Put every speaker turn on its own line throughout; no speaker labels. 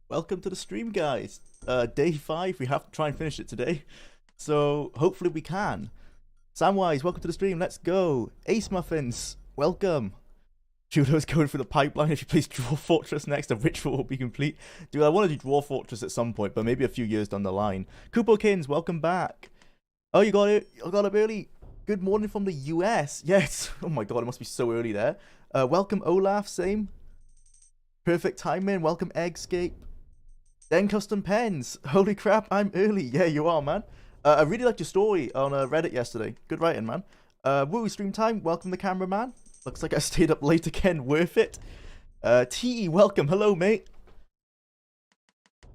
Welcome to the stream, guys. Day 5. We have to try and finish it today. So, hopefully we can. Samwise, welcome to the stream. Let's go. Ace Muffins, welcome. Judo's going through the pipeline. If you please Draw Fortress next, the ritual will be complete. Dude, I want to do Draw Fortress at some point, but maybe a few years down the line. Kupokins, welcome back. Oh, you got it. I got up early. Good morning from the US. Yes. Oh my god, it must be so early there. Welcome, Olaf. Same. Perfect timing. Welcome, Eggscape. Then Custom Pens. Holy crap, I'm early. Yeah, you are, man. I really liked your story on Reddit yesterday. Good writing, man. Woo, stream time. Welcome the cameraman. Looks like I stayed up late again. Worth it. TE, welcome. Hello, mate.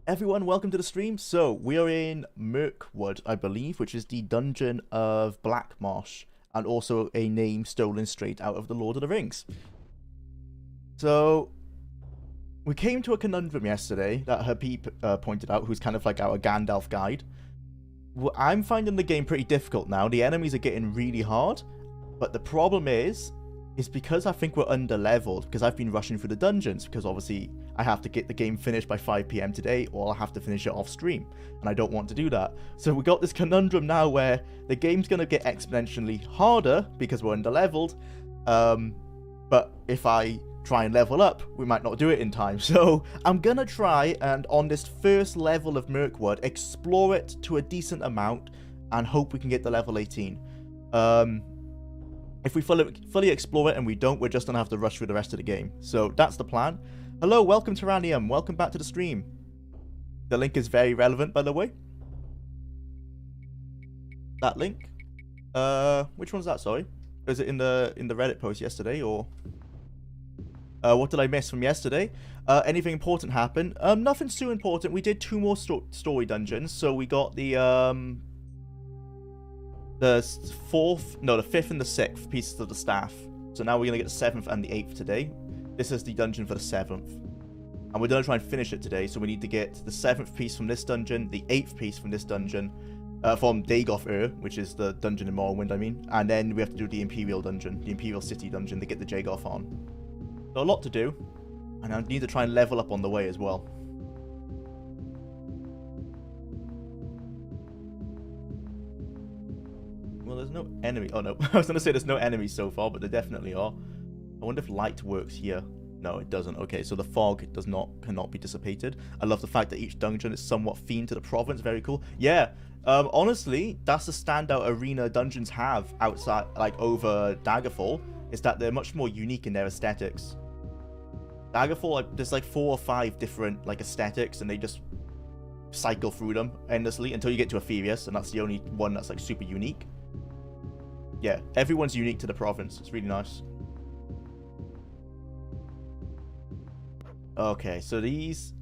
Everyone, welcome to the stream. So, we are in Mirkwood, I believe, which is the dungeon of Blackmarsh, and also a name stolen straight out of The Lord of the Rings. So, we came to a conundrum yesterday that Habib pointed out, who's kind of like our Gandalf guide. Well, I'm finding the game pretty difficult now. The enemies are getting really hard, but the problem is because I think we're under-leveled, because I've been rushing through the dungeons, because obviously I have to get the game finished by 5 PM today, or I'll have to finish it off stream, and I don't want to do that. So we got this conundrum now where the game's going to get exponentially harder because we're under-leveled, but if I try and level up, we might not do it in time. So I'm gonna try and on this first level of Mirkwood, explore it to a decent amount and hope we can get the level 18. If we fully explore it and we don't, we're just gonna have to rush through the rest of the game. So that's the plan. Hello, welcome Tyrannium, welcome back to the stream. The link is very relevant, by the way. That link. Which one's that, sorry? Is it in the Reddit post yesterday, or what did I miss from yesterday? Anything important happened? Nothing too important. We did 2 more story dungeons. So we got the 5th and the 6th pieces of the staff. So now we're going to get the 7th and the 8th today. This is the dungeon for the 7th. And we're going to try and finish it today. So we need to get the 7th piece from this dungeon, the 8th piece from this dungeon, from Dagoth, which is the dungeon in Morrowind, I mean. And then we have to do the Imperial dungeon, the Imperial City dungeon, to get the Jagoth on. So a lot to do, and I need to try and level up on the way as well. Well, there's no enemy. Oh no, I was going to say there's no enemies so far, but there definitely are. I wonder if light works here. No, it doesn't. Okay, so the fog cannot be dissipated. I love the fact that each dungeon is somewhat themed to the province. Very cool. Yeah, honestly, that's the standout arena dungeons have outside, like over Daggerfall, is that they're much more unique in their aesthetics. Daggerfall, like, there's like 4 or 5 different like aesthetics, and they just cycle through them endlessly until you get to Aetherius, and that's the only one that's like super unique. Yeah, everyone's unique to the province. It's really nice. Okay, so these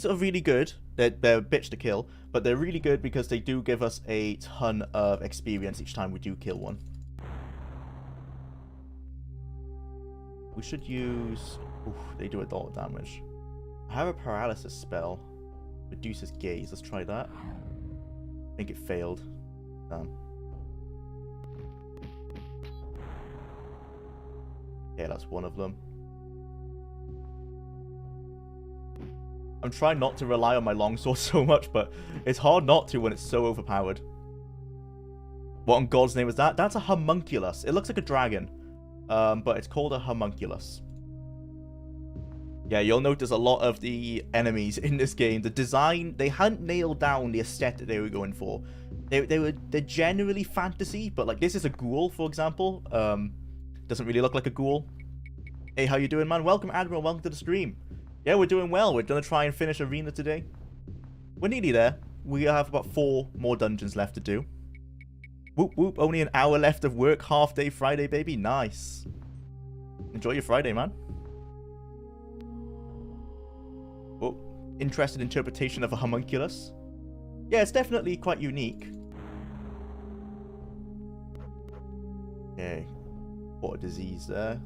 are really good. They're a bitch to kill, but they're really good because they do give us a ton of experience each time we do kill one. We should use... Oof, they do a lot of damage. I have a paralysis spell. Reduces gaze. Let's try that. I think it failed. Damn. Yeah, that's one of them. I'm trying not to rely on my longsword so much, but it's hard not to when it's so overpowered. What in God's name is that? That's a homunculus. It looks like a dragon, but it's called a homunculus. Yeah, you'll notice a lot of the enemies in this game, the design, they hadn't nailed down the aesthetic they were going for. They're generally fantasy, but like this is a ghoul, for example. Doesn't really look like a ghoul. Hey, how you doing, man? Welcome, Admiral. Welcome to the stream. Yeah, we're doing well. We're gonna try and finish Arena today. We're nearly there. We have about 4 more dungeons left to do. Whoop whoop, only an hour left of work. Half day Friday, baby. Nice. Enjoy your Friday, man. Oh, interesting interpretation of a homunculus. Yeah, it's definitely quite unique. Okay. What a disease there.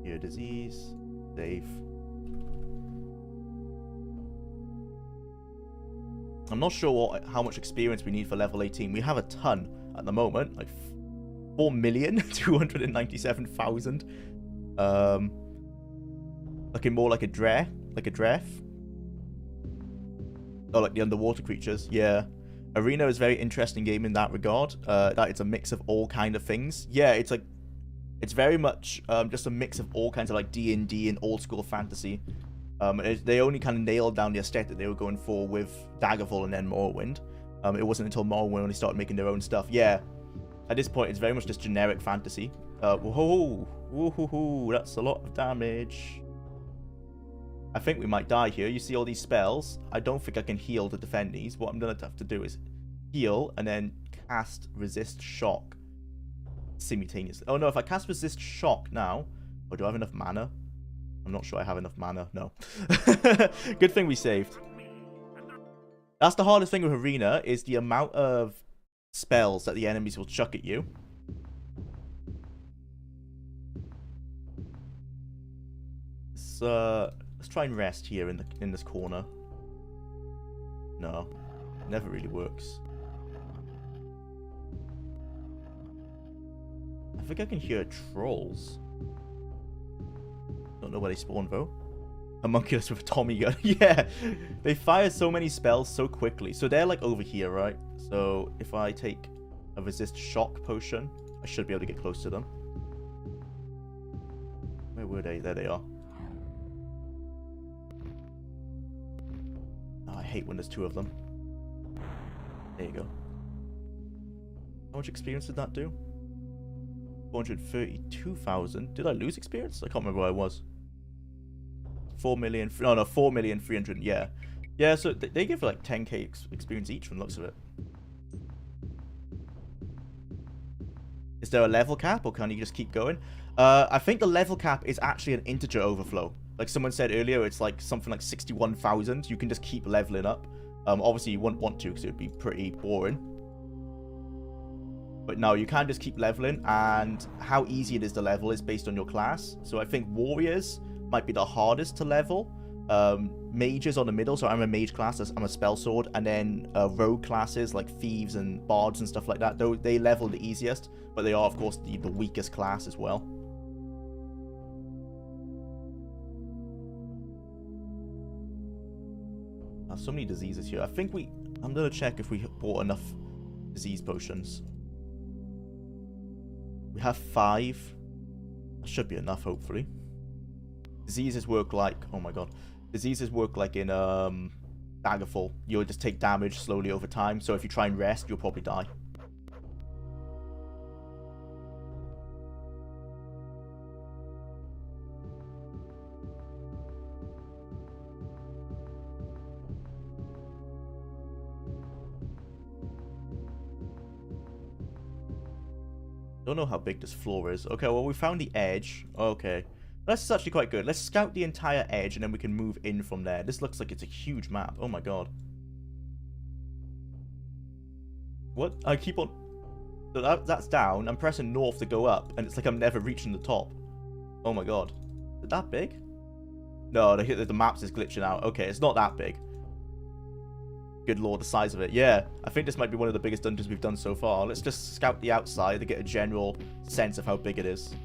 Here, disease. Save. I'm not sure how much experience we need for level 18. We have a ton at the moment. Like 4,297,000. Looking more like a Dre like a Dref. Oh, like the underwater creatures. Yeah. Arena is a very interesting game in that regard. That it's a mix of all kind of things. Yeah, it's like, it's very much just a mix of all kinds of like D&D and old school fantasy. They only kind of nailed down the aesthetic they were going for with Daggerfall and then Morrowind. It wasn't until Morrowind when they started making their own stuff. Yeah, at this point, it's very much just generic fantasy. Whoa, that's a lot of damage. I think we might die here. You see all these spells. I don't think I can heal to defend these. What I'm going to have to do is heal and then cast Resist Shock simultaneously. Oh no, if I cast Resist Shock now... Oh, do I have enough mana? I'm not sure I have enough mana. No. Good thing we saved. That's the hardest thing with Arena, is the amount of spells that the enemies will chuck at you. Let's try and rest here in this corner. No. It never really works. I think I can hear trolls. Don't know where they spawn though. Homunculus with a Tommy gun. Yeah, they fire so many spells so quickly. So they're like over here, right? So if I take a resist shock potion, I should be able to get close to them. Where were they? There they are. Oh, I hate when there's two of them. There you go. How much experience did that do? 432,000. Did I lose experience? I can't remember where I was. 4 million. No, no, 4,300,000. Yeah. Yeah, so they give like 10k experience each from the looks of it. Is there a level cap or can you just keep going? I think the level cap is actually an integer overflow. Like someone said earlier, it's like something like 61,000. You can just keep leveling up. Obviously, you wouldn't want to because it would be pretty boring. But no, you can just keep leveling, and how easy it is to level is based on your class. So I think warriors might be the hardest to level. Mages on the middle, so I'm a mage class, I'm a spell sword, and then rogue classes like thieves and bards and stuff like that, though they level the easiest, but they are of course the weakest class as well. So many diseases here. I think I'm gonna check if we bought enough disease potions. We have 5. That should be enough, hopefully. Diseases work like... Oh my god. Diseases work like in Daggerfall. You'll just take damage slowly over time. So if you try and rest, you'll probably die. Don't know how big this floor is. Okay, well, we found the edge. Okay. That's actually quite good. Let's scout the entire edge, and then we can move in from there. This looks like it's a huge map. Oh my god. What? I keep on... So that's down. I'm pressing north to go up, and it's like I'm never reaching the top. Oh my god. Is it that big? No, the map's is glitching out. Okay, it's not that big. Good lord, the size of it. Yeah, I think this might be one of the biggest dungeons we've done so far. Let's just scout the outside to get a general sense of how big it is.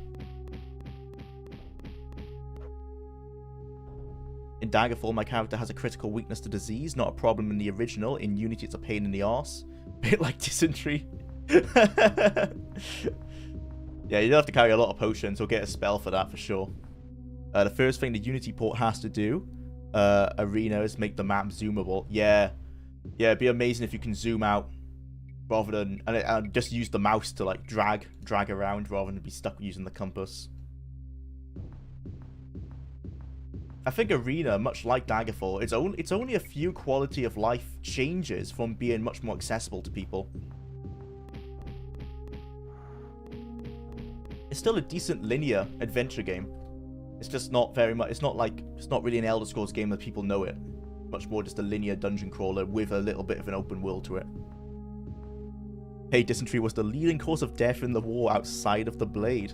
In Daggerfall, my character has a critical weakness to disease, not a problem in the original. In Unity, it's a pain in the arse. Bit like dysentery. Yeah, you don't have to carry a lot of potions or get a spell for that for sure. The first thing the Unity port has to do, Arena, is make the map zoomable. Yeah. Yeah, it'd be amazing if you can zoom out rather than... And just use the mouse to, like, drag around rather than be stuck using the compass. I think Arena, much like Daggerfall, it's only a few quality of life changes from being much more accessible to people. It's still a decent linear adventure game. It's just not very much... It's not really an Elder Scrolls game that people know it. Much more just a linear dungeon crawler with a little bit of an open world to it. Hey, dysentery was the leading cause of death in the war outside of the Blade.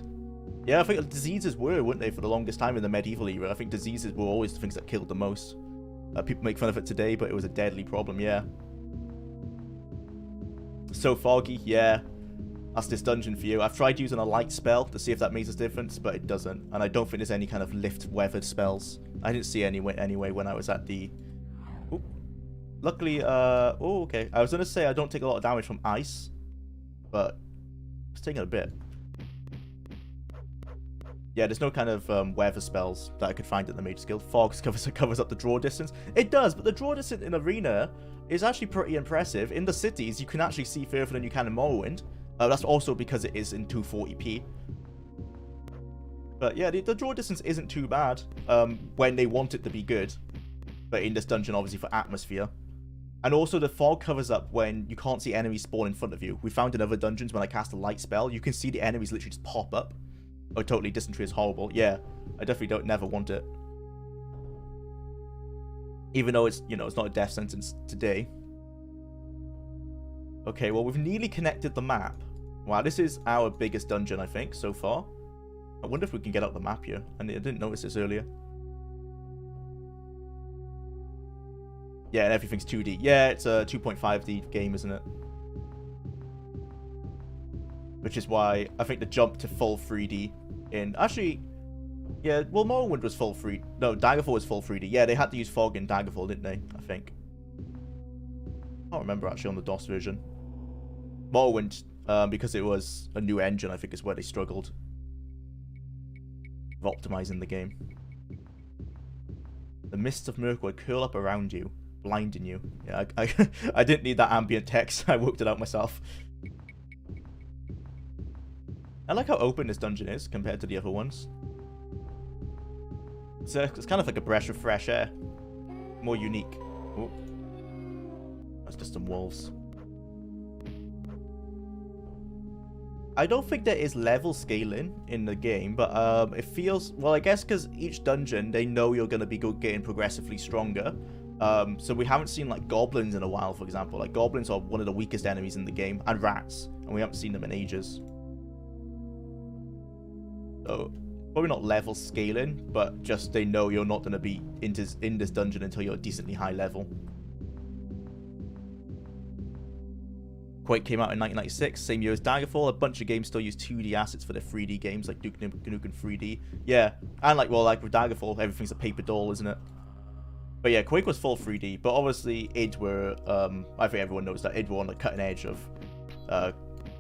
Yeah, I think diseases were, weren't they, for the longest time in the medieval era. I think diseases were always the things that killed the most. People make fun of it today, but it was a deadly problem, yeah. So foggy, yeah. That's this dungeon for you. I've tried using a light spell to see if that makes a difference, but it doesn't. And I don't think there's any kind of lift weathered spells. I didn't see any anyway when I was at the... Oop. Luckily, oh, okay. I was going to say I don't take a lot of damage from ice, but it's taking a bit. Yeah, there's no kind of weather spells that I could find at the Mage Guild. Fog covers up the draw distance. It does, but the draw distance in Arena is actually pretty impressive. In the cities, you can actually see further than you can in Morrowind. That's also because it is in 240p. But yeah, the draw distance isn't too bad when they want it to be good. But in this dungeon, obviously, for atmosphere. And also, the fog covers up when you can't see enemies spawn in front of you. We found in other dungeons, when I cast a light spell, you can see the enemies literally just pop up. Oh, totally, dysentery is horrible. Yeah, I definitely never want it. Even though it's, you know, it's not a death sentence today. Okay, well, we've nearly connected the map. Wow, this is our biggest dungeon, I think, so far. I wonder if we can get out the map here. I didn't notice this earlier. Yeah, and everything's 2D. Yeah, it's a 2.5D game, isn't it? Which is why I think the jump to full 3D in... Actually, yeah, well, Morrowind was full 3D. No, Daggerfall was full 3D. Yeah, they had to use fog in Daggerfall, didn't they? I think. I can't remember, actually, on the DOS version. Morrowind, because it was a new engine, I think is where they struggled with optimizing the game. The mists of Mirkwood curl up around you, blinding you. Yeah, I didn't need that ambient text. I worked it out myself. I like how open this dungeon is compared to the other ones. It's kind of like a breath of fresh air. More unique. Oh. That's just some wolves. I don't think there is level scaling in the game, but it feels... Well, I guess because each dungeon, they know you're going to be getting progressively stronger. So we haven't seen, like, goblins in a while, for example. Like, goblins are one of the weakest enemies in the game. And rats. And we haven't seen them in ages. So, probably not level scaling, but just they know you're not going to be in this dungeon until you're a decently high level. Quake came out in 1996, same year as Daggerfall. A bunch of games still use 2D assets for their 3D games, like Duke Nukem 3D. Yeah, and like with Daggerfall, everything's a paper doll, isn't it? But yeah, Quake was full 3D, but obviously id were, I think everyone knows that id were on the cutting edge of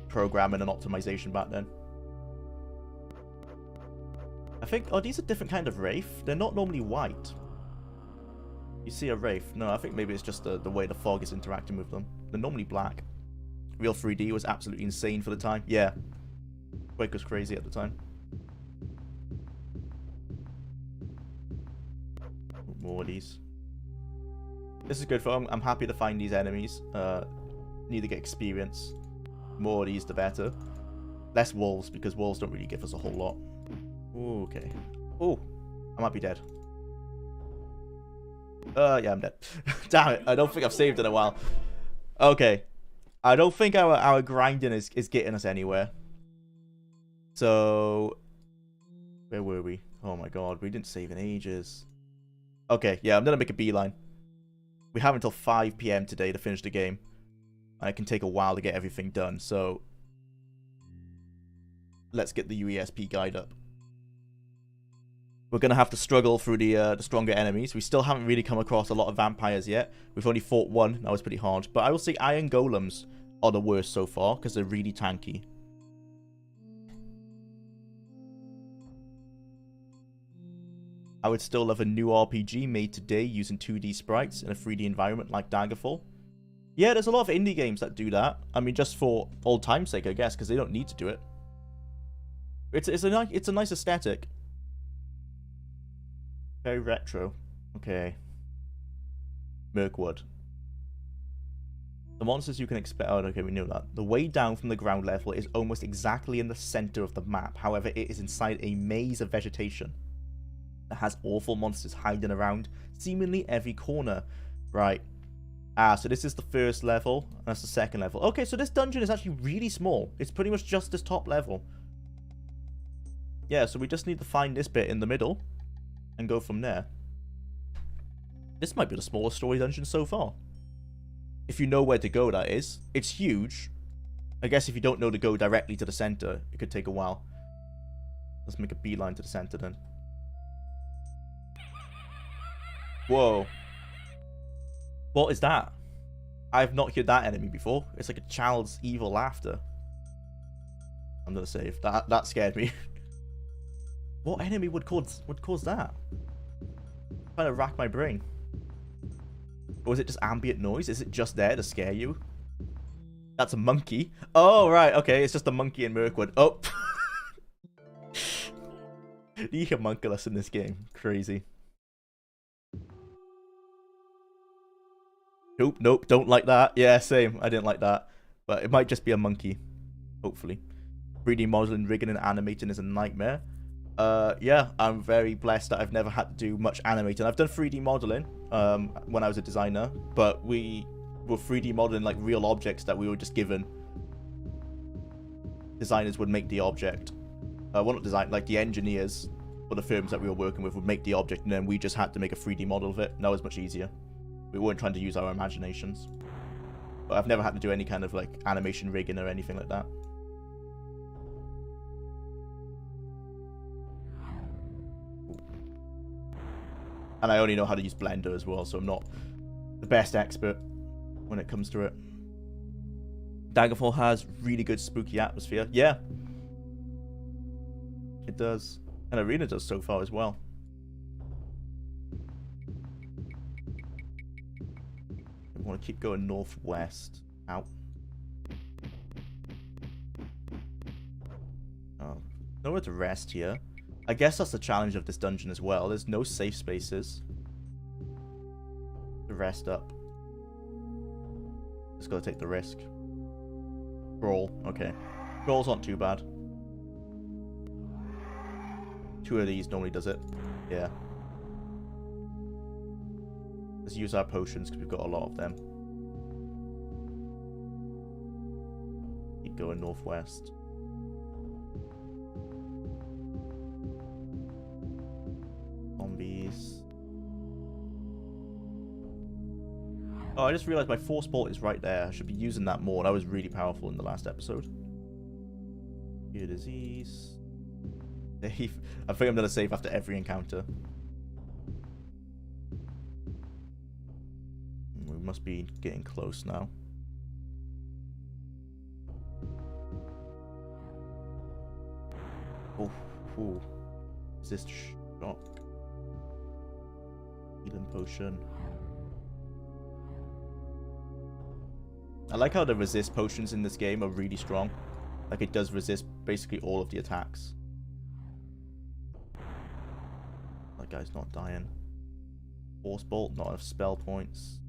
programming and optimization back then. I think, oh, these are different kind of Wraith. They're not normally white. You see a Wraith. No, I think maybe it's just the way the fog is interacting with them. They're normally black. Real 3D was absolutely insane for the time. Yeah. Quake was crazy at the time. More of these. This is good for I'm happy to find these enemies. Need to get experience. More of these, the better. Less wolves, because wolves don't really give us a whole lot. Ooh, okay. Oh, I might be dead. Yeah, I'm dead. Damn it, I don't think I've saved in a while. Okay. I don't think our grinding is getting us anywhere. So, where were we? Oh my god, we didn't save in ages. Okay, yeah, I'm gonna make a beeline. We have until 5 PM today to finish the game. And it can take a while to get everything done, so... Let's get the UESP guide up. We're going to have to struggle through the stronger enemies. We still haven't really come across a lot of vampires yet. We've only fought one. That was pretty hard. But I will say iron golems are the worst so far, because they're really tanky. I would still love a new RPG made today using 2D sprites in a 3D environment like Daggerfall. Yeah, there's a lot of indie games that do that. I mean, just for old time's sake, I guess, because they don't need to do it. It's a nice aesthetic. Very retro. Okay. Mirkwood. The monsters you can expect... Oh, okay, we knew that. The way down from the ground level is almost exactly in the center of the map. However, it is inside a maze of vegetation that has awful monsters hiding around seemingly every corner. Right. Ah, so this is the first level. And that's the second level. Okay, so this dungeon is actually really small. It's pretty much just this top level. Yeah, so we just need to find this bit in the middle and go from there. This might be the smallest story dungeon so far. If you know where to go, that is. It's huge. I guess if you don't know to go directly to the center, it could take a while. Let's make a beeline to the center then. Whoa. What is that? I've not heard that enemy before. It's like a child's evil laughter. I'm gonna save. That scared me. What enemy would cause that? I'm trying to rack my brain. Or is it just ambient noise? Is it just there to scare you? That's a monkey. Oh, right. Okay, it's just a monkey in Mirkwood. Oh. You homunculus in this game. Crazy. Nope. Don't like that. Yeah, same. I didn't like that. But it might just be a monkey. Hopefully. 3D modeling, rigging, and animating is a nightmare. Yeah, I'm very blessed that I've never had to do much animating. I've done 3D modeling when I was a designer, but we were 3D modeling like real objects that we were just given. Designers would make the object. Well, not design, like the engineers or the firms that we were working with would make the object, and then we just had to make a 3D model of it. And that was much easier. We weren't trying to use our imaginations. But I've never had to do any kind of like animation rigging or anything like that. And I only know how to use Blender as well, so I'm not the best expert when it comes to it. Daggerfall has really good spooky atmosphere. Yeah. It does. And Arena does so far as well. I want to keep going northwest. Out. Oh. Nowhere to rest here. I guess that's the challenge of this dungeon as well. There's no safe spaces to rest up. Just gotta take the risk. Brawl. Okay. Brawl's not too bad. 2 of these normally does it. Yeah. Let's use our potions because we've got a lot of them. Keep going northwest. Zombies. Oh, I just realized my force bolt is right there. I should be using that more. That was really powerful in the last episode. Cure disease. Save. I think I'm going to save after every encounter. We must be getting close now. Oh, ooh. Resist shock. Healing potion. I like how the resist potions in this game are really strong. Like it does resist basically all of the attacks. That guy's not dying. Force bolt, not enough spell points.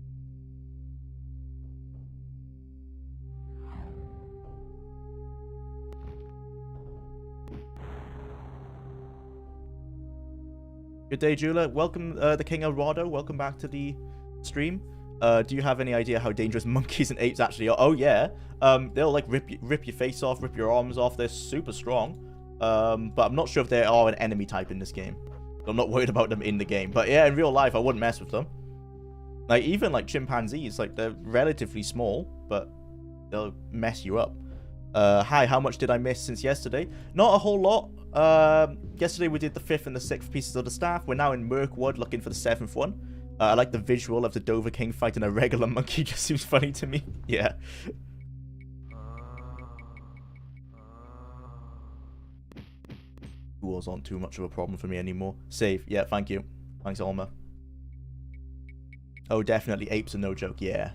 Good day, Jula. Welcome, the King Elrado. Welcome back to the stream. Do you have any idea how dangerous monkeys and apes actually are? Oh yeah, they'll like rip your face off, rip your arms off. They're super strong, but I'm not sure if they are an enemy type in this game. I'm not worried about them in the game, but yeah, in real life I wouldn't mess with them. Like even like chimpanzees, like they're relatively small, but they'll mess you up. Hi, how much did I miss since yesterday? Not a whole lot. Yesterday we did the 5th and the 6th pieces of the staff. We're now in Mirkwood looking for the 7th one. I like the visual of the Dover King fighting a regular monkey. Just seems funny to me. Yeah. Ghouls aren't too much of a problem for me anymore. Save. Yeah, thank you. Thanks, Alma. Oh, definitely. Apes are no joke. Yeah.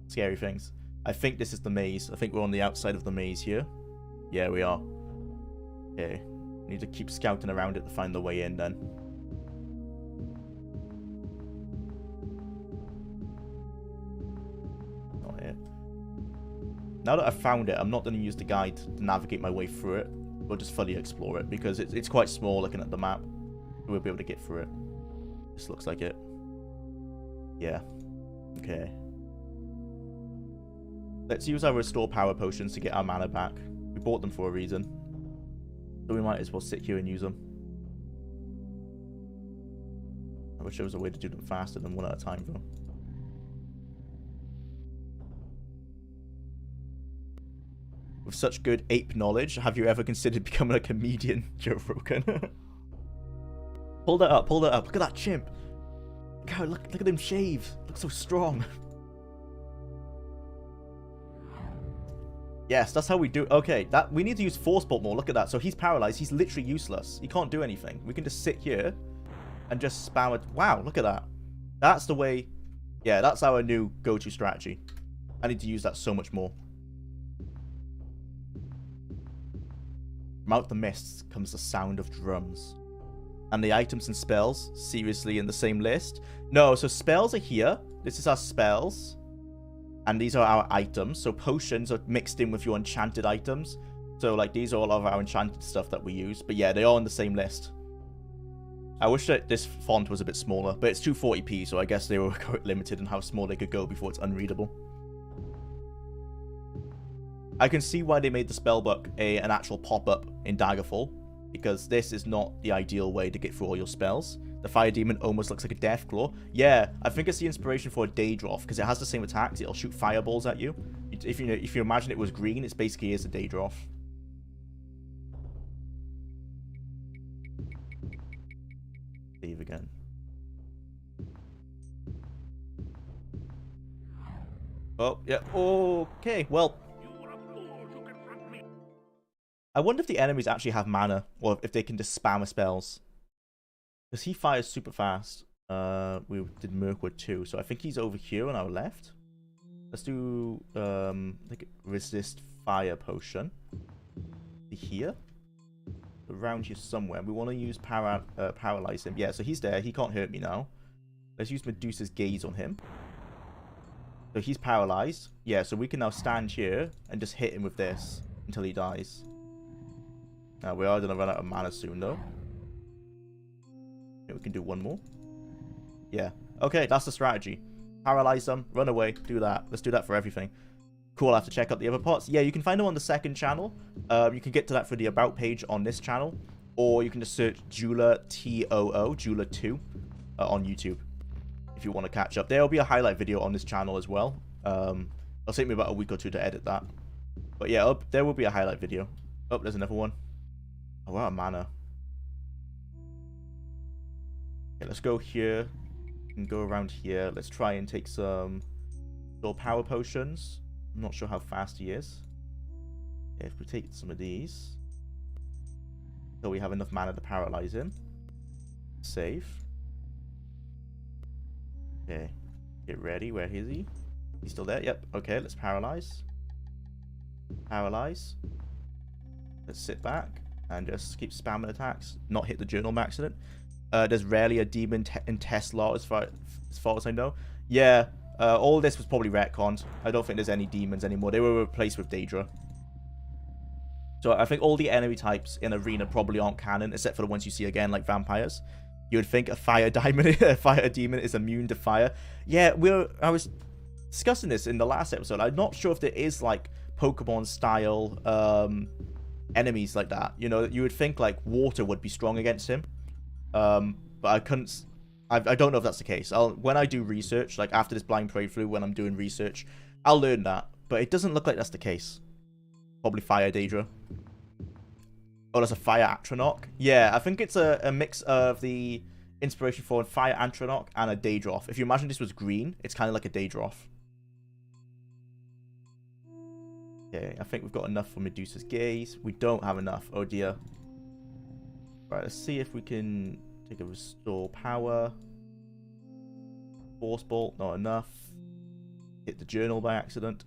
Scary things. I think this is the maze. I think we're on the outside of the maze here. Yeah, we are. Okay. Need to keep scouting around it to find the way in then. Not it. Now that I've found it, I'm not going to use the guide to navigate my way through it. We'll just fully explore it because it's quite small looking at the map. We'll be able to get through it. This looks like it. Yeah. Okay. Let's use our restore power potions to get our mana back. We bought them for a reason. So we might as well sit here and use them. I wish there was a way to do them faster than one at a time though. with such good ape knowledge, have you ever considered becoming a comedian, Joe Rogan? Pull that up, pull that up. Look at that chimp. God, look at him shave. Looks so strong. Yes, that's how we do. Okay, that we need to use force bolt more. Look at that. So he's paralyzed. He's literally useless. He can't do anything. We can just sit here and just spam it. Wow, look at that. That's the way. Yeah, that's our new go-to strategy. I need to use that so much more. From out the mists comes the sound of drums. And the items and spells, seriously, in the same list? No, so spells are here. This is our spells. And these are our items. So potions are mixed in with your enchanted items. So, like, these are all of our enchanted stuff that we use. But yeah, they are on the same list. I wish that this font was a bit smaller. But it's 240p, so I guess they were limited in how small they could go before it's unreadable. I can see why they made the spellbook an actual pop-up in Daggerfall. Because this is not the ideal way to get through all your spells. The Fire Demon almost looks like a Deathclaw. Yeah, I think it's the inspiration for a Daedroth, because it has the same attacks. It'll shoot fireballs at you. If you imagine it was green, it's basically is a Daedroth. Save again. Oh, yeah. Okay, well. I wonder if the enemies actually have mana, or if they can just spam spells. Because he fires super fast. We did Mirkwood too, so I think he's over here on our left. Let's do like resist fire potion. Here, around here somewhere. We want to use paralyze him. Yeah, so he's there. He can't hurt me now. Let's use Medusa's gaze on him. So he's paralyzed. Yeah, so we can now stand here and just hit him with this until he dies. Now we are gonna run out of mana soon though. We can do one more. Yeah. Okay, that's the strategy. Paralyze them, run away, do that. Let's do that for everything. Cool, I have to check out the other parts. Yeah, you can find them on the second channel. You can get to that through the About page on this channel. Or you can just search Jula TOO, Jula 2, on YouTube. If you want to catch up. There will be a highlight video on this channel as well. It'll take me about a week or two to edit that. But yeah, there will be a highlight video. Oh, there's another one. Oh, wow, mana. Okay, let's go here and go around here. Let's try and take some little power potions. I'm not sure how fast he is. Okay, if we take some of these, so we have enough mana to paralyze him. Save. Okay, get ready. Where is he? He's still there. Yep. Okay, let's paralyze. Paralyze. Let's sit back and just keep spamming attacks. Not hit the journal by accident. There's rarely a demon in Tesla as far as I know. Yeah, all this was probably retconned. I don't think there's any demons anymore. They were replaced with Daedra. So I think all the enemy types in Arena probably aren't canon, except for the ones you see again, like vampires. You would think a fire demon is immune to fire. Yeah, I was discussing this in the last episode. I'm not sure if there is like Pokemon style enemies like that. You know, you would think like water would be strong against him. But I couldn't. I don't know if that's the case. When I do research, like after this blind playthrough, when I'm doing research, I'll learn that. But it doesn't look like that's the case. Probably Fire Daedra. Oh, there's a Fire Atronach. Yeah, I think it's a mix of the inspiration for Fire Atronach and a Daedroth. If you imagine this was green, it's kind of like a Daedroth. Okay, I think we've got enough for Medusa's gaze. We don't have enough. Oh dear. Right, let's see if we can take a restore power. Force bolt, not enough. Hit the journal by accident.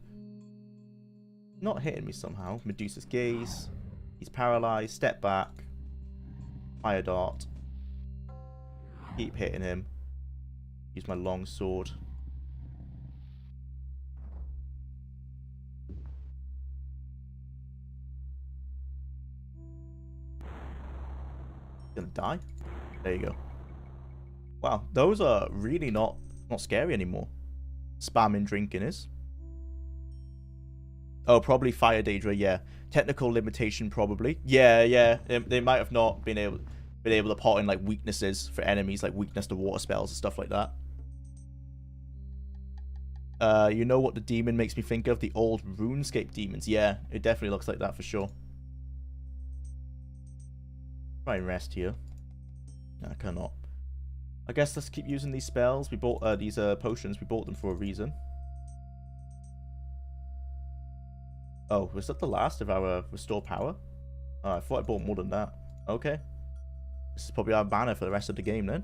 Not hitting me somehow. Medusa's gaze. He's paralyzed. Step back. Fire dart. Keep hitting him. Use my long sword. Gonna die. There you go. Wow, those are really not scary anymore. Spamming drinking is. Oh, probably Fire Daedra, yeah. Technical limitation, probably. Yeah. They might have not been able to pot in like weaknesses for enemies, like weakness to water spells and stuff like that. You know what the demon makes me think of? The old RuneScape demons. Yeah, it definitely looks like that for sure. Try and rest here. No, I cannot. I guess let's keep using these spells. We bought these potions. We bought them for a reason. Oh, was that the last of our restore power? Oh, I thought I bought more than that. Okay. This is probably our banner for the rest of the game then.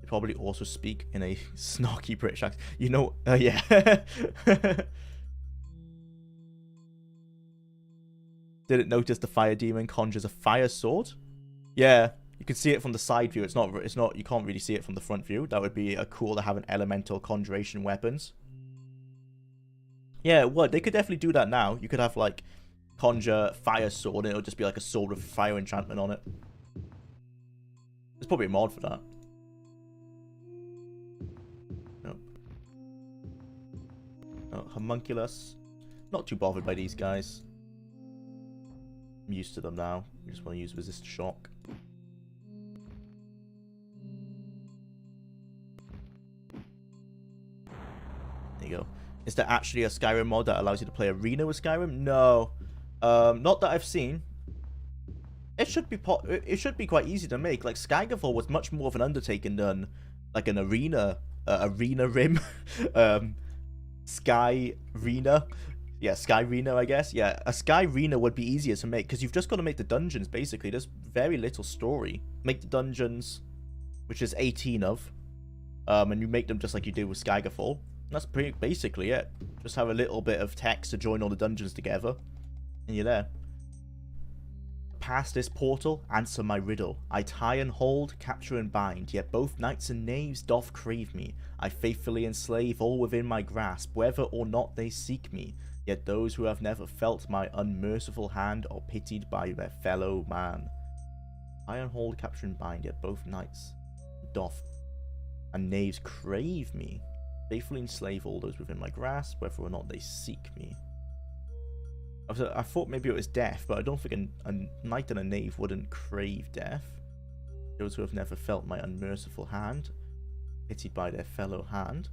They probably also speak in a snarky British accent. You know, yeah. Didn't notice the fire demon conjures a fire sword. Yeah, you can see it from the side view. It's not. You can't really see it from the front view. That would be cool to have an elemental conjuration weapons. Yeah, what they could definitely do that now. You could have like conjure fire sword, and it'll just be like a sword with fire enchantment on it. There's probably a mod for that. No. Oh, homunculus. Not too bothered by these guys. I'm used to them now. We just want to use resist shock. There you go. Is there actually a Skyrim mod that allows you to play Arena with Skyrim? No. Not that I've seen. It should be quite easy to make. Like, Skyrim was much more of an undertaking than like an arena rim. Sky Arena. Yeah, Sky Arena, I guess. Yeah, a Sky Arena would be easier to make because you've just got to make the dungeons, basically. There's very little story. Make the dungeons, which is 18 of, and you make them just like you do with Skyfall. That's pretty basically it. Just have a little bit of text to join all the dungeons together, and you're there. Past this portal, answer my riddle. I tie and hold, capture and bind, yet both knights and knaves doth crave me. I faithfully enslave all within my grasp, whether or not they seek me. Yet those who have never felt my unmerciful hand are pitied by their fellow man. Tie and hold, capture and bind, yet both knights doth and knaves crave me. Faithfully enslave all those within my grasp, whether or not they seek me. I thought maybe it was death, but I don't think a knight and a knave wouldn't crave death. Those who have never felt my unmerciful hand, pitied by their fellow hand.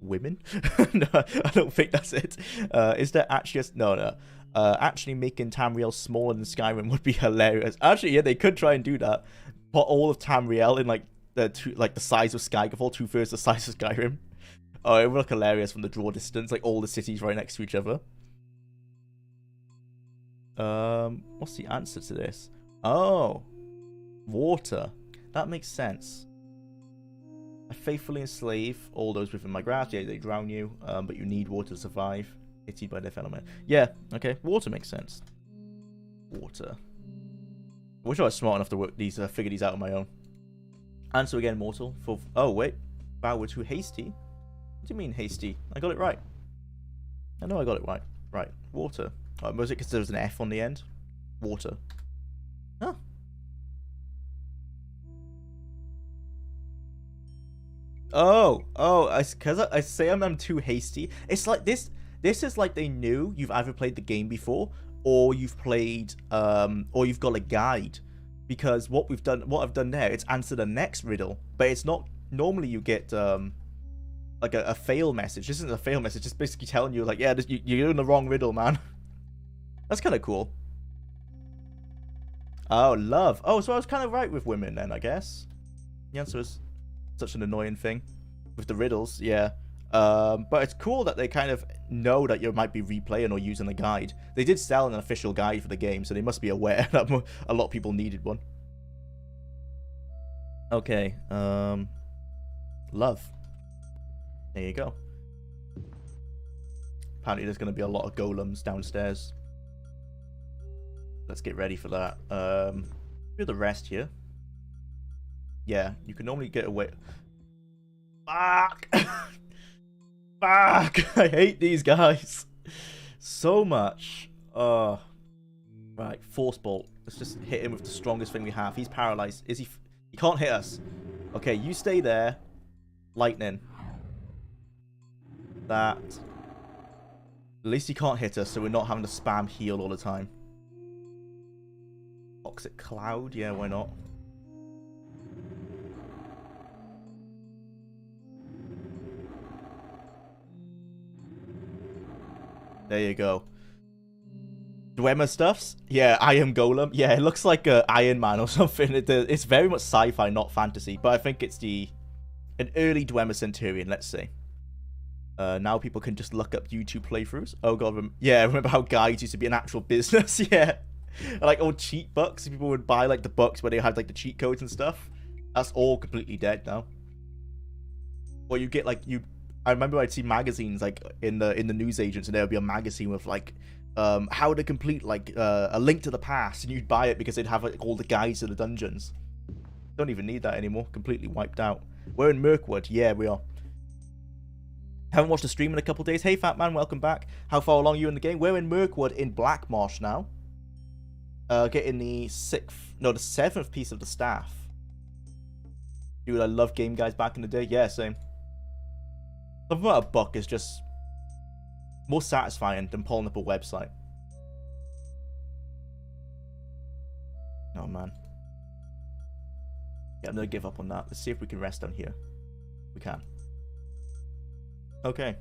Women? No, I don't think that's it. Is there actually no. Actually making Tamriel smaller than Skyrim would be hilarious. Actually, yeah, they could try and do that. Put all of Tamriel in like the size of Skyfall, 2/3 the size of Skyrim. Oh, it would look hilarious from the draw distance, like all the cities right next to each other. What's the answer to this? Oh, water. That makes sense. I faithfully enslave all those within my grasp. Yeah, they drown you, but you need water to survive. Pitied by their fellow man. Yeah, okay. Water makes sense. Water. I wish I was smart enough to work these, figure these out on my own. Answer again, mortal. For oh wait, Bow were too hasty. What do you mean hasty? I got it right. I know I got it right. Right, water. Oh, was it because there was an F on the end? Water. Oh. Oh, because I say I'm too hasty. It's like this is like they knew you've either played the game before or you've played or you've got a guide. Because what I've done there, it's answer the next riddle, but it's not normally you get like a fail message. This isn't a fail message, it's basically telling you like, yeah, you're doing the wrong riddle, man. That's kind of cool. Oh, love. Oh, so I was kind of right with women then, I guess. The answer is such an annoying thing with the riddles, yeah. But it's cool that they kind of know that you might be replaying or using a guide. They did sell an official guide for the game, so they must be aware that a lot of people needed one. Okay, love. There you go. Apparently there's going to be a lot of golems downstairs. Let's get ready for that. Do the rest here. Yeah, you can normally get away. Fuck! Fuck! I hate these guys so much. Right, force bolt. Let's just hit him with the strongest thing we have. He's paralyzed. Is he? He can't hit us. Okay, you stay there. Lightning. That. At least he can't hit us, so we're not having to spam heal all the time. Toxic cloud. Yeah, why not? There you go. Dwemer stuffs? Yeah, Iron Golem. Yeah, it looks like a Iron Man or something. It's very much sci-fi, not fantasy. But I think it's an early Dwemer Centurion, let's say. Now people can just look up YouTube playthroughs. Oh god, yeah, remember how guides used to be an actual business? Yeah. Like old cheat books. People would buy like the books where they had like the cheat codes and stuff. That's all completely dead now. Or you get like I remember I'd see magazines like in the news agents, and there would be a magazine with like how to complete like a link to the past, and you'd buy it because they'd have like all the guides to the dungeons. Don't even need that anymore. Completely wiped out. We're in Mirkwood. Yeah, we are. Haven't watched a stream in a couple days. Hey, Fat Man, welcome back. How far along are you in the game? We're in Mirkwood in Blackmarsh now. Getting the 7th piece of the staff. Dude, I love game guides back in the day. Yeah, same. Something about a book is just more satisfying than pulling up a website. Oh, man. Yeah, I'm gonna give up on that. Let's see if we can rest down here. We can. Okay.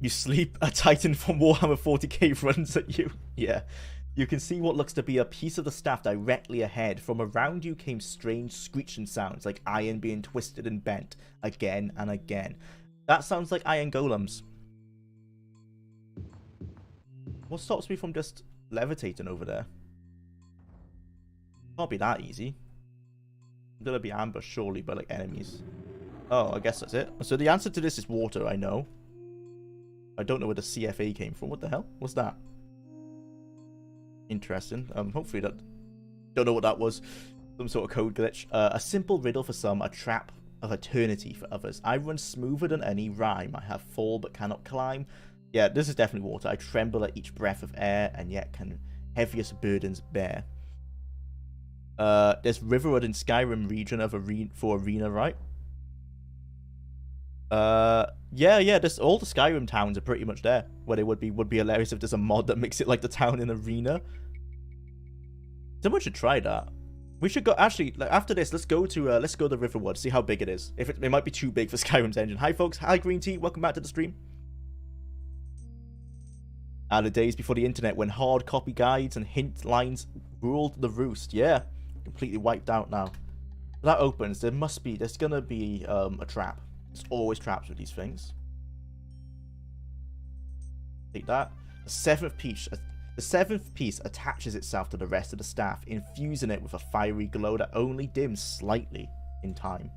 You sleep, a Titan from Warhammer 40k runs at you. Yeah. You can see what looks to be a piece of the staff directly ahead. From around you came strange screeching sounds, like iron being twisted and bent again and again. That sounds like iron golems. What stops me from just levitating over there? Can't be that easy. I'm gonna be ambushed surely by like enemies. Oh, I guess that's it. So the answer to this is water, I know. I don't know where the CFA came from. What the hell? What's that? Interesting. Hopefully that... Don't know what that was. Some sort of code glitch. A simple riddle for some, a trap of eternity for others. I run smoother than any rhyme. I have fall but cannot climb. Yeah, this is definitely water. I tremble at each breath of air and yet can heaviest burdens bear. There's Riverwood in Skyrim region of for arena, right? Yeah, this all the Skyrim towns are pretty much there. Where they would be hilarious if there's a mod that makes it like the town in arena. Someone should try that. We should go actually like after this. Let's go to Riverwood. See how big it is. If it might be too big for Skyrim's engine. Hi folks. Hi Green Tea. Welcome back to the stream. The days before the internet when hard copy guides and hint lines ruled the roost. Yeah, completely wiped out now. When that opens, there's gonna be a trap. There's always traps with these things. Take that. The seventh piece attaches itself to the rest of the staff, infusing it with a fiery glow that only dims slightly in time.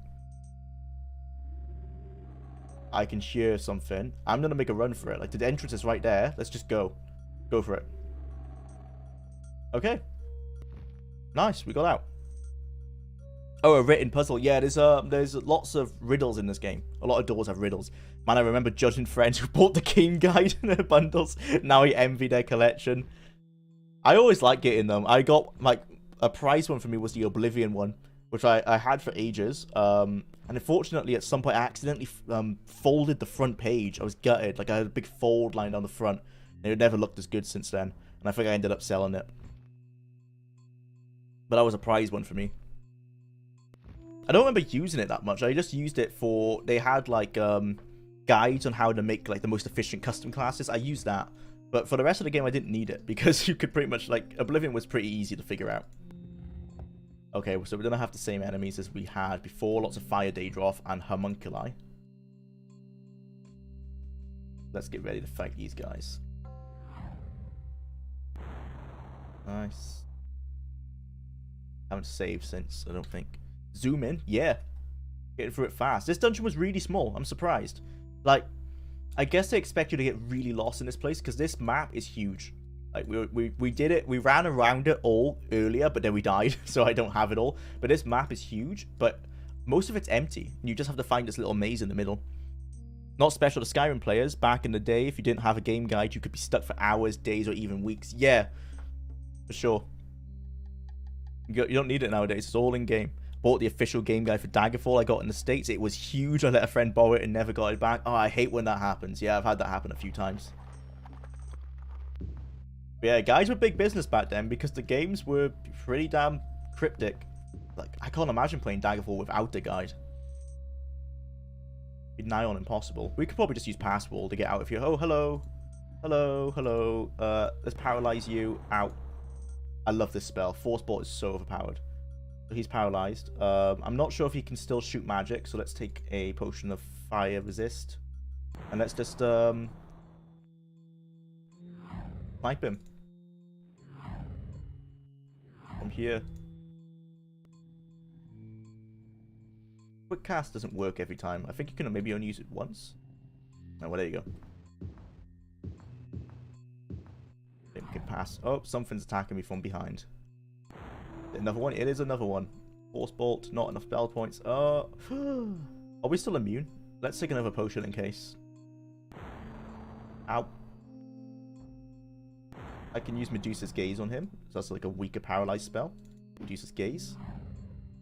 I can hear something. I'm gonna make a run for it. Like the entrance is right there. Let's just go. Go for it. Okay. Nice, we got out. Oh, a written puzzle. Yeah, there's lots of riddles in this game. A lot of doors have riddles. Man, I remember judging friends who bought the game guide in their bundles. Now I envy their collection. I always like getting them. I got, like, a prize one for me was the Oblivion one, which I had for ages. And unfortunately, at some point, I accidentally folded the front page. I was gutted. Like, I had a big fold line down the front. And it never looked as good since then. And I think I ended up selling it. But that was a prize one for me. I don't remember using it that much. I just used it for... They had, like, guides on how to make, like, the most efficient custom classes. I used that. But for the rest of the game, I didn't need it. Because you could pretty much, like... Oblivion was pretty easy to figure out. Okay, so we're going to have the same enemies as we had before. Lots of Fire Daedroth and Homunculi. Let's get ready to fight these guys. Nice. Haven't saved since, I don't think. Zoom in, yeah. Getting through it fast. This dungeon was really small. I'm surprised. Like, I guess they expect you to get really lost in this place because this map is huge. Like, we did it. We ran around it all earlier, but then we died, so I don't have it all. But this map is huge, but most of it's empty. You just have to find this little maze in the middle. Not special to Skyrim players. Back in the day, if you didn't have a game guide, you could be stuck for hours, days, or even weeks. Yeah, for sure. You don't need it nowadays. It's all in game. Bought the official game guide for Daggerfall I got in the States. It was huge. I let a friend borrow it and never got it back. Oh, I hate when that happens. Yeah, I've had that happen a few times. But yeah, guides were big business back then because the games were pretty damn cryptic. Like, I can't imagine playing Daggerfall without a guide. nigh on impossible. We could probably just use Pass Wall to get out of here. Oh, hello. Hello, hello. Let's paralyze you. Out. I love this spell. Force Bolt is so overpowered. So he's paralyzed. I'm not sure if he can still shoot magic, so let's take a potion of fire resist. And let's just snipe him. From here. Quick cast doesn't work every time. I think you can maybe only use it once. Oh, well, there you go. Then we can pass. Oh, something's attacking me from behind. Another one? It is another one. Force Bolt, not enough spell points. Oh. Are we still immune? Let's take another potion in case. Ow. I can use Medusa's Gaze on him. So that's like a weaker paralyzed spell. Medusa's Gaze.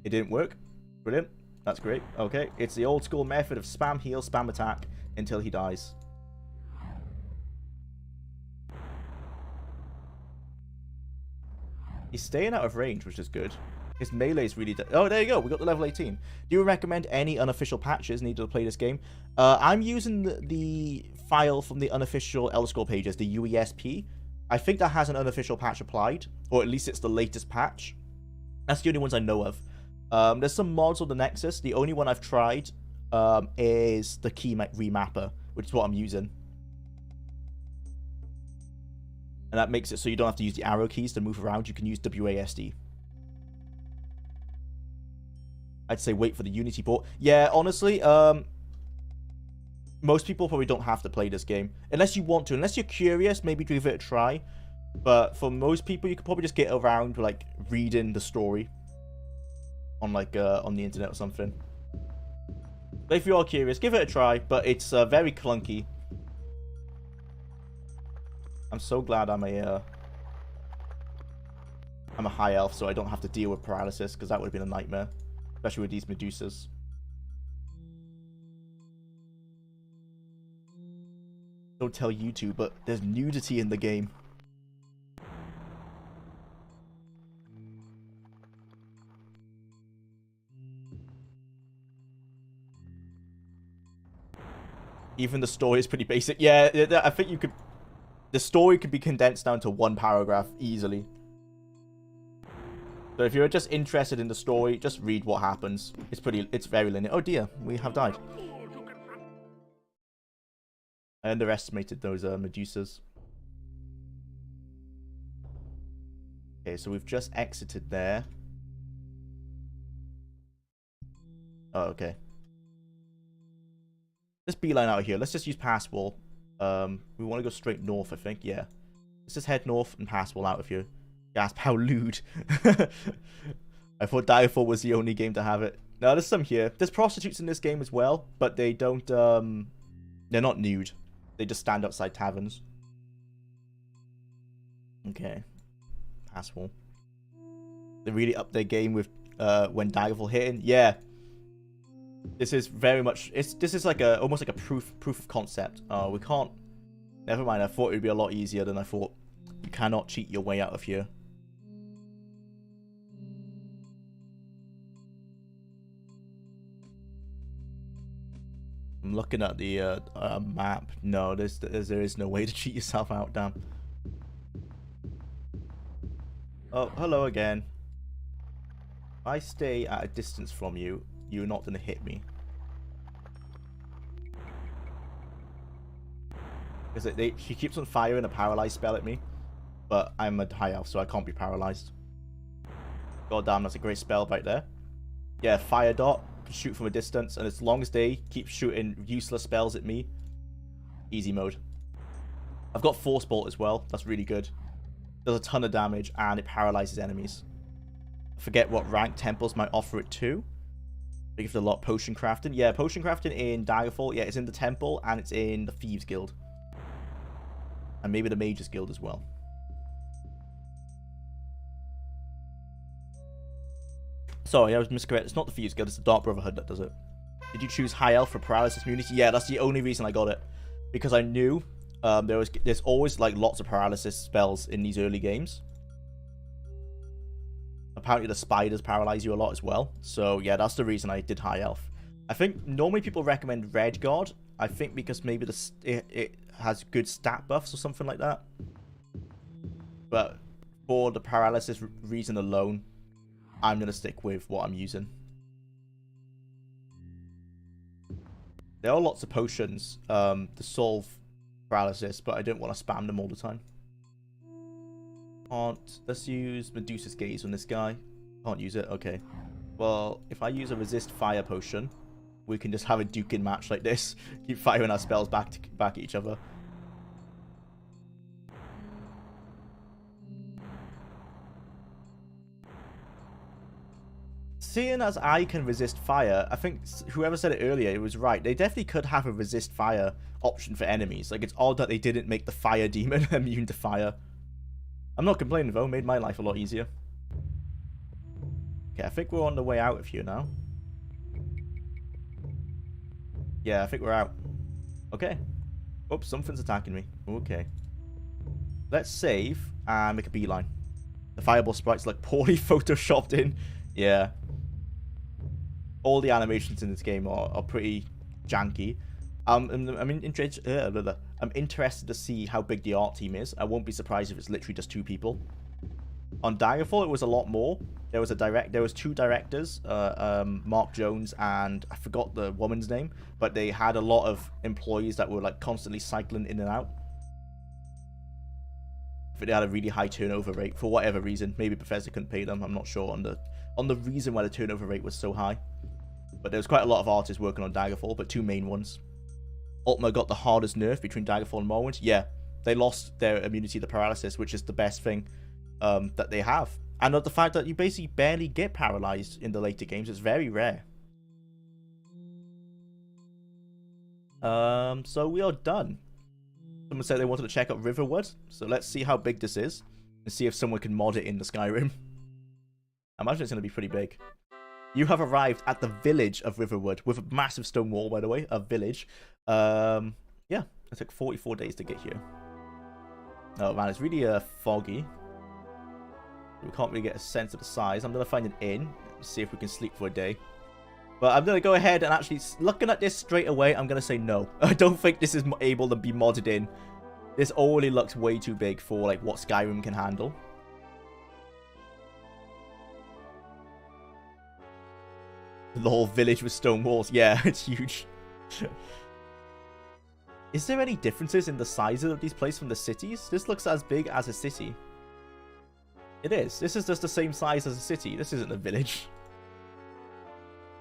It didn't work. Brilliant. That's great. Okay, it's the old school method of spam heal, spam attack until he dies. He's staying out of range, which is good. His melee is really... Oh, there you go. We got the level 18. Do you recommend any unofficial patches needed to play this game? I'm using the file from the unofficial Elder Scrolls pages, the UESP. I think that has an unofficial patch applied, or at least it's the latest patch. That's the only ones I know of. There's some mods on the Nexus. The only one I've tried is the key remapper, which is what I'm using. And that makes it so you don't have to use the arrow keys to move around. You can use WASD. I'd say wait for the Unity port. Yeah, honestly, most people probably don't have to play this game. Unless you want to. Unless you're curious, maybe give it a try. But for most people, you could probably just get around like reading the story on like on the internet or something. But if you are curious, give it a try. But it's very clunky. I'm so glad I'm a high elf, so I don't have to deal with paralysis, because that would have been a nightmare, especially with these Medusas. Don't tell you two, but there's nudity in the game. Even the story is pretty basic. Yeah, I think you could... The story could be condensed down to one paragraph easily. So if you're just interested in the story, just read what happens. It's very linear. Oh dear, we have died. I underestimated those Medusas. Okay, so we've just exited there. Oh, okay. Let's beeline out of here. Let's just use Pass Wall. We want to go straight north, I think. Yeah. Let's just head north and Pass Wall out of here. Gasp, how lewd. I thought Daggerfall was the only game to have it. No, there's some here. There's prostitutes in this game as well, but they don't, they're not nude. They just stand outside taverns. Okay. Pass Wall. They really upped their game with, when Daggerfall hitting. Yeah. This is very much... This is like almost like a proof of concept. Oh, we can't... Never mind, I thought it would be a lot easier than I thought. You cannot cheat your way out of here. I'm looking at the map. No, there is no way to cheat yourself out, damn. Oh, hello again. If I stay at a distance from you, you're not going to hit me. Because she keeps on firing a paralyzed spell at me. But I'm a high elf, so I can't be paralyzed. God damn, that's a great spell right there. Yeah, fire dot. Can shoot from a distance. And as long as they keep shooting useless spells at me, easy mode. I've got Force Bolt as well. That's really good. Does a ton of damage, and it paralyzes enemies. I forget what rank temples might offer it to. I give it a lot. Potion crafting. Yeah, potion crafting in Daggerfall. Yeah, it's in the temple and it's in the Thieves Guild. And maybe the Mages Guild as well. Sorry, I was miscorrect. It's not the Thieves Guild, it's the Dark Brotherhood that does it. Did you choose High Elf for paralysis immunity? Yeah, that's the only reason I got it. Because I knew there's always like lots of paralysis spells in these early games. Apparently the spiders paralyze you a lot as well. So yeah, that's the reason I did High Elf. I think normally people recommend Red Guard. I think because maybe it has good stat buffs or something like that. But for the paralysis reason alone, I'm going to stick with what I'm using. There are lots of potions to solve paralysis, but I don't want to spam them all the time. Let's use Medusa's Gaze on this guy. Can't use it. Okay. Well, if I use a resist fire potion, we can just have a duking match like this. Keep firing our spells back at each other. Seeing as I can resist fire, I think whoever said it earlier, it was right. They definitely could have a resist fire option for enemies. Like, it's odd that they didn't make the fire demon immune to fire. I'm not complaining though, made my life a lot easier. Okay, I think we're on the way out of here now. Yeah, I think we're out. Okay. Oops, something's attacking me. Okay. Let's save and make a beeline. The fireball sprite's like poorly photoshopped in. Yeah. All the animations in this game are pretty janky. I'm interested to see how big the art team is. I won't be surprised if it's literally just 2 people. On Daggerfall, it was a lot more. There was 2 directors, Mark Jones and I forgot the woman's name, but they had a lot of employees that were like constantly cycling in and out. But they had a really high turnover rate for whatever reason. Maybe Bethesda couldn't pay them. I'm not sure on the reason why the turnover rate was so high. But there was quite a lot of artists working on Daggerfall, but 2 main ones. Ultima got the hardest nerf between Daggerfall and Morrowind. Yeah, they lost their immunity to paralysis, which is the best thing that they have. And the fact that you basically barely get paralyzed in the later games is very rare. So we are done. Someone said they wanted to check out Riverwood, so let's see how big this is and see if someone can mod it into Skyrim. I imagine it's going to be pretty big. You have arrived at the village of Riverwood with a massive stone wall, by the way, a village. Yeah, it took 44 days to get here. Oh man, it's really foggy. We can't really get a sense of the size. I'm going to find an inn, see if we can sleep for a day. But I'm going to go ahead and actually, looking at this straight away, I'm going to say no. I don't think this is able to be modded in. This already looks way too big for like what Skyrim can handle. The whole village with stone walls. Yeah, it's huge. Is there any differences in the sizes of these places from the cities? This looks as big as a city. It is. This is just the same size as a city. This isn't a village.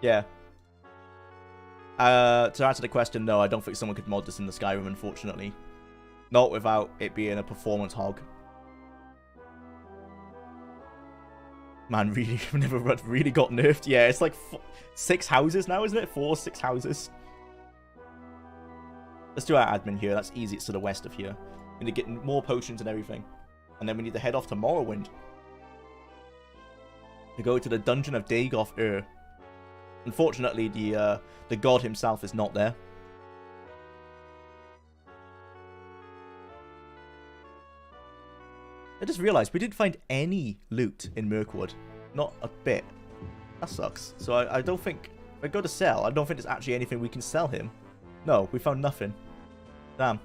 Yeah. To answer the question, no, I don't think someone could mod this in the Skyrim, unfortunately. Not without it being a performance hog. Man, really, Neverwood really got nerfed. Yeah, it's like 6 houses now, isn't it? 4 or 6 houses. Let's do our admin here. That's easy. It's to the west of here. We need to get more potions and everything. And then we need to head off to Morrowind. To go to the dungeon of Dagoth. Unfortunately, the god himself is not there. I just realized we didn't find any loot in Mirkwood. Not a bit. That sucks. So I don't think... If I go to sell, I don't think there's actually anything we can sell him. No, we found nothing. Damn.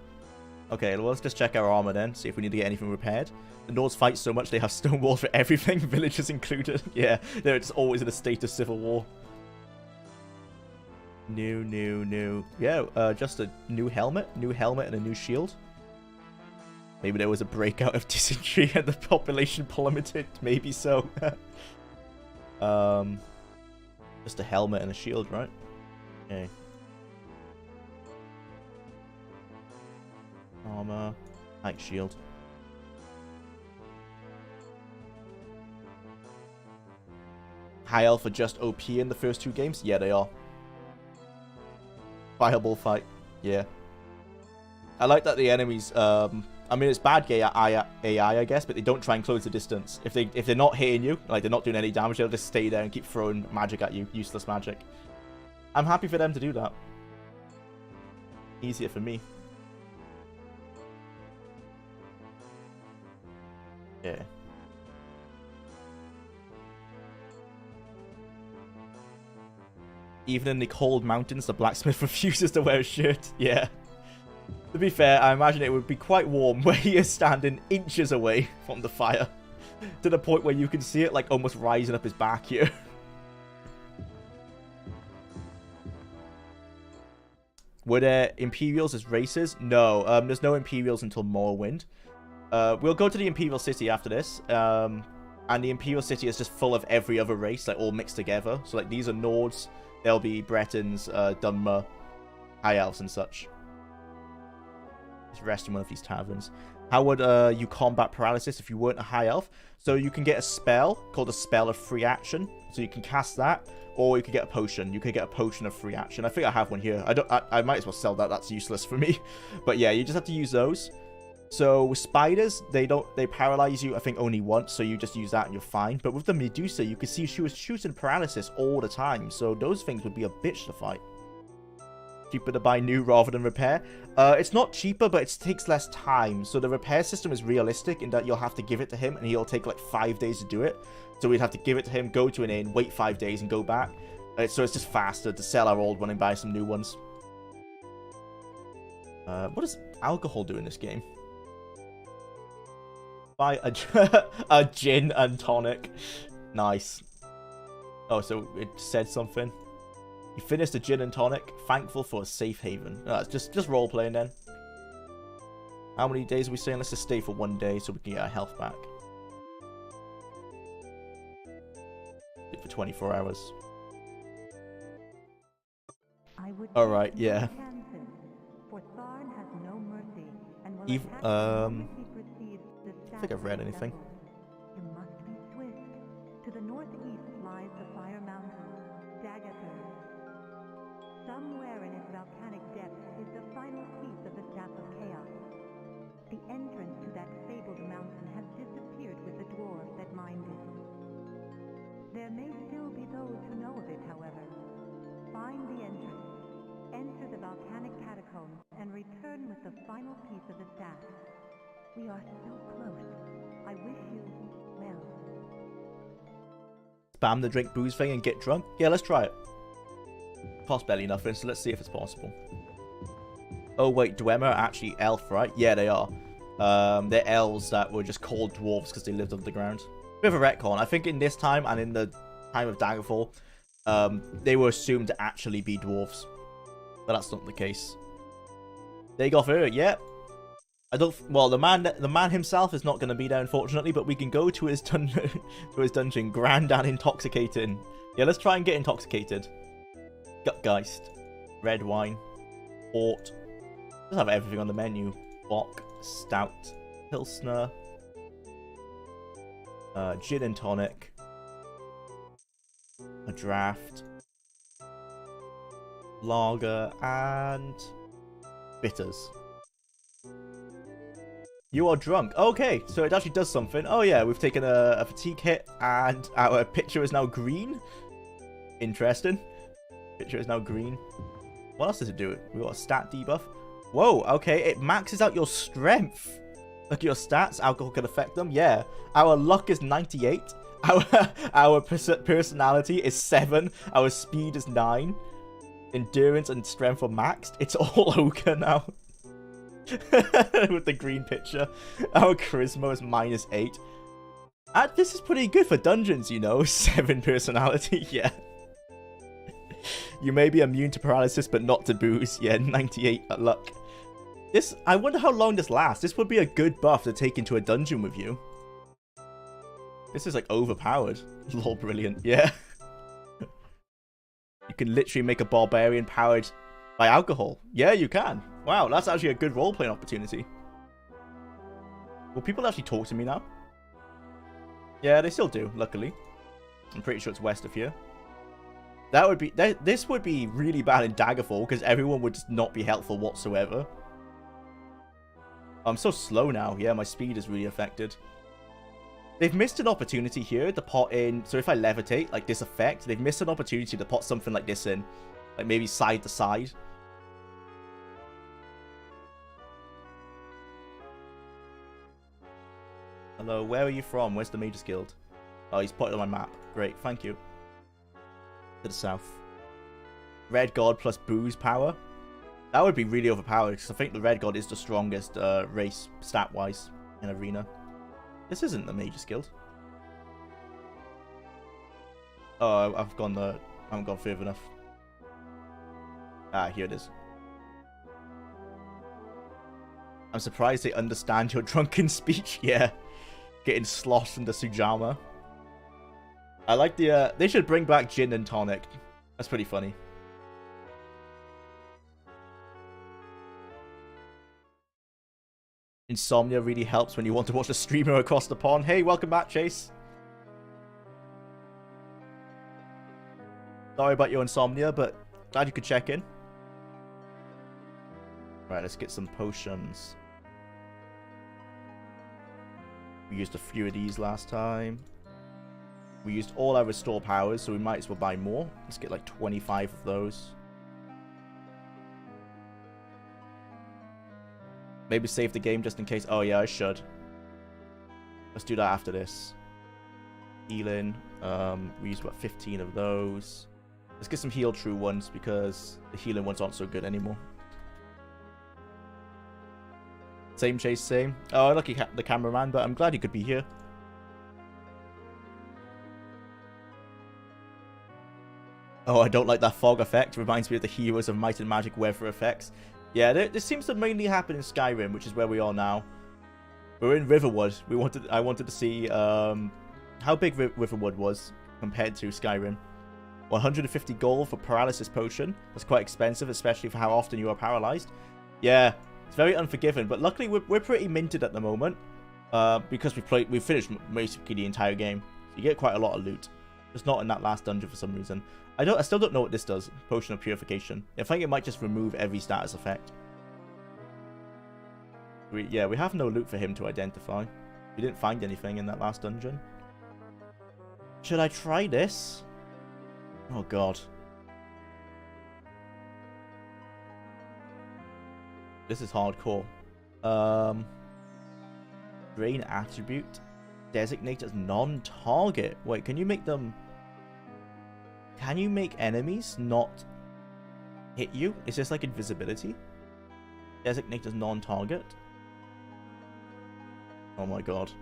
Okay, well, let's just check our armor then. See if we need to get anything repaired. The Nords fight so much they have stone walls for everything. Villages included. Yeah, they're just always in a state of civil war. New. Yeah, just a new helmet. New helmet and a new shield. Maybe there was a breakout of dysentery and the population plummeted. Maybe so. Just a helmet and a shield, right? Okay. Armor. Light shield. High elf are just OP in the first 2 games? Yeah, they are. Fireball fight. Yeah. I like that the enemies... I mean, it's bad AI, I guess, but they don't try and close the distance. If they're not hitting you, like they're not doing any damage, they'll just stay there and keep throwing magic at you. Useless magic. I'm happy for them to do that. Easier for me. Yeah. even in the cold mountains, the blacksmith refuses to wear a shirt. Yeah. To be fair, I imagine it would be quite warm where he is standing inches away from the fire. To the point where you can see it like almost rising up his back here. Were there Imperials as races? No, there's no Imperials until Morrowind. We'll go to the Imperial City after this. And the Imperial City is just full of every other race, like all mixed together. So like these are Nords, there'll be Bretons, Dunmer, High Elves and such. Just rest in one of these taverns. How would you combat paralysis if you weren't a High Elf? So you can get a spell called a Spell of Free Action. So you can cast that, or you could get a potion. You could get a potion of free action. I think I have one here. I might as well sell that. That's useless for me. But yeah, you just have to use those. So with spiders, they paralyze you, I think, only once, so you just use that and you're fine. But with the Medusa, you can see she was shooting paralysis all the time, so those things would be a bitch to fight. Cheaper to buy new rather than repair. It's not cheaper, but it takes less time. So the repair system is realistic in that you'll have to give it to him, and he'll take like 5 days to do it. So we'd have to give it to him, go to an inn, wait 5 days, and go back. So it's just faster to sell our old one and buy some new ones. What does alcohol do in this game? Buy a gin and tonic. Nice. Oh, so it said something. You finished a gin and tonic. Thankful for a safe haven. It's just role playing then. How many days are we saying? Let's just stay for 1 day so we can get our health back. For 24 hours. Alright, yeah. I think I've read anything.
You must be swift. To the northeast lies the Fire Mountain, Dagger. Somewhere in its volcanic depths is the final piece of the Staff of Chaos. The entrance to that fabled mountain has disappeared with the dwarves that mined it. There may still be those who know of it, however. Find the entrance, enter the volcanic catacombs, and return with the final piece of the staff. We are so close. I wish you well.
Spam the drink booze thing and get drunk? Yeah, let's try it. Cost barely nothing, so let's see if it's possible. Oh wait, Dwemer are actually elf, right? Yeah, they are. They're elves that were just called dwarves because they lived underground. Bit of a retcon. I think in this time and in the time of Daggerfall, they were assumed to actually be dwarves. But that's not the case. Dagoff, yep. Well, the man himself is not going to be there, unfortunately, but we can go to his dungeon, grand and intoxicating. Yeah, let's try and get intoxicated. Gutgeist, red wine, port. Does have everything on the menu. Bock, stout, pilsner, gin and tonic, a draft, lager, and bitters. You are drunk. Okay, so it actually does something. Oh yeah, we've taken a fatigue hit, and our picture is now green. Interesting. Picture is now green. What else does it do? We got a stat debuff. Whoa, okay, it maxes out your strength. Look at your stats. Alcohol can affect them. Yeah. Our luck is 98. Our personality is 7. Our speed is 9. Endurance and strength are maxed. It's all ochre now. With the green picture. Our charisma is -8. This is pretty good for dungeons, you know. 7 personality, yeah. You may be immune to paralysis, but not to booze. Yeah, 98 at luck. I wonder how long this lasts. This would be a good buff to take into a dungeon with you. This is like overpowered. Lol, brilliant. Yeah. You can literally make a barbarian powered by alcohol. Yeah, you can. Wow, that's actually a good role-playing opportunity. Will people actually talk to me now? Yeah, they still do, luckily. I'm pretty sure it's west of here. This would be really bad in Daggerfall, because everyone would just not be helpful whatsoever. I'm so slow now. Yeah, my speed is really affected. They've missed an opportunity here to pot in... So if I levitate, like this effect, they've missed an opportunity to pot something like this in. Like maybe side to side. Hello, where are you from? Where's the Mages Guild? Oh, he's put it on my map. Great, thank you. To the south. Red God plus Boo's power. That would be really overpowered, because I think the Red God is the strongest race, stat-wise, in Arena. This isn't the Mage's Guild. Oh, I haven't gone further enough. Ah, here it is. I'm surprised they understand your drunken speech. Yeah. Getting sloshed into Sujama. I like the, they should bring back gin and tonic. That's pretty funny. Insomnia really helps when you want to watch a streamer across the pond. Hey, welcome back, Chase. Sorry about your insomnia, but glad you could check in. Right, let's get some potions. We used a few of these last time. We used all our restore powers, so we might as well buy more. Let's get like 25 of those. Maybe save the game just in case. Oh yeah, I should. Let's do that after this. Healing. We used about 15 of those. Let's get some heal true ones because the healing ones aren't so good anymore. Same, Chase, same. Oh, lucky the cameraman, but I'm glad he could be here. Oh, I don't like that fog effect. Reminds me of the Heroes of Might and Magic weather effects. Yeah, this seems to mainly happen in Skyrim, which is where we are now. We're in Riverwood. I wanted to see how big Riverwood was compared to Skyrim. 150 gold for paralysis potion. That's quite expensive, especially for how often you are paralyzed. Yeah, it's very unforgiving, but luckily we're pretty minted at the moment because we've finished basically the entire game. So you get quite a lot of loot. Just not in that last dungeon for some reason. I still don't know what this does. Potion of Purification. I think it might just remove every status effect. We have no loot for him to identify. We didn't find anything in that last dungeon. Should I try this? Oh god. This is hardcore. Drain attribute. Designate as non-target. Wait, can you make them... Can you make enemies not hit you? Is this like invisibility? Designate as non-target. Oh my god.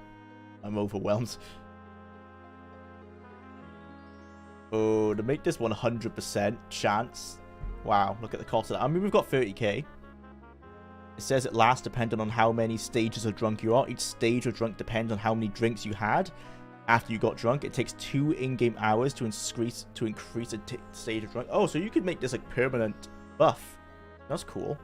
I'm overwhelmed. Oh, to make this 100% chance. Wow, look at the cost of that. I mean, we've got 30k. It says it lasts depending on how many stages of drunk you are. Each stage of drunk depends on how many drinks you had. After you got drunk, it takes 2 in-game hours to increase a stage of drunk. Oh, so you could make this a permanent buff. That's cool.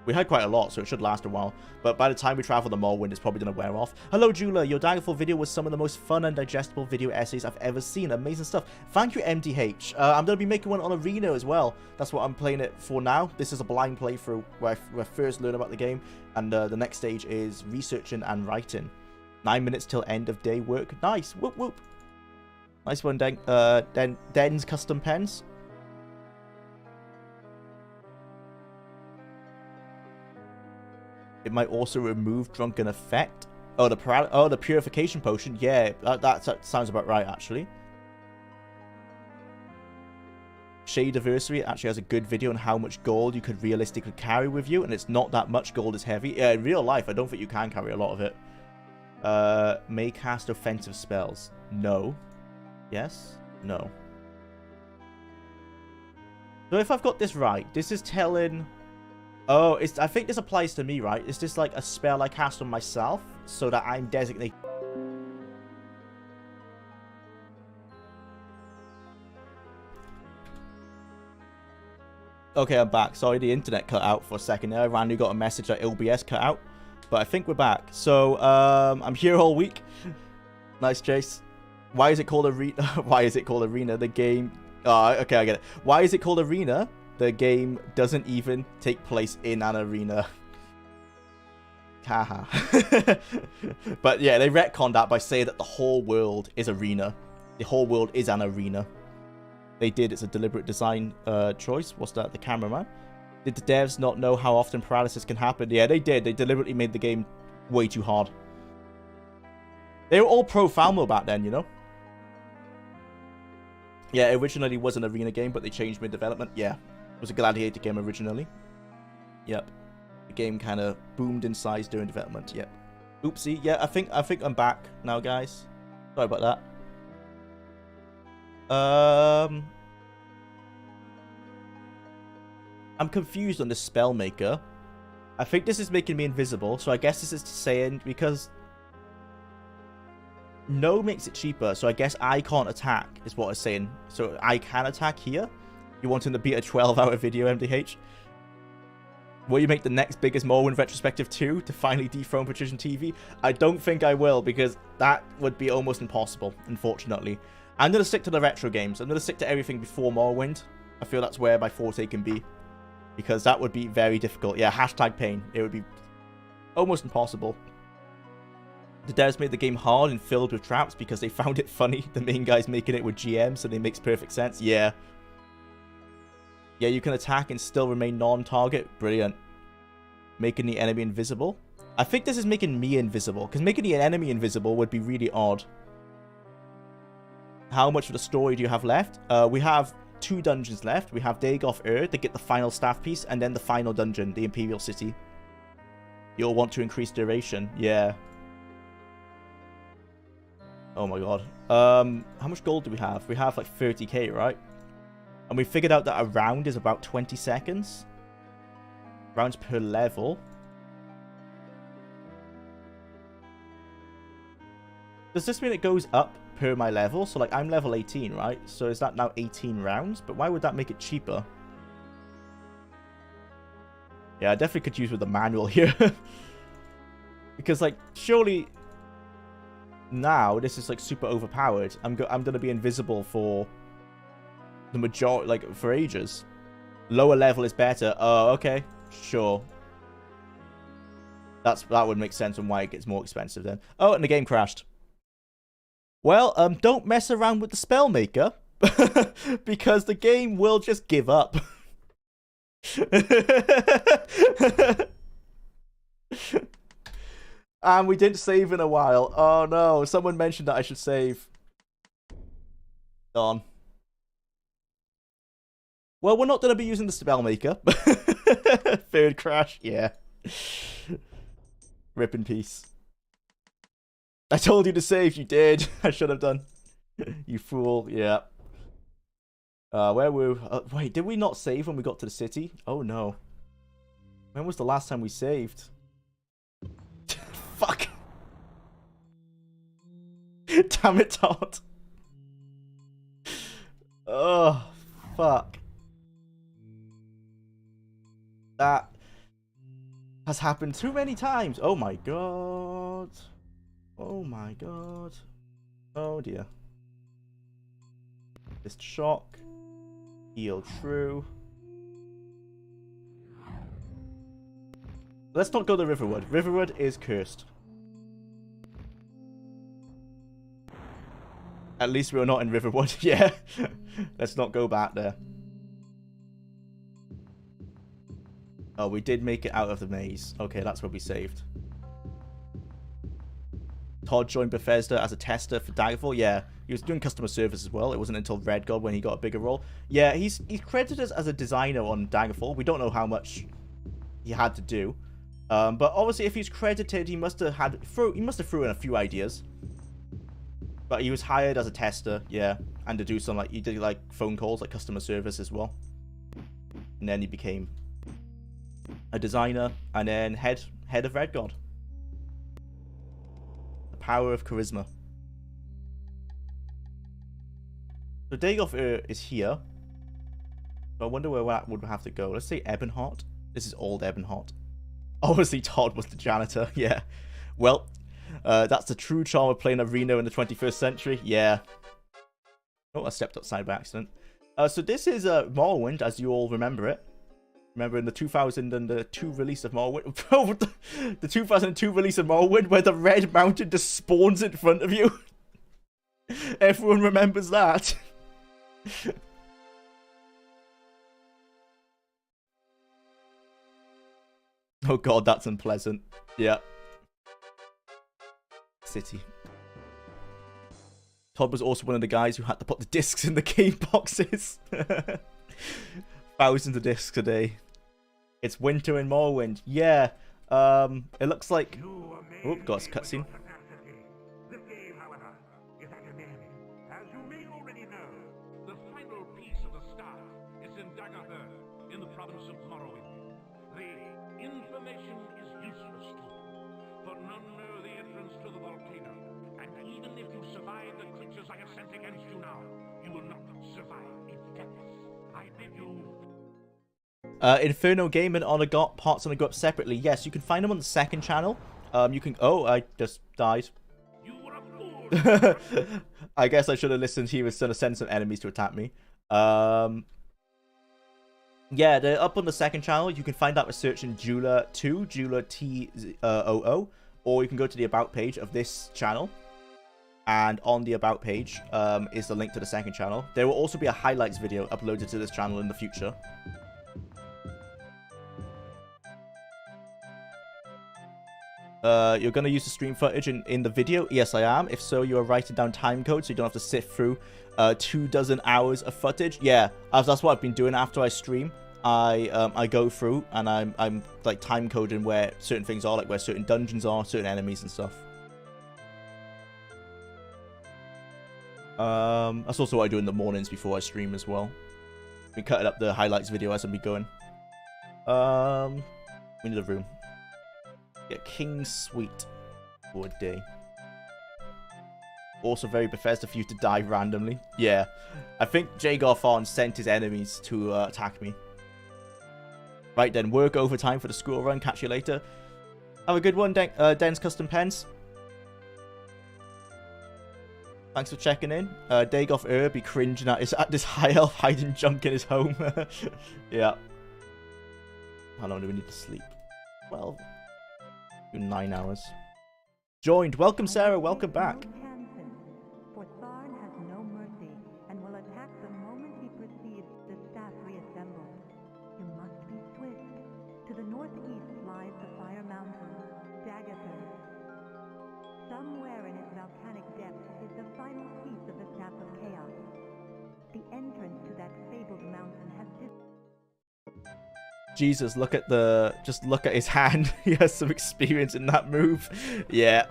We had quite a lot, so it should last a while. But by the time we travel the Morrowind, it's probably going to wear off. Hello, Jula. Your Daggerfall video was some of the most fun and digestible video essays I've ever seen. Amazing stuff. Thank you, MTH. I'm going to be making one on Arena as well. That's what I'm playing it for now. This is a blind playthrough where I first learn about the game. And the next stage is researching and writing. 9 minutes till end of day work. Nice. Whoop, whoop. Nice one, Den's Custom Pens. It might also remove drunken effect. Oh, the purification potion. Yeah, that sounds about right, actually. Shade Anniversary actually has a good video on how much gold you could realistically carry with you, and it's not that much. Gold is heavy. Yeah, in real life, I don't think you can carry a lot of it. May cast offensive spells. No. Yes. No. So if I've got this right, this is telling... Oh, I think this applies to me, right? Is this like a spell I cast on myself so that I'm designated? Okay, I'm back. Sorry, the internet cut out for a second there. I randomly got a message that OBS cut out. But I think we're back. So, I'm here all week. Nice, Chase. Why is it called Arena? Why is it called Arena? The game... Oh, okay, I get it. Why is it called Arena? The game doesn't even take place in an arena. Haha. But yeah, they retconned that by saying that the whole world is arena. The whole world is an arena. They did. It's a deliberate design choice. What's that? The cameraman? Did the devs not know how often paralysis can happen? Yeah, they did. They deliberately made the game way too hard. They were all pro Falmo back then, you know? Yeah, it originally was an arena game, but they changed mid-development. Yeah. It was a Gladiator game originally. Yep. The game kind of boomed in size during development. Yep. Oopsie. Yeah, I think I'm back now, guys. Sorry about that. I'm confused on the Spellmaker. I think this is making me invisible, so I guess this is saying because no makes it cheaper, so I guess I can't attack is what it's saying. So I can attack here. You wanting to beat a 12-hour video, MDH? Will you make the next biggest Morrowind retrospective 2 to finally dethrone Precision TV? I don't think I will, because that would be almost impossible, unfortunately. I'm going to stick to the retro games. I'm going to stick to everything before Morrowind. I feel that's where my forte can be. Because that would be very difficult. Yeah, hashtag pain. It would be almost impossible. The devs made the game hard and filled with traps because they found it funny. The main guy's making it with GM, so it makes perfect sense. Yeah. Yeah, you can attack and still remain non-target. Brilliant. Making the enemy invisible. I think this is making me invisible, because making the enemy invisible would be really odd. How much of the story do you have left? We have 2 dungeons left. We have Dagoth Ur to get the final staff piece, and then the final dungeon, the Imperial City. You'll want to increase duration. Yeah. Oh my god. How much gold do we have? We have like 30k, right? And we figured out that a round is about 20 seconds. Rounds per level. Does this mean it goes up per my level? So like I'm level 18, right? So is that now 18 rounds? But why would that make it cheaper? Yeah, I definitely could use with the manual here. Because like surely now this is like super overpowered. I'm gonna be invisible for the majority, like for ages. Lower level is better. Oh, okay. Sure. That would make sense on why it gets more expensive then. Oh, and the game crashed. Well, don't mess around with the Spellmaker. Because the game will just give up. And we didn't save in a while. Oh no, someone mentioned that I should save. Darn. Well, we're not going to be using the Spellmaker. Third crash, yeah. Rip in peace. I told you to save, you did. I should have done. You fool, yeah. Where were we? Wait, did we not save when we got to the city? Oh no. When was the last time we saved? Fuck. Damn it, Todd. Oh, fuck. That has happened too many times. Oh my god. Oh my god. Oh dear. Just shock. Heal true. Let's not go to Riverwood. Riverwood is cursed. At least we're not in Riverwood. Yeah. Let's not go back there. Oh, we did make it out of the maze. Okay, that's where we saved. Todd joined Bethesda as a tester for Daggerfall. Yeah, he was doing customer service as well. It wasn't until Red God when he got a bigger role. Yeah, he's credited as a designer on Daggerfall. We don't know how much he had to do. But obviously, if he's credited, he must have threw in a few ideas. But he was hired as a tester, yeah, and to do some he did like phone calls, like customer service as well. And then he became a designer, and then head of Red God. The power of charisma. So Dagoth is here. So I wonder where that would have to go. Let's say Ebonheart. This is old Ebonheart. Obviously Todd was the janitor, yeah. Well, that's the true charm of playing Arena in the 21st century, yeah. Oh, I stepped outside by accident. So this is Morrowind, as you all remember it. Remember in the 2002 release of Morrowind? The 2002 release of Morrowind, where the red mountain just spawns in front of you. Everyone remembers that. Oh god, that's unpleasant. Yeah. City. Todd was also one of the guys who had to put the discs in the game boxes. Thousands of discs a day. It's winter in Morrowind. Yeah. It looks like... Oh, got a cutscene.
This game, however, is at an end. As you may already know, the final piece of the star is in Daggerther, in the province of Morrowind. The information is useless to you, for none know the entrance to the volcano. And even if you survive the creatures I have sent against you now, you will not survive its depths. I bid you...
Inferno Game and Honor got parts on the go up separately. Yes, you can find them on the second channel. You can... Oh, I just died.
You were a fool!
I guess I should have listened. He was going to send some enemies to attack me. Yeah, they're up on the second channel. You can find that by searching Jula 2, Jula T00, or you can go to the About page of this channel. And on the About page is the link to the second channel. There will also be a highlights video uploaded to this channel in the future. You're going to use the stream footage in the video? Yes, I am. If so, you are writing down time code so you don't have to sift through 24 hours of footage. Yeah, that's what I've been doing after I stream. I go through and I'm like time coding where certain things are, like where certain dungeons are, certain enemies and stuff. That's also what I do in the mornings before I stream as well. We cutting up the highlights video as I be going. We need a room. Get King's Suite for a day. Also very Bethesda for you to die randomly. Yeah. I think Jagarthon sent his enemies to attack me. Right then, work overtime for the school run. Catch you later. Have a good one, Den's Custom Pens. Thanks for checking in. Dagoth be cringing at this high elf hiding junk in his home. Yeah. How long do we need to sleep? 12. 9 hours. Joined. Welcome, Sarah. Welcome back.
For Tharn has no mercy and will attack the moment he perceives the staff reassembled. You must be swift. To the northeast lies the Fire Mountain, Daggerther. Somewhere in its volcanic depths is the final piece of the Staff of Chaos. The entrance to that fabled mountain has
Jesus, look at just look at his hand. He has some experience in that move. Yeah.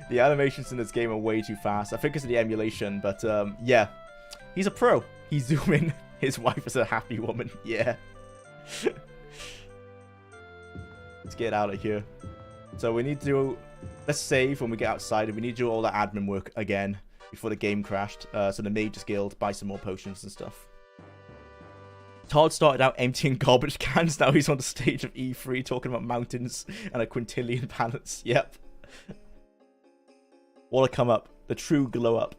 The animations in this game are way too fast. I think it's the emulation, but yeah. He's a pro. He's zooming. His wife is a happy woman. Yeah. Let's get out of here. So we need to... Let's save when we get outside, and we need to do all the admin work again before the game crashed. So the Mages Guild, buy some more potions and stuff. Todd started out emptying garbage cans. Now he's on the stage of E3 talking about mountains and a quintillion planets. Yep. What a come up. The true glow up.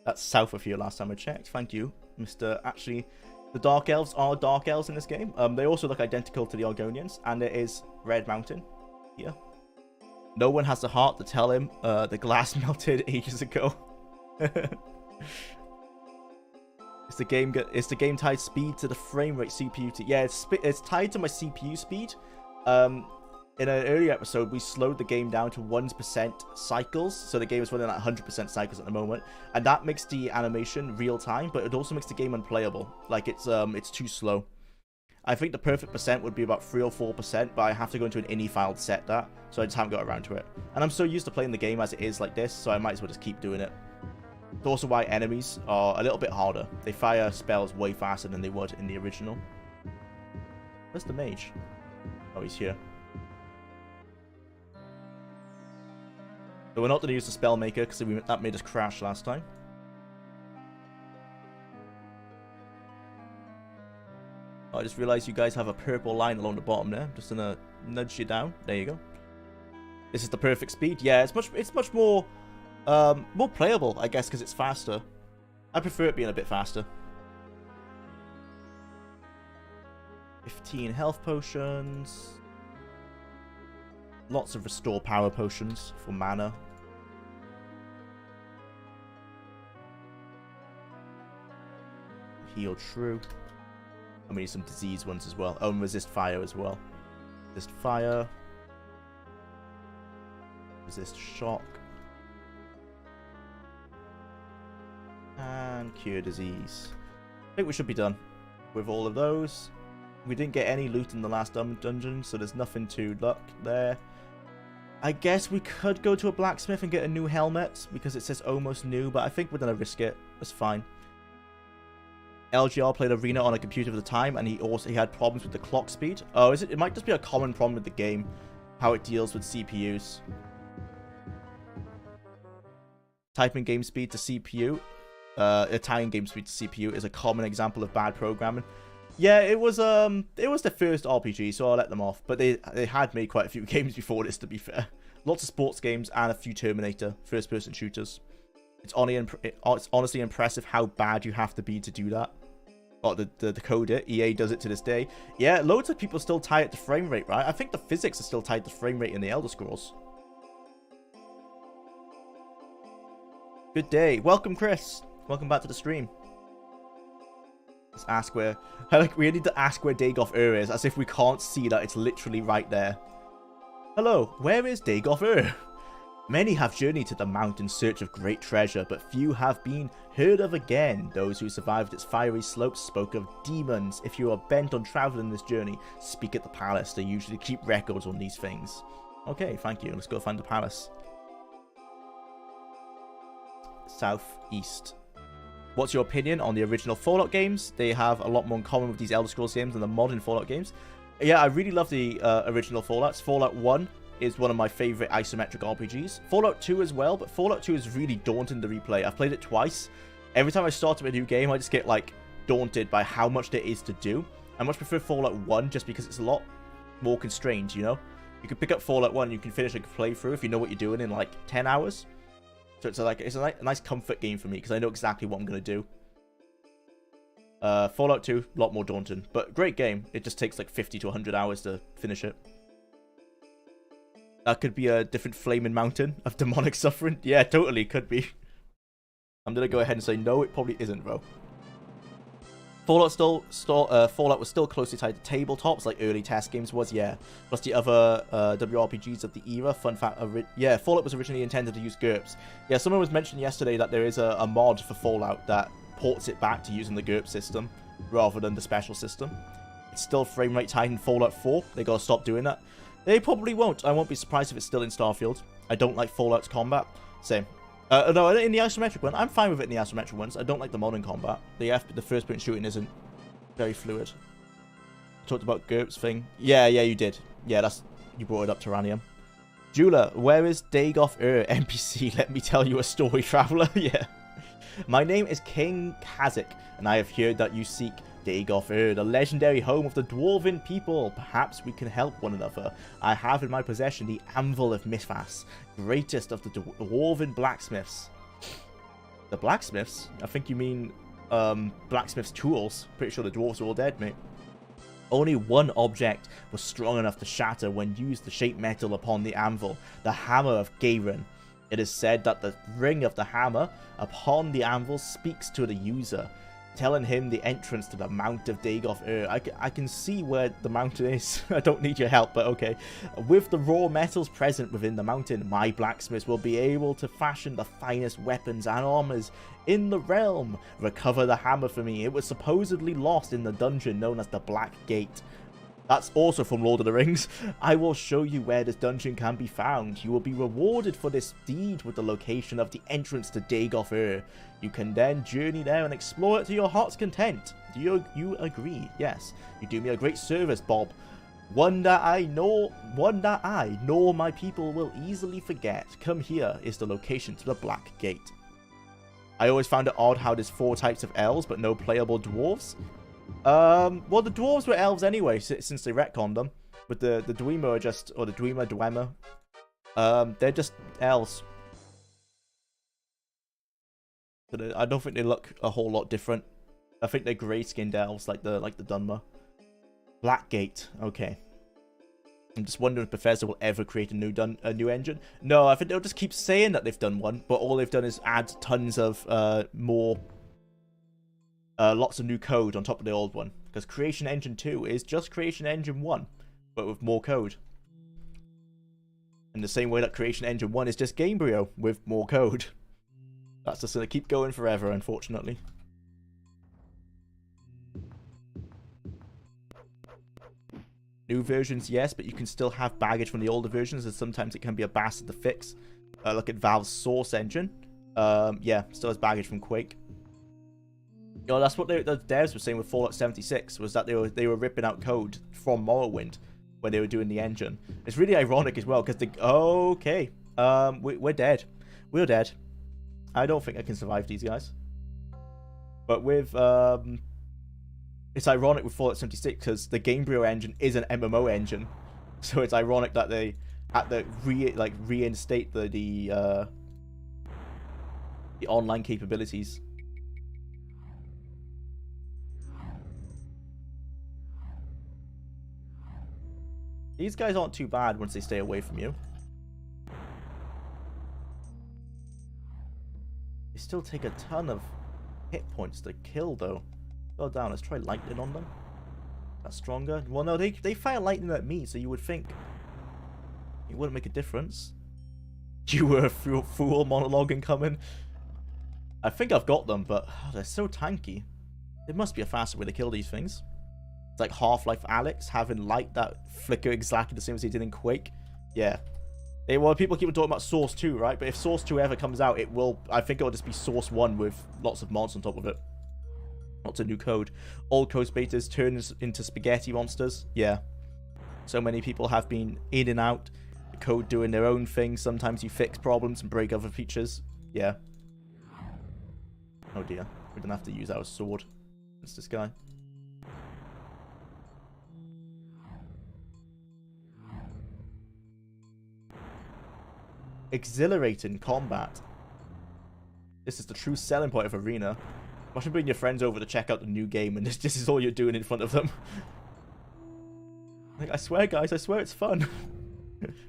That's south of here last time I checked. Thank you, Mr. Actually, the Dark Elves are Dark Elves in this game. They also look identical to the Argonians. And there is Red Mountain here. No one has the heart to tell him the glass melted ages ago. Is the game tied speed to the frame rate CPU? Yeah, it's tied to my CPU speed. In an earlier episode, we slowed the game down to 1% cycles, so the game is running at 100% cycles at the moment, and that makes the animation real time, but it also makes the game unplayable. Like it's too slow. I think the perfect percent would be about 3 or 4%, but I have to go into an ini file to set that, so I just haven't got around to it. And I'm so used to playing the game as it is like this, so I might as well just keep doing it. It's also why enemies are a little bit harder. They fire spells way faster than they would in the original. Where's the mage? Oh, he's here. So we're not going to use the spell maker because that made us crash last time. Oh, I just realized you guys have a purple line along the bottom there. I'm just going to nudge you down. There you go. This is the perfect speed. Yeah, it's much more playable, I guess, because it's faster. I prefer it being a bit faster. 15 health potions. Lots of restore power potions for mana. Heal true. And we need some disease ones as well. Oh, and resist fire as well. Resist fire. Resist shock. And cure disease. I think we should be done with all of those. We didn't get any loot in the last dungeon, so there's nothing to luck there. I guess we could go to a blacksmith and get a new helmet, because it says almost new, but I think we're going to risk it. That's fine. LGR played Arena on a computer at the time, and he had problems with the clock speed. Oh, it might just be a common problem with the game, how it deals with CPUs. Typing game speed to CPU, Italian game speed to CPU is a common example of bad programming. Yeah, it was the first RPG, so I'll let them off. But they had made quite a few games before this, to be fair. Lots of sports games and a few Terminator first-person shooters. It's honestly impressive how bad you have to be to do that. Oh, the code it. EA does it to this day. Yeah, loads of people still tie it to frame rate, right? I think the physics are still tied to frame rate in the Elder Scrolls. Good day. Welcome, Chris. Welcome back to the stream. Let's ask where... we need to ask where Dagoth Ur is, as if we can't see that it's literally right there. Hello, where is Dagoth Ur? Many have journeyed to the mount in search of great treasure, but few have been heard of again. Those who survived its fiery slopes spoke of demons. If you are bent on traveling this journey, speak at the palace. They usually keep records on these things. Okay, thank you. Let's go find the palace. Southeast. What's your opinion on the original Fallout games? They have a lot more in common with these Elder Scrolls games than the modern Fallout games. Yeah, I really love the original Fallouts. Fallout 1 is one of my favorite isometric RPGs. Fallout 2 as well, but Fallout 2 is really daunting to replay. I've played it twice. Every time I start up a new game, I just get, like, daunted by how much there is to do. I much prefer Fallout 1 just because it's a lot more constrained, you know? You can pick up Fallout 1 and you can finish a playthrough if you know what you're doing in, like, 10 hours. So it's a nice comfort game for me because I know exactly what I'm going to do. Fallout 2, a lot more daunting, but great game. It just takes like 50 to 100 hours to finish it. That could be a different flaming mountain of demonic suffering. Yeah, totally could be. I'm going to go ahead and say no, it probably isn't, bro. Fallout was still closely tied to tabletops, like early TES games was, yeah. Plus the other WRPGs of the era. Fun fact, yeah, Fallout was originally intended to use GURPS. Yeah, someone was mentioning yesterday that there is a mod for Fallout that ports it back to using the GURPS system rather than the special system. It's still frame rate tied in Fallout 4. They gotta stop doing that. They probably won't. I won't be surprised if it's still in Starfield. I don't like Fallout's combat. Same. No, in the isometric one, I'm fine with it in the isometric ones. I don't like the modern combat. The first-person shooting isn't very fluid. I talked about GURPS thing. Yeah, you did. Yeah, you brought it up, Tyrannium. Jula, where is Dagoth Ur, NPC? Let me tell you a story, traveler. Yeah. My name is King Kazakh, and I have heard that you seek Dagoth Ur, the legendary home of the Dwarven people. Perhaps we can help one another. I have in my possession the Anvil of Mithras, greatest of the Dwarven blacksmiths. The blacksmiths? I think you mean blacksmith's tools. Pretty sure the dwarves are all dead, mate. Only one object was strong enough to shatter when used to shape metal upon the anvil, the hammer of Gairin. It is said that the ring of the hammer upon the anvil speaks to the user, telling him the entrance to the Mount of Dagoth Ur. I can see where the mountain is. I don't need your help, but okay. With the raw metals present within the mountain, my blacksmiths will be able to fashion the finest weapons and armors in the realm. Recover the hammer for me. It was supposedly lost in the dungeon known as the Black Gate. That's also from Lord of the Rings. I will show you where this dungeon can be found. You will be rewarded for this deed with the location of the entrance to Dagoth Ur. You can then journey there and explore it to your heart's content. Do you agree? Yes. You do me a great service, Bob. One that I nor my people will easily forget. Come here is the location to the Black Gate. I always found it odd how there's 4 types of elves but no playable dwarves. Well, the dwarves were elves anyway, since they retconned them. But the Dwemer are just, or the Dwemer, they're just elves. But I don't think they look a whole lot different. I think they're grey-skinned elves, like the Dunmer. Blackgate, okay. I'm just wondering if Bethesda will ever create a new engine. No, I think they'll just keep saying that they've done one, but all they've done is add tons of lots of new code on top of the old one. Because Creation Engine 2 is just Creation Engine 1, but with more code. In the same way that Creation Engine 1 is just Gamebryo with more code. That's just going to keep going forever, unfortunately. New versions, yes, but you can still have baggage from the older versions, and sometimes it can be a bastard to fix. Look at Valve's Source engine. Yeah, still has baggage from Quake. You know, that's what the devs were saying with Fallout 76, was that they were ripping out code from Morrowind when they were doing the engine. It's really ironic as well, because okay, we're dead. We're dead. I don't think I can survive these guys. But with it's ironic with Fallout 76 because the Gamebryo engine is an MMO engine, so it's ironic that they had to reinstate the online capabilities. These guys aren't too bad once they stay away from you. They still take a ton of hit points to kill though. Go down, let's try lightning on them. That's stronger. Well, no, they fire lightning at me, so you would think it wouldn't make a difference. You were a fool monologuing coming. I think I've got them, but they're so tanky. There must be a faster way to kill these things. It's like Half-Life Alyx, having light that flicker exactly the same as they did in Quake. Yeah. Well, people keep talking about Source 2, right? But if Source 2 ever comes out, I think it'll just be Source 1 with lots of mods on top of it. Lots of new code. Old code betas turn into spaghetti monsters. Yeah. So many people have been in and out. The code doing their own thing. Sometimes you fix problems and break other features. Yeah. Oh dear. We're gonna have to use our sword against this guy. Exhilarating combat. This is the true selling point of Arena. Imagine bringing your friends over to check out the new game and this is all you're doing in front of them. Like, I swear, guys, I swear it's fun.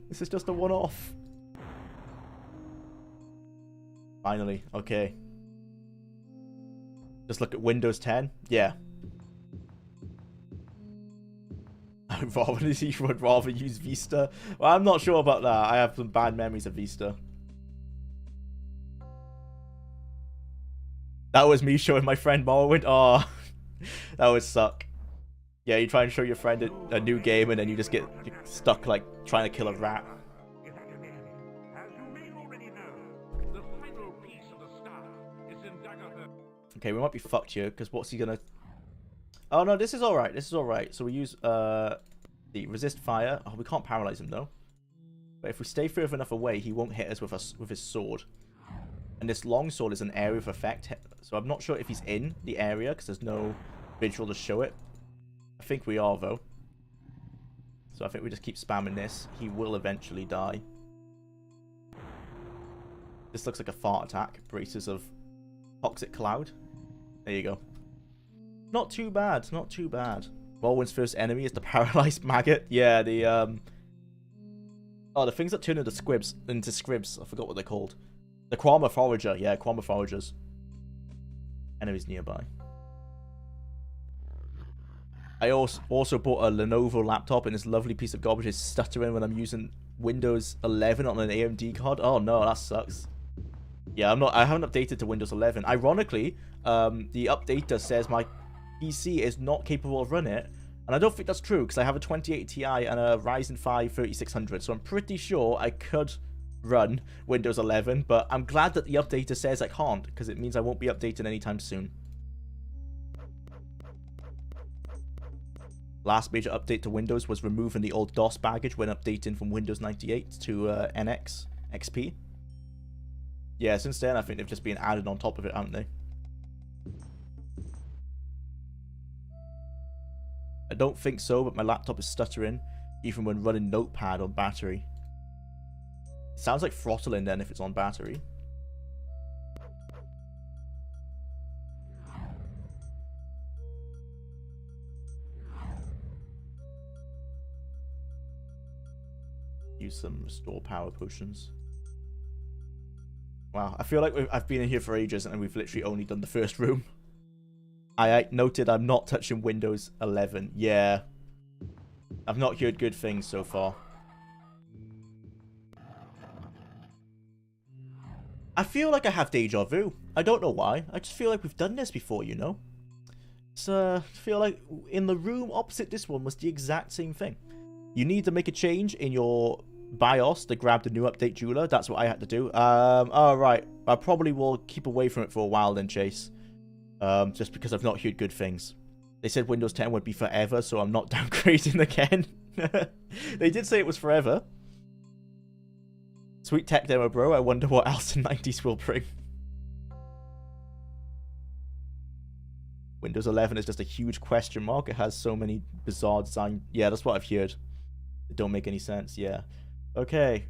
This is just a one-off. Finally, okay. Just look at Windows 10. Yeah. I would rather use Vista. Well, I'm not sure about that. I have some bad memories of Vista. That was me showing my friend Morrowind. Oh, that would suck. Yeah, you try and show your friend a new game and then you just get stuck like trying to kill a rat. Okay, we might be fucked here because what's he gonna... Oh no, this is alright. This is alright. So we use the resist fire. Oh, we can't paralyze him though. But if we stay further enough away, he won't hit us with his sword. And this longsword is an area of effect, so I'm not sure if he's in the area because there's no visual to show it. I think we are though. So I think we just keep spamming this. He will eventually die. This looks like a fart attack. Braces of toxic cloud. There you go. Not too bad. Not too bad. Morwind's first enemy is the paralyzed maggot. Yeah, the oh, the things that turn into squibs. I forgot what they're called. The Quama Forager. Yeah, Quama Foragers. Enemies nearby. I also bought a Lenovo laptop, and this lovely piece of garbage is stuttering when I'm using Windows 11 on an AMD card. Oh no, that sucks. Yeah, I haven't updated to Windows 11. Ironically, the updater says my PC is not capable of running it, and I don't think that's true because I have a 2080 Ti and a Ryzen 5 3600, so I'm pretty sure I could run Windows 11, but I'm glad that the updater says I can't because it means I won't be updating anytime soon. Last major update to Windows was removing the old DOS baggage when updating from Windows 98 to NX XP. Yeah, since then I think they've just been added on top of it, haven't they? I don't think so, but my laptop is stuttering even when running Notepad on battery. It sounds like throttling then if it's on battery. Use some restore power potions. Wow, I feel like I've been in here for ages and we've literally only done the first room. I noted I'm not touching Windows 11. Yeah. I've not heard good things so far. I feel like I have deja vu. I don't know why. I just feel like we've done this before, you know? So I feel like in the room opposite this one was the exact same thing. You need to make a change in your BIOS to grab the new update jeweler. That's what I had to do. Oh, right. I probably will keep away from it for a while then, Chase. Just because I've not heard good things. They said Windows 10 would be forever, so I'm not downgrading again. They did say it was forever. Sweet tech demo, bro. I wonder what else the 90s will bring. Windows 11 is just a huge question mark. It has so many bizarre design. Yeah, that's what I've heard. It don't make any sense. Yeah. Okay.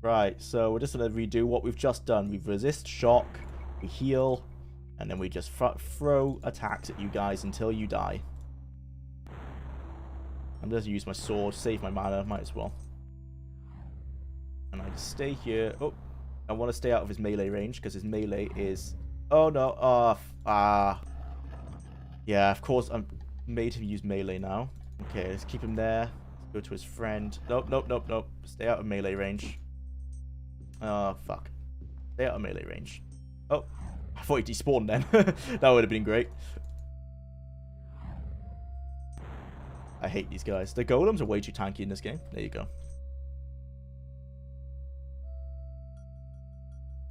Right. So we're just going to redo what we've just done. We resist shock. We heal. And then we just throw attacks at you guys until you die. I'm just going to use my sword. Save my mana. Might as well. And I just stay here. Oh. I want to stay out of his melee range because his melee is... Oh, no. Yeah, of course, I'm made him use melee now. Okay, let's keep him there. Let's go to his friend. Nope, nope, nope, nope. Stay out of melee range. Oh, fuck. Stay out of melee range. Oh, I thought he despawned then. That would have been great. I hate these guys. The golems are way too tanky in this game. There you go.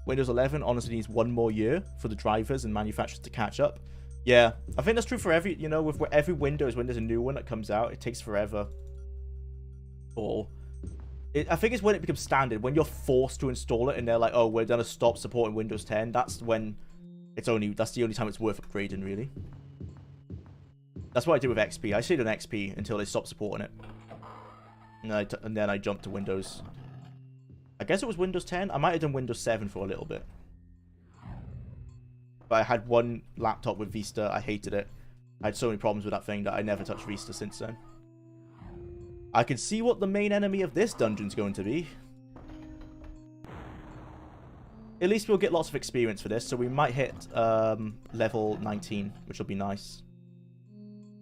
Windows 11 honestly needs one more year for the drivers and manufacturers to catch up. Yeah, I think that's true for every, you know, with every Windows, when there's a new one that comes out, it takes forever. I think it's when it becomes standard, when you're forced to install it and they're like, oh, we're going to stop supporting Windows 10. That's when that's the only time it's worth upgrading, really. That's what I did with XP. I stayed on XP until they stopped supporting it. And then I jumped to Windows. I guess it was Windows 10. I might have done Windows 7 for a little bit. But I had one laptop with Vista. I hated it. I had so many problems with that thing that I never touched Vista since then. I can see what the main enemy of this dungeon's going to be. At least we'll get lots of experience for this, so we might hit level 19, which will be nice.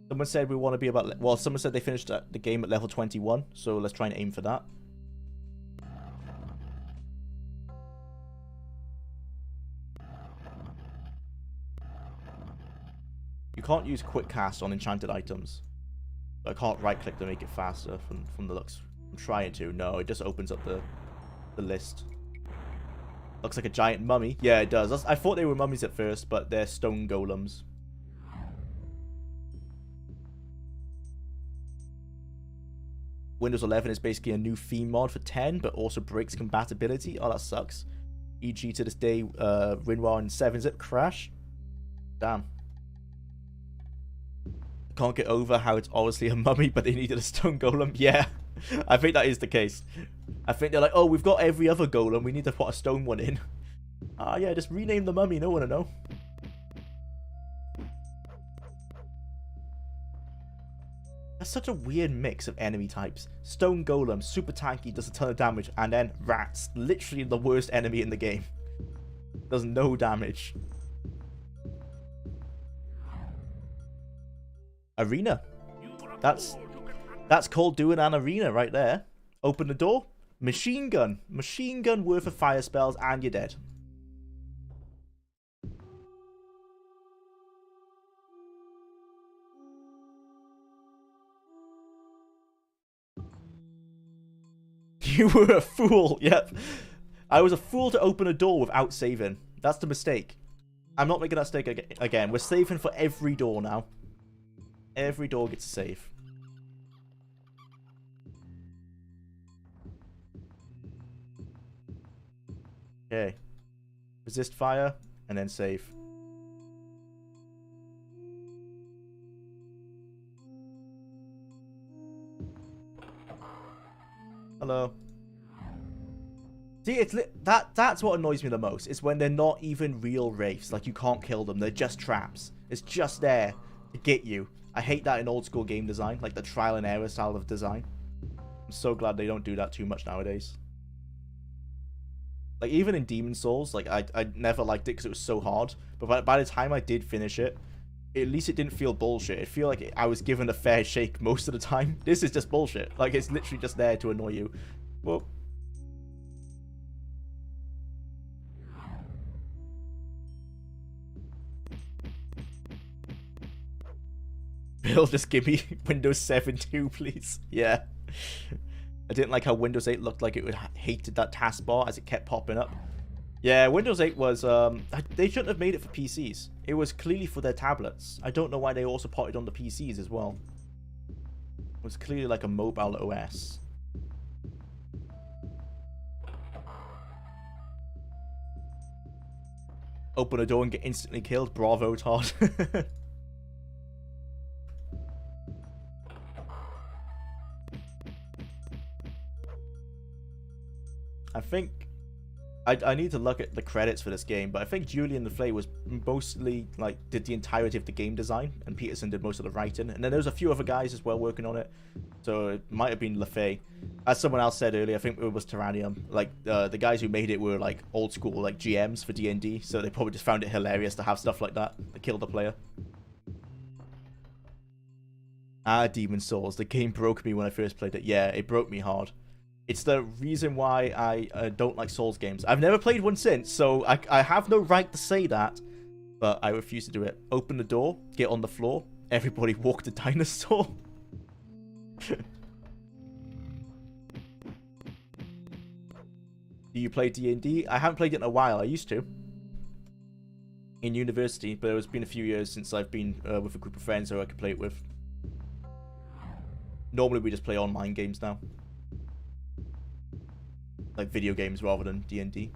Someone said we want to be about... Well, someone said they finished the game at level 21, so let's try and aim for that. You can't use quick cast on enchanted items. I can't right click to make it faster from the looks. I'm trying to. No, it just opens up the list. Looks like a giant mummy. Yeah, it does. I thought they were mummies at first, but they're stone golems. Windows 11 is basically a new theme mod for 10, but also breaks compatibility. Oh, that sucks. E.g. to this day, WinRAR and 7-zip crash. Damn. Can't get over how it's obviously a mummy, but they needed a stone golem. Yeah, I think that is the case. I think they're like, oh, we've got every other golem. We need to put a stone one in. Yeah, just rename the mummy. No one will know. That's such a weird mix of enemy types. Stone golem, super tanky, does a ton of damage, and then rats, literally the worst enemy in the game. Does no damage. Arena. That's called doing an arena right there. Open the door. Machine gun. Machine gun worth of fire spells and you're dead. You were a fool. Yep. I was a fool to open a door without saving. That's the mistake. I'm not making that mistake again. We're saving for every door now. Every door gets a save. Okay. Resist fire, and then save. Hello. See, it's that's what annoys me the most. It's when they're not even real wraiths. Like, you can't kill them. They're just traps. It's just there to get you. I hate that in old school game design, like the trial and error style of design. I'm so glad they don't do that too much nowadays. Like, even in Demon Souls, like, I never liked it because it was so hard. But by the time I did finish it, at least it didn't feel bullshit. It feel like I was given a fair shake most of the time. This is just bullshit. Like, it's literally just there to annoy you. Well... Bill, just give me Windows 7 too, please. Yeah. I didn't like how Windows 8 looked like it would hated that taskbar as it kept popping up. Yeah, Windows 8 was, they shouldn't have made it for PCs. It was clearly for their tablets. I don't know why they also put it on the PCs as well. It was clearly like a mobile OS. Open a door and get instantly killed. Bravo, Todd. I think I need to look at the credits for this game, but I think Julian LaFleur was mostly like did the entirety of the game design, and Peterson did most of the writing, and then there was a few other guys as well working on it. So it might have been LaFleur. As someone else said earlier, I think it was Tyrannium. Like the guys who made it were like old school like GMs for D&D, so they probably just found it hilarious to have stuff like that to kill the player. Demon Souls. The game broke me when I first played it. Yeah, it broke me hard. It's the reason why I don't like Souls games. I've never played one since, so I have no right to say that, but I refuse to do it. Open the door, get on the floor, everybody walk the dinosaur. Do you play D&D? I haven't played it in a while. I used to. In university, but it's been a few years since I've been with a group of friends who I could play it with. Normally we just play online games now. Like video games rather than D&D.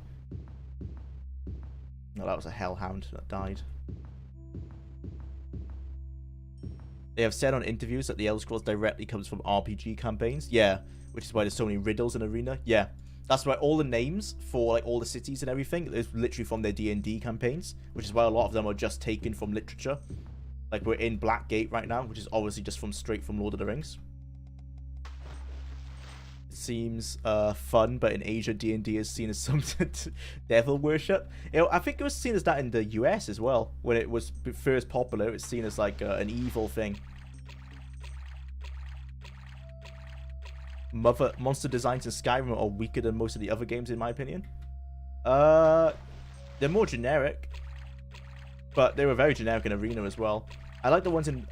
No, that was a hellhound that died. They have said on interviews that the Elder Scrolls directly comes from RPG campaigns. Yeah, which is why there's so many riddles in Arena. Yeah, that's why all the names for like all the cities and everything is literally from their D&D campaigns, which is why a lot of them are just taken from literature. Like we're in Blackgate right now, which is obviously just straight from Lord of the Rings. Seems fun, but in Asia D&D is seen as some devil worship. You know, I think it was seen as that in the US as well. When it was first popular, it's seen as like an evil thing. Monster designs in Skyrim are weaker than most of the other games in my opinion. They're more generic, but they were very generic in Arena as well. I like the ones in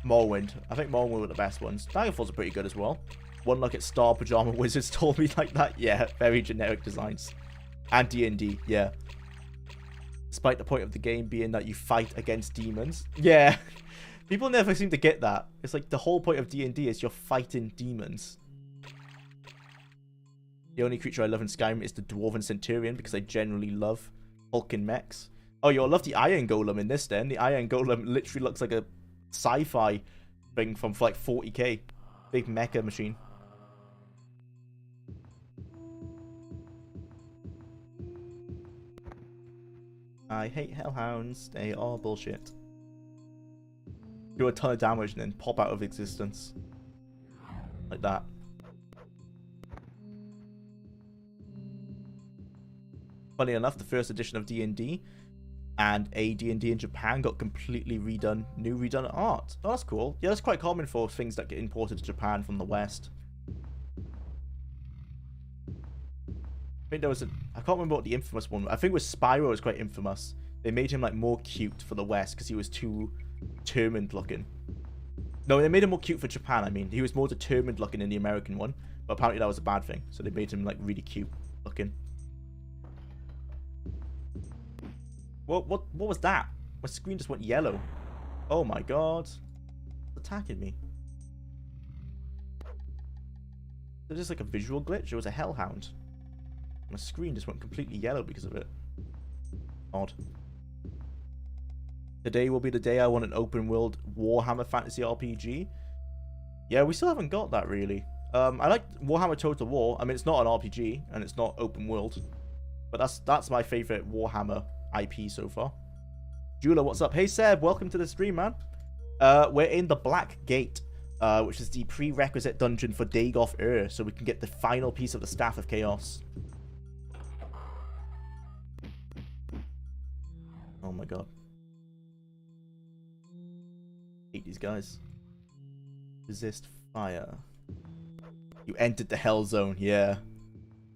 Morrowind. I think Morrowind were the best ones. Daggerfalls are pretty good as well. One look at Star Pajama Wizards told me like that. Yeah, very generic designs. And D&D, yeah. Despite the point of the game being that you fight against demons. Yeah, people never seem to get that. It's like the whole point of D&D is you're fighting demons. The only creature I love in Skyrim is the Dwarven Centurion because I generally love Hulking mechs. Oh, you'll love the Iron Golem in this then. The Iron Golem literally looks like a sci-fi thing from like 40k. Big mecha machine. I hate hellhounds. They are bullshit. Do a ton of damage and then pop out of existence. Like that. Funny enough, the first edition of D&D and D&D in Japan got completely redone, redone art. Oh, that's cool. Yeah, that's quite common for things that get imported to Japan from the West. I think there was I can't remember what the infamous one was. I think it was Spyro was quite infamous. They made him like more cute for the West because he was too determined looking. No, they made him more cute for Japan, I mean. He was more determined looking in the American one, but apparently that was a bad thing. So they made him like really cute looking. What was that? My screen just went yellow. Oh my god. It's attacking me. Is it just like a visual glitch? It was a hellhound. My screen just went completely yellow because of it. Odd. Today will be the day I want an open world Warhammer Fantasy RPG. Yeah, we still haven't got that really. I like Warhammer Total War. I mean, it's not an RPG and it's not open world, but that's my favorite Warhammer IP so far. Jula, what's up? Hey Seb, welcome to the stream, man. We're in the Black Gate, which is the prerequisite dungeon for Dagoth so we can get the final piece of the Staff of Chaos. Oh my god. Hate these guys. Resist fire. You entered the Hell Zone, yeah.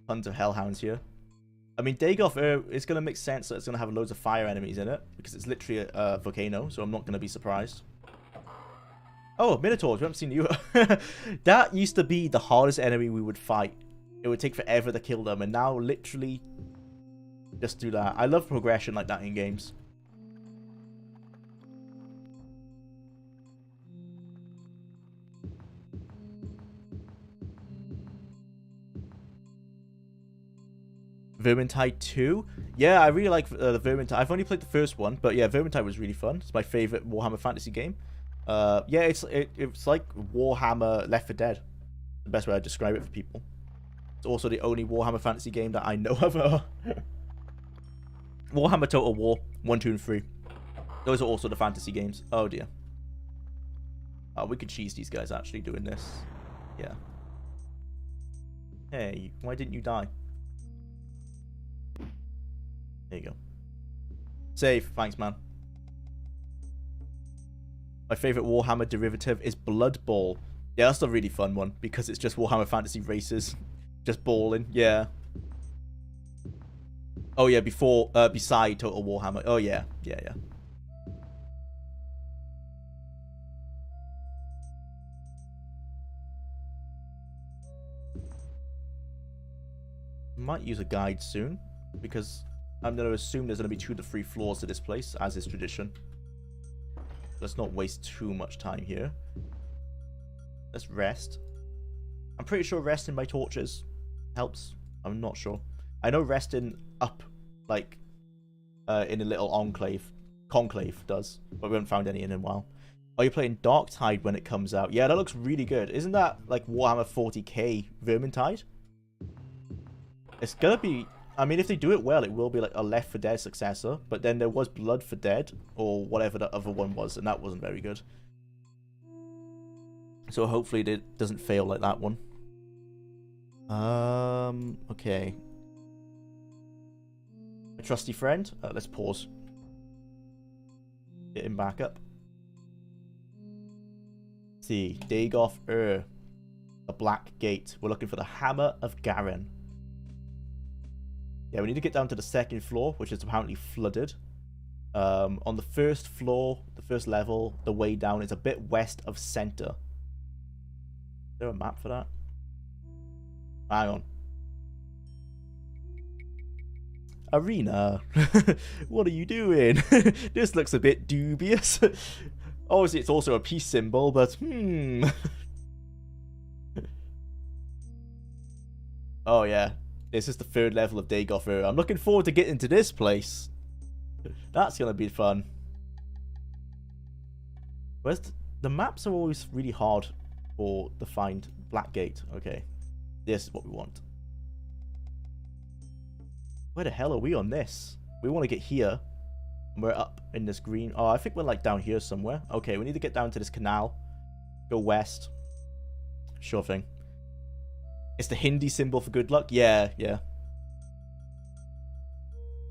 Tons of hellhounds here. I mean, Dagoth is going to make sense that it's going to have loads of fire enemies in it, because it's literally a volcano, so I'm not going to be surprised. Oh, Minotaurs. We haven't seen you. That used to be the hardest enemy we would fight. It would take forever to kill them, and now literally just do that. I love progression like that in games. Vermintide 2? Yeah, I really like the Vermintide. I've only played the first one, but yeah, Vermintide was really fun. It's my favorite Warhammer Fantasy game. Yeah, it's like Warhammer Left 4 Dead. The best way I describe it for people. It's also the only Warhammer Fantasy game that I know of. Warhammer Total War 1, 2, and 3. Those are also the fantasy games. Oh dear. Oh, we could cheese these guys actually doing this. Yeah. Hey, why didn't you die? There you go. Save. Thanks, man. My favorite Warhammer derivative is Blood Bowl. Yeah, that's a really fun one because it's just Warhammer Fantasy races. Just balling. Yeah. Oh, yeah, beside Total Warhammer. Oh, yeah. Yeah, yeah. Might use a guide soon because I'm going to assume there's going to be 2 to 3 floors to this place, as is tradition. Let's not waste too much time here. Let's rest. I'm pretty sure resting by torches helps. I'm not sure. I know resting up, like, in a little conclave does, but we haven't found any in a while. Are you playing Darktide when it comes out? Yeah, that looks really good. Isn't that, like, Warhammer 40k Vermintide? It's gonna be... I mean, if they do it well, it will be like a Left 4 Dead successor. But then there was Blood 4 Dead, or whatever the other one was, and that wasn't very good. So hopefully it doesn't fail like that one. Okay. A trusty friend. Let's pause. Get him back up. Let's see, Dagoth the Black Gate. We're looking for the Hammer of Garen. Yeah, we need to get down to the 2nd floor, which is apparently flooded. On the 1st floor, the 1st level, the way down is a bit west of center. Is there a map for that? Hang on. Arena. What are you doing? This looks a bit dubious. Obviously, it's also a peace symbol, but Oh, yeah. This is the 3rd level of Dagoth. I'm looking forward to getting to this place. That's going to be fun. Where's the maps are always really hard to find. Blackgate. Okay. This is what we want. Where the hell are we on this? We want to get here. We're up in this green. Oh, I think we're like down here somewhere. Okay, we need to get down to this canal. Go west. Sure thing. It's the Hindi symbol for good luck? Yeah, yeah.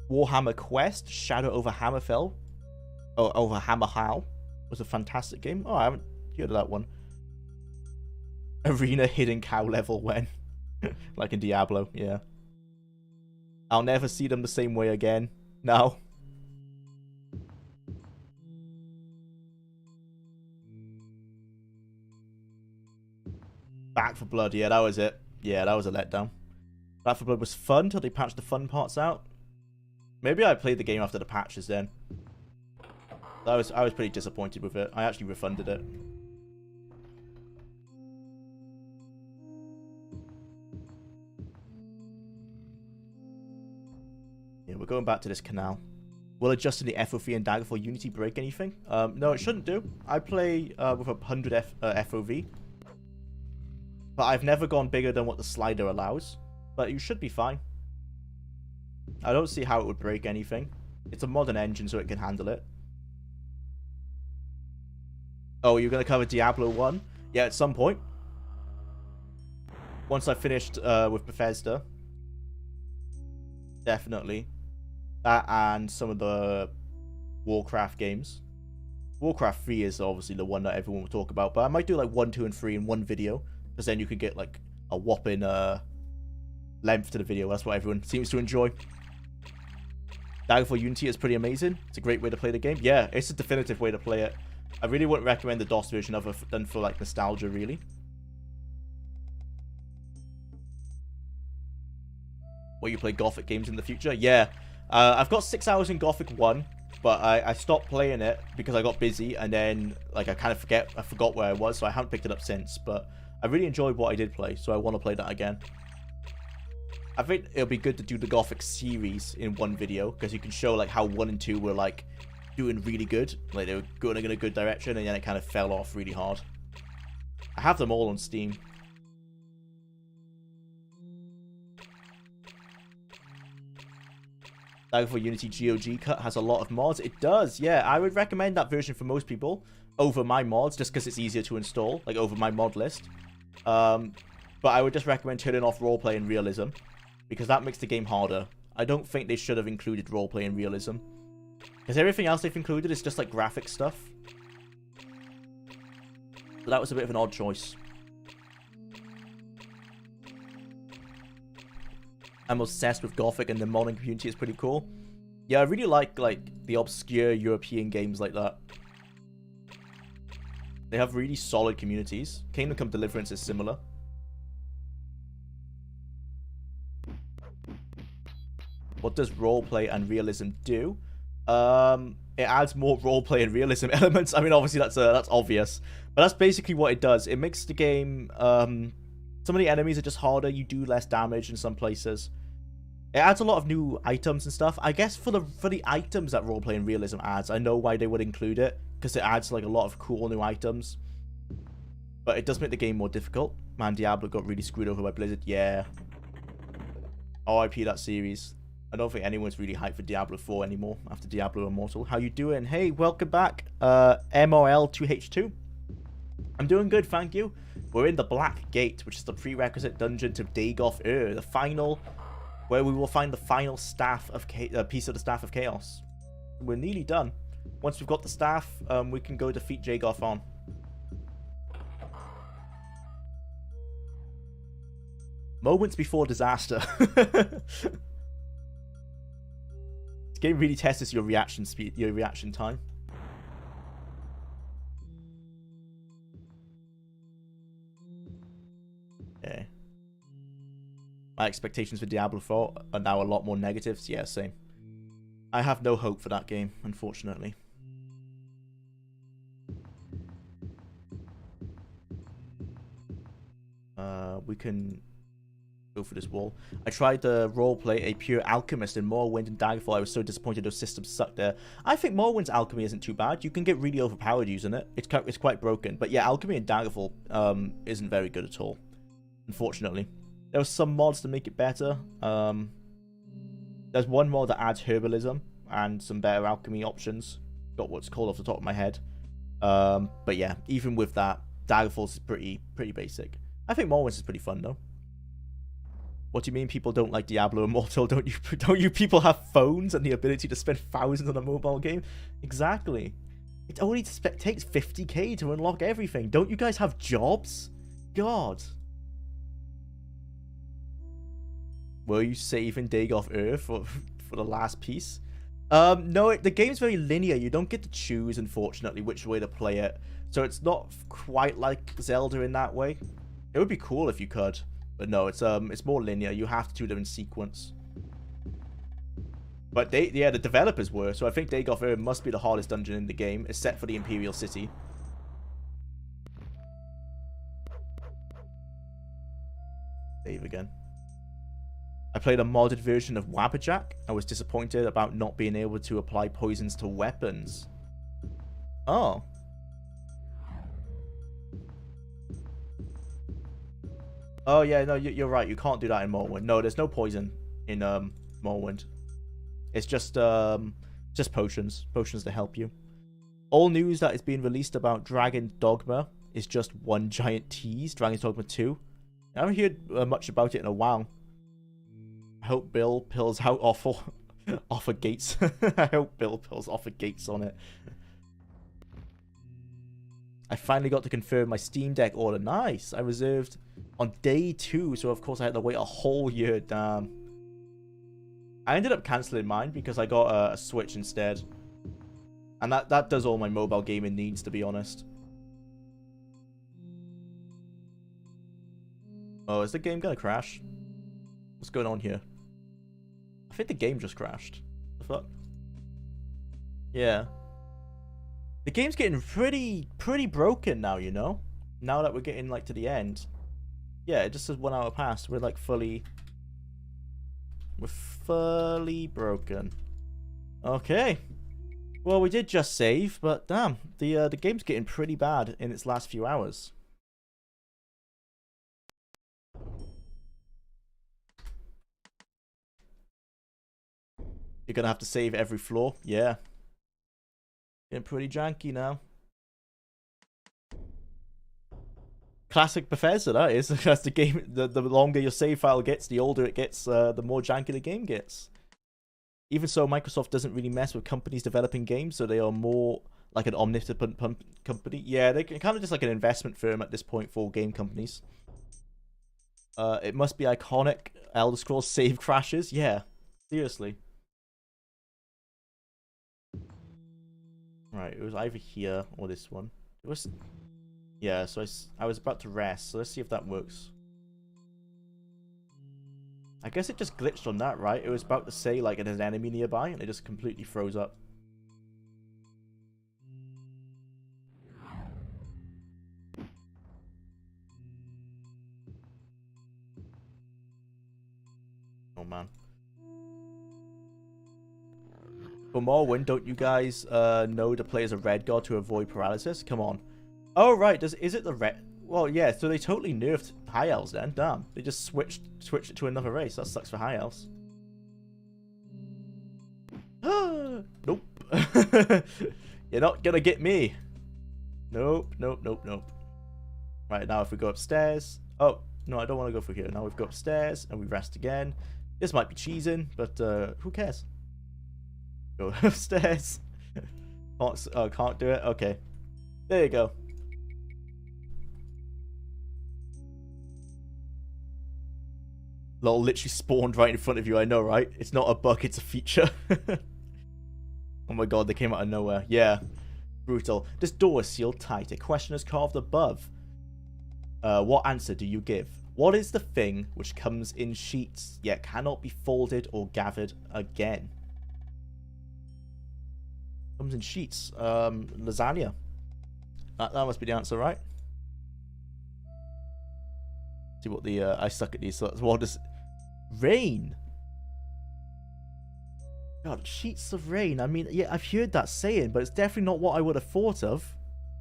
Warhammer Quest, Shadow over Hammerfell. Oh, over Hammerhal. Was a fantastic game. Oh, I haven't heard of that one. Arena hidden cow level when. Like in Diablo, yeah. I'll never see them the same way again. No. Back for Blood, yeah, that was it. Yeah, that was a letdown. Back 4 Blood was fun till they patched the fun parts out. Maybe I played the game after the patches then. I was pretty disappointed with it. I actually refunded it. Yeah, we're going back to this canal. Will adjusting the FOV and Daggerfall Unity break anything? No, it shouldn't do. I play with 100 FOV. But I've never gone bigger than what the slider allows. But you should be fine. I don't see how it would break anything. It's a modern engine, so it can handle it. Oh, you're going to cover Diablo 1? Yeah, at some point. Once I've finished with Bethesda. Definitely. That and some of the Warcraft games. Warcraft 3 is obviously the one that everyone will talk about. But I might do like 1, 2, and 3 in one video. Because then you could get like a whopping length to the video. That's what everyone seems to enjoy. Daggerfall Unity is pretty amazing. It's a great way to play the game. Yeah, it's a definitive way to play it. I really wouldn't recommend the DOS version other than for like nostalgia, really. Will you play Gothic games in the future? Yeah. I've got 6 hours in Gothic 1, but I stopped playing it because I got busy, and then like I forgot where I was, so I haven't picked it up since. But I really enjoyed what I did play, so I want to play that again. I think it'll be good to do the Gothic series in one video, because you can show like how 1 and 2 were like doing really good, like they were going in a good direction, and then it kind of fell off really hard. I have them all on Steam. Daggerfall Unity GOG cut has a lot of mods. It does, yeah. I would recommend that version for most people over my mods, just because it's easier to install, like over my mod list. But I would just recommend turning off roleplay and realism, because that makes the game harder. I don't think they should have included roleplay and realism, because everything else they've included is just like graphic stuff. So that was a bit of an odd choice. I'm obsessed with Gothic, and the modding community is pretty cool. Yeah, I really like the obscure European games like that. They have really solid communities. Kingdom Come Deliverance is similar. What does roleplay and realism do? It adds more roleplay and realism elements. I mean, obviously that's obvious, but that's basically what it does. It makes the game. Some of the enemies are just harder. You do less damage in some places. It adds a lot of new items and stuff. I guess for the items that roleplay and realism adds, I know why they would include it, because it adds like a lot of cool new items. But it does make the game more difficult. Man, Diablo got really screwed over by Blizzard. Yeah. RIP that series. I don't think anyone's really hyped for Diablo 4 anymore after Diablo Immortal. How you doing? Hey, welcome back. MRL2H2. I'm doing good, thank you. We're in the Black Gate, which is the prerequisite dungeon to Dagoth the final, where we will find the final staff of piece of the Staff of Chaos. We're nearly done. Once we've got the staff, we can go defeat Jagoth on. Moments before disaster. This game really tests your reaction speed, your reaction time. Okay. My expectations for Diablo 4 are now a lot more negatives. Yeah, same. I have no hope for that game, unfortunately. We can go for this wall. I tried to roleplay a pure alchemist in Morrowind and Daggerfall. I was so disappointed those systems sucked there. I think Morrowind's alchemy isn't too bad. You can get really overpowered using it. It's quite broken. But yeah, alchemy in Daggerfall isn't very good at all, unfortunately. There were some mods to make it better. There's one mod that adds herbalism and some better alchemy options. Got what's called off the top of my head. But yeah, even with that, Daggerfall is pretty basic. I think Morrowind is pretty fun though. What do you mean people don't like Diablo Immortal? Don't you people have phones and the ability to spend thousands on a mobile game? Exactly. It only takes 50k to unlock everything. Don't you guys have jobs? God. Were you saving Dagoth Earth for the last piece? No, the game's very linear. You don't get to choose, unfortunately, which way to play it. So it's not quite like Zelda in that way. It would be cool if you could, but no, it's more linear. You have to do them in sequence. But the developers were, so I think Dagoth Earth must be the hardest dungeon in the game, except for the Imperial City. Save again. I played a modded version of Wabberjack. I was disappointed about not being able to apply poisons to weapons. Oh. Oh yeah, no, you're right. You can't do that in Morrowind. No, there's no poison in Morrowind. It's just potions. Potions to help you. All news that is being released about Dragon Dogma is just one giant tease. Dragon's Dogma 2. I haven't heard much about it in a while. I hope Bill pills out offer gates. I hope Bill pills offer gates on it. I finally got to confirm my Steam Deck order. Nice. I reserved on day 2, so of course I had to wait a whole year. Damn. I ended up cancelling mine because I got a Switch instead. And that does all my mobile gaming needs, to be honest. Oh, is the game gonna crash? What's going on here? I think the game just crashed. The fuck? Yeah. The game's getting pretty broken now, you know? Now that we're getting, like, to the end. Yeah, it just says 1 hour passed. We're, like, fully broken. Okay. Well, we did just save, but damn, the game's getting pretty bad in its last few hours. You're gonna have to save every floor? Yeah. Getting pretty janky now. Classic Bethesda, that is. That's the game. The longer your save file gets, the older it gets, the more janky the game gets. Even so, Microsoft doesn't really mess with companies developing games, so they are more like an omnipotent company. Yeah, they're kind of just like an investment firm at this point for game companies. It must be iconic. Elder Scrolls save crashes. Yeah, seriously. Right, it was either here or this one. It was... Yeah, so I was about to rest, so let's see if that works. I guess it just glitched on that, right? It was about to say, like, there's an enemy nearby, and it just completely froze up. Oh, man. For Morrowind, don't you guys know to play as a red god to avoid paralysis? Come on. Oh, right. Is it the red... Well, yeah, so they totally nerfed High Elves then. Damn. They just switched it to another race. That sucks for High Elves. Nope. You're not gonna get me. Nope, nope, nope, nope. Right, now if we go upstairs... Oh, no, I don't want to go through here. Now we go upstairs and we rest again. This might be cheesing, but who cares? Go upstairs. Can't do it? Okay. There you go. Lol, literally spawned right in front of you, I know, right? It's not a bug, it's a feature. Oh my god, they came out of nowhere. Yeah. Brutal. This door is sealed tight. A question is carved above. What answer do you give? What is the thing which comes in sheets, yet cannot be folded or gathered again? Comes in sheets. Lasagna. That must be the answer, right? See what the... I suck at these, so what does... Rain. God, sheets of rain. I mean, yeah, I've heard that saying, but it's definitely not what I would have thought of.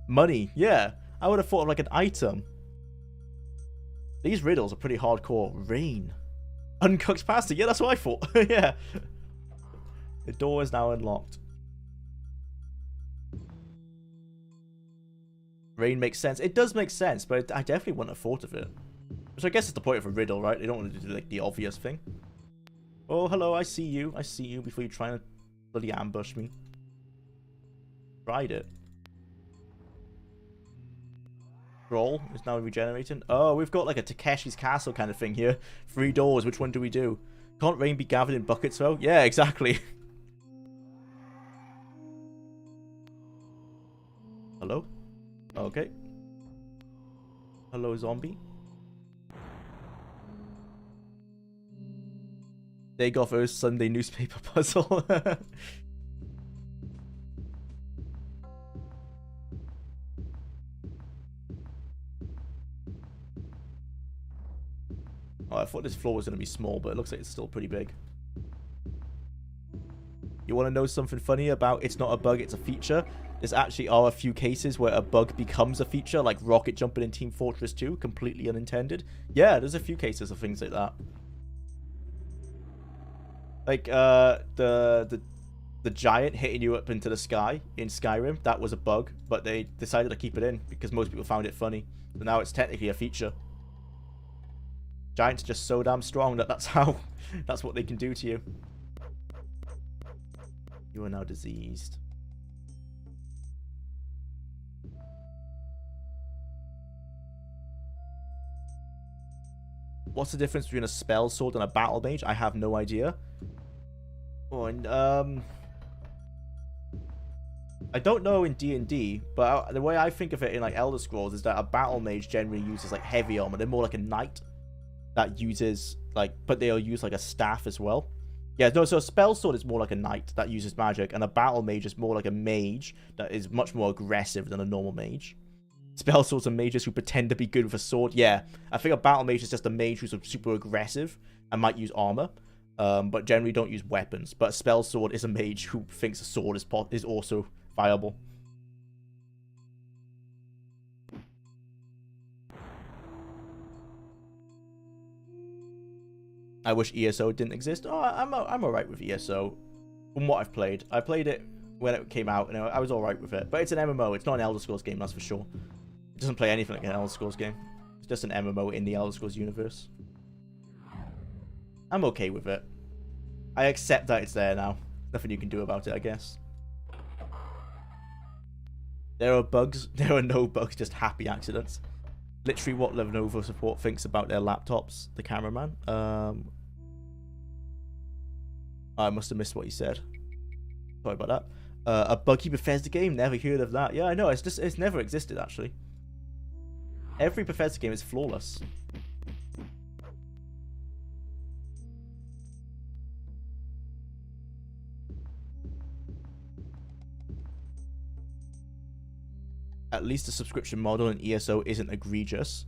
Money, yeah. I would have thought of like an item. These riddles are pretty hardcore. Rain. Uncooked pasta. Yeah, that's what I thought. Yeah. The door is now unlocked. Rain makes sense. It does make sense, but I definitely wouldn't have thought of it. Which I guess is the point of a riddle, right? They don't want to do like the obvious thing. Oh, hello, I see you. I see you before you try to bloody ambush me. Tried it. Scroll is now regenerating. Oh, we've got like a Takeshi's Castle kind of thing here. 3 doors. Which one do we do? Can't rain be gathered in buckets, though? Yeah, exactly. Hello? Okay. Hello, zombie. Day off Earth's Sunday newspaper puzzle. Oh, I thought this floor was going to be small, but it looks like it's still pretty big. You want to know something funny about it's not a bug, it's a feature? There actually are a few cases where a bug becomes a feature, like rocket jumping in Team Fortress 2, completely unintended. Yeah, there's a few cases of things like that. Like, the giant hitting you up into the sky in Skyrim, that was a bug, but they decided to keep it in because most people found it funny. So now it's technically a feature. Giants are just so damn strong that that's what they can do to you. You are now diseased. What's the difference between a spell sword and a battle mage? I have no idea. Oh, and I don't know in D&D, but the way I think of it in like Elder Scrolls is that a battle mage generally uses like heavy armor. They're more like a knight that uses like, but they'll use like a staff as well. Yeah, no, so a spell sword is more like a knight that uses magic, and a battle mage is more like a mage that is much more aggressive than a normal mage. Spell swords are mages who pretend to be good with a sword. Yeah, I think a battle mage is just a mage who's super aggressive and might use armor, but generally don't use weapons. But a spell sword is a mage who thinks a sword is also viable. I wish ESO didn't exist. Oh, I'm alright with ESO. From what I've played. I played it when it came out, and I was alright with it. But it's an MMO. It's not an Elder Scrolls game, that's for sure. It doesn't play anything like an Elder Scrolls game. It's just an MMO in the Elder Scrolls universe. I'm okay with it. I accept that it's there now. Nothing you can do about it, I guess. There are bugs. There are no bugs, just happy accidents. Literally what Lenovo support thinks about their laptops. The cameraman. I must have missed what he said. Sorry about that. A buggy Bethesda game? Never heard of that. Yeah, I know. It's never existed, actually. Every Bethesda game is flawless. At least the subscription model in ESO isn't egregious.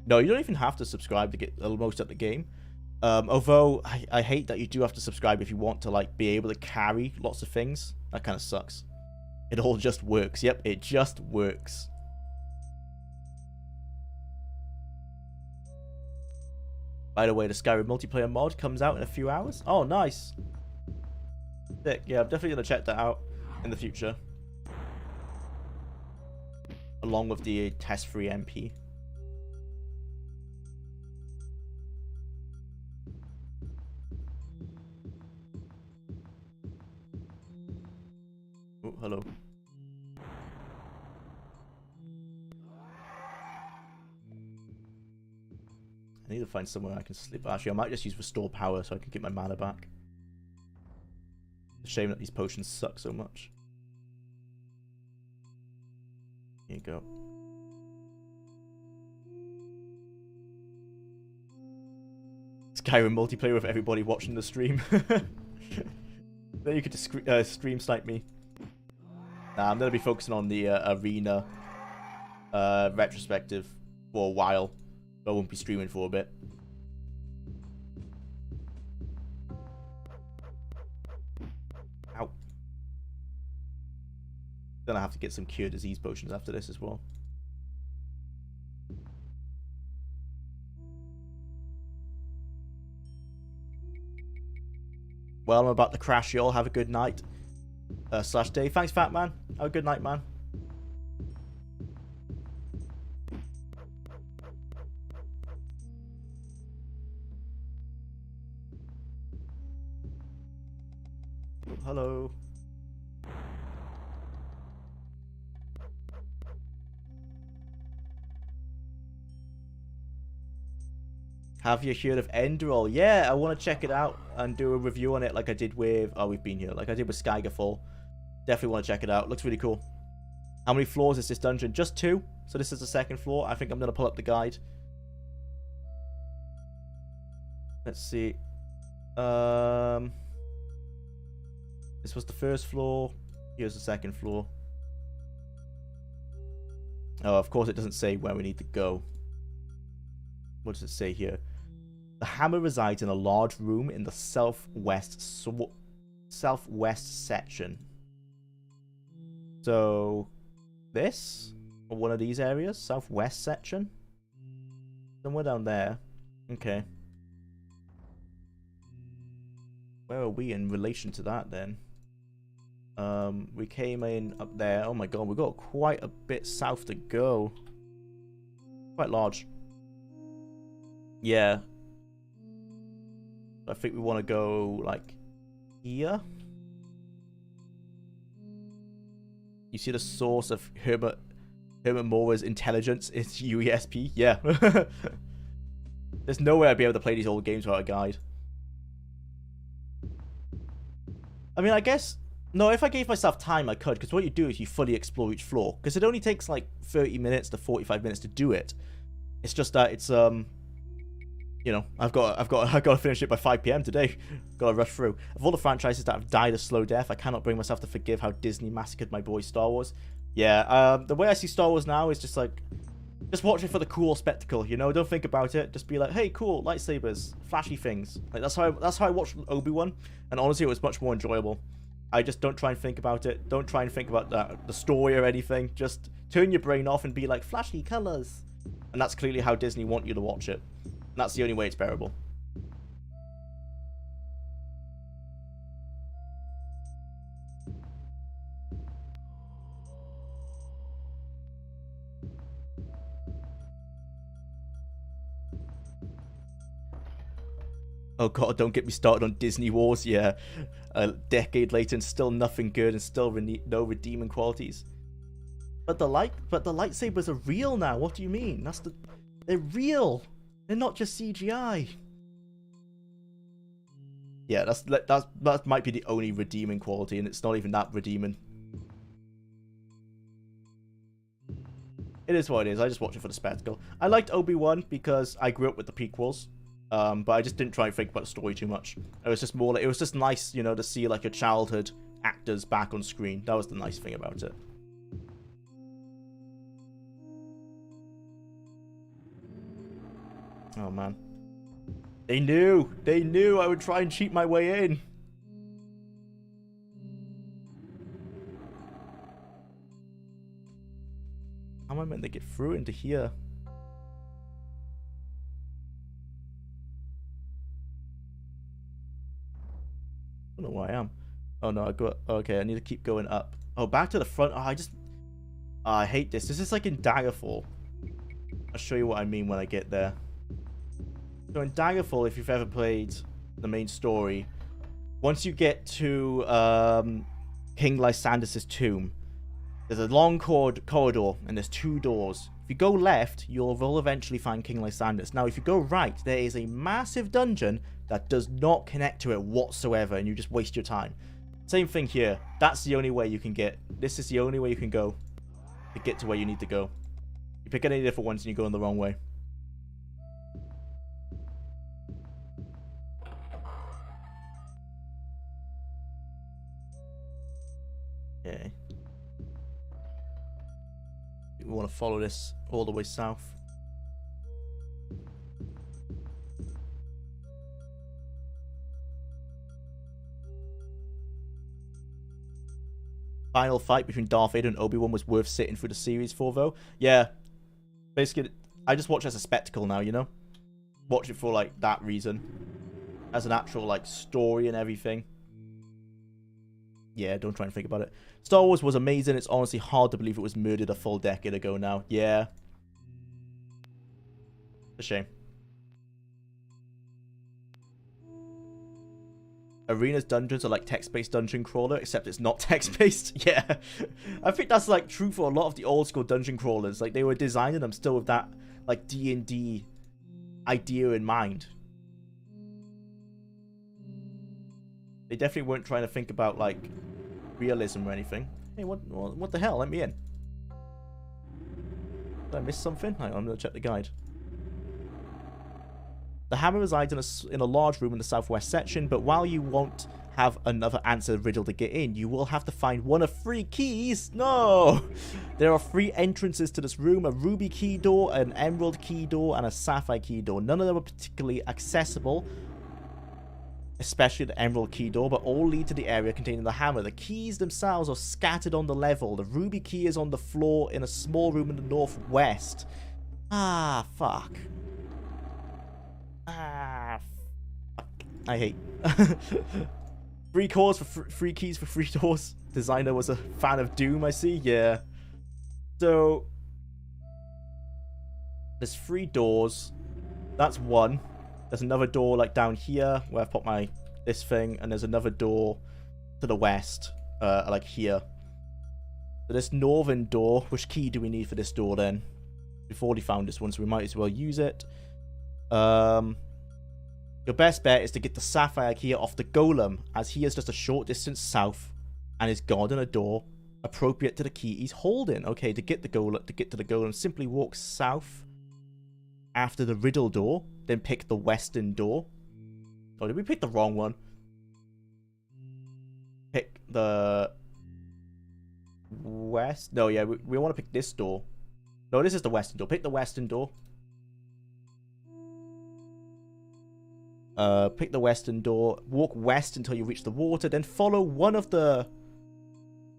No, you don't even have to subscribe to get most of the game. Although, I hate that you do have to subscribe if you want to like be able to carry lots of things. That kind of sucks. It all just works. Yep, it just works. By the way, the Skyrim multiplayer mod comes out in a few hours. Oh, nice. Sick. Yeah, I'm definitely going to check that out in the future. Along with the test-free MP. Oh, hello. I need to find somewhere I can sleep. Actually, I might just use restore power so I can get my mana back. It's a shame that these potions suck so much. Here you go. Skyrim multiplayer with everybody watching the stream. Then you could just stream snipe me. Nah, I'm going to be focusing on the arena retrospective for a while. I won't be streaming for a bit. Ow. Then I have to get some cure disease potions after this as well. Well, I'm about to crash, y'all. Have a good night. Slash day. Thanks, Fat Man. Have a good night, man. Oh, hello. Have you heard of Enderall? Yeah, I want to check it out and do a review on it like I did with... Oh, we've been here. Like I did with Skygerfall. Definitely want to check it out. Looks really cool. How many floors is this dungeon? Just 2. So this is the second floor. I think I'm going to pull up the guide. Let's see. This was the first floor. Here's the second floor. Oh, of course it doesn't say where we need to go. What does it say here? The hammer resides in a large room in the southwest section. So, this? Or one of these areas? Southwest section? Somewhere down there. Okay. Where are we in relation to that then? We came in up there. Oh my god, we've got quite a bit south to go. Quite large. Yeah. I think we want to go, like, here. You see the source of Herbert Mora's intelligence is UESP? Yeah. There's no way I'd be able to play these old games without a guide. I mean, I guess No, if I gave myself time, I could, because what you do is you fully explore each floor, because it only takes like 30 minutes to 45 minutes to do it. It's just that it's you know, I've got to finish it by 5 p.m. today. Got to rush through. Of all the franchises that have died a slow death, I cannot bring myself to forgive how Disney massacred my boy Star Wars. Yeah, the way I see Star Wars now is just like, just watch it for the cool spectacle, you know. Don't think about it. Just be like, hey, cool lightsabers, flashy things. Like that's how I watched Obi-Wan, and honestly, it was much more enjoyable. I just don't try and think about it. Don't try and think about the story or anything. Just turn your brain off and be like, flashy colors. And that's clearly how Disney want you to watch it. And that's the only way it's bearable. Oh god, don't get me started on Disney Wars. Yeah, a decade later and still nothing good and still no redeeming qualities. But the lightsabers are real now. What do you mean? They're real. They're not just CGI. Yeah, that might be the only redeeming quality, and it's not even that redeeming. It is what it is. I just watch it for the spectacle. I liked Obi-Wan because I grew up with the prequels. But I just didn't try and think about the story too much. It was just more like, it was just nice, you know, to see like your childhood actors back on screen. That was the nice thing about it. Oh man. They knew I would try and cheat my way in. How am I meant to get through into here? I don't know where I am. Oh no, I got... Okay, I need to keep going up. Oh, back to the front. Oh, I hate this. This is like in Daggerfall. I'll show you what I mean when I get there. So in Daggerfall, if you've ever played the main story, once you get to King Lysander's tomb, there's a long corridor and there's 2 doors. If you go left, you'll eventually find King Lysander's. Now, if you go right, there is a massive dungeon that does not connect to it whatsoever, and you just waste your time. Same thing here. That's the only way you can get... This is the only way you can go to get to where you need to go. You pick any different ones and you go in the wrong way. Okay. We want to follow this all the way south. Final fight between Darth Vader and Obi-Wan was worth sitting through the series for, though. Yeah. Basically, I just watch it as a spectacle now, you know? Watch it for, like, that reason. As an actual, like, story and everything. Yeah, don't try and think about it. Star Wars was amazing. It's honestly hard to believe it was murdered a full decade ago now. Yeah. A shame. Arena's dungeons are like text-based dungeon crawler, except it's not text-based. Yeah. I think that's like true for a lot of the old school dungeon crawlers. Like they were designing them still with that like D&D idea in mind. They definitely weren't trying to think about like realism or anything. Hey, what the hell? Let me in. Did I miss something? Hang on, I'm gonna check the guide. The hammer resides in a large room in the southwest section, but while you won't have another answer riddle to get in, you will have to find one of 3 keys. No! There are 3 entrances to this room, a ruby key door, an emerald key door, and a sapphire key door. None of them are particularly accessible, especially the emerald key door, but all lead to the area containing the hammer. The keys themselves are scattered on the level. The ruby key is on the floor in a small room in the northwest. Ah, fuck. Ah, fuck. I hate. 3 cores for 3 keys for 3 doors. Designer was a fan of Doom, I see. Yeah. So there's 3 doors. That's 1. There's another door like down here where I've put my this thing, and there's another door to the west, like here. So this northern door. Which key do we need for this door then? We've already found this one, so we might as well use it. Your best bet is to get the sapphire key off the golem, as he is just a short distance south and is guarding a door appropriate to the key he's holding. Okay, to get to the golem, simply walk south after the riddle door, then pick the western door. Oh, did we pick the wrong one? Pick the west. No, yeah, we want to pick this door. No, this is the western door. Pick the western door. Pick the western door. Walk west until you reach the water. Then follow one of the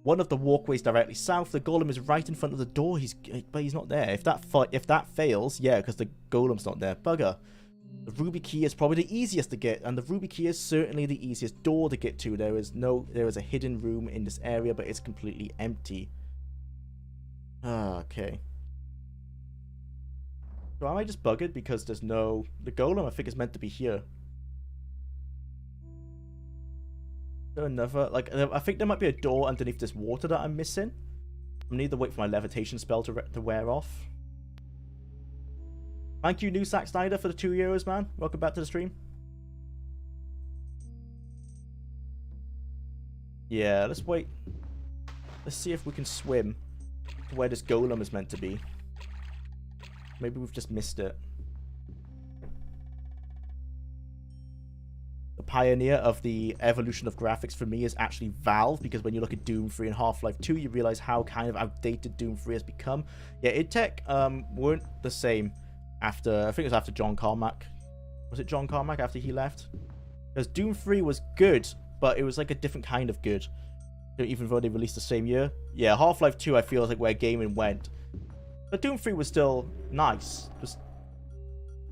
walkways directly south. The golem is right in front of the door. But he's not there. If that fails, yeah, because the golem's not there. Bugger. The ruby key is probably the easiest to get, and the ruby key is certainly the easiest door to get to. There is a hidden room in this area, but it's completely empty. Okay. So am I just buggered because there's no... The golem, I think, is meant to be here. Is there another... Like, I think there might be a door underneath this water that I'm missing. I need to wait for my levitation spell to wear off. Thank you, New Sack Snyder, for the €2, man. Welcome back to the stream. Yeah, let's wait. Let's see if we can swim to where this golem is meant to be. Maybe we've just missed it. The pioneer of the evolution of graphics for me is actually Valve, because when you look at Doom 3 and Half-Life 2, you realize how kind of outdated Doom 3 has become. Yeah, id Tech weren't the same after, I think it was after John Carmack. Was it John Carmack after he left? Because Doom 3 was good, but it was like a different kind of good. Even though they released the same year. Yeah, Half-Life 2 I feel is like where gaming went. But Doom 3 was still nice.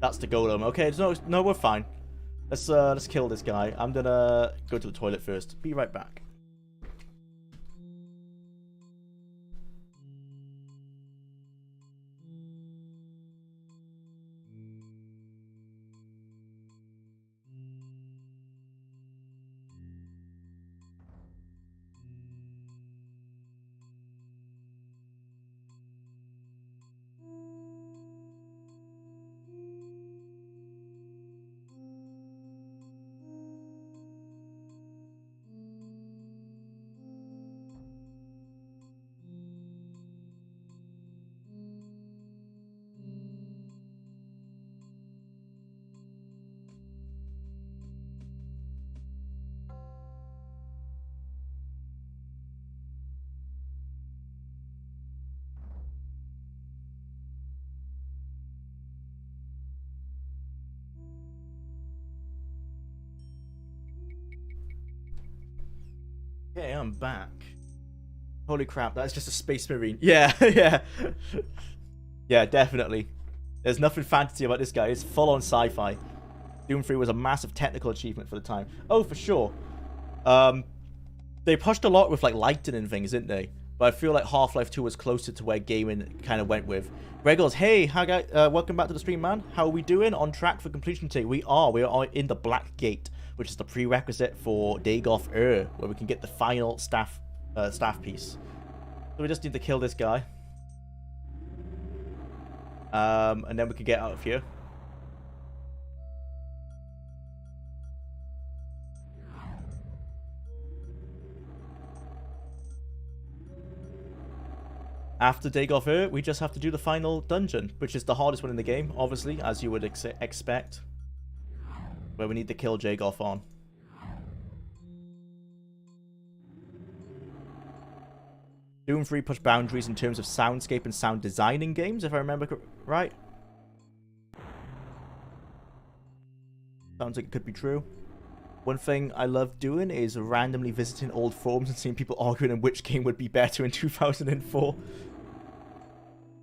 That's the golem. Okay, no, we're fine. Let's kill this guy. I'm gonna go to the toilet first. Be right back. Okay, I'm back. Holy crap, that's just a space marine. Yeah, yeah. Yeah, definitely. There's nothing fantasy about this guy. It's full-on sci-fi. Doom 3 was a massive technical achievement for the time. Oh, for sure. They pushed a lot with, like, lighting and things, didn't they? But I feel like Half-Life 2 was closer to where gaming kind of went with. Regals, hey, hi guys, welcome back to the stream, man. How are we doing? On track for completion today? We are in the Black Gate, which is the prerequisite for Dagoth where we can get the final staff piece. So we just need to kill this guy. And then we can get out of here. After Dagoth we just have to do the final dungeon, which is the hardest one in the game, obviously, as you would expect. Where we need to kill Jagoth on. Doom 3 pushed boundaries in terms of soundscape and sound design in games, if I remember right. Sounds like it could be true. One thing I love doing is randomly visiting old forums and seeing people arguing on which game would be better in 2004.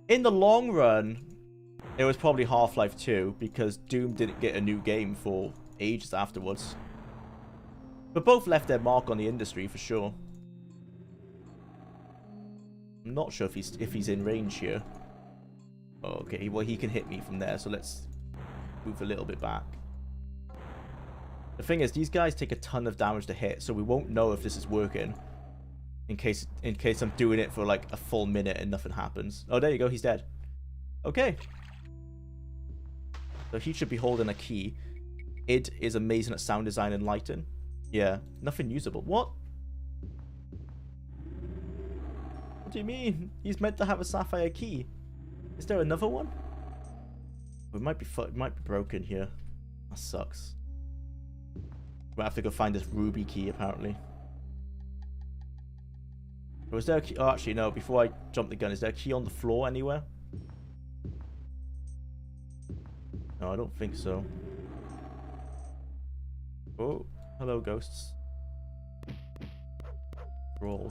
In the long run, it was probably Half-Life 2, because Doom didn't get a new game for ages afterwards. But both left their mark on the industry, for sure. I'm not sure if he's in range here. Oh, okay, well, he can hit me from there, so let's move a little bit back. The thing is, these guys take a ton of damage to hit, so we won't know if this is working. In case I'm doing it for like a full minute and nothing happens. Oh, there you go, he's dead. Okay. So he should be holding a key. Id is amazing at sound design and lighting. Yeah, nothing usable. What? What do you mean? He's meant to have a sapphire key. Is there another one? It might be broken here. That sucks. We'll have to go find this ruby key, apparently. Or is there a key? Oh, actually, no. Before I jump the gun, is there a key on the floor anywhere? No, I don't think so. Oh, hello, ghosts. Roll.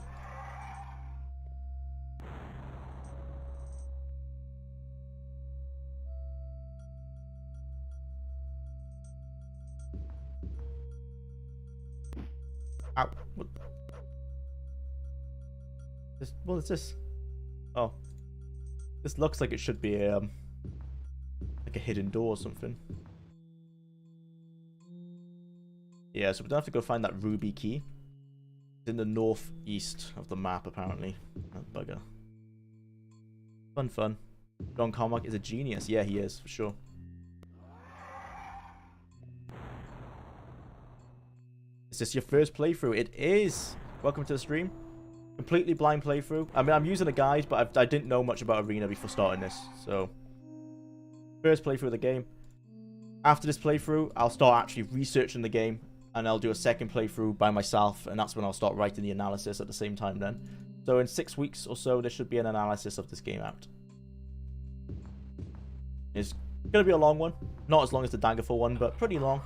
Ow. What is this? Oh. This looks like it should be a, like a hidden door or something. Yeah, so we don't have to go find that ruby key. It's in the northeast of the map, apparently. That bugger. Fun, fun. John Carmack is a genius. Yeah, he is, for sure. Is this your first playthrough? It is! Welcome to the stream. Completely blind playthrough. I mean, I'm using a guide, but I didn't know much about Arena before starting this. So, first playthrough of the game. After this playthrough, I'll start actually researching the game. And I'll do a second playthrough by myself. And that's when I'll start writing the analysis at the same time then. So in 6 weeks or so, there should be an analysis of this game out. It's going to be a long one. Not as long as the Daggerfall one, but pretty long.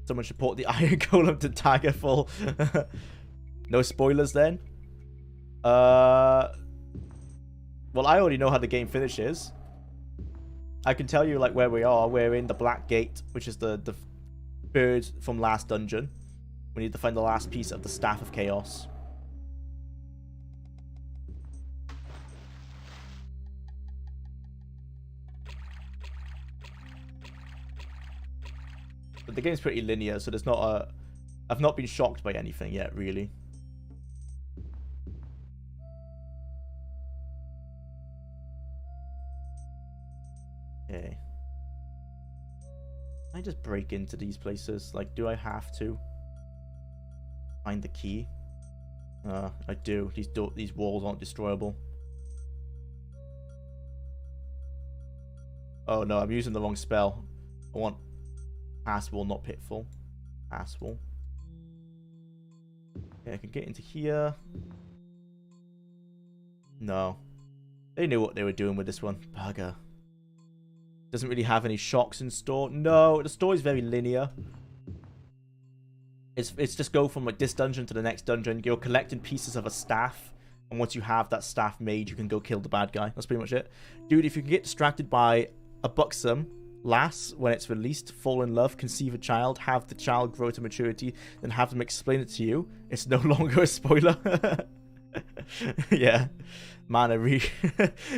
Someone should port the Iron Golem to Daggerfall. No spoilers then. Well, I already know how the game finishes. I can tell you like where we are. We're in the Black Gate, which is the bird from last dungeon. We need to find the last piece of the Staff of Chaos. But the game's pretty linear, so there's not a... I've not been shocked by anything yet, really. Okay. Can I just break into these places? Like, do I have to find the key? I do. These walls aren't destroyable. Oh no, I'm using the wrong spell. I want Pass Wall, not Pitfall. Pass Wall. Okay, I can get into here. No. They knew what they were doing with this one. Bugger. Doesn't really have any shocks in store. No, the story's very linear. It's just go from like this dungeon to the next dungeon. You're collecting pieces of a staff. And once you have that staff made, you can go kill the bad guy. That's pretty much it. Dude, if you can get distracted by a buxom lass when it's released, fall in love, conceive a child, have the child grow to maturity, then have them explain it to you, it's no longer a spoiler. Yeah. Man,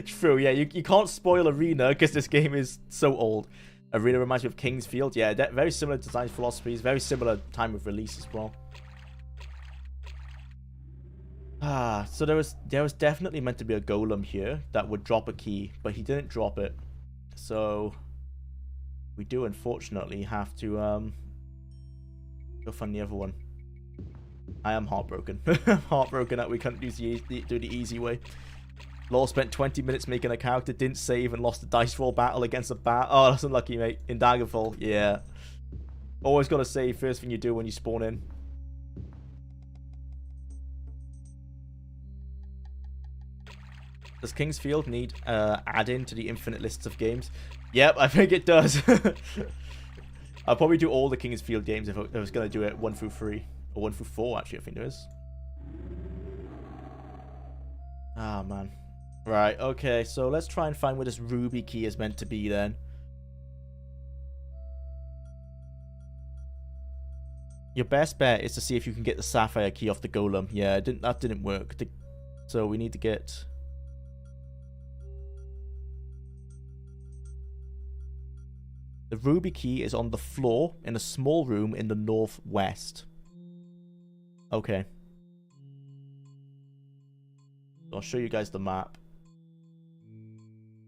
true, yeah, you can't spoil Arena because this game is so old. Arena reminds me of Kingsfield. Yeah, very similar design philosophies, very similar time of release as well. So there was definitely meant to be a golem here that would drop a key, but he didn't drop it. So we do unfortunately have to go find the other one. I am heartbroken. I'm heartbroken that we couldn't do the easy way. Law spent 20 minutes making a character, didn't save, and lost the dice roll battle against a bat. Oh, that's unlucky, mate. In Daggerfall, yeah. Always gotta save first thing you do when you spawn in. Does Kingsfield need add-in to the infinite lists of games? Yep, I think it does. I'll probably do all the Kingsfield games if I was gonna do it 1 through 3. Or 1 through 4, actually, I think there is. Ah, man. Right, okay, so let's try and find where this ruby key is meant to be then. Your best bet is to see if you can get the sapphire key off the golem. Yeah, that didn't work. So we need to get... The ruby key is on the floor in a small room in the northwest. Okay. I'll show you guys the map.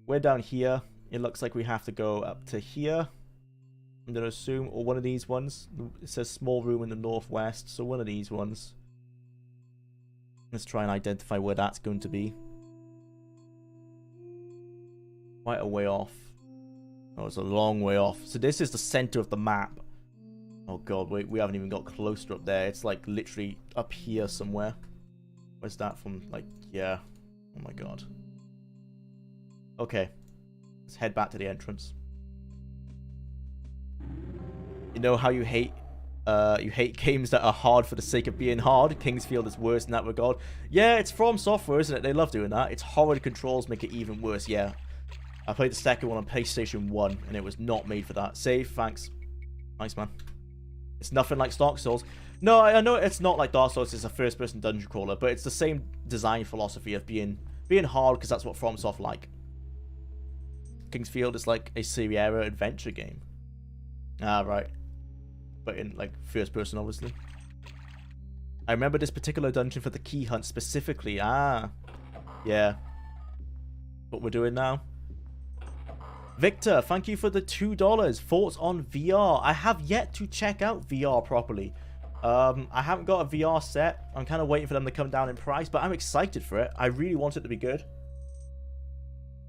We're down here. It looks like we have to go up to here. I'm going to assume, or one of these ones. It says small room in the northwest, so one of these ones. Let's try and identify where that's going to be. Quite a way off. Oh, it's a long way off. So this is the center of the map. Oh god, wait, we haven't even got closer up there. It's like literally up here somewhere. Where's that from? Like, yeah. Oh my god. Okay. Let's head back to the entrance. You know how you hate games that are hard for the sake of being hard? Kingsfield is worse in that regard. Yeah, it's From Software, isn't it? They love doing that. It's horrid controls make it even worse, yeah. I played the second one on PlayStation 1, and it was not made for that. Save, thanks. Thanks, man. It's nothing like Dark Souls. No, I know it's not like Dark Souls. It's a first-person dungeon crawler, but it's the same design philosophy of being hard, because that's what FromSoft like. Kingsfield is like a Sierra adventure game. Ah, right. But in, like, first-person, obviously. I remember this particular dungeon for the key hunt specifically. Ah. Yeah. What we're doing now. Victor, thank you for the $2. Thoughts on VR? I have yet to check out VR properly. I haven't got a VR set. I'm kind of waiting for them to come down in price, but I'm excited for it. I really want it to be good.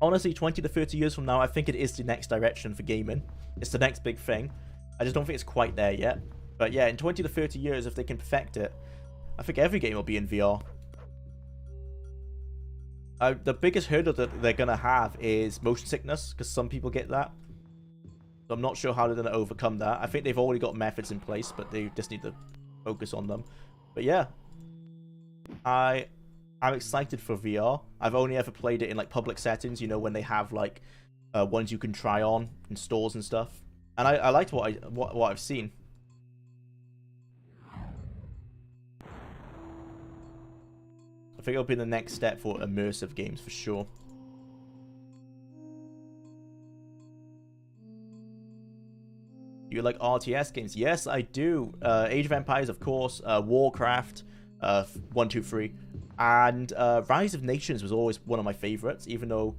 Honestly, 20 to 30 years from now, I think it is the next direction for gaming. It's the next big thing. I just don't think it's quite there yet. But yeah, in 20 to 30 years, if they can perfect it, I think every game will be in VR. The biggest hurdle that they're going to have is motion sickness, because some people get that. So I'm not sure how they're going to overcome that. I think they've already got methods in place, but they just need to focus on them. But yeah, I'm excited for VR. I've only ever played it in like public settings, you know, when they have like ones you can try on in stores and stuff. And I liked what I've seen. I think it'll be the next step for immersive games for sure. You like RTS games? Yes, I do. Age of Empires, of course. Warcraft, 1, 2, 3, and Rise of Nations was always one of my favorites. Even though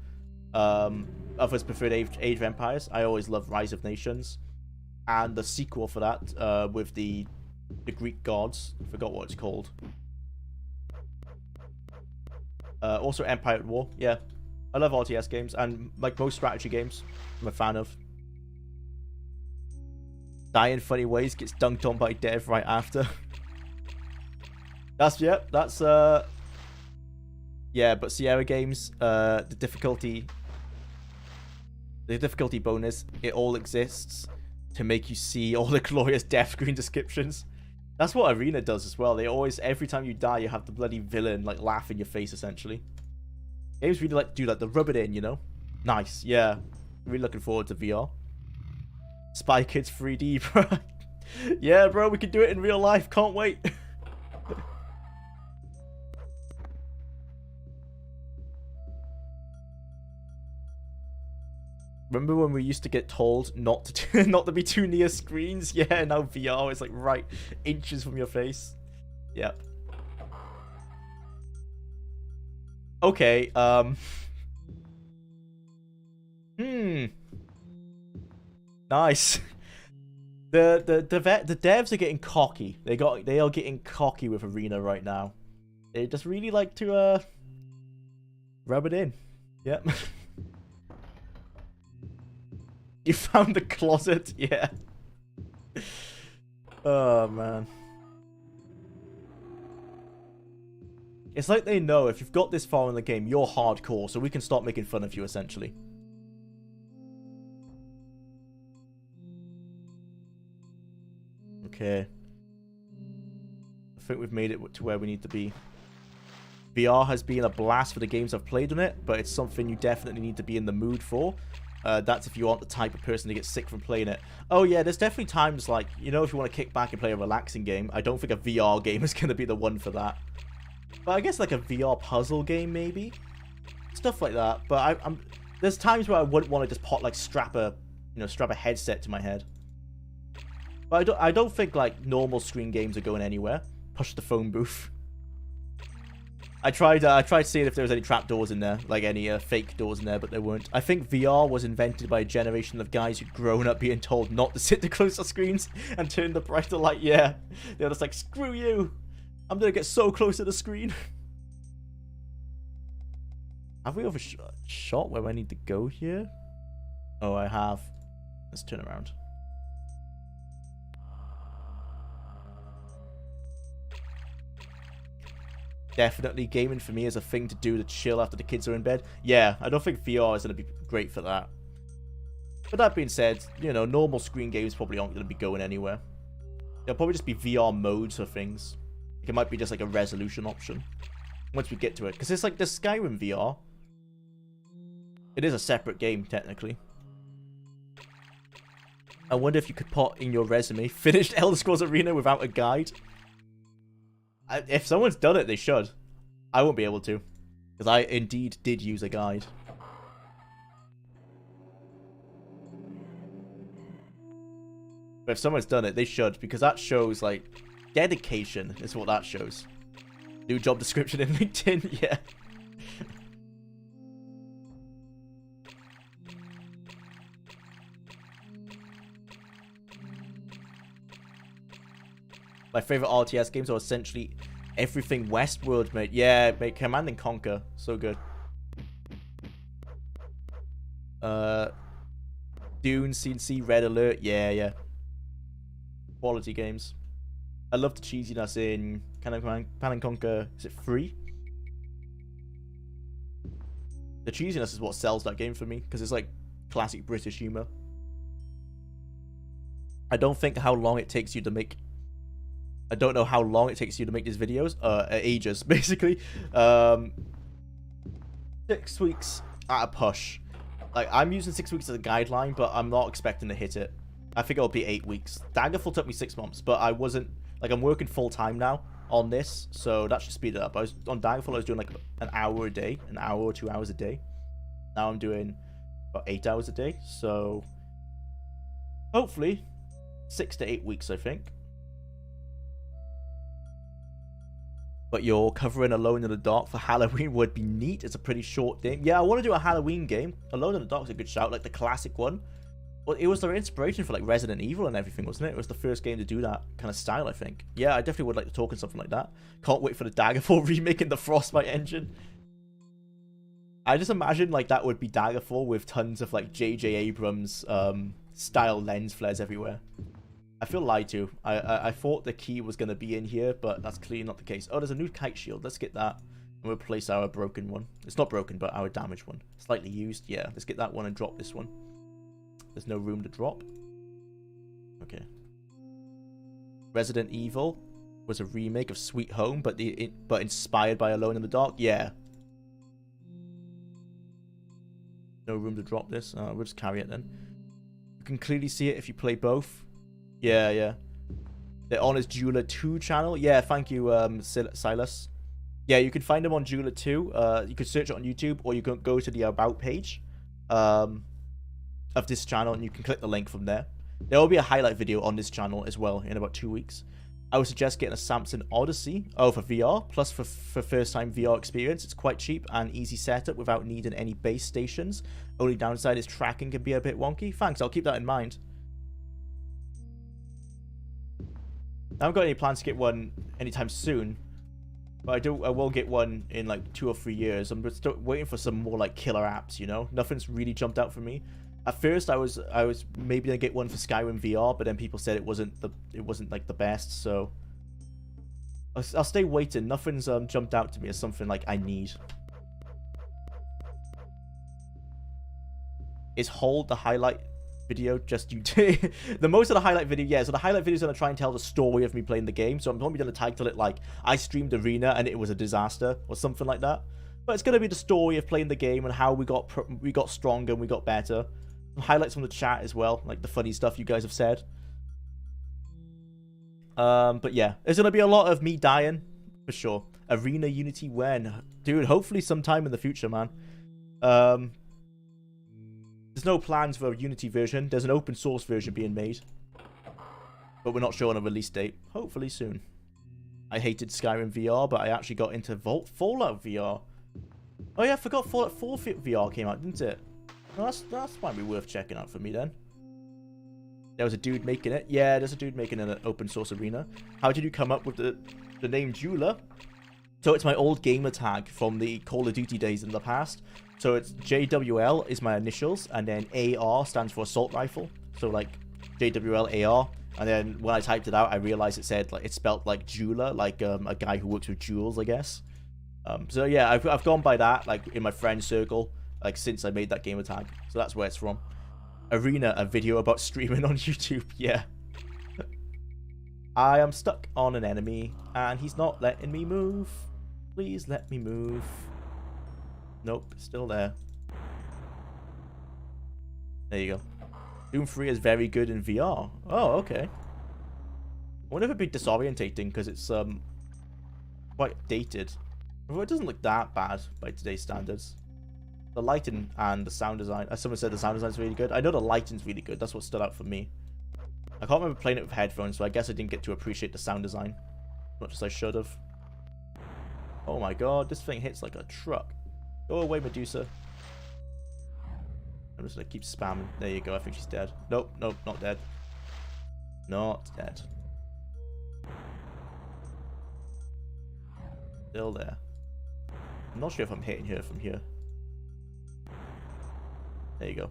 others preferred Age of Empires, I always loved Rise of Nations, and the sequel for that with the Greek gods. I forgot what it's called. Also Empire at War. Yeah, I love RTS games, and like most strategy games, I'm a fan of. Die in funny ways, gets dunked on by Dev right after. That's yeah, but Sierra games, the difficulty bonus, it all exists to make you see all the glorious death screen descriptions. That's what Arena does as well. They always, every time you die, you have the bloody villain like laugh in your face essentially. Games really like to do that, the rub it in, you know. Nice, yeah. Really looking forward to VR. Spy Kids 3D, bro. Yeah, bro, we can do it in real life. Can't wait. Remember when we used to get told not to be too near screens? Yeah, now VR is like right inches from your face. Yep. Okay. Nice. The devs are getting cocky. They are getting cocky with Arena right now. They just really like to rub it in. Yep. You found the closet? Yeah. Oh man. It's like they know if you've got this far in the game, you're hardcore, so we can start making fun of you essentially. Okay. I think we've made it to where we need to be. VR has been a blast for the games I've played on it, but it's something you definitely need to be in the mood for. That's if you aren't the type of person to get sick from playing it. Oh yeah, there's definitely times like, you know, if you want to kick back and play a relaxing game, I don't think a VR game is going to be the one for that. But I guess like a VR puzzle game maybe? Stuff like that. But there's times where I wouldn't want to just strap a headset to my head. But I don't think like normal screen games are going anywhere. Push the phone booth. I tried seeing if there was any trapdoors in there, like any fake doors in there, but there weren't. I think VR was invented by a generation of guys who'd grown up being told not to sit to closer screens and turn the brighter light. Yeah, they're just like, screw you, I'm gonna get so close to the screen. Have we overshot where I need to go here? Oh, I have. Let's turn around. Definitely gaming for me is a thing to do to chill after the kids are in bed. Yeah, I don't think VR is going to be great for that. But that being said, you know, normal screen games probably aren't going to be going anywhere. There'll probably just be VR modes for things. It might be just like a resolution option once we get to it. Because it's like the Skyrim VR. It is a separate game, technically. I wonder if you could put in your resume, finished Elder Scrolls Arena without a guide. If someone's done it, they should. I won't be able to. Because I indeed did use a guide. But if someone's done it, they should. Because that shows, like, dedication is what that shows. New job description in LinkedIn, yeah. My favorite RTS games are essentially everything Westworld, mate. Yeah, mate, Command and Conquer. So good. Dune, CNC, Red Alert. Yeah, yeah. Quality games. I love the cheesiness in Command and Conquer. Is it 3? The cheesiness is what sells that game for me, because it's like classic British humor. I don't know how long it takes you to make these videos. Ages, basically. 6 weeks at a push. Like, I'm using 6 weeks as a guideline, but I'm not expecting to hit it. I think it'll be 8 weeks. Daggerfall took me 6 months, but I wasn't... Like, I'm working full-time now on this, so that should speed it up. On Daggerfall, I was doing, like, an hour a day. An hour or 2 hours a day. Now I'm doing about 8 hours a day, so... Hopefully, 6 to 8 weeks, I think. But you're covering Alone in the Dark for Halloween would be neat. It's a pretty short game. Yeah, I want to do a Halloween game. Alone in the Dark is a good shout, like the classic one. Well, it was their inspiration for like Resident Evil and everything, wasn't it? It was the first game to do that kind of style, I think. Yeah, I definitely would like to talk on something like that. Can't wait for the Daggerfall remake in the Frostbite engine. I just imagine like that would be Daggerfall with tons of like J.J. Abrams style lens flares everywhere. I feel lied to. I thought the key was going to be in here, but that's clearly not the case. Oh, there's a new kite shield. Let's get that and replace our broken one. It's not broken, but our damaged one. Slightly used. Yeah, let's get that one and drop this one. There's no room to drop. Okay. Resident Evil was a remake of Sweet Home, but inspired by Alone in the Dark. Yeah. No room to drop this. We'll just carry it then. You can clearly see it if you play both. Yeah, yeah. They're on his Jeweler 2 channel. Yeah, thank you, Silas. Yeah, you can find him on Jeweler 2. You can search it on YouTube, or you can go to the About page of this channel, and you can click the link from there. There will be a highlight video on this channel as well in about 2 weeks. I would suggest getting a Samsung Odyssey. Oh, for VR, plus for first-time VR experience. It's quite cheap and easy setup without needing any base stations. Only downside is tracking can be a bit wonky. Thanks, I'll keep that in mind. I haven't got any plans to get one anytime soon, but I will get one in like 2 or 3 years. I'm just waiting for some more like killer apps, you know? Nothing's really jumped out for me. At first, I was maybe gonna get one for Skyrim VR, but then people said it wasn't like the best, so I'll stay waiting. Nothing's jumped out to me as something like I need. Is Hold the highlight video just you the most of the highlight video, yeah, so the highlight video is going to try and tell the story of me playing the game, so I'm probably going to title it like I streamed Arena and it was a disaster or something like that, but it's going to be the story of playing the game and how we got stronger and we got better. Some highlights from the chat as well, like the funny stuff you guys have said. But yeah, there's going to be a lot of me dying for sure. Arena Unity when, dude, hopefully sometime in the future, man. There's no plans for a Unity version. There's an open source version being made, but we're not sure on a release date. Hopefully soon. I hated Skyrim VR, but I actually got into Fallout VR. Oh yeah, I forgot Fallout 4 VR came out, didn't it? Well, that's might be worth checking out for me then. There was a dude making it. Yeah, there's a dude making an open source arena. How did you come up with the name Jeweler? So it's my old gamer tag from the Call of Duty days in the past. So it's JWL is my initials, and then AR stands for assault rifle. So like JWL AR. And then when I typed it out, I realized it said like it's spelled like jeweler, like a guy who works with jewels, I guess. So yeah, I've gone by that like in my friend circle like since I made that gamer tag. So that's where it's from. Arena, a video about streaming on YouTube. Yeah. I am stuck on an enemy and he's not letting me move. Please let me move. Nope, still there. There you go. Doom 3 is very good in VR. Oh, okay. I wonder if it'd be disorientating because it's quite dated. Although it doesn't look that bad by today's standards. The lighting and the sound design. As someone said, the sound design's really good. I know the lighting's really good. That's what stood out for me. I can't remember playing it with headphones, so I guess I didn't get to appreciate the sound design as much as I should have. Oh my god, this thing hits like a truck. Go away, Medusa. I'm just gonna keep spamming. There you go, I think she's dead. Nope, nope, not dead. Not dead. Still there. I'm not sure if I'm hitting her from here. There you go.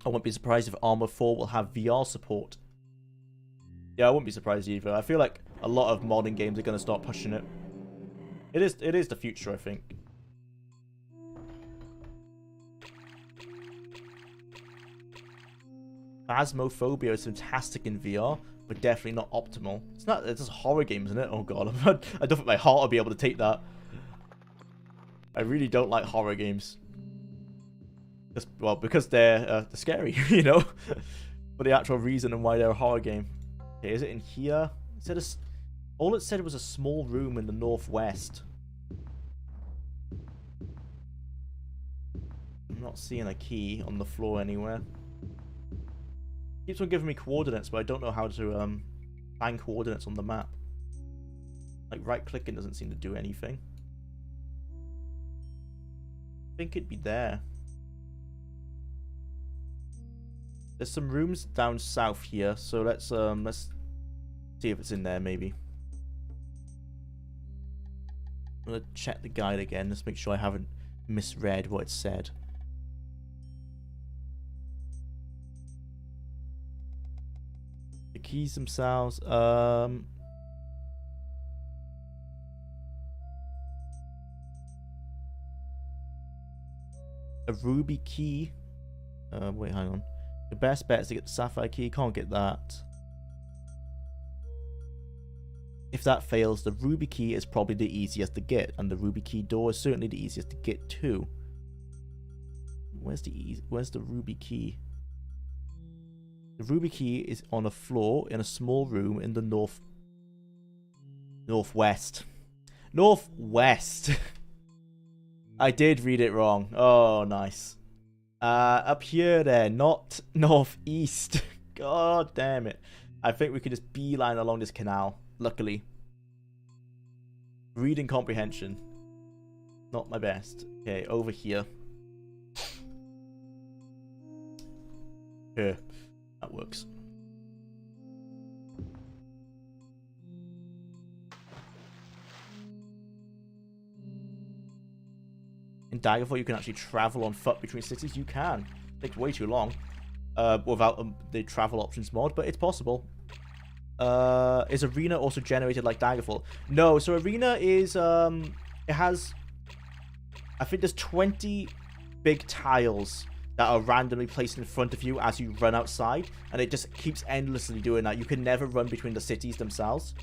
I won't be surprised if Armor 4 will have VR support. Yeah, I wouldn't be surprised either. I feel like a lot of modern games are going to start pushing it. It is the future, I think. Phasmophobia is fantastic in VR, but definitely not optimal. It's just horror games, isn't it? Oh god, I don't think my heart will be able to take that. I really don't like horror games. Well, because they're scary, you know? For the actual reason and why they're a horror game. Okay, is it in here? All it said was a small room in the northwest. I'm not seeing a key on the floor anywhere. Keeps on giving me coordinates, but I don't know how to find coordinates on the map. Like right-clicking doesn't seem to do anything. I think it'd be there. There's some rooms down south here, so let's see if it's in there maybe. I'm gonna check the guide again, just make sure I haven't misread what it said. The keys themselves, a ruby key. Wait, hang on. The best bet is to get the sapphire key. Can't get that. If that fails, the ruby key is probably the easiest to get, and the ruby key door is certainly the easiest to get too. Where's the ruby key? The ruby key is on a floor in a small room in the northwest. Northwest. I did read it wrong. Oh, nice. Up here then, not northeast. God damn it. I think we could just beeline along this canal, luckily. Reading comprehension. Not my best. Okay, over here. Here. That works. In Daggerfall, you can actually travel on foot between cities. You can. It takes way too long without the travel options mod, but it's possible. Is Arena also generated like Daggerfall? No, so Arena is, it has, I think there's 20 big tiles that are randomly placed in front of you as you run outside, and it just keeps endlessly doing that. You can never run between the cities themselves.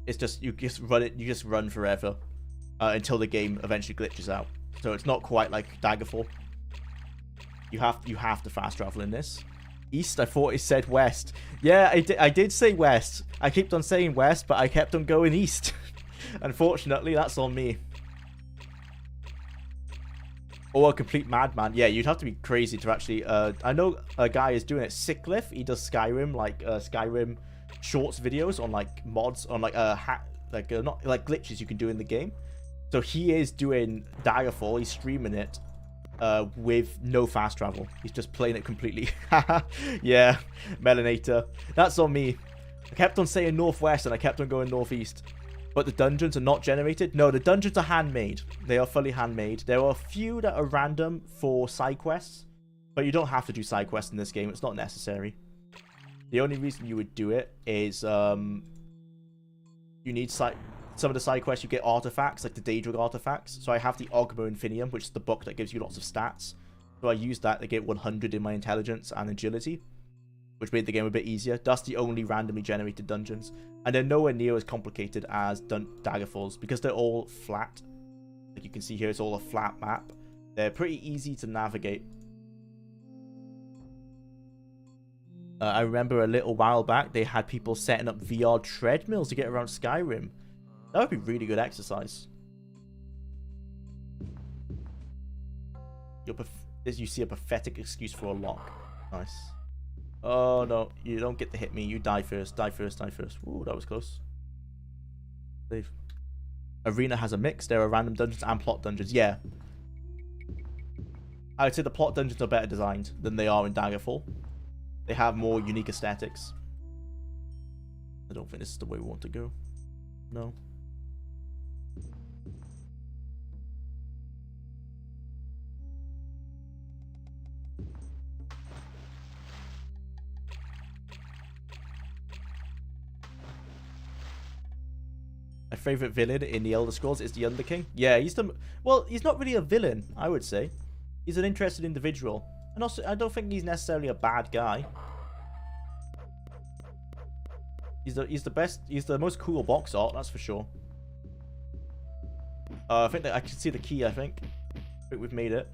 It's just, you just run forever. Until the game eventually glitches out. So it's not quite like Daggerfall. You have to fast travel in this. East, I thought it said west. Yeah, I did say west. I kept on saying west, but I kept on going east. Unfortunately, that's on me. Or a complete madman. Yeah, you'd have to be crazy to actually... I know a guy is doing it. Sickliff, he does Skyrim, like Skyrim shorts videos on like mods, on like not like glitches you can do in the game. So he is doing Daggerfall, he's streaming it with no fast travel. He's just playing it completely. Yeah, Melanator. That's on me. I kept on saying northwest and I kept on going northeast. But the dungeons are not generated? No, the dungeons are handmade. They are fully handmade. There are a few that are random for side quests, but you don't have to do side quests in this game. It's not necessary. The only reason you would do it is you need some of the side quests. You get artifacts, like the Daedric artifacts. So I have the Ogma Infinium, which is the book that gives you lots of stats. So I use that to get 100 in my intelligence and agility, which made the game a bit easier. That's the only randomly generated dungeons. And they're nowhere near as complicated as Daggerfall's, because they're all flat. Like you can see here, it's all a flat map. They're pretty easy to navigate. I remember a little while back, they had people setting up VR treadmills to get around Skyrim. That would be really good exercise. You see a pathetic excuse for a lock. Nice. Oh, no. You don't get to hit me. You die first. Die first. Die first. Ooh, that was close. Save. Arena has a mix. There are random dungeons and plot dungeons. Yeah. I would say the plot dungeons are better designed than they are in Daggerfall. They have more unique aesthetics. I don't think this is the way we want to go. No. My favorite villain in the Elder Scrolls is the Underking. Yeah, he's the... Well, he's not really a villain, I would say. He's an interested individual. And also, I don't think he's necessarily a bad guy. He's the best... He's the most cool box art, that's for sure. I think that I can see the key, I think. I think we've made it.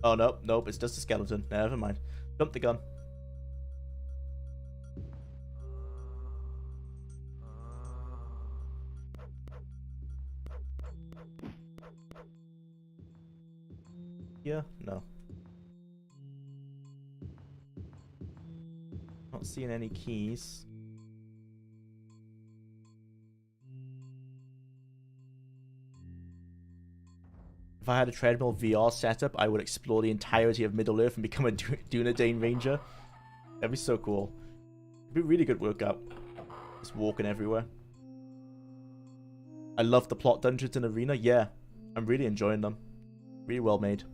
Oh, no. Nope, it's just a skeleton. Never mind. Dump the gun. Yeah, no. Not seeing any keys. If I had a treadmill VR setup, I would explore the entirety of Middle-earth and become a Dunedain Ranger. That'd be so cool. It'd be a really good workout. Just walking everywhere. I love the plot dungeons in Arena. Yeah, I'm really enjoying them. Really well made.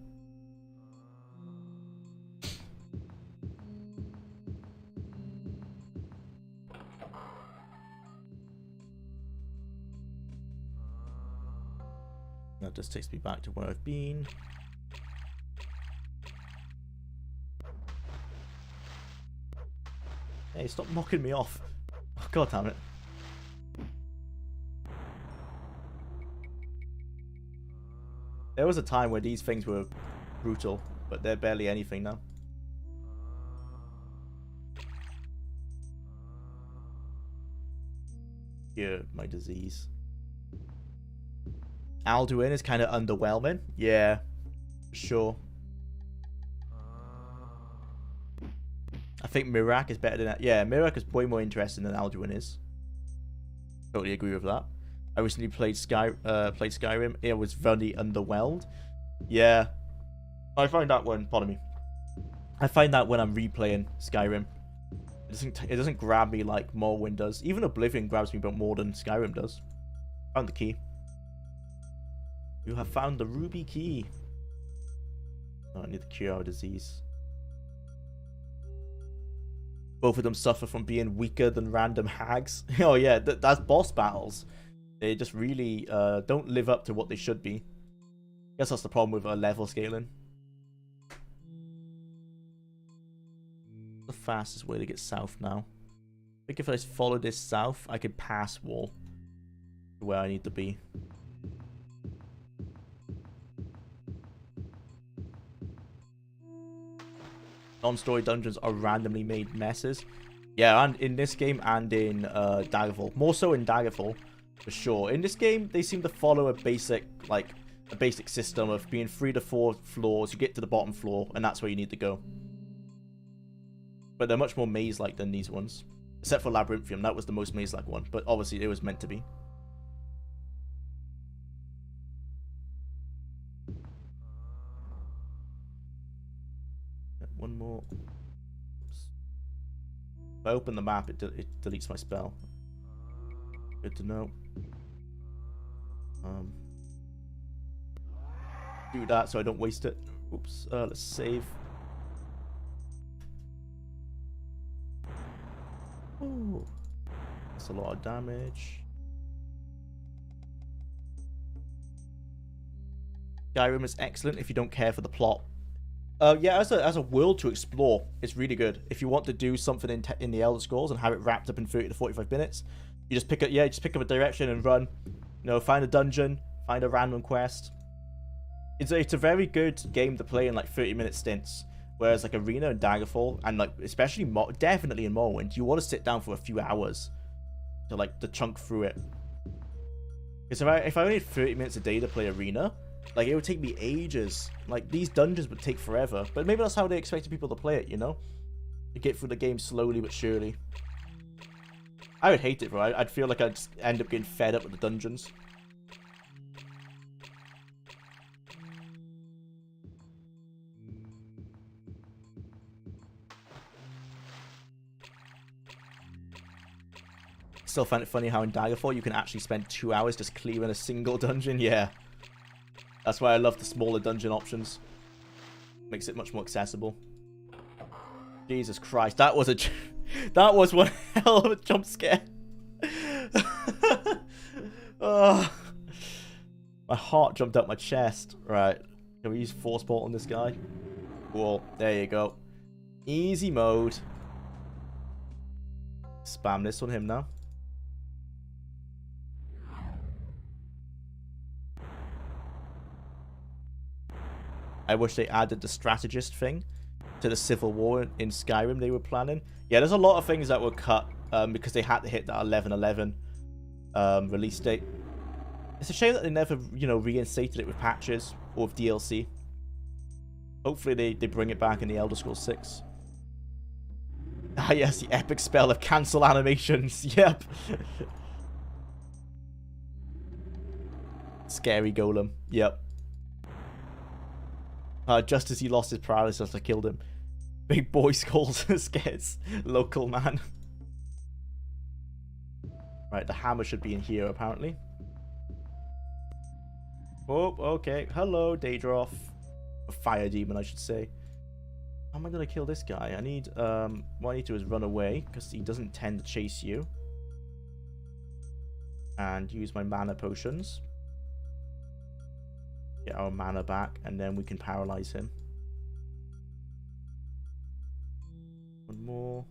That just takes me back to where I've been. Hey, stop knocking me off. Oh, God damn it. There was a time where these things were brutal, but they're barely anything now. Yeah, my disease. Alduin is kind of underwhelming. Yeah, sure. I think Mirak is better than that. Yeah, Mirak is way more interesting than Alduin is. Totally agree with that. I recently played Skyrim. It was very underwhelmed. Yeah, I find that when, pardon me, I find that when I'm replaying Skyrim, it doesn't grab me like Morrowind does. Even Oblivion grabs me but more than Skyrim does. Found the key. You have found the ruby key. Oh, I need to cure our disease. Both of them suffer from being weaker than random hags. Oh yeah, that's boss battles. They just really don't live up to what they should be. I guess that's the problem with level scaling. The fastest way to get south now. I think if I follow this south, I could pass wall to where I need to be. Non-story dungeons are randomly made messes. Yeah, and in this game and in Daggerfall. More so in Daggerfall. for sure. In this game, they seem to follow a basic system of being 3 to 4 floors. You get to the bottom floor, and that's where you need to go. But they're much more maze-like than these ones. Except for Labyrinthium, that was the most maze-like one. But obviously, it was meant to be. One more. Oops. If I open the map, it deletes my spell. Good to know. Do that so I don't waste it. Oops. Let's save. Ooh. That's a lot of damage. Skyrim is excellent if you don't care for the plot. Yeah, as a world to explore, it's really good. If you want to do something in the Elder Scrolls and have it wrapped up in 30 to 45 minutes, you just pick up a direction and run. You know, find a dungeon, find a random quest. It's a very good game to play in like 30-minute stints. Whereas like Arena and Daggerfall, and like especially definitely in Morrowind, you want to sit down for a few hours to chunk through it. Because if I only had 30 minutes a day to play Arena, like, it would take me ages. Like, these dungeons would take forever. But maybe that's how they expected people to play it, you know? To get through the game slowly but surely. I would hate it, bro. I'd feel like I'd just end up getting fed up with the dungeons. Still find it funny how in Daggerfall you can actually spend 2 hours just clearing a single dungeon. Yeah. That's why I love the smaller dungeon options. Makes it much more accessible. Jesus Christ, that was that was one hell of a jump scare. Oh, my heart jumped out my chest. Right, can we use Force Bolt on this guy? Cool, there you go. Easy mode. Spam this on him now. I wish they added the strategist thing to the Civil War in Skyrim they were planning. Yeah, there's a lot of things that were cut because they had to hit that 11/11 release date. It's a shame that they never, reinstated it with patches or with DLC. Hopefully they bring it back in the Elder Scrolls 6. Ah yes, the epic spell of cancel animations. Yep. Scary golem. Yep. Just as he lost his paralysis, I killed him. Big boy skulls scares local man. Right, the hammer should be in here apparently. Oh, okay. Hello, Daedroth. A fire demon, I should say. How am I gonna kill this guy? I need what I need to do is run away because he doesn't tend to chase you. And use my mana potions. Get our mana back, and then we can paralyze him. One more.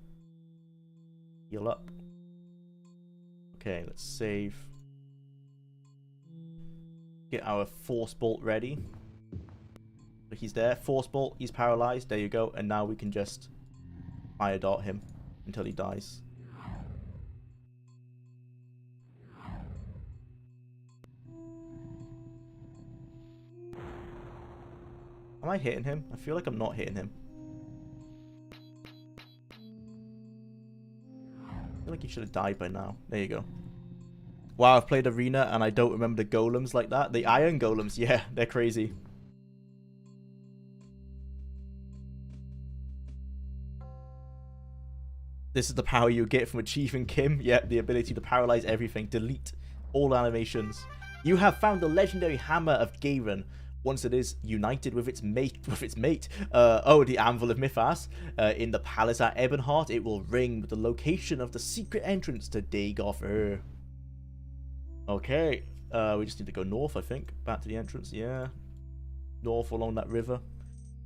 Heal up. Okay, let's save. Get our Force Bolt ready. So he's there. Force Bolt, he's paralyzed. There you go. And now we can just fire dart him until he dies. Am I hitting him? I feel like I'm not hitting him. I feel like he should have died by now. There you go. Wow, I've played Arena and I don't remember the golems like that. The iron golems, yeah, they're crazy. This is the power you get from achieving Kim. Yeah, the ability to paralyze everything. Delete all animations. You have found the legendary Hammer of Garen. Once it is united with its mate, the Anvil of Mythas, in the palace at Ebonheart, it will ring with the location of the secret entrance to Dagoth. Okay, we just need to go north, I think. Back to the entrance, yeah. North along that river.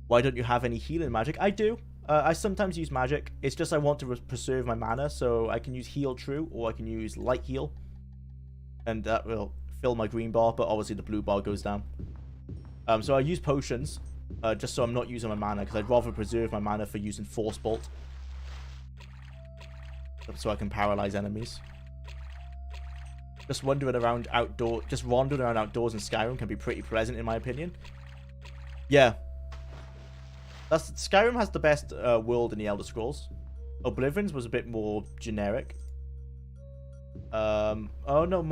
Why don't you have any healing magic? I do. I sometimes use magic. It's just I want to preserve my mana, so I can use Heal True, or I can use Light Heal. And that will fill my green bar, but obviously the blue bar goes down. So I use potions, just so I'm not using my mana, because I'd rather preserve my mana for using Force Bolt. So I can paralyze enemies. just wandering around outdoors in Skyrim can be pretty pleasant, in my opinion. Yeah. Skyrim has the best world in the Elder Scrolls. Oblivion's was a bit more generic. Oh no,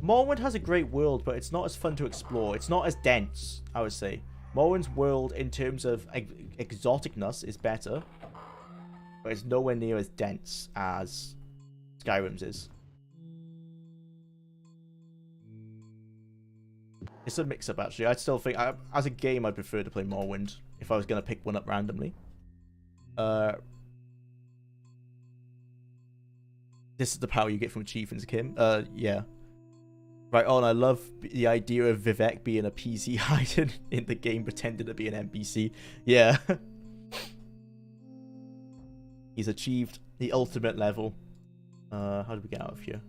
Morrowind has a great world, but it's not as fun to explore. It's not as dense, I would say. Morrowind's world, in terms of exoticness, is better, but it's nowhere near as dense as Skyrim's is. It's a mix-up, actually. I'd still think, as a game, I'd prefer to play Morrowind if I was going to pick one up randomly. This is the power you get from achievements, Kim. Yeah. Right on, I love the idea of Vivek being a PC hiding in the game, pretending to be an NPC. Yeah. He's achieved the ultimate level. How do we get out of here?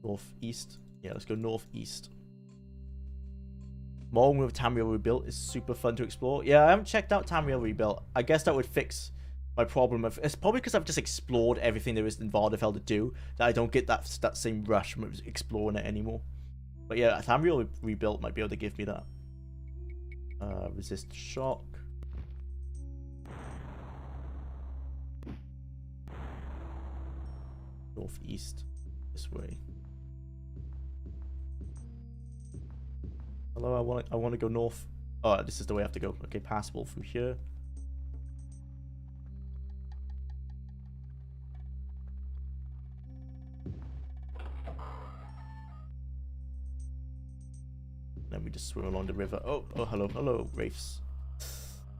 Northeast. Yeah, let's go northeast. Morrowind with Tamriel Rebuilt is super fun to explore. Yeah, I haven't checked out Tamriel Rebuilt. I guess that would fix my problem of... It's probably because I've just explored everything there is in Vardafel to do that I don't get that same rush from exploring it anymore. But yeah, Tamriel Rebuilt might be able to give me that. Resist shock. Northeast. This way. Hello, I want to go north. Oh, this is the way I have to go. Okay, passable from here. Then we just swim along the river. Oh, hello, wraiths.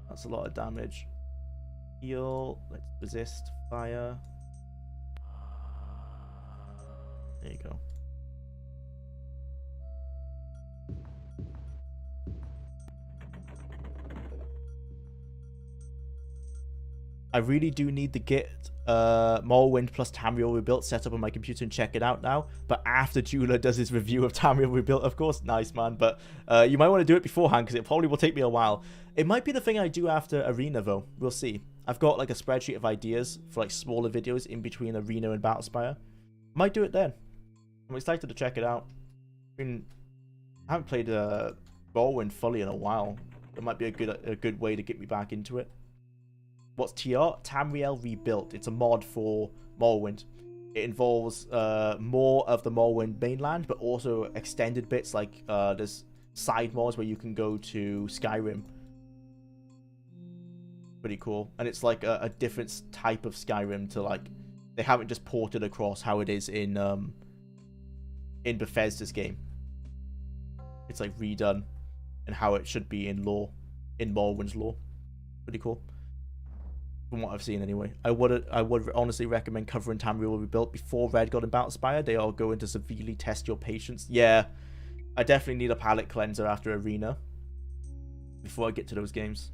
That's a lot of damage. Heal. Let's resist fire. There you go. I really do need to get Morrowind plus Tamriel Rebuilt set up on my computer and check it out now. But after Jula does his review of Tamriel Rebuilt, of course. Nice, man. But you might want to do it beforehand because it probably will take me a while. It might be the thing I do after Arena, though. We'll see. I've got like a spreadsheet of ideas for like smaller videos in between Arena and Battlespire. Might do it then. I'm excited to check it out. I mean, I haven't played Morrowind fully in a while. It might be a good way to get me back into it. What's TR? Tamriel Rebuilt. It's a mod for Morrowind. It involves more of the Morrowind mainland, but also extended bits like there's side mods where you can go to Skyrim. Pretty cool. And it's like a different type of Skyrim to like... They haven't just ported across how it is in Bethesda's game. It's like redone and how it should be in lore, in Morrowind's lore. Pretty cool. From what I've seen anyway. I would honestly recommend covering Tamriel Rebuilt before Red God and Battlespire. They are going to severely test your patience. Yeah, I definitely need a palate cleanser after Arena before I get to those games.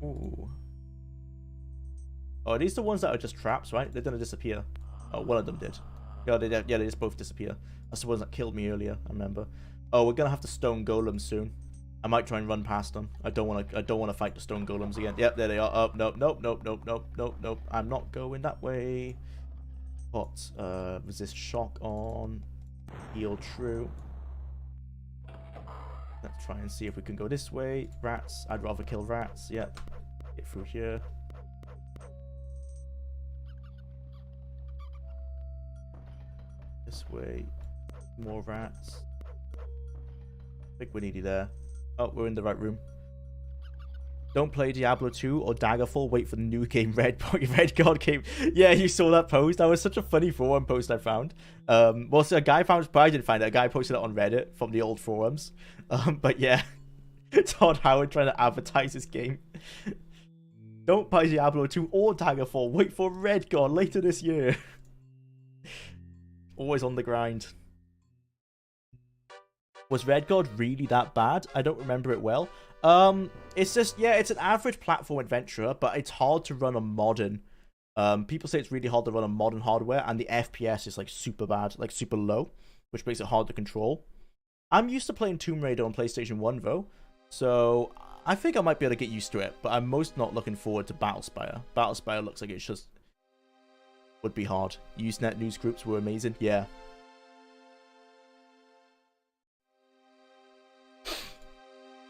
Ooh. Oh, are these the ones that are just traps, right? They're gonna disappear. Oh, one of them did. Yeah, they just both disappear. That's the ones that killed me earlier, I remember. Oh, we're gonna have to stone golems soon. I might try and run past them. I don't want to fight the stone golems again. Yep, there they are. Oh, nope. I'm not going that way. What? Resist shock on. Heal true. Let's try and see if we can go this way. Rats. I'd rather kill rats. Yep. Get through here. This way. More rats. I think we're nearly there. Oh, we're in the right room. Don't play Diablo 2 or Daggerfall. Wait for the new game, Red God came. Yeah, you saw that post. That was such a funny forum post I found. Well, so a guy found, but I didn't find it. A guy posted it on Reddit from the old forums. But yeah, Todd Howard trying to advertise his game. Don't buy Diablo 2 or Daggerfall. Wait for Red God later this year. Always on the grind. Was Red God really that bad? I don't remember it well. It's just, yeah, it's an average platform adventure, but it's hard to run on modern. People say it's really hard to run on modern hardware, and the FPS is like super bad, like super low, which makes it hard to control. I'm used to playing Tomb Raider on PlayStation 1 though, so I think I might be able to get used to it, but I'm most not looking forward to Battlespire. Battlespire looks like it's just would be hard. Usenet news groups were amazing. Yeah.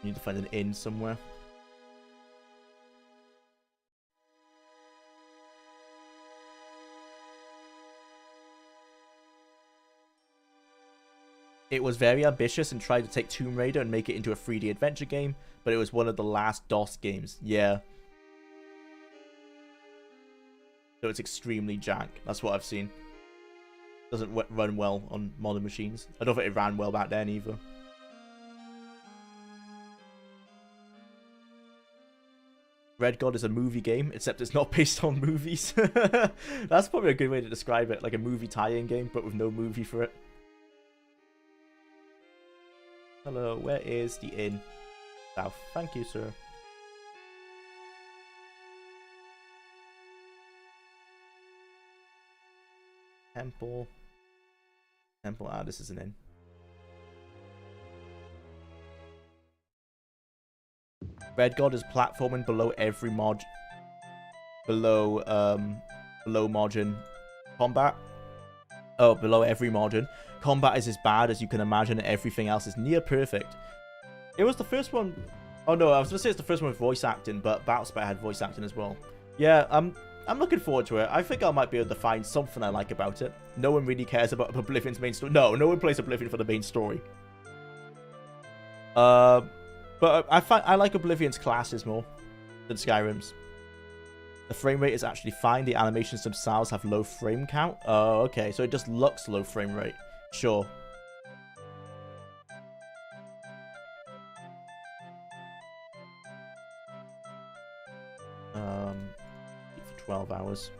Need to find an inn somewhere. It was very ambitious and tried to take Tomb Raider and make it into a 3D adventure game, but it was one of the last DOS games. Yeah. So it's extremely jank. That's what I've seen. Doesn't run well on modern machines. I don't think it ran well back then either. Red God is a movie game, except it's not based on movies. That's probably a good way to describe it. Like a movie tie-in game, but with no movie for it. Hello, where is the inn? South. Thank you, sir. Temple. Temple. Ah, this is an inn. Red God is platforming below every below margin combat. Oh, below every margin. Combat is as bad as you can imagine, and everything else is near perfect. It was the first one. Oh no, I was gonna say it's the first one with voice acting, but Battlespire had voice acting as well. Yeah, I'm looking forward to it. I think I might be able to find something I like about it. No one really cares about Oblivion's main story. No one plays Oblivion for the main story. But I like Oblivion's classes more than Skyrim's. The frame rate is actually fine. The animations themselves have low frame count. Oh, okay. So it just looks low frame rate. Sure. For 12 hours.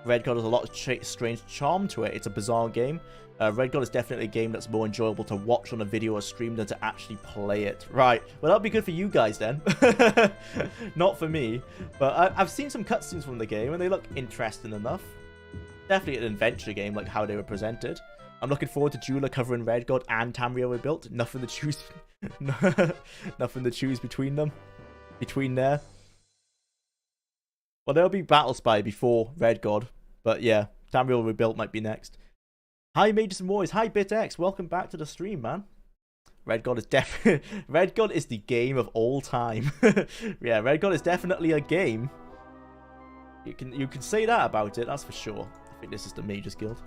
Red God has a lot of strange charm to it. It's a bizarre game. Red God is definitely a game that's more enjoyable to watch on a video or stream than to actually play it. Right. Well, that'll be good for you guys then. Not for me. But I've seen some cutscenes from the game and they look interesting enough. Definitely an adventure game, like how they were presented. I'm looking forward to Jula covering Red God and Tamriel Rebuilt. Nothing to choose. Nothing to choose between them. Between there. Well, there'll be Battlespire before Red God. But yeah, Tamriel Rebuilt might be next. Hi, Mages and Warriors. Hi, BitX. Welcome back to the stream, man. Red God is Red God is the game of all time. Yeah, Red God is definitely a game. You can say that about it, that's for sure. I think this is the Mages Guild.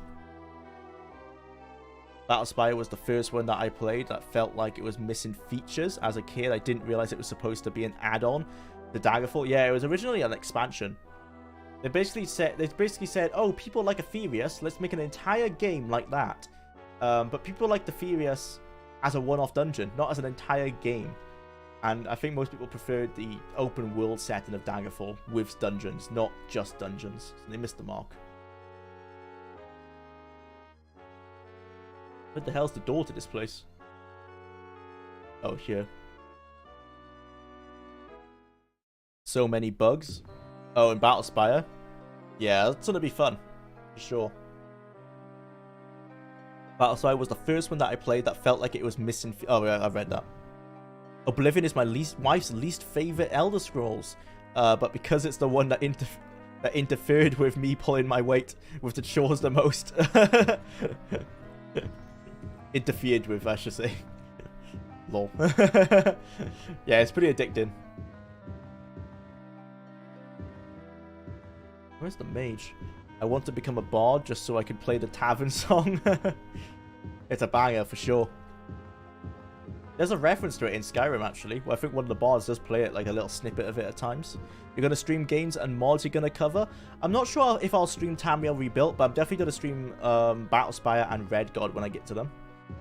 Battlespire was the first one that I played that felt like it was missing features. As a kid, I didn't realize it was supposed to be an add-on to Daggerfall. Yeah, it was originally an expansion. They basically said, oh, people like Aetherius, let's make an entire game like that. But people like Aetherius as a one-off dungeon, not as an entire game. And I think most people preferred the open world setting of Daggerfall with dungeons, not just dungeons. So they missed the mark. What the hell's the door to this place? Oh, here. So many bugs. Oh, and Battlespire. Yeah, that's gonna be fun. For sure. Battlespire was the first one that I played that felt like it was missing... Oh, yeah, I've read that. Oblivion is my wife's least favorite Elder Scrolls. But because it's the one that interfered with me pulling my weight with the chores the most. Interfered with, I should say. Lol. Yeah, it's pretty addicting. Where's the mage? I want to become a bard just so I can play the tavern song. It's a banger for sure. There's a reference to it in Skyrim actually, where I think one of the bards does play it, like a little snippet of it at times. You're going to stream games and mods you're going to cover. I'm not sure if I'll stream Tamriel Rebuilt, but I'm definitely going to stream Battlespire and Red God when I get to them.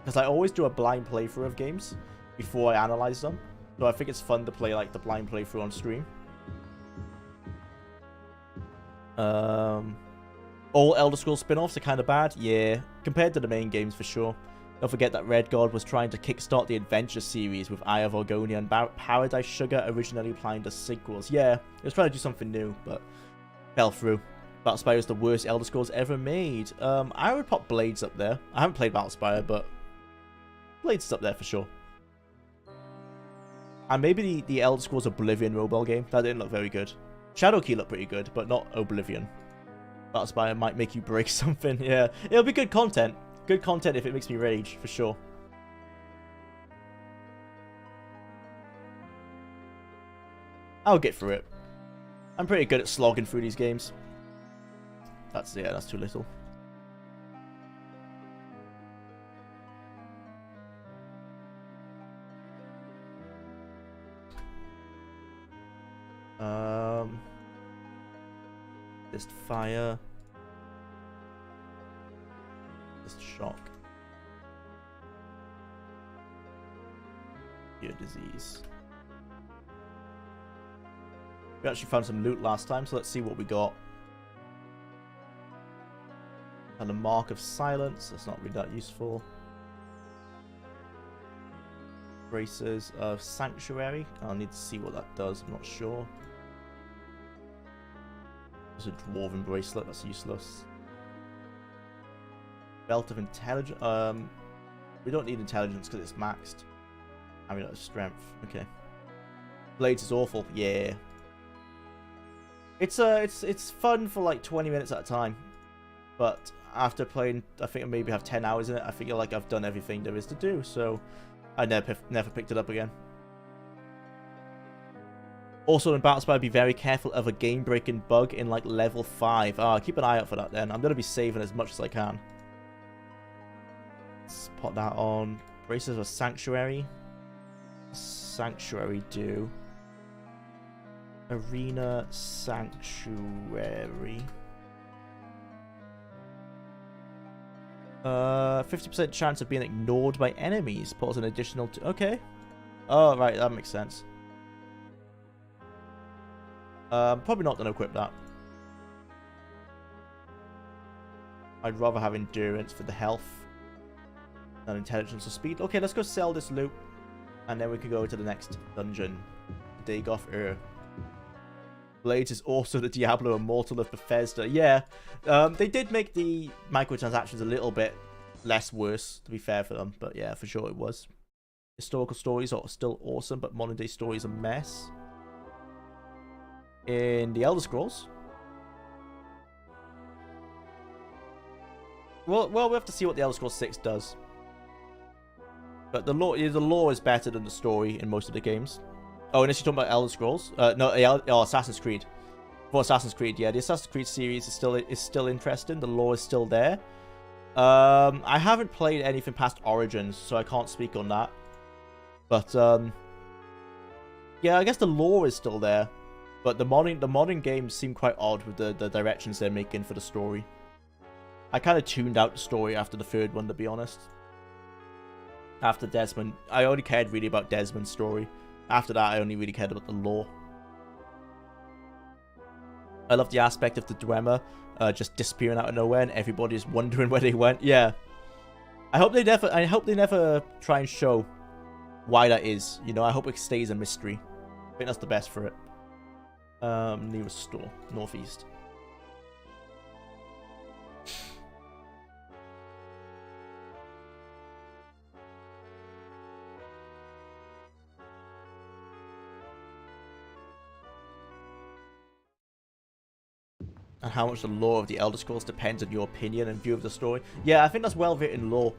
Because I always do a blind playthrough of games before I analyze them. So I think it's fun to play like the blind playthrough on stream. All Elder Scrolls spin-offs are kind of bad. Yeah, compared to the main games for sure. Don't forget that Red God was trying to kickstart the adventure series with Eye of Orgonia and Paradise Sugar originally planned as sequels. Yeah, it was trying to do something new, but fell through. Battlespire is the worst Elder Scrolls ever made. I would pop Blades up there. I haven't played Battlespire, but Blades is up there for sure. And maybe the Elder Scrolls Oblivion mobile game. That didn't look very good. Shadowkey looked pretty good, but not Oblivion. Battle Spire might make you break something. Yeah, it'll be good content. Good content if it makes me rage, for sure. I'll get through it. I'm pretty good at slogging through these games. That's too little. Just fire. Just shock. Your disease. We actually found some loot last time, so let's see what we got. And a mark of silence. That's not really that useful. Braces of sanctuary. I'll need to see what that does. I'm not sure. There's a dwarven bracelet. That's useless. Belt of intelligence. We don't need intelligence because it's maxed. I mean, that's strength. Okay. Blades is awful. Yeah. It's fun for like 20 minutes at a time, but after playing, I think I maybe have 10 hours in it. I feel like I've done everything there is to do, so I never picked it up again. Also, in Battle Spire, be very careful of a game-breaking bug in like level 5. Keep an eye out for that then. I'm gonna be saving as much as I can. Let's put that on. Braces of Sanctuary. Sanctuary do. Arena Sanctuary. 50% chance of being ignored by enemies. Put an additional... Okay. Oh, right. That makes sense. Probably not going to equip that. I'd rather have endurance for the health than intelligence or speed. Okay, let's go sell this loot. And then we can go to the next dungeon. Dagoth Ur. Blades is also the Diablo Immortal of Bethesda. Yeah, they did make the microtransactions a little bit less worse, to be fair for them. But yeah, for sure it was. Historical stories are still awesome, but modern day stories a mess. In the Elder Scrolls. Well, we have to see what the Elder Scrolls 6 does. But the lore is better than the story in most of the games. Oh, unless you're talking about Elder Scrolls. No, Assassin's Creed. For Assassin's Creed, yeah. The Assassin's Creed series is still interesting. The lore is still there. I haven't played anything past Origins, so I can't speak on that. But, yeah, I guess the lore is still there. But the modern games seem quite odd with the directions they're making for the story. I kind of tuned out the story after the third one, to be honest. After Desmond, I only cared really about Desmond's story. After that, I only really cared about the lore. I love the aspect of the Dwemer just disappearing out of nowhere and everybody's wondering where they went. Yeah, I hope they never try and show why that is. You know, I hope it stays a mystery. I think that's the best for it. Nearest store, northeast. And how much the lore of the Elder Scrolls depends on your opinion and view of the story. Yeah, I think that's well-written lore.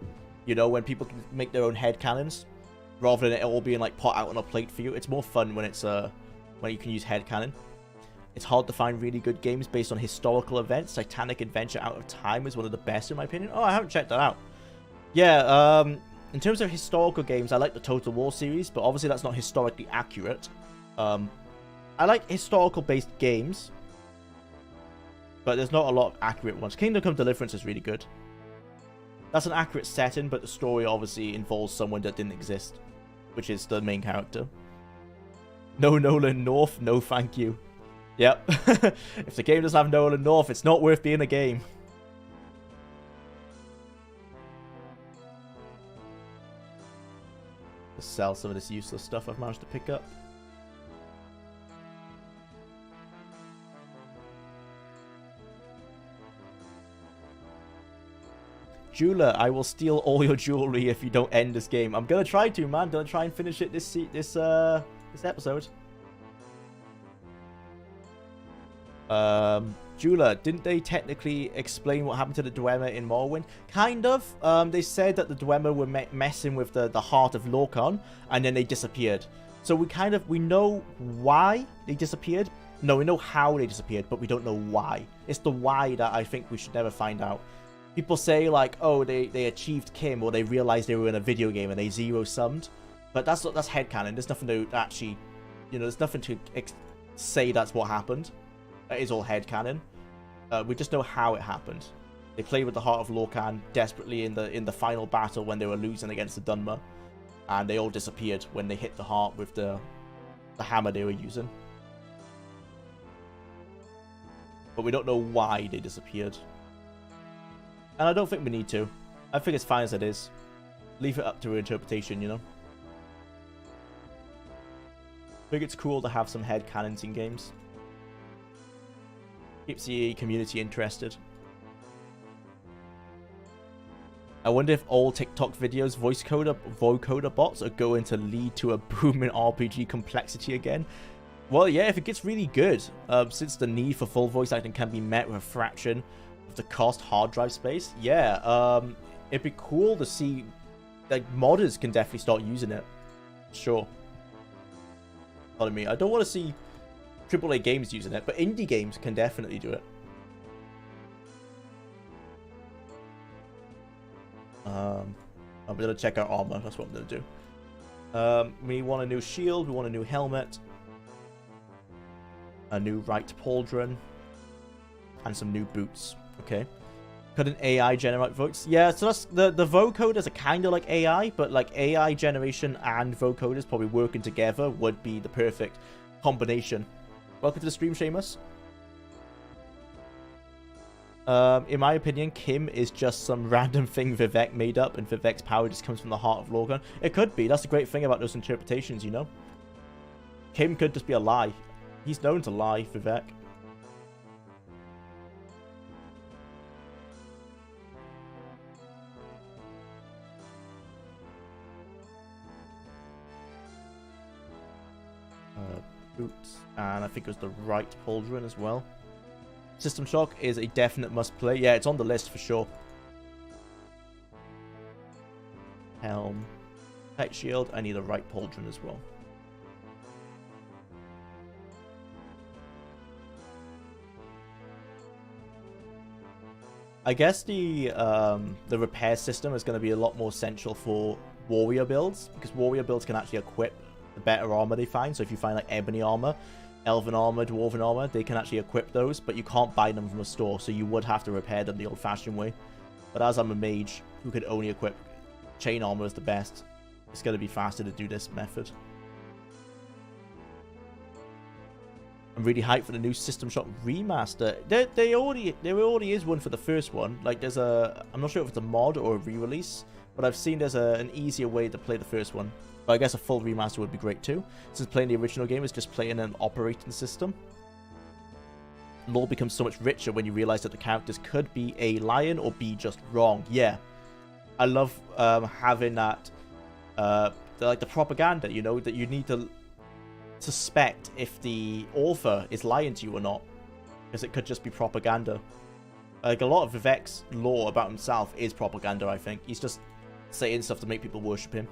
You know, when people can make their own headcanons, rather than it all being, like, put out on a plate for you. It's more fun when it's, when you can use headcanon. It's hard to find really good games based on historical events. Titanic Adventure Out of Time is one of the best, in my opinion. Oh, I haven't checked that out. Yeah, in terms of historical games, I like the Total War series, but obviously that's not historically accurate. I like historical-based games, but there's not a lot of accurate ones. Kingdom Come Deliverance is really good. That's an accurate setting, but the story obviously involves someone that didn't exist, which is the main character. No Nolan North, no thank you. Yep. If the game doesn't have Nolan North, it's not worth being a game. Just sell some of this useless stuff I've managed to pick up. Jeweler, I will steal all your jewelry if you don't end this game. I'm gonna try to, man. Gonna try and finish it this episode. Jula, didn't they technically explain what happened to the Dwemer in Morrowind? Kind of. They said that the Dwemer were messing with the heart of Lorkhan, and then they disappeared. So we know why they disappeared. No, we know how they disappeared, but we don't know why. It's the why that I think we should never find out. People say, like, oh, they achieved Kim, or they realized they were in a video game and they zero-summed. But that's headcanon. There's nothing to actually, there's nothing to say that's what happened. That is all headcanon. We just know how it happened. They played with the heart of Lorkhan desperately in the final battle when they were losing against the Dunmer. And they all disappeared when they hit the heart with the hammer they were using. But we don't know why they disappeared. And I don't think we need to. I think it's fine as it is. Leave it up to interpretation, I think it's cool to have some headcanons in games. Keeps the community interested. I wonder if all TikTok videos vocoder bots are going to lead to a boom in RPG complexity again. Well, yeah, if it gets really good, since the need for full voice acting can be met with a fraction of the cost hard drive space, yeah, it'd be cool to see, like, modders can definitely start using it. Sure. Pardon me, I don't want to see AAA games using it, but indie games can definitely do it. I'm going to check our armor. That's what I'm going to do. We want a new shield. We want a new helmet. A new right pauldron. And some new boots. Okay. Could an AI generate votes? Yeah, so that's the vocoders are kind of like AI, but like AI generation and vocoders probably working together would be the perfect combination. Welcome to the stream, Seamus. In my opinion, Kim is just some random thing Vivek made up, and Vivek's power just comes from the heart of Lorkhan. It could be. That's the great thing about those interpretations, Kim could just be a lie. He's known to lie, Vivek. Boots, and I think it was the right pauldron as well. System Shock is a definite must play. Yeah, it's on the list for sure. Helm. Tech shield. I need a right pauldron as well. I guess the repair system is going to be a lot more central for warrior builds, because warrior builds can actually equip the better armor they find. So if you find like ebony armor, elven armor, dwarven armor, they can actually equip those, but you can't buy them from a store, so you would have to repair them the old-fashioned way. But as I'm a mage who could only equip chain armor as the best, it's going to be faster to do this method. I'm really hyped for the new System Shock remaster. There already is one for the first one. Like, there's I'm not sure if it's a mod or a re-release, but I've seen there's an easier way to play the first one. But I guess a full remaster would be great too, since playing the original game is just playing an operating system. Lore becomes so much richer when you realize that the characters could be a lion or be just wrong. Yeah, I love having that, like the propaganda, that you need to suspect if the author is lying to you or not, because it could just be propaganda. Like, a lot of Vivek's lore about himself is propaganda, I think. He's just saying stuff to make people worship him.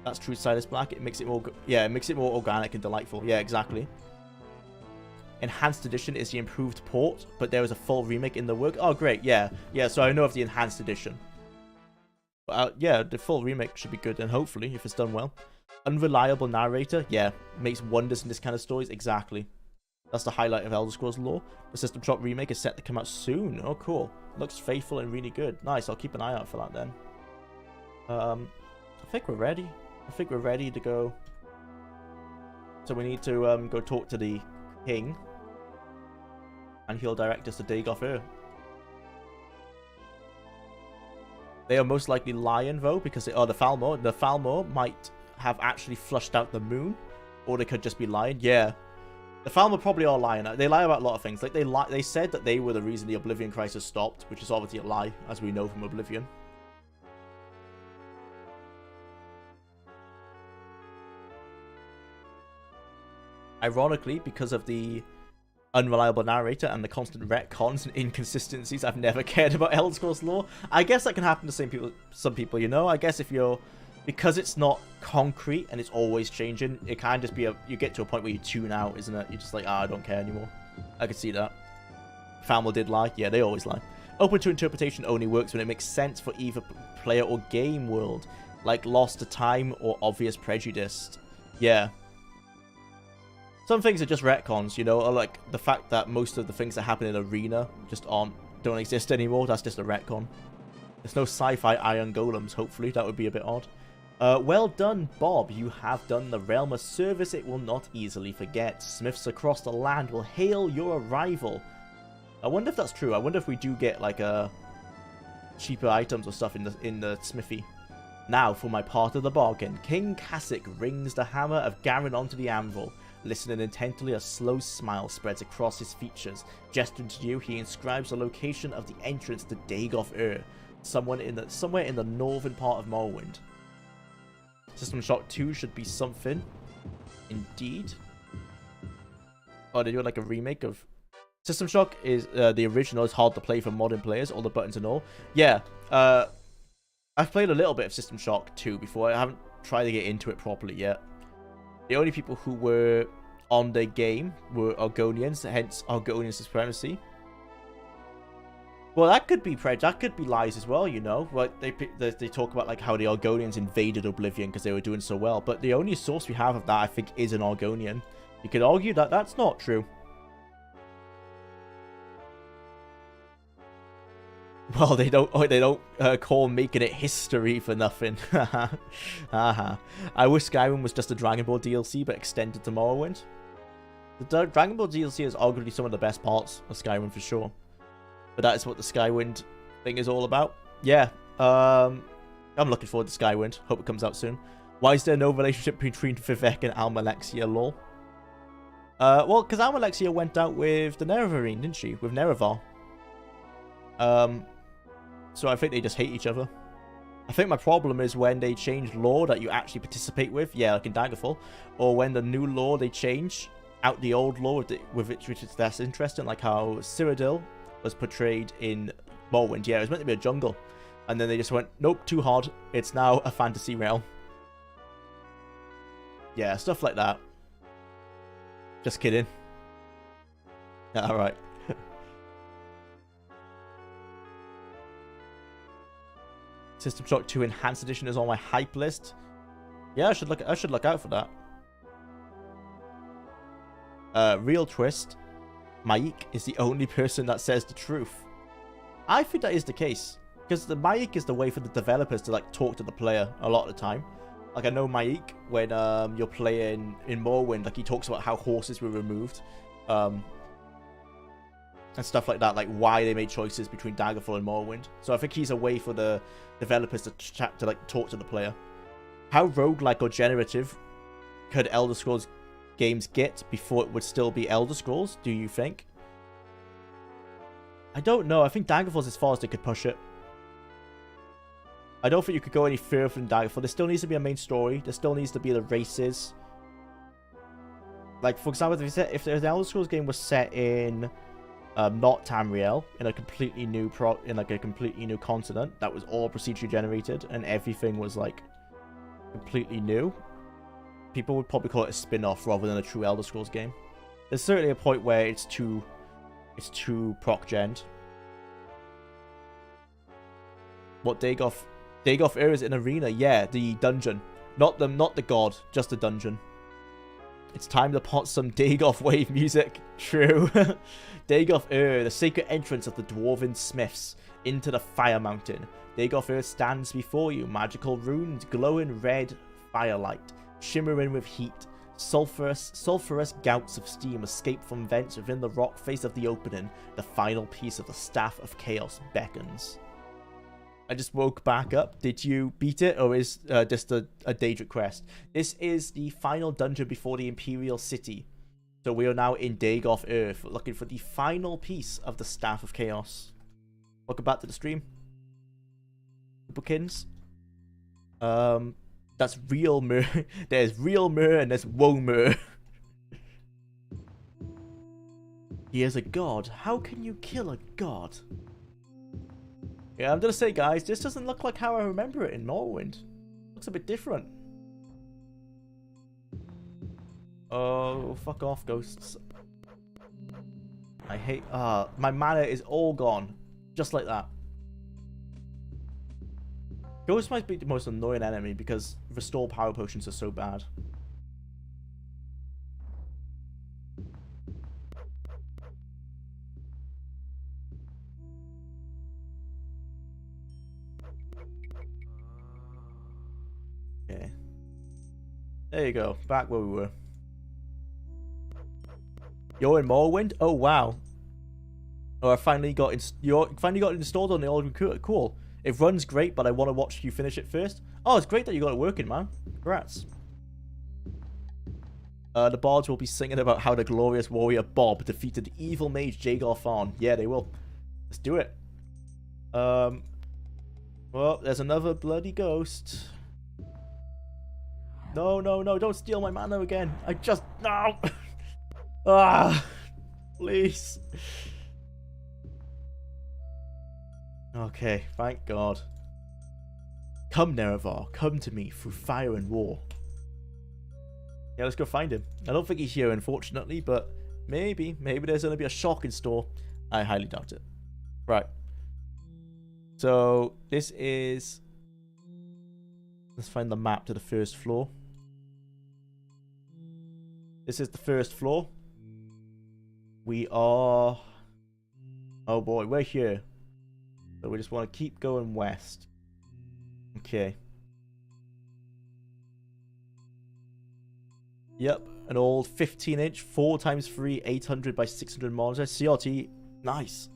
That's true. Silas Black. It makes it more, it makes it more organic and delightful. Yeah, exactly. Enhanced Edition is the improved port, but there is a full remake in the work. Oh, great. Yeah. So I know of the Enhanced Edition. But yeah, the full remake should be good, and hopefully, if it's done well. Unreliable narrator. Yeah, makes wonders in this kind of stories. Exactly. That's the highlight of Elder Scrolls lore. The System Shock remake is set to come out soon. Oh, cool. Looks faithful and really good. Nice. I'll keep an eye out for that then. I think we're ready. I think we're ready to go. So we need to go talk to the king, and he'll direct us to Dagoth Ur. They are most likely lion though, because the Falmor. The Falmor might have actually flushed out the moon, or they could just be lying. Yeah, the Falmor probably are lying. They lie about a lot of things. Like they said that they were the reason the Oblivion Crisis stopped, which is obviously a lie, as we know from Oblivion. Ironically, because of the unreliable narrator and the constant retcons and inconsistencies. I've never cared about Elder Scrolls lore. I guess that can happen to some people, you know? I guess if you're... Because it's not concrete and it's always changing, it can just be you get to a point where you tune out, isn't it? You're just like, I don't care anymore. I can see that. Famil did lie. Yeah, they always lie. Open to interpretation only works when it makes sense for either player or game world, like lost to time or obvious prejudice. Yeah. Some things are just retcons, you know, or like the fact that most of the things that happen in Arena just don't exist anymore. That's just a retcon. There's no sci-fi iron golems, hopefully. That would be a bit odd. Well done, Bob. You have done the realm a service it will not easily forget. Smiths across the land will hail your arrival. I wonder if that's true. I wonder if we do get like cheaper items or stuff in the smithy. Now for my part of the bargain. King Kasich rings the hammer of Garen onto the anvil. Listening intently, a slow smile spreads across his features. Gesturing to you, he inscribes the location of the entrance to Dagoth somewhere in the northern part of Morrowind. System Shock 2 should be something. Indeed. Oh, they're doing like a remake of... System Shock is the original. Is hard to play for modern players, all the buttons and all. Yeah, I've played a little bit of System Shock 2 before. I haven't tried to get into it properly yet. The only people who were on the game were Argonians, hence Argonian supremacy. Well, that could be lies as well, you know. Like they talk about like how the Argonians invaded Oblivion because they were doing so well, but the only source we have of that, I think, is an Argonian. You could argue that that's not true. Well, they don't call making it history for nothing. I wish Skyrim was just a Dragon Ball DLC, but extended to Morrowind. The Dragon Ball DLC is arguably some of the best parts of Skyrim for sure. But that is what the Skywind thing is all about. Yeah, I'm looking forward to Skywind. Hope it comes out soon. Why is there no relationship between Vivek and Almalexia lore? Well, because Almalexia went out with the Nerevarine, didn't she? With Nerevar. So I think they just hate each other. I think my problem is when they change lore that you actually participate with, yeah, like in Daggerfall, or when the new lore they change out the old lore with it, which is less interesting, like how Cyrodiil was portrayed in Morrowind. Yeah, it was meant to be a jungle, and then they just went, nope, too hard. It's now a fantasy realm. Yeah, stuff like that. Just kidding. All right. System Shock 2 Enhanced Edition is on my hype list. Yeah, I should look out for that. Real twist. Maik is the only person that says the truth. I think that is the case. Because the Maik is the way for the developers to like talk to the player a lot of the time. Like I know Maik, when you're playing in Morrowind, like he talks about how horses were removed. And stuff like that, like why they made choices between Daggerfall and Morrowind. So I think he's a way for the developers to chat, to like talk to the player. How roguelike or generative could Elder Scrolls games get before it would still be Elder Scrolls, do you think? I don't know. I think Daggerfall's as far as they could push it. I don't think you could go any further than Daggerfall. There still needs to be a main story. There still needs to be the races. Like, for example, if the Elder Scrolls game was set in not Tamriel, in a completely new continent that was all procedurally generated and everything was like completely new, people would probably call it a spin-off rather than a true Elder Scrolls game. There's certainly a point where it's too proc-gened. What Dagoth is in Arena? Yeah, the dungeon, not the god, just the dungeon. It's time to pot some Dagoth wave music. True. Dagoth the sacred entrance of the Dwarven Smiths into the Fire Mountain. Dagoth stands before you, magical runes, glowing red firelight, shimmering with heat. Sulphurous gouts of steam escape from vents within the rock face of the opening. The final piece of the Staff of Chaos beckons. I just woke back up. Did you beat it, or is just a Daedric quest? This is the final dungeon before the Imperial City. So we are now in Dagoth Earth, looking for the final piece of the Staff of Chaos. Welcome back to the stream, Bookins. That's real Myr. There's real Myr and there's Woe Myr. He is a god. How can you kill a god? Yeah, I'm gonna say, guys, this doesn't look like how I remember it in Morrowind. Looks a bit different. Oh, fuck off, ghosts. I hate... my mana is all gone. Just like that. Ghosts might be the most annoying enemy because restore power potions are so bad. Okay. There you go. Back where we were. You're in Morrowind? Oh, wow. Oh, I finally got it installed on the old recruiter. Cool. It runs great, but I want to watch you finish it first. Oh, it's great that you got it working, man. Congrats. The bards will be singing about how the glorious warrior Bob defeated the evil mage Jagar Farn. Yeah, they will. Let's do it. Well, there's another bloody ghost. No, no, no, don't steal my mana again. No. Ah, please. Okay, thank God. Come, Nerevar, come to me through fire and war. Yeah, let's go find him. I don't think he's here, unfortunately, but maybe there's going to be a shock in store. I highly doubt it. Right. So, this is... Let's find the map to the first floor. This is the first floor. We are... Oh boy, we're here. So we just want to keep going west. Okay. Yep, an old 15-inch, 4x3, 800 by 600 monitor. CRT, nice.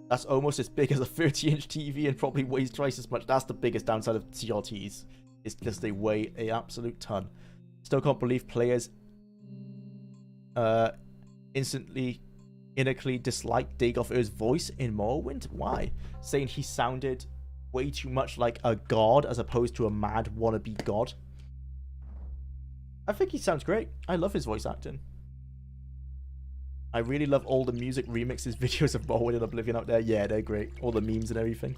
That's almost as big as a 30-inch TV and probably weighs twice as much. That's the biggest downside of CRTs. It's just they weigh an absolute ton. Still can't believe players instantly innately disliked Dagoth Ur's voice in Morrowind. Why? Saying he sounded way too much like a god as opposed to a mad wannabe god. I think he sounds great. I love his voice acting. I really love all the music remixes videos of Morrowind and Oblivion out there. Yeah, they're great. All the memes and everything.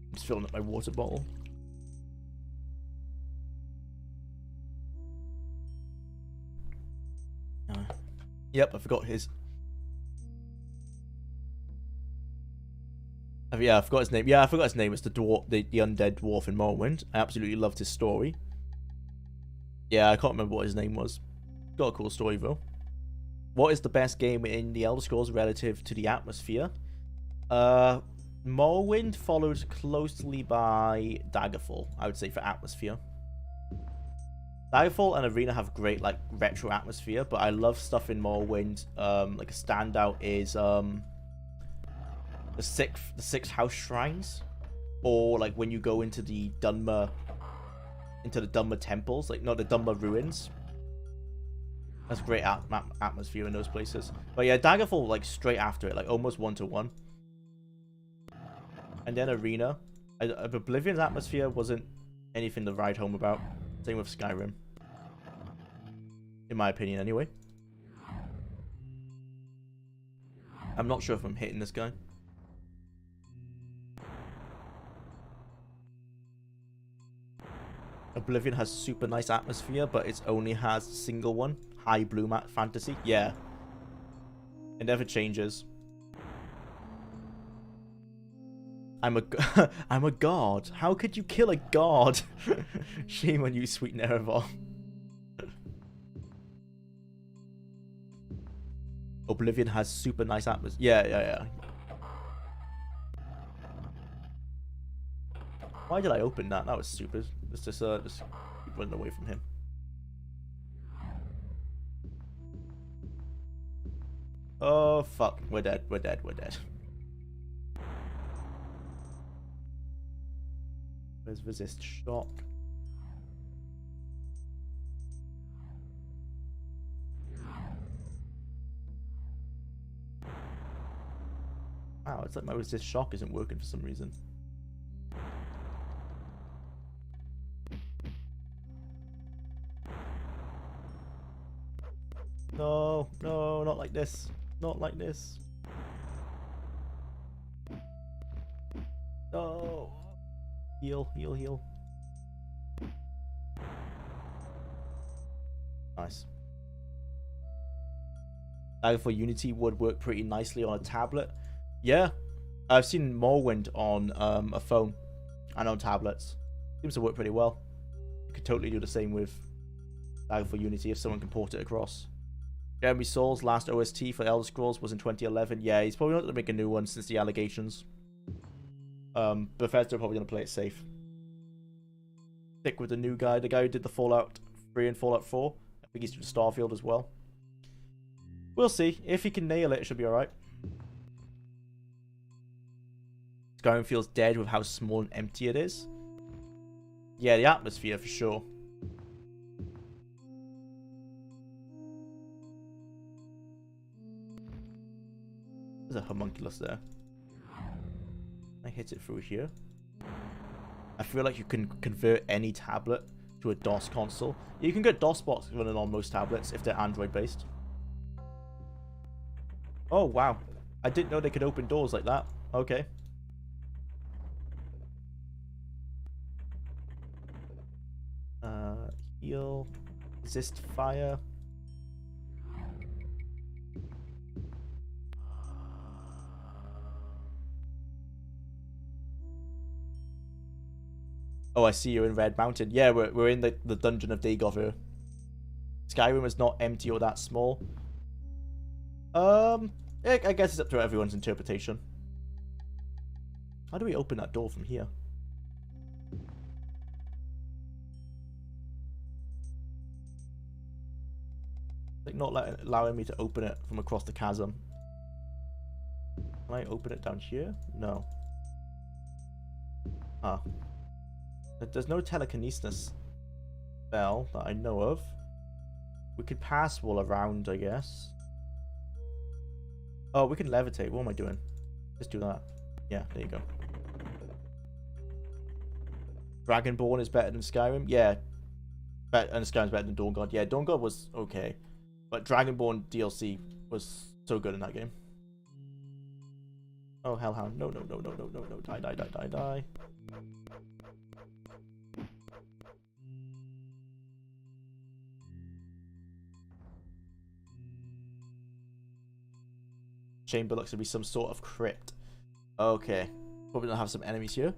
I'm just filling up my water bottle. Yep, I forgot his... Yeah, I forgot his name. Yeah, I forgot his name. It's the dwarf, the undead dwarf in Morrowind. I absolutely loved his story. Yeah, I can't remember what his name was. Got a cool story though. What is the best game in the Elder Scrolls relative to the atmosphere? Morrowind followed closely by Daggerfall, I would say, for atmosphere. Daggerfall and Arena have great like retro atmosphere, but I love stuff in Morrowind. Like a standout is the six house shrines, or like when you go into the Dunmer temples, like not the Dunmer ruins. That's great atmosphere in those places. But yeah, Daggerfall like straight after it, like almost 1-to-1. And then Arena. Oblivion's atmosphere wasn't anything to write home about. Same with Skyrim. In my opinion, anyway. I'm not sure if I'm hitting this guy. Oblivion has super nice atmosphere, but it only has a single one. High blue fantasy. Yeah. It never changes. I'm a god. How could you kill a god? Shame on you, sweet Nerevar. Oblivion has super nice atmosphere. Yeah. Why did I open that? That was stupid. Let's just keep running away from him. Oh fuck, we're dead. Where's resist shock? Wow, it's like my resist shock isn't working for some reason. No, not like this. Not like this. No. Heal, heal, heal. Nice. Daggerfall Unity would work pretty nicely on a tablet. Yeah, I've seen Morrowind on a phone and on tablets. Seems to work pretty well. You could totally do the same with Daggerfall Unity if someone can port it across. Jeremy Saul's last OST for Elder Scrolls was in 2011. Yeah, he's probably not going to make a new one since the allegations. Bethesda are probably going to play it safe. Stick with the new guy, the guy who did the Fallout 3 and Fallout 4. I think he's doing Starfield as well. We'll see. If he can nail it, it should be alright. Skyrim feels dead with how small and empty it is. Yeah, the atmosphere for sure. There's a homunculus there. I hit it through here. I feel like you can convert any tablet to a DOS console. You can get DOS bots running on most tablets if they're Android based. Oh wow, I didn't know they could open doors like that. Okay. Heal, resist fire. Oh, I see you in Red Mountain. Yeah, we're in the dungeon of Dagover. Skyrim is not empty or that small. I guess it's up to everyone's interpretation. How do we open that door from here? Like not allowing me to open it from across the chasm. Can I open it down here? No. Ah. There's no telekinesis spell that I know of. We could pass wall around, I guess. Oh, we can levitate. What am I doing? Let's do that. Yeah, there you go. Dragonborn is better than Skyrim? Yeah. And Skyrim's better than Dawn God. Yeah, Dawn God was okay. But Dragonborn DLC was so good in that game. Oh, Hellhound. No, no, no, no, no, no, no. Die, die, die, die, die. Chamber looks to be some sort of crypt. Okay. Probably gonna have some enemies here.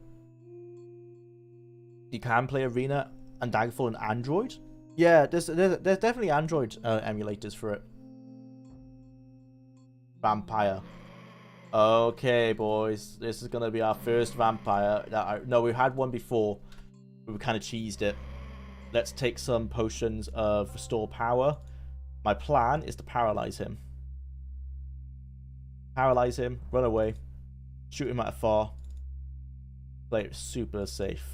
You can play Arena and Daggerfall on Android. Yeah, there's definitely Android emulators for it. Vampire. Okay, boys. This is gonna be our first vampire. No, we had one before. But we kind of cheesed it. Let's take some potions of restore power. My plan is to paralyze him. Paralyze him, run away, shoot him at afar. Play it super safe.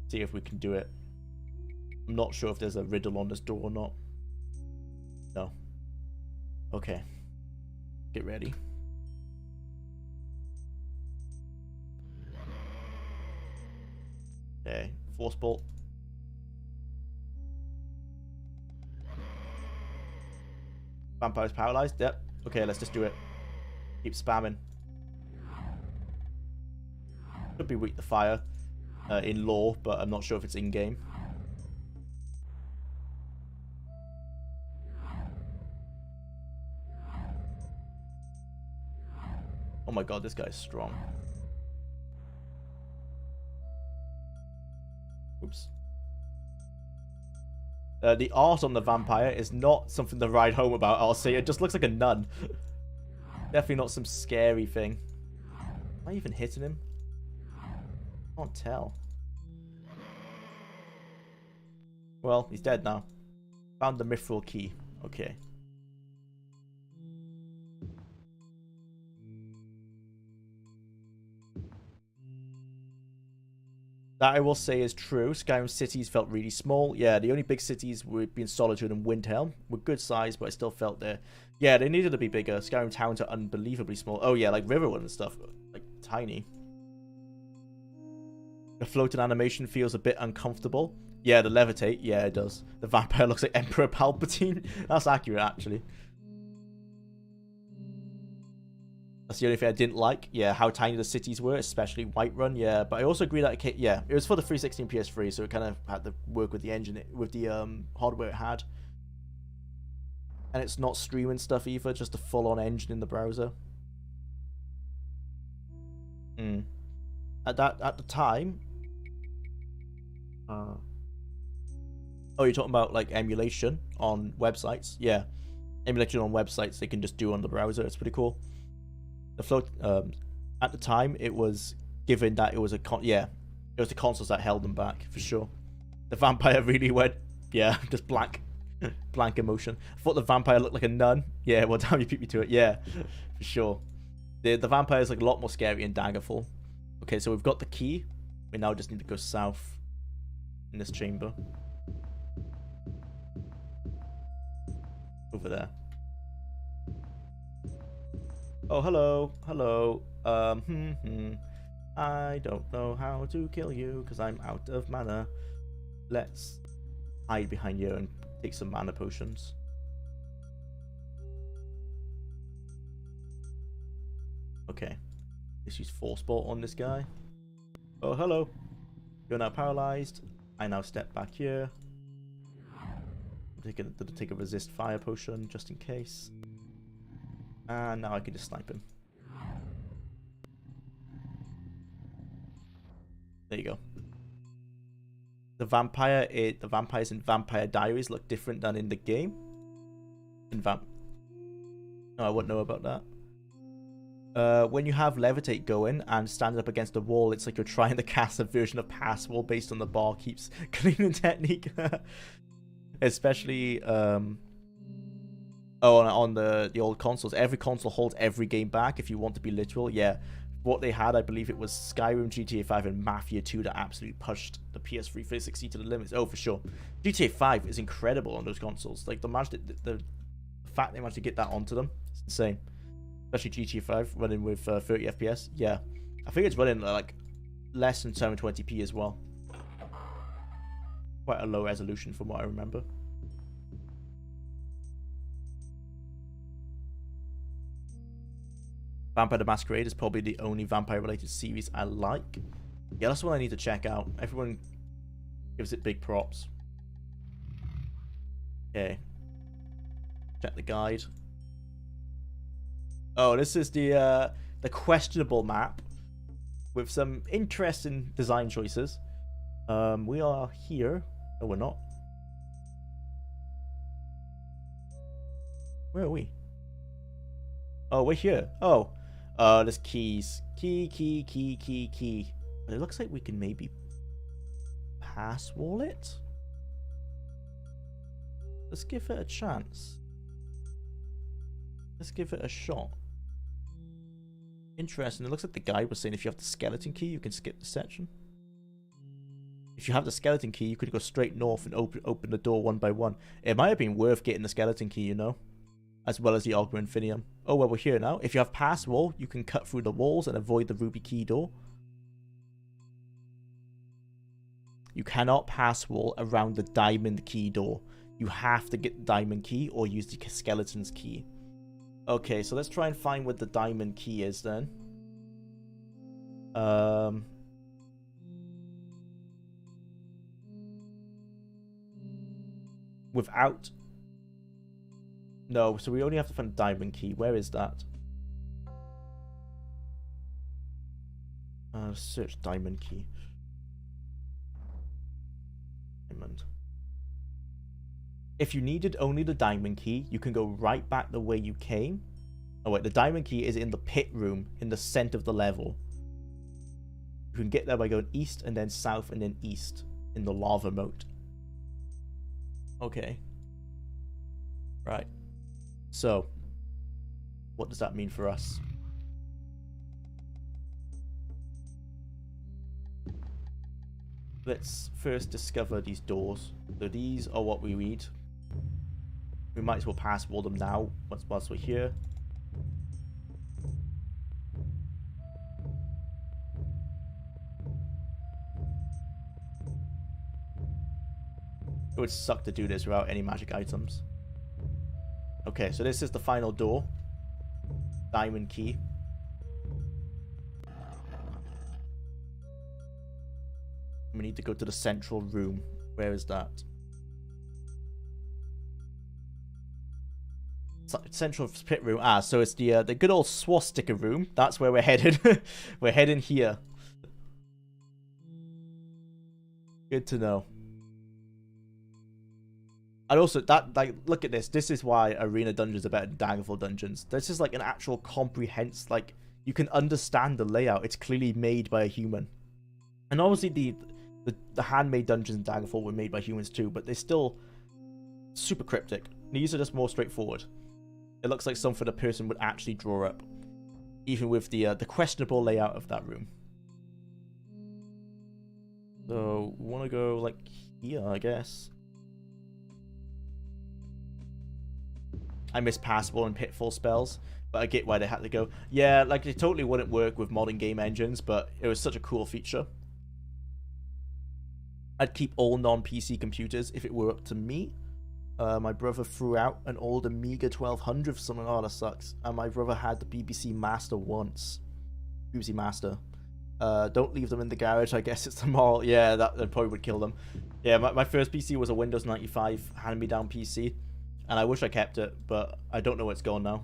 See if we can do it. I'm not sure if there's a riddle on this door or not. No. Okay. Get ready. Okay, force bolt. Vampire's paralyzed. Yep. Okay, let's just do it. Keep spamming. Could be weak to fire in lore, but I'm not sure if it's in game. Oh my god, this guy's strong. Oops. The art on the vampire is not something to write home about, I'll say. It just looks like a nun. Definitely not some scary thing. Am I even hitting him? I can't tell. Well, he's dead now. Found the mithril key. Okay. That I will say is true. Skyrim cities felt really small. Yeah, the only big cities were being Solitude and Windhelm. Were good size, but I still felt there. Yeah, they needed to be bigger. Skyrim towns are unbelievably small. Oh yeah, like Riverwood and stuff. Like, tiny. The floating animation feels a bit uncomfortable. Yeah, the levitate. Yeah, it does. The vampire looks like Emperor Palpatine. That's accurate, actually. That's the only thing I didn't like. Yeah, how tiny the cities were, especially Whiterun. Yeah, but I also agree that yeah, it was for the 360 and PS3, so it kind of had to work with the engine, with the hardware it had. And it's not streaming stuff either, just a full-on engine in the browser. At the time. Oh, you're talking about like emulation on websites? Yeah, emulation on websites they can just do on the browser. It's pretty cool. The float at the time, it was given that it was it was the consoles that held them back for sure. The vampire really went, yeah, just blank emotion. I thought the vampire looked like a nun. Yeah, well, damn, you beat me to it. Yeah, for sure. The vampire is like a lot more scary in Daggerfall. Okay, so we've got the key. We now just need to go south in this chamber. Over there. Oh, hello. I don't know how to kill you because I'm out of mana. Let's hide behind you and take some mana potions. Okay. Let's use Force Bolt on this guy. Oh, hello. You're now paralyzed. I now step back here. Take a resist fire potion just in case. And now I can just snipe him. There you go. The vampires in Vampire Diaries look different than in the game. No, I wouldn't know about that. When you have Levitate going and stand up against a wall, it's like you're trying to cast a version of Pass Wall based on the bar keeps cleaning technique. Especially on the old consoles. Every console holds every game back if you want to be literal. Yeah. What they had, I believe it was Skyrim, GTA 5, and Mafia 2 that absolutely pushed the PS3 360 to the limits. Oh, for sure. GTA 5 is incredible on those consoles. Like, the fact they managed to get that onto them, it's insane. Especially GTA 5 running with 30 FPS. Yeah. I think it's running like less than 720p as well. Quite a low resolution from what I remember. Vampire the Masquerade is probably the only vampire-related series I like. Yeah, that's one I need to check out. Everyone gives it big props. Okay. Check the guide. Oh, this is the questionable map with some interesting design choices. We are here. No, we're not. Where are we? Oh, we're here. Oh. There's keys. Key. But it looks like we can maybe pass wall it. Let's give it a chance. Let's give it a shot. Interesting. It looks like the guy was saying if you have the skeleton key, you can skip the section. If you have the skeleton key, you could go straight north and open the door one by one. It might have been worth getting the skeleton key, you know? As well as the Augur Infinium. Oh, well, we're here now. If you have Pass Wall, you can cut through the walls and avoid the Ruby Key door. You cannot Pass Wall around the Diamond Key door. You have to get the Diamond Key or use the Skeleton's Key. Okay, so let's try and find what the Diamond Key is then. Without... No, so we only have to find the Diamond Key. Where is that? Search Diamond Key. Diamond. If you needed only the Diamond Key, you can go right back the way you came. Oh wait, the Diamond Key is in the pit room, in the center of the level. You can get there by going east and then south and then east in the lava moat. Okay. Right. So, what does that mean for us? Let's first discover these doors. So these are what we read. We might as well pass wall them now, once we're here. It would suck to do this without any magic items. Okay, so this is the final door. Diamond Key. need to go to the central room. Where is that? Central pit room. Ah, so it's the good old swastika room. That's where we're headed. We're heading here. Good to know. And also, look at this. This is why arena dungeons are better than Daggerfall dungeons. This is like an actual comprehensive, like, you can understand the layout. It's clearly made by a human. And obviously the handmade dungeons in Daggerfall were made by humans too, but they're still super cryptic. These are just more straightforward. It looks like something a person would actually draw up, even with the questionable layout of that room. So, we want to go, like, here, I guess. I miss Passable and Pitfall spells, but I get why they had to go. Yeah, like, they totally wouldn't work with modern game engines, but it was such a cool feature. I'd keep all non-PC computers if it were up to me. My brother threw out an old Amiga 1200 for something. Oh, that sucks. And my brother had the BBC Master once. BBC Master. Don't leave them in the garage. I guess it's the moral. Yeah, that probably would kill them. Yeah, my first PC was a Windows 95 hand-me-down PC. And I wish I kept it, but I don't know where it's gone now.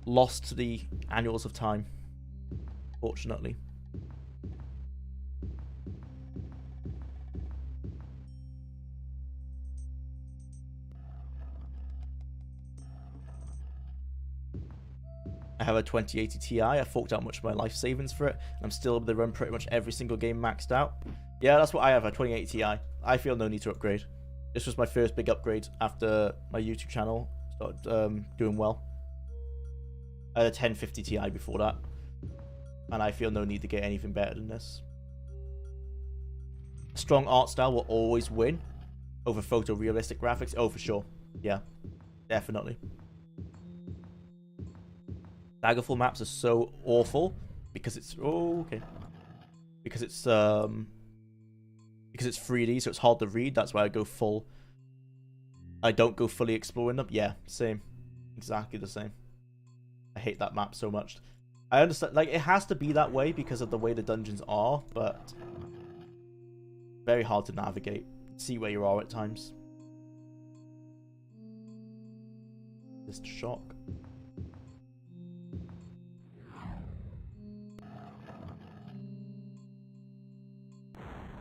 Lost to the annuals of time. Fortunately. I have a 2080 Ti. I forked out much of my life savings for it, and I'm still able to run pretty much every single game maxed out. Yeah, that's what I have, a 2080 Ti. I feel no need to upgrade. This was my first big upgrade after my YouTube channel started doing well. I had a 1050 Ti before that, and I feel no need to get anything better than this. Strong art style will always win over photorealistic graphics. Oh, for sure. Yeah, definitely. Daggerfall maps are so awful because it's because it's 3D, so it's hard to read. That's why I go full. I don't go fully exploring them. Yeah, same, exactly the same. I hate that map so much. I understand, like, it has to be that way because of the way the dungeons are, but very hard to navigate. See where you are at times. Just shock.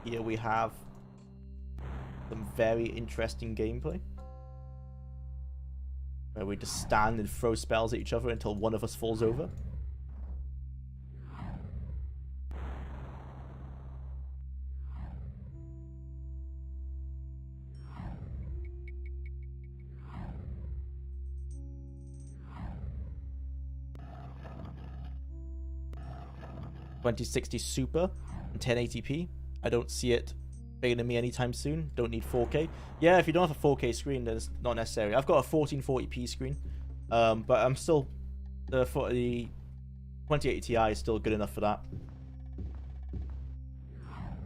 Here we have some very interesting gameplay, where we just stand and throw spells at each other until one of us falls over. $2060 Super and 1080p. I don't see it bigger than me anytime soon. Don't need 4K. Yeah, if you don't have a 4K screen, then it's not necessary. I've got a 1440p screen, but I'm still the 2080 Ti is still good enough for that.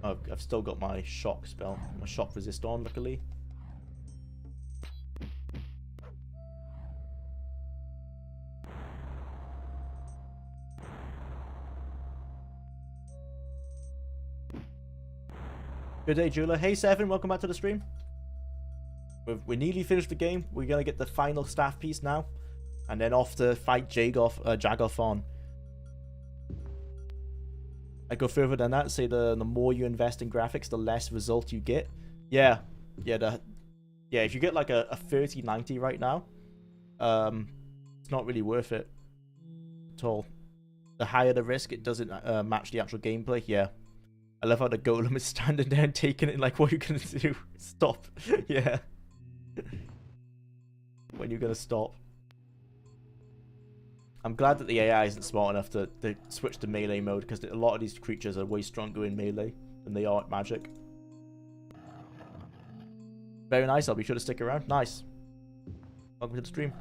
I've still got my shock spell, my shock resist on, luckily. Good day, Jula. Hey, Seven, welcome back to the stream. We're nearly finished the game. We're going to get the final staff piece now, and then off to fight Jagoff on. I go further than that, say the more you invest in graphics, the less result you get. Yeah, if you get like a 3090 right now, it's not really worth it at all. The higher the risk, it doesn't match the actual gameplay. Yeah. I love how the golem is standing there and taking it, like, what are you going to do? Stop. Yeah. When are you going to stop? I'm glad that the AI isn't smart enough to switch to melee mode, because a lot of these creatures are way stronger in melee than they are at magic. Very nice, I'll be sure to stick around. Nice. Welcome to the stream.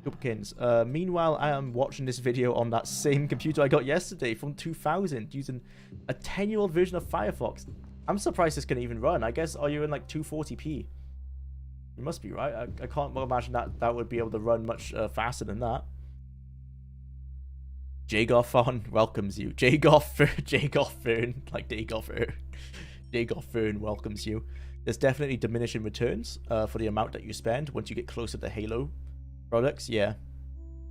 Goopkins. Meanwhile, I am watching this video on that same computer I got yesterday from 2000 using a 10-year-old version of Firefox. I'm surprised this can even run. I guess, are you in like 240p? You must be, right? I can't imagine that would be able to run much faster than that. Jagoff on welcomes you. Jagoff Fern, like Dagoff. Dagoth Fern welcomes you. There's definitely diminishing returns for the amount that you spend once you get closer to Halo products. Yeah,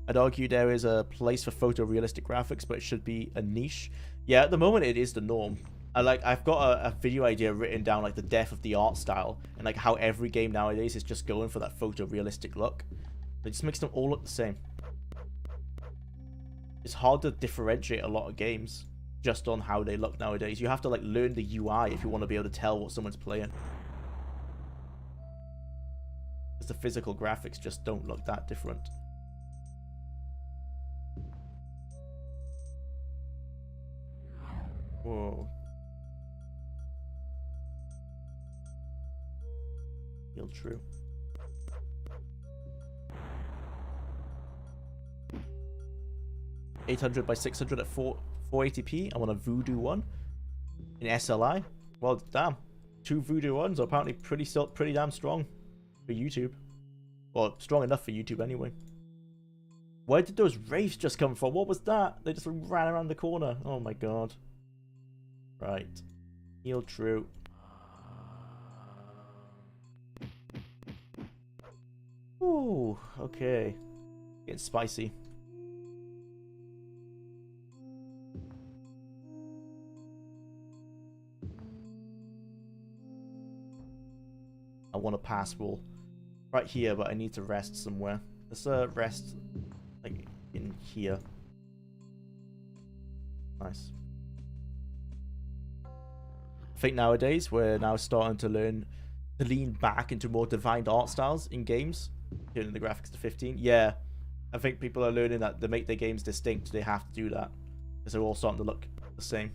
I'd argue there is a place for photorealistic graphics, but it should be a niche. Yeah, at the moment it is the norm. I've got a video idea written down, like the death of the art style, and like how every game nowadays is just going for that photorealistic look. It just makes them all look the same. It's hard to differentiate a lot of games just on how they look nowadays. You have to like learn the UI if you want to be able to tell what someone's playing. Because the physical graphics just don't look that different. Whoa. Feel true. $800 by 600 at 480p. I want a Voodoo one in SLI. Well, damn, 2 Voodoo ones are apparently pretty damn strong for YouTube. Well, strong enough for YouTube anyway. Where did those wraiths just come from? What was that? They just ran around the corner. Oh my god. Right. Heal true. Ooh, okay. Getting spicy. I want a pass wall right here, but I need to rest somewhere. Let's rest like in here. Nice. I think nowadays we're now starting to learn to lean back into more defined art styles in games, turning the graphics to 15. Yeah, I think people are learning that to make their games distinct, they have to do that because they're all starting to look the same.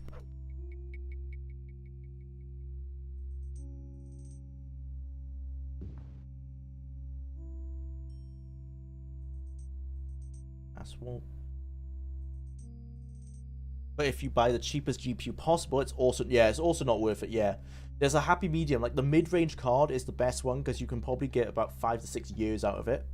Well, but if you buy the cheapest GPU possible, it's also not worth it. Yeah, there's a happy medium. Like the mid-range card is the best one because you can probably get about 5 to 6 years out of it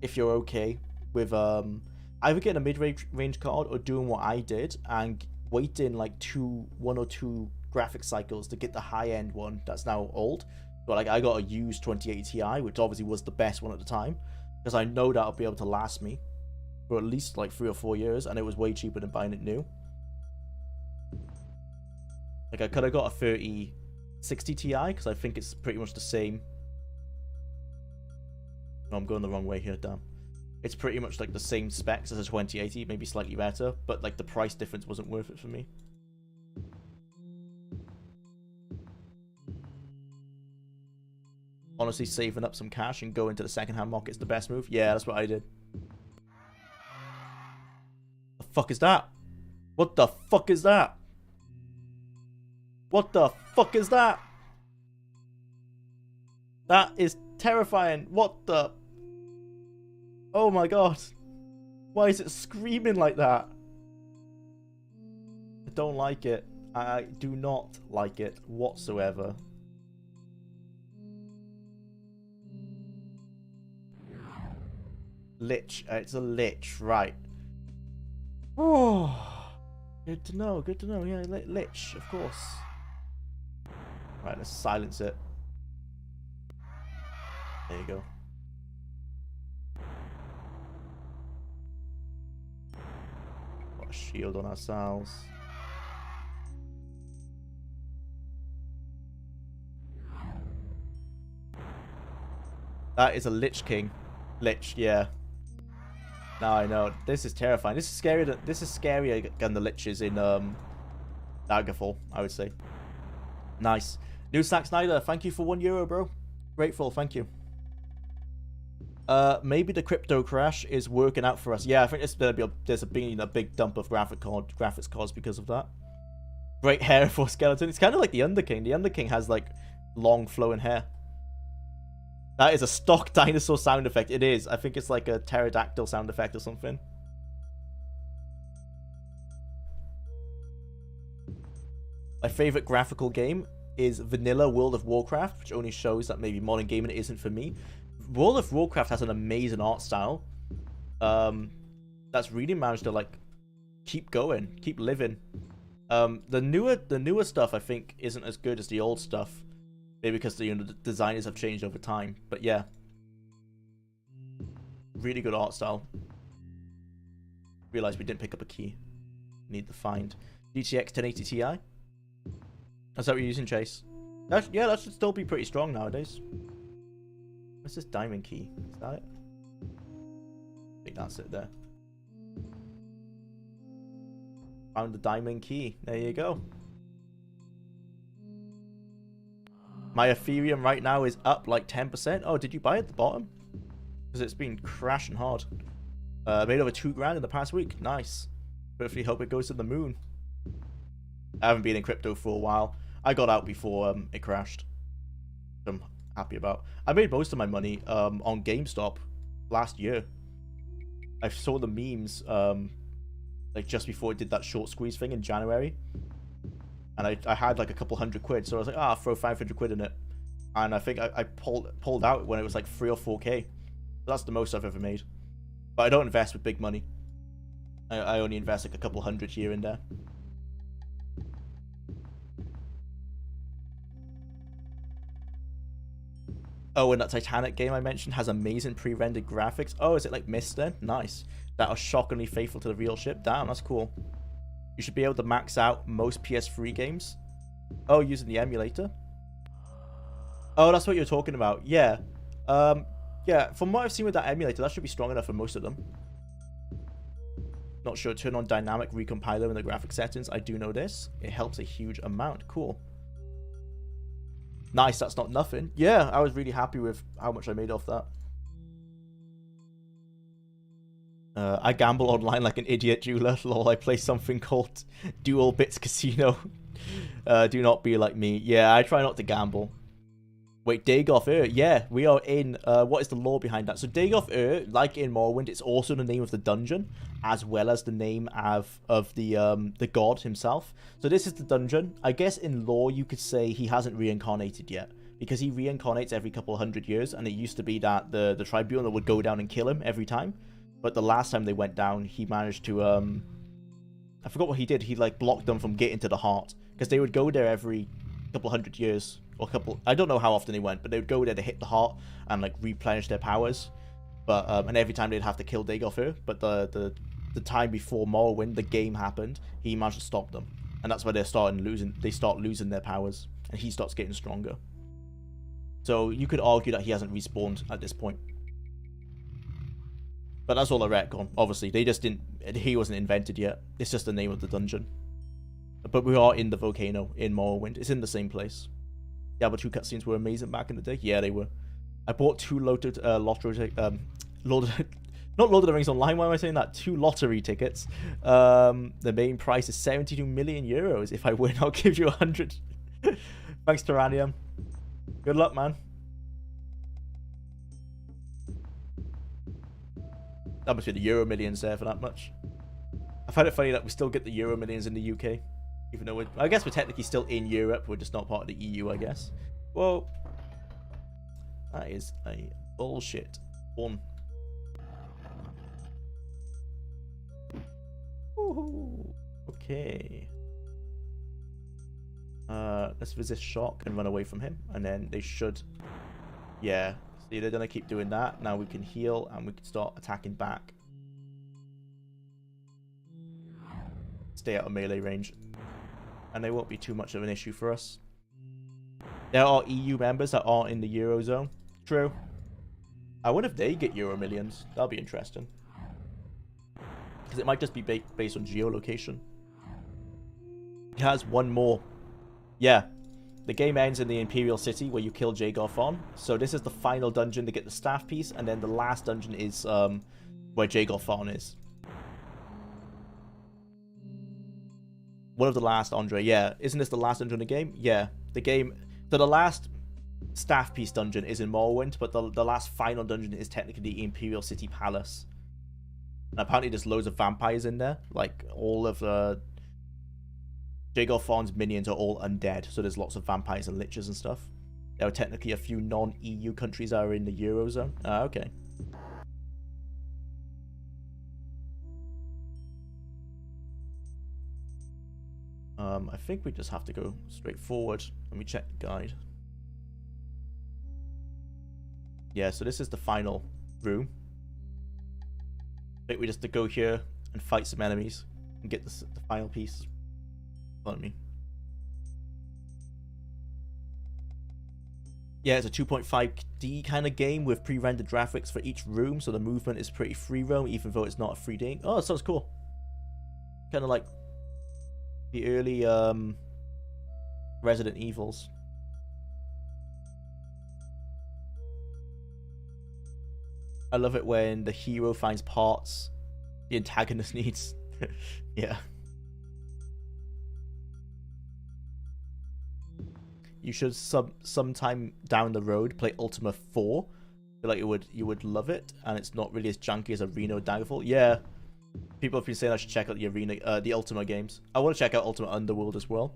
if you're okay with either getting a mid-range card or doing what I did and waiting like 1 or 2 graphic cycles to get the high-end one that's now old. But like I got a used 2080 Ti, which obviously was the best one at the time because I know that'll be able to last me for at least like 3 or 4 years, and it was way cheaper than buying it new. Like I could have got a 3060 Ti because I think it's pretty much the same. No, I'm going the wrong way here, damn. It's pretty much like the same specs as a 2080, maybe slightly better, but like the price difference wasn't worth it for me. Honestly, saving up some cash and going to the secondhand market is the best move. Yeah, that's what I did. The fuck is that? What the fuck is that? What the fuck is that? That is terrifying. What the? Oh my god. Why is it screaming like that? I don't like it. I do not like it whatsoever. Lich. It's a lich, right. Oh, good to know, good to know. Yeah, lich, of course. Right, let's silence it. There you go. Got a shield on ourselves. That is a Lich King. Lich, yeah. Now I know. This is terrifying. This is scarier. This is scarier than the liches in Daggerfall, I would say. Nice. New Zack Snyder, thank you for €1, bro. Grateful, thank you. Maybe the crypto crash is working out for us. Yeah, I think there's been a big dump of graphics cards because of that. Great hair for skeleton. It's kind of like the Underking. The Underking has like long flowing hair. That is a stock dinosaur sound effect. It is. I think it's like a pterodactyl sound effect or something. My favorite graphical game is vanilla World of Warcraft, which only shows that maybe modern gaming isn't for me. World of Warcraft has an amazing art style. That's really managed to like keep going, keep living. The newer stuff I think isn't as good as the old stuff, maybe because the designers have changed over time. But yeah, really good art style. Realized we didn't pick up a key. Need to find GTX 1080 Ti. Is that what you're using, Chase? Yeah, that should still be pretty strong nowadays. What's this diamond key? Is that it? I think that's it there. Found the diamond key. There you go. My Ethereum right now is up like 10%. Oh, did you buy it at the bottom? Because it's been crashing hard. Made over 2 grand in the past week. Nice. Hopefully hope it goes to the moon. I haven't been in crypto for a while. I got out before it crashed. I'm happy about. I made most of my money on GameStop last year. I saw the memes like just before it did that short squeeze thing in January. And I had like a couple £100, so I was like, I'll throw 500 quid in it. And I think I pulled out when it was like 3 or 4k. So that's the most I've ever made. But I don't invest with big money. I only invest like a couple hundred here and there. Oh, and that Titanic game I mentioned has amazing pre-rendered graphics. Oh, is it like Myst then? Nice. That are shockingly faithful to the real ship. Damn, that's cool. You should be able to max out most PS3 games. Oh, using the emulator? Oh, that's what you're talking about. Yeah. Yeah, from what I've seen with that emulator, that should be strong enough for most of them. Not sure. Turn on dynamic recompiler in the graphic settings. I do know this. It helps a huge amount. Cool. Nice, that's not nothing. Yeah, I was really happy with how much I made off that. I gamble online like an idiot jeweler. Lol, I play something called Dual Bits Casino. Do not be like me. Yeah, I try not to gamble. Wait, Dagoth yeah, we are in, what is the lore behind that? So Dagoth like in Morrowind, it's also the name of the dungeon, as well as the name of the god himself. So this is the dungeon. I guess in lore, you could say he hasn't reincarnated yet, because he reincarnates every couple of 100 years, and it used to be that the tribunal would go down and kill him every time. But the last time they went down, he managed to, I forgot what he did. He, like, blocked them from getting to the heart, because they would go there every couple of 100 years. Or I don't know how often they went, but they would go there to hit the heart and like replenish their powers. But and every time they'd have to kill Dagoth. But the time before Morrowind, the game happened, he managed to stop them, and that's why they start losing their powers, and he starts getting stronger. So you could argue that he hasn't respawned at this point. But that's all a retcon. Obviously, they just didn't. He wasn't invented yet. It's just the name of the dungeon. But we are in the volcano in Morrowind. It's in the same place. Diablo 2 cutscenes were amazing back in the day. Yeah, they were. I bought 2 not Lord of the Rings Online, why am I saying that? 2 lottery tickets. The main price is 72 million euros. If I win, I'll give you 100. Thanks, Tyrannium. Good luck, man. That must be the Euro Millions there for that much. I find it funny that we still get the Euro Millions in the UK. Even though I guess we're technically still in Europe, we're just not part of the EU, I guess. Well, that is a bullshit one. Woohoo. Okay. Let's resist shock and run away from him, and then they should. Yeah. See, they're gonna keep doing that. Now we can heal and we can start attacking back. Stay out of melee range. And they won't be too much of an issue for us. There are EU members that aren't in the Eurozone. True. I wonder if they get Euro Millions. That'll be interesting. Because it might just be based on geolocation. It has one more. Yeah. The game ends in the Imperial City where you kill Jagorthon. So this is the final dungeon to get the staff piece. And then the last dungeon is where Jagorthon is. One of the last, Andre. Yeah. Isn't this the last dungeon in the game? Yeah. The game... So the last staff piece dungeon is in Morrowind, but the last final dungeon is technically the Imperial City Palace. And apparently there's loads of vampires in there. Like, all of Jagorthon's minions are all undead, so there's lots of vampires and liches and stuff. There are technically a few non-EU countries that are in the Eurozone. Ah, okay. I think we just have to go straight forward. Let me check the guide. Yeah, so this is the final room. I think we just have to go here and fight some enemies and get the final piece. Follow me. Yeah, it's a 2.5D kind of game with pre-rendered graphics for each room, so the movement is pretty free roam, even though it's not a 3D. Oh, that sounds cool. Kind of like the early Resident Evils. I love it when the hero finds parts the antagonist needs. Yeah. You should sometime down the road play Ultima 4. I feel like you would love it, and it's not really as janky as Arena or Daggerfall. Yeah. People have been saying I should check out the Arena, the Ultima games. I want to check out Ultima Underworld as well.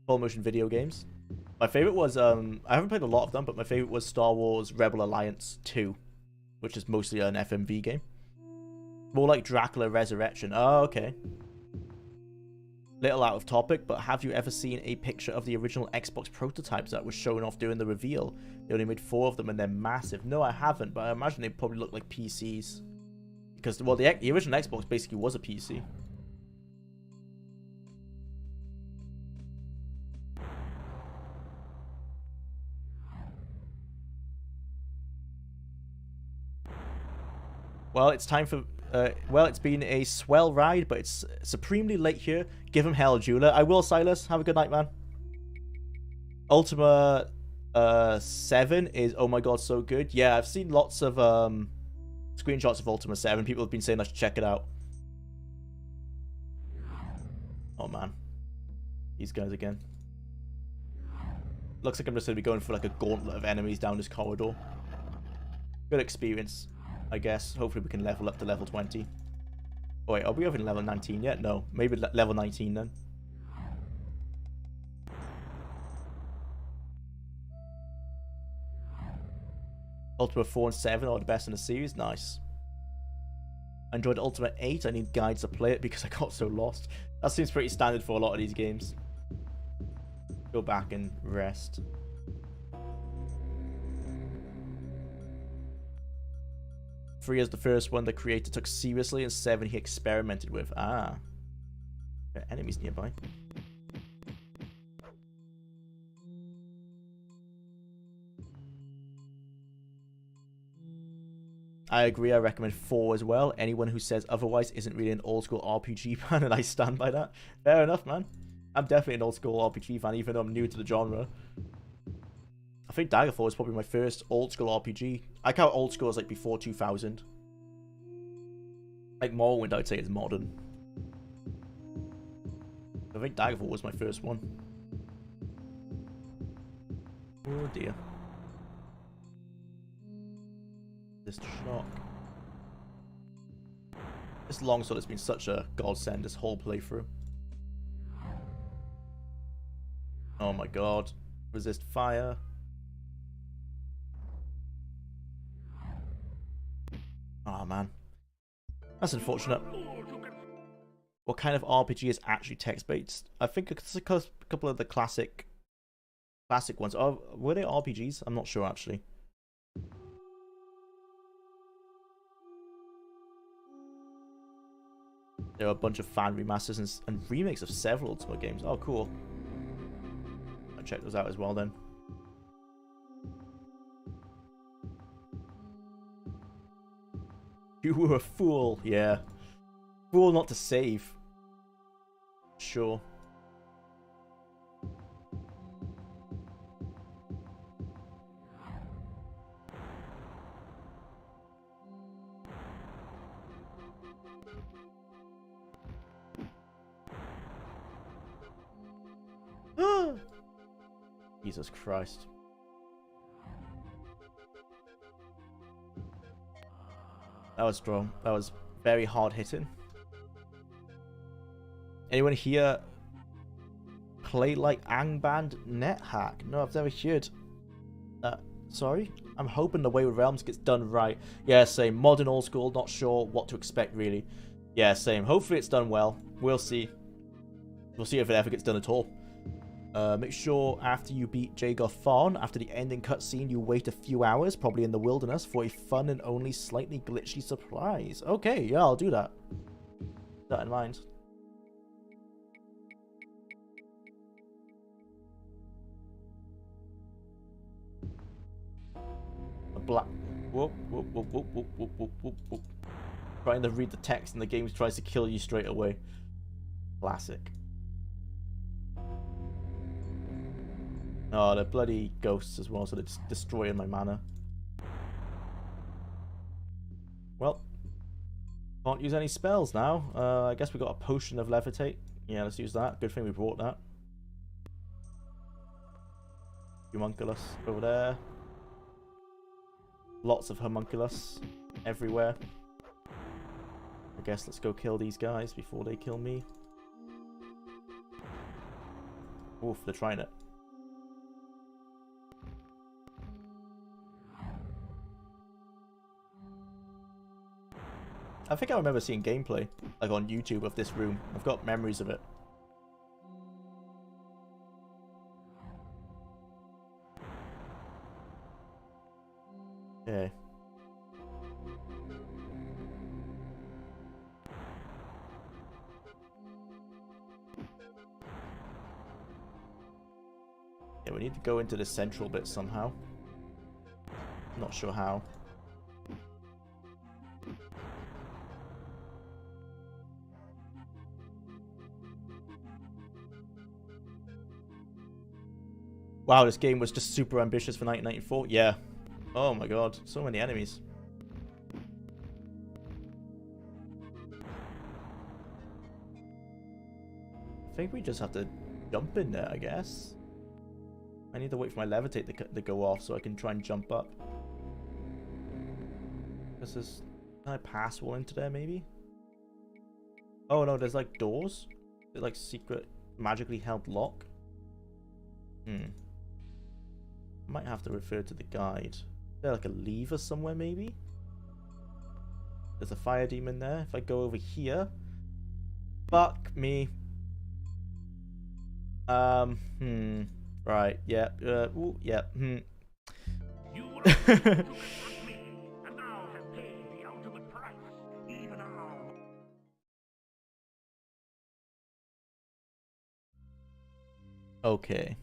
Full motion video games. My favorite was I haven't played a lot of them, but my favorite was Star Wars Rebel Alliance 2, which is mostly an FMV game. More like Dracula Resurrection. Oh, okay. Little out of topic, but have you ever seen a picture of the original Xbox prototypes that was shown off during the reveal? They only made 4 of them and they're massive. No, I haven't, but I imagine they probably look like PCs. Because, well, the original Xbox basically was a PC. Well, it's time for... well, it's been a swell ride, but it's supremely late here. Give him hell, Jeweler. I will, Silas. Have a good night, man. Ultima 7 is, oh my god, so good. Yeah, I've seen lots of screenshots of Ultima 7. People have been saying I should check it out. Oh, man. These guys again. Looks like I'm just going to be going for like a gauntlet of enemies down this corridor. Good experience, I guess. Hopefully we can level up to level 20. Oh wait, are we over level 19 yet? No. Maybe level 19 then. Ultima 4 and 7 are the best in the series. Nice. I enjoyed Ultima 8. I need guides to play it because I got so lost. That seems pretty standard for a lot of these games. Go back and rest. 3 is the first one the creator took seriously, and 7 he experimented with. Ah. There are enemies nearby. I agree, I recommend 4 as well. Anyone who says otherwise isn't really an old school RPG fan, and I stand by that. Fair enough, man. I'm definitely an old school RPG fan, even though I'm new to the genre. I think Daggerfall was probably my first old school RPG. I count old school as like before 2000. Like Morrowind, I'd say is modern. I think Daggerfall was my first one. Oh dear. This shock. This longsword has been such a godsend this whole playthrough. Oh my god. Resist fire. Oh man. That's unfortunate. What kind of RPG is actually text-based? I think it's a couple of the classic ones. Oh, were they RPGs? I'm not sure actually. There are a bunch of fan remasters and remakes of several Ultima games. Oh, cool. I'll check those out as well then. You were a fool, yeah. Fool not to save. Sure. Jesus Christ. That was strong. That was very hard hitting. Anyone here play like Angband NetHack? No, I've never heard that. Sorry? I'm hoping the Wayward Realms gets done right. Yeah, same. Modern old school, not sure what to expect really. Yeah, same. Hopefully it's done well. We'll see. We'll see if it ever gets done at all. Make sure after you beat Jagoth Farn, after the ending cutscene, you wait a few hours, probably in the wilderness, for a fun and only slightly glitchy surprise. Okay, yeah, I'll do that. Keep that in mind. A black... Whoop, whoop, whoop, whoop, whoop, whoop, whoop, whoop, whoop. Trying to read the text and the game tries to kill you straight away. Classic. Oh, they're bloody ghosts as well, so they're just destroying my mana. Well, can't use any spells now. I guess we got a potion of levitate. Yeah, let's use that. Good thing we brought that. Homunculus over there. Lots of homunculus everywhere. I guess let's go kill these guys before they kill me. Oof, they're trying it. I think I remember seeing gameplay, like on YouTube, of this room. I've got memories of it. Okay. Yeah, we need to go into the central bit somehow. Not sure how. Wow, this game was just super ambitious for 1994. Yeah. Oh my god, so many enemies. I think we just have to jump in there, I guess. I need to wait for my levitate to go off so I can try and jump up. This is... Can I pass one into there, maybe? Oh no, there's like doors? They're like secret, magically held lock? Might have to refer to the guide. Is there like a lever somewhere, maybe? There's a fire demon there. If I go over here... Fuck me. Right, yeah. Ooh, yeah.
You were able to confront me, and now have paid the ultimate price. Even now.
Okay.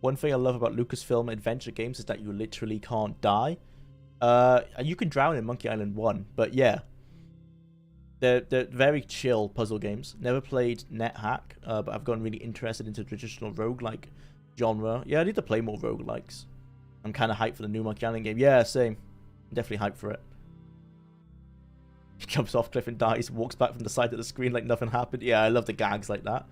One thing I love about Lucasfilm adventure games is that you literally can't die. You can drown in Monkey Island 1, but yeah. They're very chill puzzle games. Never played NetHack, but I've gotten really interested into traditional roguelike genre. Yeah, I need to play more roguelikes. I'm kind of hyped for the new Monkey Island game. Yeah, same. I'm definitely hyped for it. He jumps off cliff and dies, walks back from the side of the screen like nothing happened. Yeah, I love the gags like that.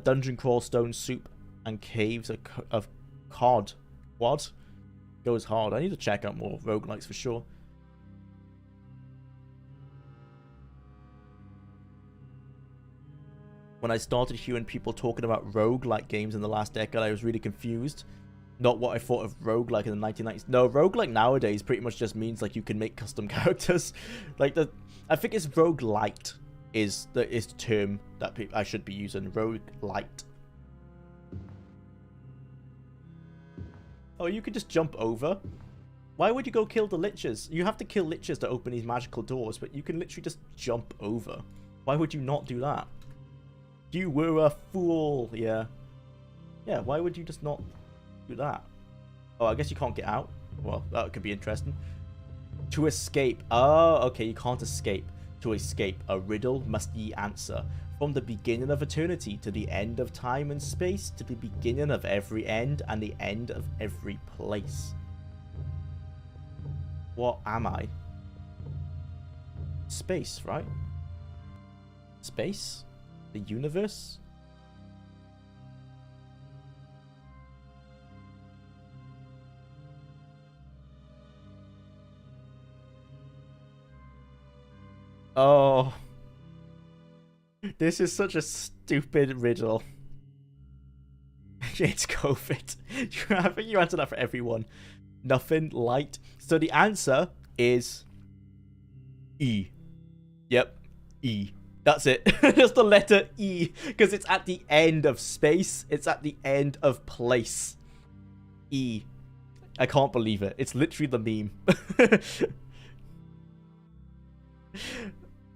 Dungeon crawl, stone soup, and caves of cod. What? Goes hard. I need to check out more roguelikes for sure. When I started hearing people talking about roguelike games in the last decade, I was really confused. Not what I thought of roguelike in the 1990s. No, roguelike nowadays pretty much just means like you can make custom characters. Like I think it's roguelite is the term that I should be using. Roguelite. Oh, you can just jump over? Why would you go kill the liches? You have to kill liches to open these magical doors, but you can literally just jump over. Why would you not do that? You were a fool. Yeah. Yeah, why would you just not do that? Oh, I guess you can't get out. Well, that could be interesting. To escape. Oh, okay, you can't escape. To escape, a riddle must ye answer. From the beginning of eternity to the end of time and space, to the beginning of every end and the end of every place. What am I? Space, right? Space? The universe? Oh. This is such a stupid riddle. It's COVID. I think you answered that for everyone. Nothing, light. So the answer is E. Yep, E. That's it. Just the letter E, because it's at the end of space. It's at the end of place. E. I can't believe it. It's literally the meme.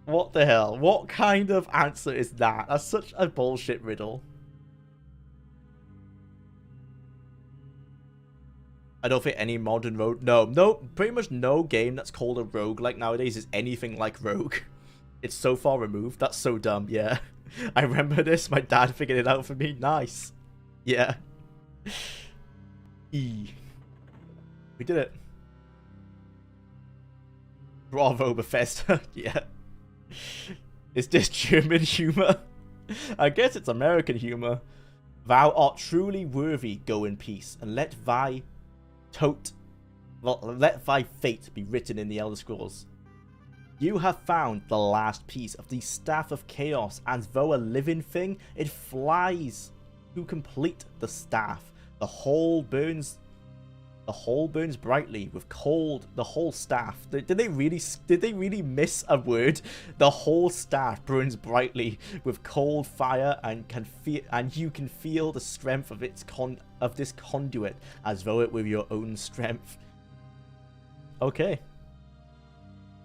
What the hell? What kind of answer is that? That's such a bullshit riddle. I don't think any modern rogue... No, pretty much no game that's called a roguelike nowadays is anything like Rogue. It's so far removed. That's so dumb, yeah. I remember this. My dad figured it out for me. Nice. Yeah. E. We did it. Bravo, Bethesda. Yeah. Is this German humor? I guess it's American humor. Thou art truly worthy, go in peace, and let thy fate be written in the Elder Scrolls. You have found the last piece of the Staff of Chaos, and though a living thing, it flies to complete the staff. The whole burns brightly with cold. The whole staff. Did they really miss a word? The whole staff burns brightly with cold fire, and you can feel the strength of this conduit as though it were your own strength. Okay.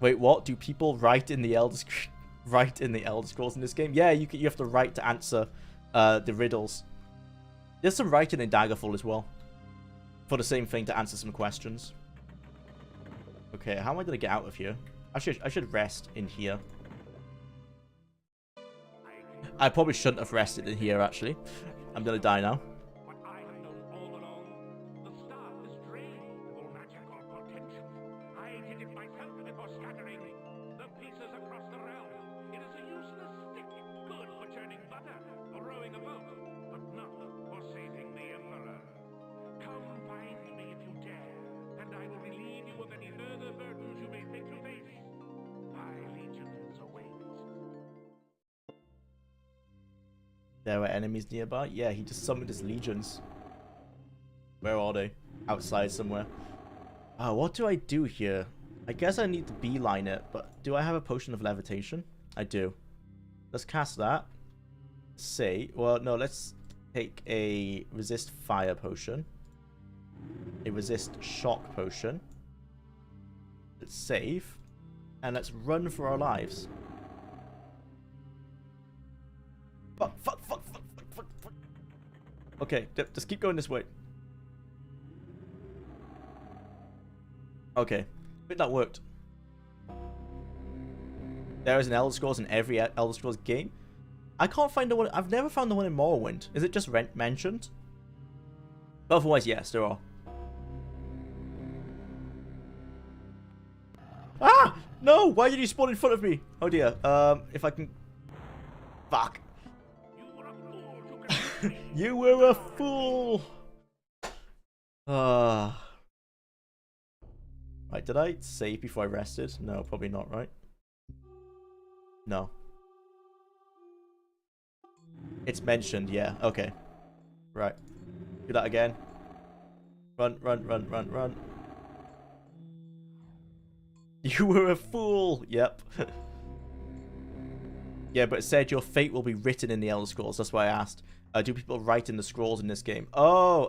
Wait, what? Do people write in the Elder Scrolls in this game? Yeah, you have to write to answer the riddles. There's some writing in Daggerfall as well. For the same thing, to answer some questions. Okay, how am I gonna get out of here? I should rest in here. I probably shouldn't have rested in here, actually. I'm gonna die now.
What I have known all along, the staff is drained of all magic or potential. I did it myself before scattering the pieces across the realm. It is a useless stick, good for churning butter or rowing a boat, but not for saving the Emperor. Come find me if you dare, and I will relieve you of any further burdens you may think to face. My legions await.
There were enemies nearby? Yeah, he just summoned his legions. Where are they? Outside somewhere. What do I do here? I guess I need to beeline it, but do I have a potion of levitation? I do. Let's cast that. Say, well, no, let's take a resist fire potion. A resist shock potion. Let's save. And let's run for our lives. Fuck. Okay, just keep going this way. Okay, I think that worked. There is an Elder Scrolls in every Elder Scrolls game. I can't find the one. I've never found the one in Morrowind. Is it just mentioned? But otherwise, yes, there are. Ah! No! Why did you spawn in front of me? Oh dear. If I can... Fuck. You were a fool! Right, did I save before I rested? No, probably not, right? No. It's mentioned, yeah. Okay. Right. Do that again. Run. You were a fool! Yep. Yeah, but it said your fate will be written in the Elder Scrolls. That's why I asked. Do people write in the scrolls in this game? Oh,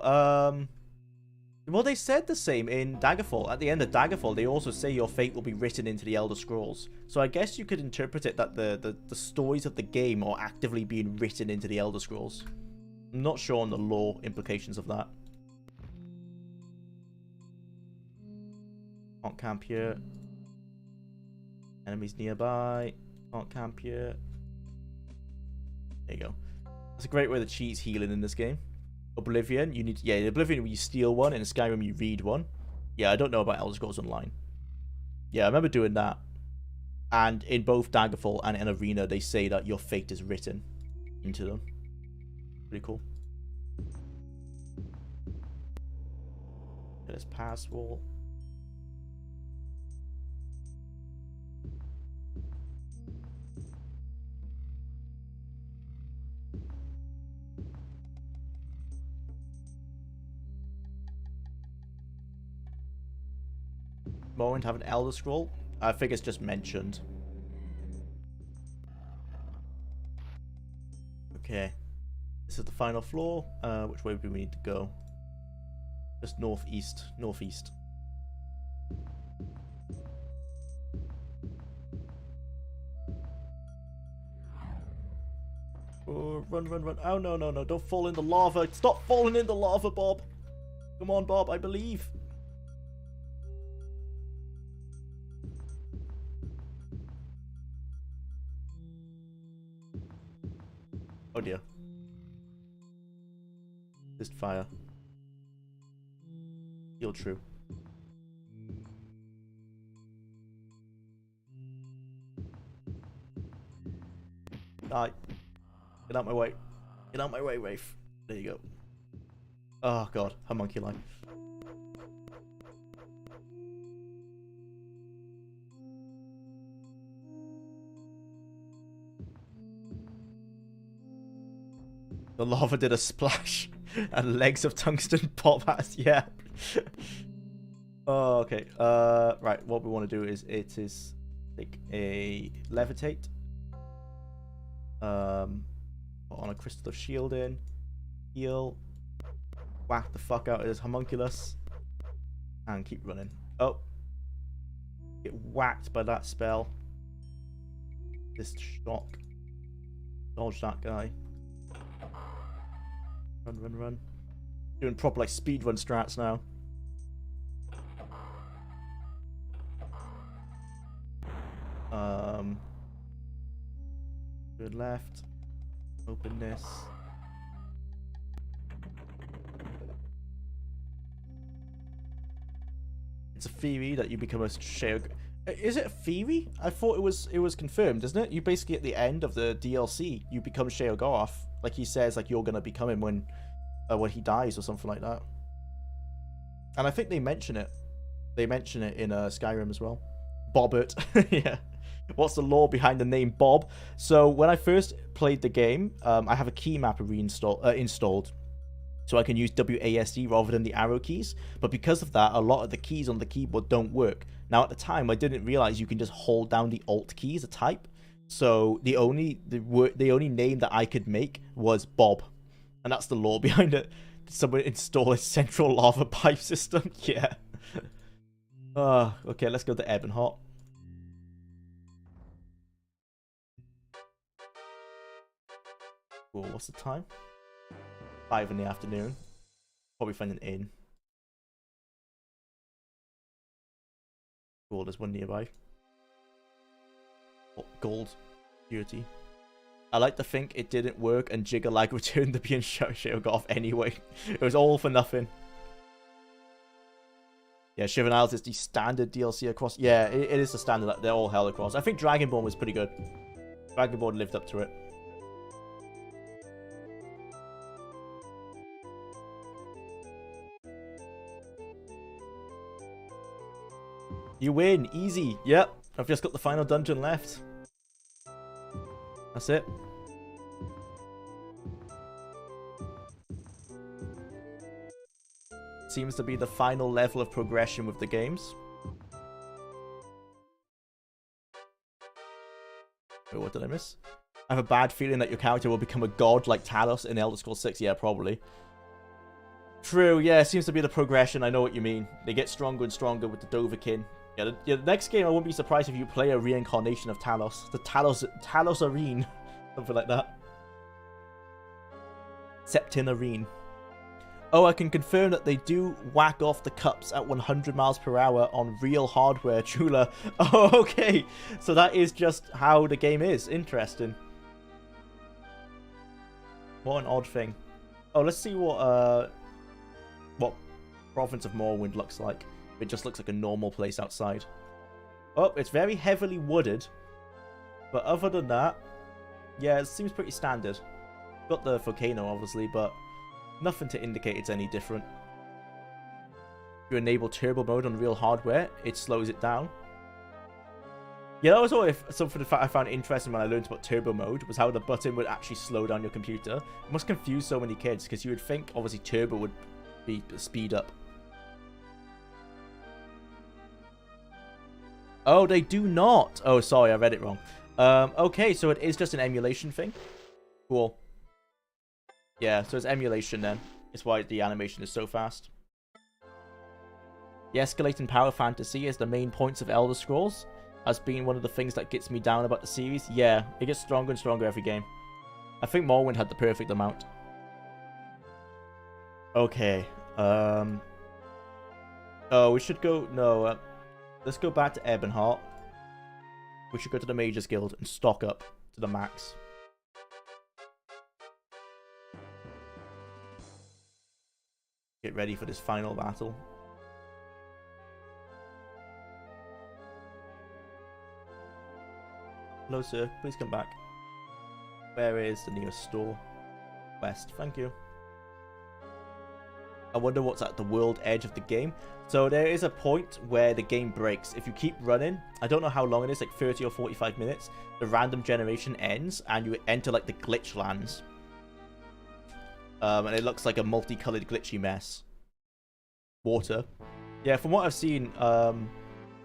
well, they said the same in Daggerfall. At the end of Daggerfall, they also say your fate will be written into the Elder Scrolls. So I guess you could interpret it that the stories of the game are actively being written into the Elder Scrolls. I'm not sure on the lore implications of that. Can't camp here. Enemies nearby. Can't camp here. There you go. That's a great way to cheese healing in this game. Oblivion, you need... Yeah, in Oblivion you steal one, and in Skyrim you read one. Yeah, I don't know about Elder Scrolls Online. Yeah, I remember doing that. And in both Daggerfall and in Arena, they say that your fate is written into them. Pretty cool. There's pass wall. Morrowind have an Elder Scroll? I think it's just mentioned. Okay. This is the final floor. Which way do we need to go? Just northeast. Northeast. Oh, run, run, run. Oh, no, no, no. Don't fall in the lava. Stop falling in the lava, Bob. Come on, Bob. I believe. Oh, dear. Just fire. Feel true. Die. Get out my way. Get out my way, Rafe. There you go. Oh, God. Homunculi. The lava did a splash. And legs of tungsten pop at. Yeah. Oh, okay. Right. What we want to do is take a levitate. Put on a crystal of shielding. Heal. Whack the fuck out of this homunculus. And keep running. Oh. Get whacked by that spell. This shock. Dodge that guy. Run, run, run. Doing proper like speedrun strats now. Good left. Open this. It's a theory that you become a share. Is it a theory? I thought it was confirmed, isn't it? You basically at the end of the DLC, you become Sheogoth. Like he says, like you're gonna become him when he dies or something like that. And I think they mention it. They mention it in Skyrim as well. Bobbert. Yeah. What's the lore behind the name Bob? So when I first played the game, I have a key mapper installed. So I can use WASD rather than the arrow keys. But because of that, a lot of the keys on the keyboard don't work. Now at the time, I didn't realize you can just hold down the Alt key as a type. So the only name that I could make was Bob. And that's the lore behind it. Did someone install a central lava pipe system? Yeah. Okay, let's go to Ebonhot. Cool, what's the time? 5 in the afternoon. Probably find an inn. Cool, there's one nearby. Oh, gold. Purity. I like to think it didn't work and Jiggerlag returned to being Sheogoth anyway. It was all for nothing. Yeah, Shivan Isles is the standard DLC across. Yeah, it is the standard. They're all held across. I think Dragonborn was pretty good. Dragonborn lived up to it. You win. Easy. Yep. I've just got the final dungeon left. That's it. Seems to be the final level of progression with the games. Wait, what did I miss? I have a bad feeling that your character will become a god like Talos in Elder Scrolls 6. Yeah, probably. True, yeah, it seems to be the progression. I know what you mean. They get stronger and stronger with the Dovahkiin. Yeah, the next game, I won't be surprised if you play a reincarnation of Talos. The Talos Arene. Something like that. Septin Arene. Oh, I can confirm that they do whack off the cups at 100 miles per hour on real hardware, Chula. Oh, okay. So that is just how the game is. Interesting. What an odd thing. Oh, let's see what Province of Morrowind looks like. It just looks like a normal place outside. Oh, it's very heavily wooded. But other than that, yeah, it seems pretty standard. Got the volcano, obviously, but nothing to indicate it's any different. If you enable turbo mode on real hardware, it slows it down. Yeah, that was always something I found interesting when I learned about turbo mode, was how the button would actually slow down your computer. It must confuse so many kids, because you would think, obviously, turbo would be speed up. Oh, they do not. Oh, sorry, I read it wrong. Okay, so it is just an emulation thing. Cool. Yeah, so it's emulation then. It's why the animation is so fast. The escalating power fantasy is the main points of Elder Scrolls, as being one of the things that gets me down about the series. Yeah, it gets stronger and stronger every game. I think Morrowind had the perfect amount. Okay. Oh, we should go... No, let's go back to Ebonheart. We should go to the Mages Guild and stock up to the max. Get ready for this final battle. Hello, sir. Please come back. Where is the nearest store? West. Thank you. I wonder what's at the world edge of the game. So there is a point where the game breaks. If you keep running, I don't know how long it is, like 30 or 45 minutes, the random generation ends and you enter like the glitch lands. And it looks like a multicolored glitchy mess. Water. Yeah, from what I've seen on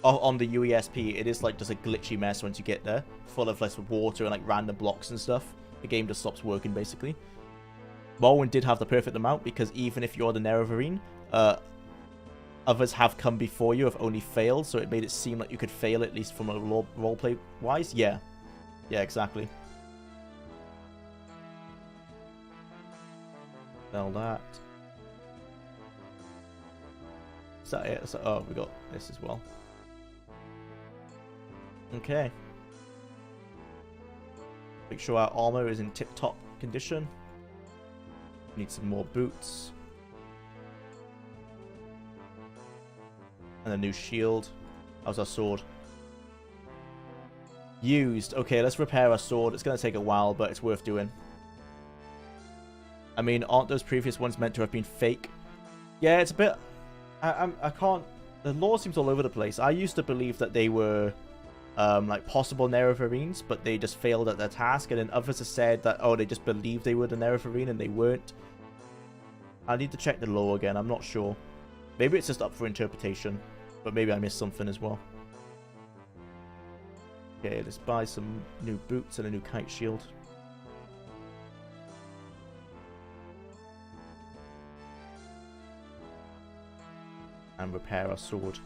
the UESP, it is like just a glitchy mess once you get there. Full of less water and like random blocks and stuff. The game just stops working basically. Morrowind did have the perfect amount because even if you're the Nerevarine, others have come before you have only failed, so it made it seem like you could fail at least from a roleplay wise. Yeah. Yeah, exactly. Sell that. Is that it? So, oh, we got this as well. Okay. Make sure our armor is in tip-top condition. Need some more boots. And a new shield. How's our sword? Used. Okay, let's repair our sword. It's going to take a while, but it's worth doing. I mean, aren't those previous ones meant to have been fake? Yeah, it's a bit... I can't... The lore seems all over the place. I used to believe that they were... like possible Nerevarines, but they just failed at their task, and then others have said that, oh, they just believed they were the Nerevarine and they weren't. I need to check the lore again, I'm not sure. Maybe it's just up for interpretation, but maybe I missed something as well. Okay, let's buy some new boots and a new kite shield. And repair our sword.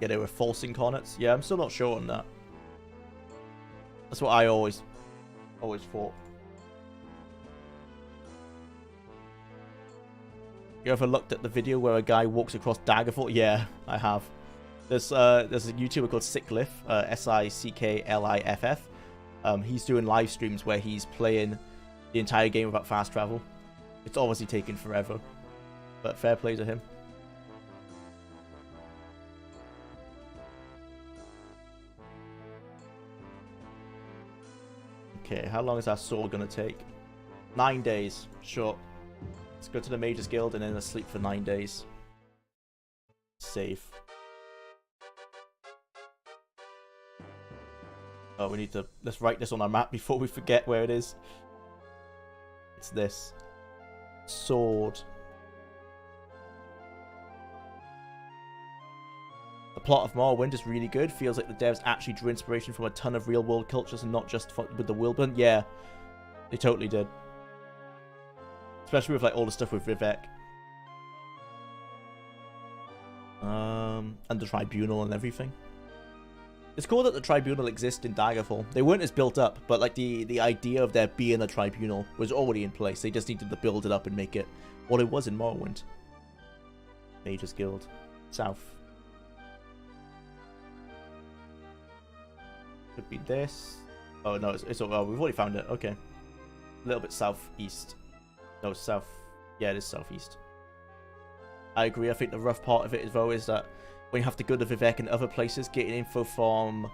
Yeah, they were false incarnates. Yeah, I'm still not sure on that. That's what I always thought. You ever looked at the video where a guy walks across Daggerfall? Yeah, I have. There's a YouTuber called Sickliff, Sickliff. He's doing live streams where he's playing the entire game without fast travel. It's obviously taken forever, but fair play to him. Okay, how long is our sword gonna take? 9 days. Sure. Let's go to the Mages Guild and then let's sleep for 9 days. Save. Oh, we need to... Let's write this on our map before we forget where it is. It's this. Sword. The plot of Morrowind is really good. Feels like the devs actually drew inspiration from a ton of real-world cultures and not just with the Wilburn. Yeah, they totally did. Especially with like all the stuff with Vivek. And the Tribunal and everything. It's cool that the Tribunal exists in Daggerfall. They weren't as built up, but like the idea of there being a Tribunal was already in place. They just needed to build it up and make it what it was in Morrowind. Mages Guild. South. Could be this. Oh no, it's oh, we've already found it. Okay. A little bit southeast. No, south. Yeah, it is southeast. I agree. I think the rough part of it, though, is that when you have to go to Vivek and other places, getting info from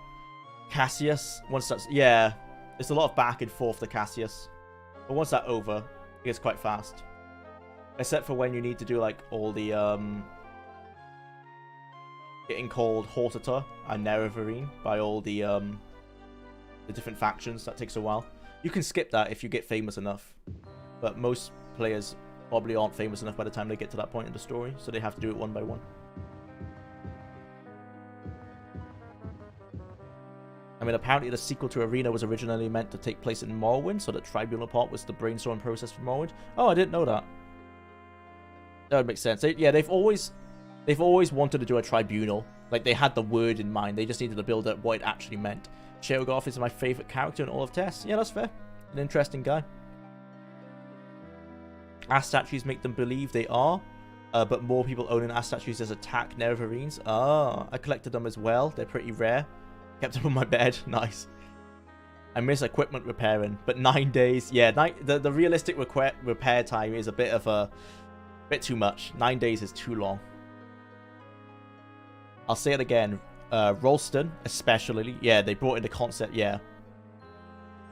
Cassius, once that's... Yeah, there's a lot of back and forth to Cassius. But once that's over, it gets quite fast. Except for when you need to do, like, all the, getting called Hortator and Nerevarine by all the different factions. That takes a while. You can skip that if you get famous enough. But most players probably aren't famous enough by the time they get to that point in the story, so they have to do it one by one. I mean, apparently the sequel to Arena was originally meant to take place in Morrowind, so the Tribunal part was the brainstorm process for Morrowind. Oh, I didn't know that. That would make sense. Yeah, they've always wanted to do a Tribunal. Like, they had the word in mind. They just needed to build up what it actually meant. Sheogoth is my favorite character in all of TES. Yeah, that's fair. An interesting guy. Ass statues make them believe they are, but more people owning ass statues as attack Nerevarines. Ah, I collected them as well. They're pretty rare. Kept them on my bed. Nice. I miss equipment repairing, but 9 days. Yeah, the realistic repair time is a bit too much. 9 days is too long. I'll say it again. Rolston, especially. Yeah, they brought in the concept. Yeah.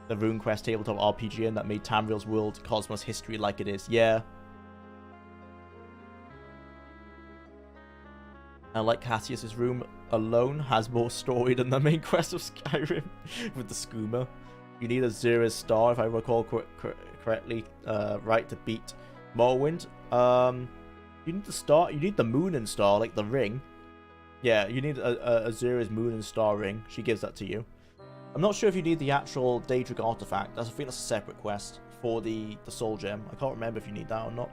The RuneQuest tabletop RPG and that made Tamriel's world cosmos history like it is. Yeah. I like Cassius's room alone has more story than the main quest of Skyrim with the skooma. You need a Azura's star, if I recall correctly, right, to beat Morrowind. You need the star. You need the moon and star, like the ring. Yeah, you need a Azura's moon and star ring. She gives that to you. I'm not sure if you need the actual Daedric artifact. I think that's a separate quest for the soul gem. I can't remember if you need that or not.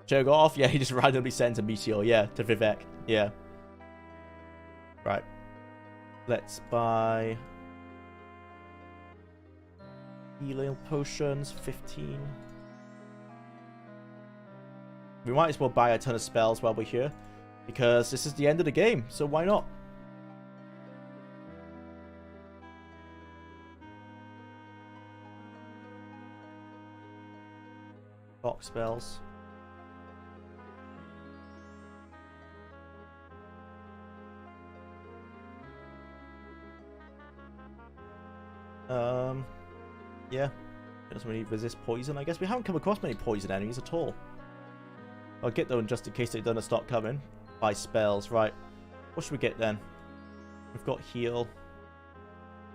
Sheogoth, yeah, he just randomly sends a meteor, yeah, to Vivek, yeah. Right. Let's buy healing potions, 15. We might as well buy a ton of spells while we're here, because this is the end of the game, so why not? Box spells. Yeah. Doesn't really resist poison, I guess. We haven't come across many poison enemies at all. I'll get them just in case they don't start coming. Buy spells, right. What should we get then? We've got heal.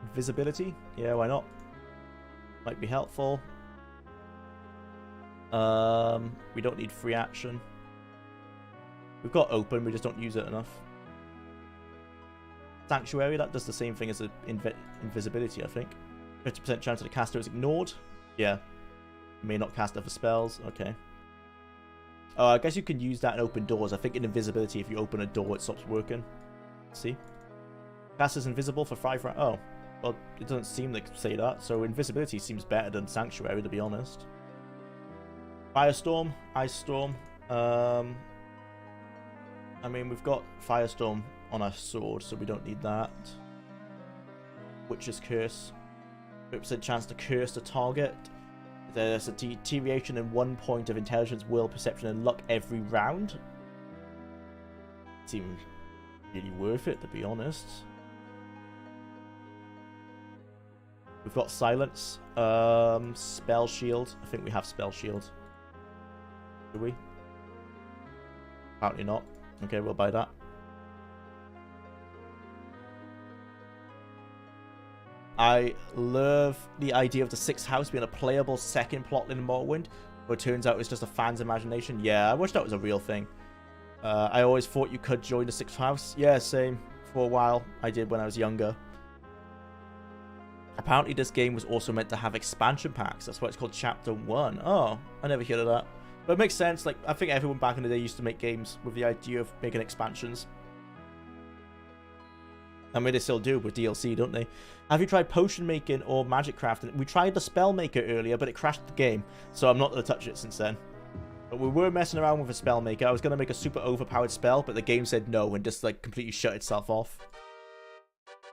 Invisibility? Yeah, why not? Might be helpful. We don't need free action. We've got open, we just don't use it enough. Sanctuary, that does the same thing as the invisibility, I think. 50% chance that the caster is ignored. Yeah. May not cast other spells. Okay. Oh, I guess you can use that in open doors. I think in invisibility, if you open a door, it stops working. See? Caster's invisible for 5 rounds. Oh. Well, it doesn't seem like say that. So invisibility seems better than Sanctuary, to be honest. Firestorm. Ice Storm. I mean, we've got Firestorm on our sword, so we don't need that. Witch's Curse. 50% chance to curse the target. There's a deterioration in 1 point of intelligence, will, perception, and luck every round. Seems really worth it, to be honest. We've got Silence. Spell Shield. I think we have Spell Shield. Do we? Apparently not. Okay, we'll buy that. I love the idea of the 6th house being a playable second plotline in Morrowind, but it turns out it's just a fan's imagination. Yeah, I wish that was a real thing. I always thought you could join the 6th house. Yeah, same. For a while, I did when I was younger. Apparently, this game was also meant to have expansion packs. That's why it's called Chapter 1. Oh, I never heard of that. But it makes sense. Like, I think everyone back in the day used to make games with the idea of making expansions. I mean, they still do with DLC, don't they? Have you tried potion making or magic crafting? We tried the spell maker earlier, but it crashed the game, so I'm not going to touch it since then. But we were messing around with a spell maker. I was going to make a super overpowered spell, but the game said no and just like completely shut itself off.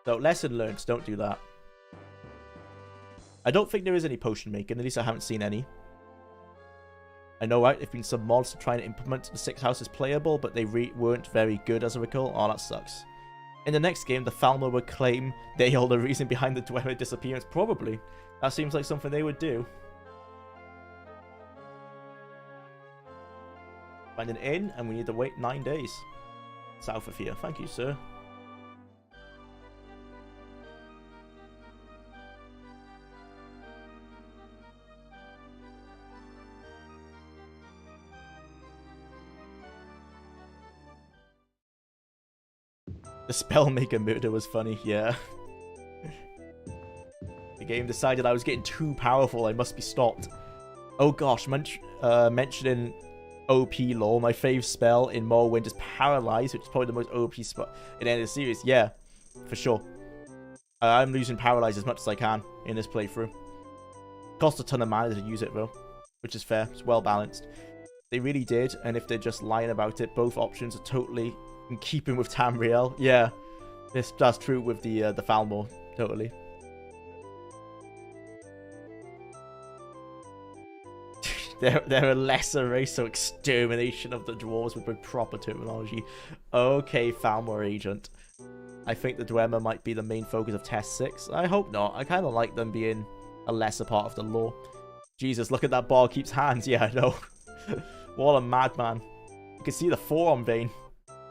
So lesson learned, don't do that. I don't think there is any potion making, at least I haven't seen any. I know, right? There've been some mods trying to implement the 6th house as playable, but they weren't very good as I recall. Oh, that sucks. In the next game, the Falmer would claim they are the reason behind the Dwemer disappearance. Probably. That seems like something they would do. Find an inn, and we need to wait 9 days. South of here. Thank you, sir. The The Spellmaker murder was funny, yeah. The game decided I was getting too powerful, I must be stopped. Oh gosh, mentioning OP lore, my fave spell in Morrowind is Paralyze, which is probably the most OP spell in any of the series. Yeah, for sure. I'm using Paralyze as much as I can in this playthrough. Costs a ton of mana to use it though, which is fair. It's well balanced. They really did, and if they're just lying about it, both options are totally in keeping with Tamriel. Yeah, that's true with the Falmor, totally. They're a lesser race, so extermination of the dwarves would be proper terminology. Okay, Falmor agent. I think the Dwemer might be the main focus of TES 6. I hope not. I kind of like them being a lesser part of the lore. Jesus, look at that bar keeps hands. Yeah, I know. What a madman. You can see the forearm vein.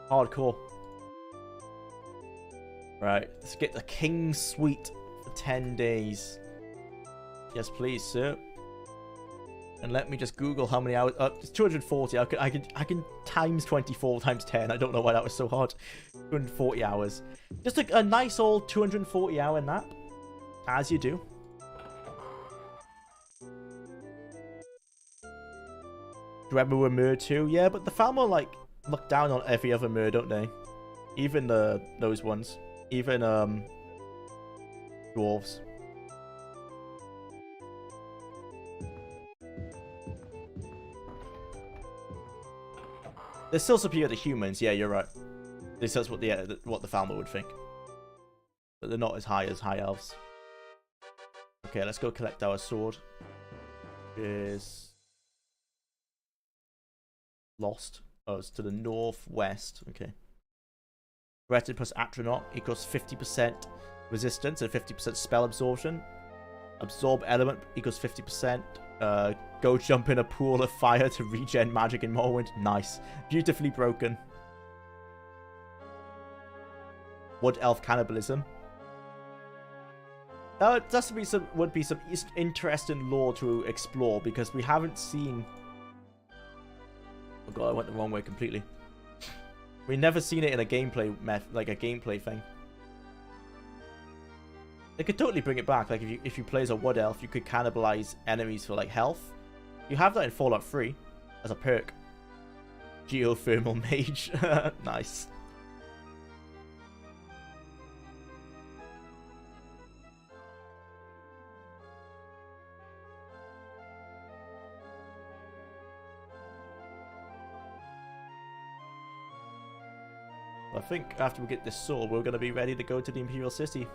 Hardcore. Right, let's get the King's Suite for 10 days. Yes, please, sir. And let me just Google how many hours. It's 240. I can times 24 times 10. I don't know why that was so hard. 240 hours. Just a nice old 240 hour nap, as you do. Dwemer were mer too, yeah, but the Falmor like look down on every other mer, don't they? Even those ones, even dwarves. They're still superior to humans. Yeah, you're right. This is what the Falmor would think. But they're not as high as high elves. Okay, let's go collect our sword. Is lost. Oh, it's to the northwest. Okay. Threatened plus Atronach equals 50% resistance and 50% spell absorption. Absorb element equals 50%. Go jump in a pool of fire to regen magic in Morrowind. Nice. Beautifully broken. Wood elf cannibalism. Would be some interesting lore to explore because we haven't seen. Oh god, I went the wrong way completely. We've never seen it in a gameplay like a gameplay thing. They could totally bring it back. Like if you play as a wood elf, you could cannibalize enemies for like health. You have that in Fallout 3 as a perk. Geothermal mage. Nice. I think after we get this sword, we're going to be ready to go to the Imperial City.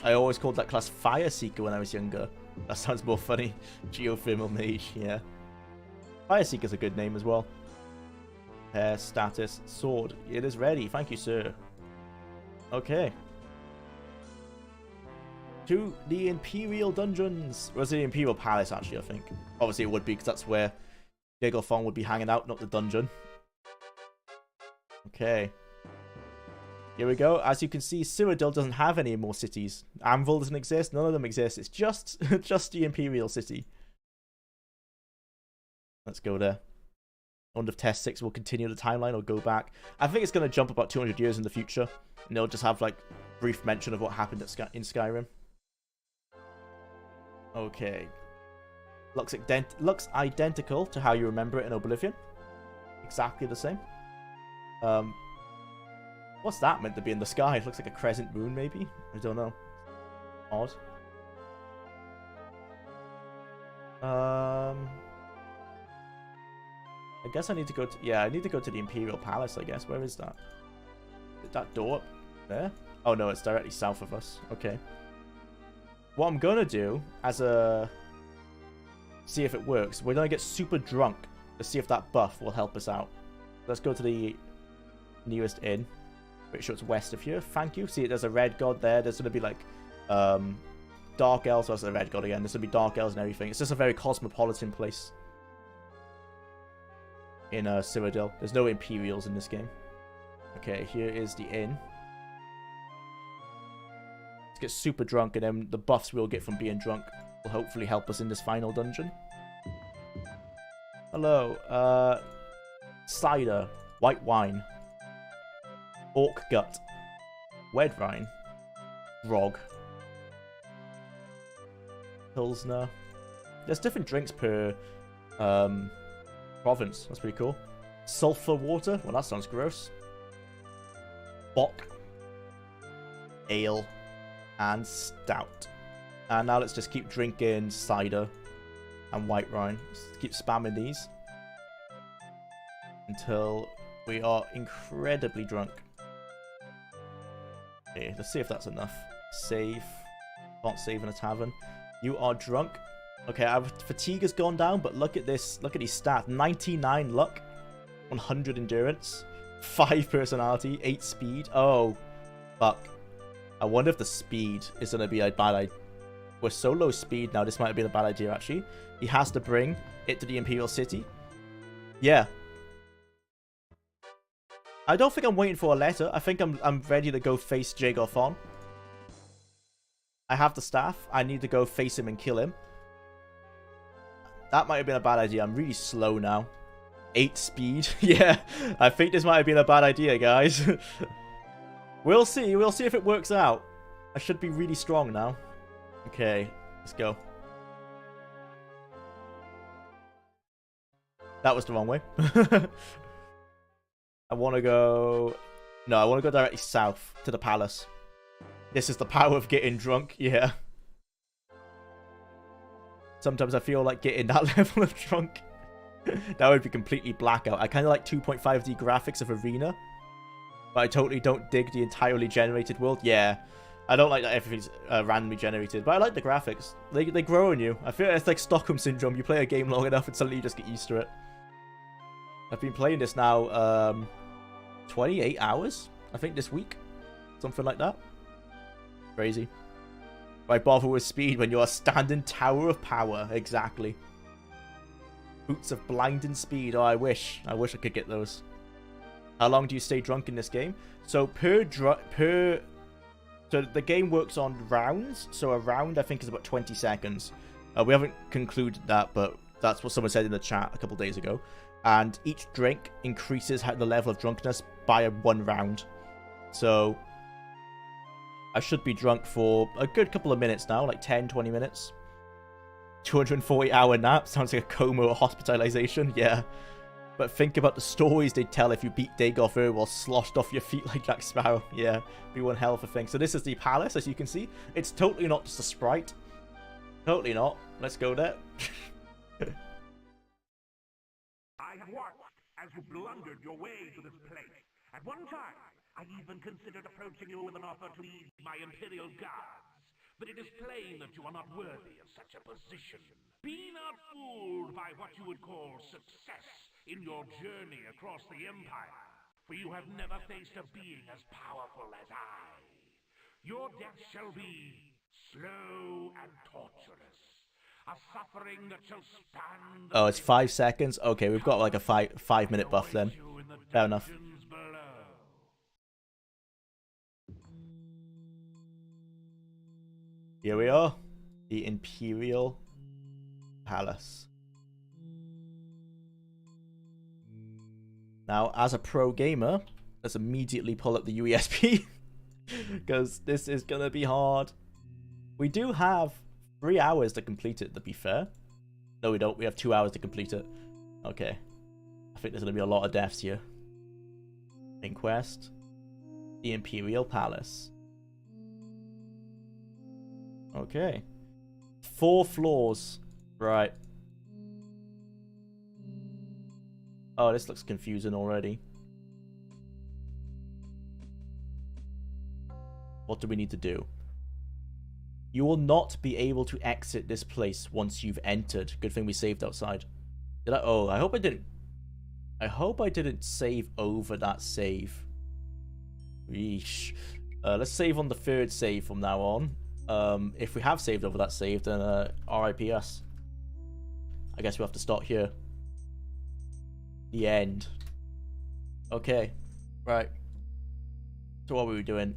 I always called that class Fire Seeker when I was younger. That sounds more funny. Geothermal Mage, yeah. Fire Seeker's a good name as well. Hair, status, sword. It is ready. Thank you, sir. Okay. To the Imperial Dungeons. Was it the Imperial Palace, actually, I think. Obviously, it would be, because that's where Gigglethon would be hanging out, not the dungeon. Okay. Here we go. As you can see, Cyrodiil doesn't have any more cities. Anvil doesn't exist. None of them exist. It's just the Imperial City. Let's go there. I wonder if TES 6 will continue the timeline or go back. I think it's going to jump about 200 years in the future. And they'll just have, like, brief mention of what happened in Skyrim. Okay. Looks identical to how you remember it in Oblivion. Exactly the same. What's that meant to be in the sky? It looks like a crescent moon, maybe? I don't know. Odd. I guess I need to go to... Yeah, I need to go to the Imperial Palace, I guess. Where is that? Is that door up there? Oh, no, it's directly south of us. Okay. What I'm gonna do, as a... See if it works. We're gonna get super drunk to see if that buff will help us out. Let's go to the nearest inn. Pretty sure it's west of here. Thank you. See, there's a red god there. There's gonna be like dark elves. That's the red god again. There's gonna be dark elves and everything. It's just a very cosmopolitan place in Cyrodiil. There's no Imperials in this game. Okay, here is the inn. Let's get super drunk, and then the buffs we'll get from being drunk will hopefully help us in this final dungeon. Hello. cider, white wine, orc gut, red wine, grog, pilsner. There's different drinks per province. That's pretty cool. Sulfur water. Well, that sounds gross. Bock, ale, and stout. And now let's just keep drinking cider and white wine. Just keep spamming these until we are incredibly drunk. Okay, let's see if that's enough. Save. Can't save in a tavern. You are drunk. Okay, our fatigue has gone down, but look at this. Look at these stats. 99 luck, 100 endurance, 5 personality, 8 speed. Oh, fuck. I wonder if the speed is going to be a bad idea. We're so low speed now, this might have been a bad idea, actually. He has to bring it to the Imperial City. Yeah. I don't think I'm waiting for a letter. I think I'm ready to go face Jagothon. I have the staff. I need to go face him and kill him. That might have been a bad idea. I'm really slow now. 8 speed. Yeah, I think this might have been a bad idea, guys. We'll see. We'll see if it works out. I should be really strong now. Okay, let's go. That was the wrong way. I want to go... No, I want to go directly south to the palace. This is the power of getting drunk. Yeah. Sometimes I feel like getting that level of drunk. That would be completely blackout. I kind of like 2.5D graphics of Arena. But I totally don't dig the entirely generated world. Yeah. I don't like that everything's randomly generated. But I like the graphics. They grow on you. I feel it's like Stockholm Syndrome. You play a game long enough and suddenly you just get used to it. I've been playing this now 28 hours, I think, this week. Something like that. Crazy. Why bother with speed when you're a standing tower of power? Exactly. Boots of blinding speed. Oh, I wish I could get those. How long do you stay drunk in this game? So so the game works on rounds. So a round, I think, is about 20 seconds. We haven't concluded that, but that's what someone said in the chat a couple days ago. And each drink increases the level of drunkenness by 1 round. So I should be drunk for a good couple of minutes now, like 10, 20 minutes. 240-hour nap. Sounds like a coma or hospitalization. Yeah. But think about the stories they'd tell if you beat Dagoth while sloshed off your feet like Jack Sparrow. Yeah. Be one hell of a thing. So this is the palace, as you can see. It's totally not just a sprite. Totally not. Let's go there.
I have watched as you blundered your way to this place. At one time, I even considered approaching you with an offer to lead my Imperial Guards. But it is plain that you are not worthy of such a position. Be not fooled by what you would call success in your journey across the Empire, for you have never faced a being as powerful as I. Your death shall be slow and torturous, a suffering that shall stand...
Oh, it's 5 seconds? Okay, we've got like a 5-minute buff then. Fair enough. Here we are. The Imperial Palace. Now, as a pro gamer, let's immediately pull up the UESP. Because this is going to be hard. We do have 3 hours to complete it, to be fair. No, we don't. We have 2 hours to complete it. Okay. I think there's going to be a lot of deaths here. Inquest. The Imperial Palace. Okay. 4 floors. Right. Oh, this looks confusing already. What do we need to do? You will not be able to exit this place once you've entered. Good thing we saved outside. Did I? Oh, I hope I didn't. I hope I didn't save over that save. Yeesh. Let's save on the 3rd save from now on. If we have saved over that save, then RIP us. I guess we have to start here. The end. Okay. Right. So what were we doing?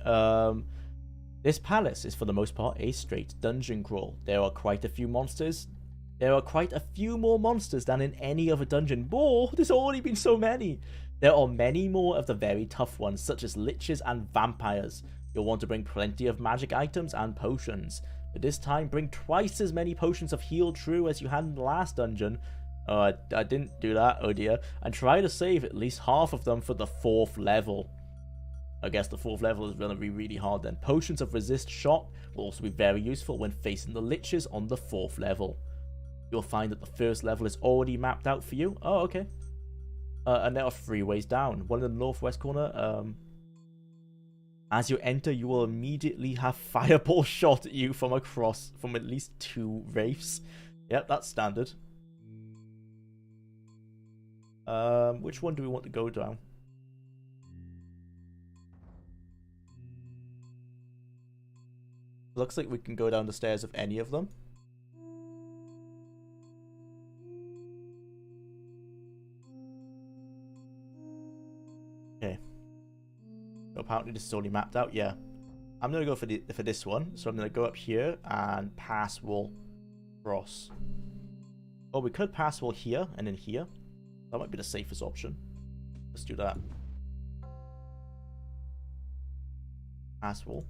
This palace is for the most part a straight dungeon crawl. There are quite a few monsters. There are quite a few more monsters than in any other dungeon. More? There's already been so many. There are many more of the very tough ones, such as liches and vampires. You'll want to bring plenty of magic items and potions. But this time, bring twice as many potions of Heal True as you had in the last dungeon. Oh, I didn't do that, oh dear. And try to save at least half of them for the 4th level. I guess the 4th level is going to be really hard then. Potions of Resist Shock will also be very useful when facing the liches on the 4th level. You'll find that the 1st level is already mapped out for you. Oh, okay. And there are 3 ways down. One in the northwest corner. As you enter, you will immediately have fireball shot at you from at least 2 wraiths. Yep, that's standard. Which one do we want to go down? Looks like we can go down the stairs of any of them. Okay. So apparently this is already mapped out. Yeah. I'm gonna go for this one. So I'm gonna go up here and pass wall cross. Oh, we could pass wall here and then here. That might be the safest option. Let's do that. Pass wall.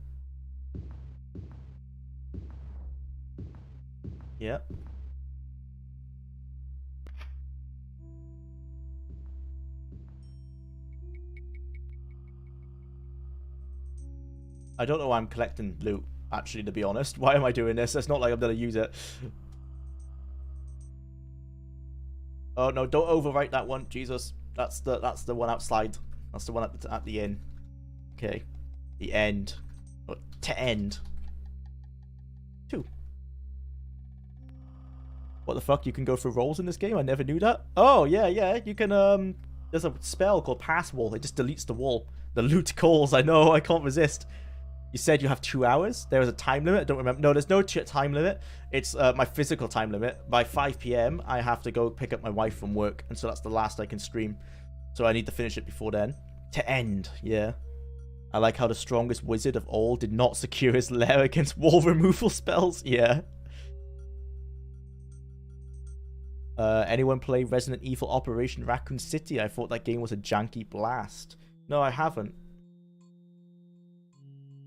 Yep. I don't know why I'm collecting loot, actually, to be honest. Why am I doing this? It's not like I'm gonna use it. Oh no, don't overwrite that one, Jesus. That's the one outside. That's the one at the inn. Okay. The end. Oh, to end. 2. What the fuck? You can go through rolls in this game? I never knew that. Oh yeah, yeah. You can there's a spell called Pass Wall. It just deletes the wall. The loot calls. I know. I can't resist. You said you have 2 hours. There is a time limit. I don't remember. No, there's no time limit. It's my physical time limit. By 5 p.m., I have to go pick up my wife from work. And so that's the last I can stream. So I need to finish it before then. To end, yeah. I like how the strongest wizard of all did not secure his lair against wall removal spells. Yeah. Anyone play Resident Evil Operation Raccoon City? I thought that game was a janky blast. No, I haven't.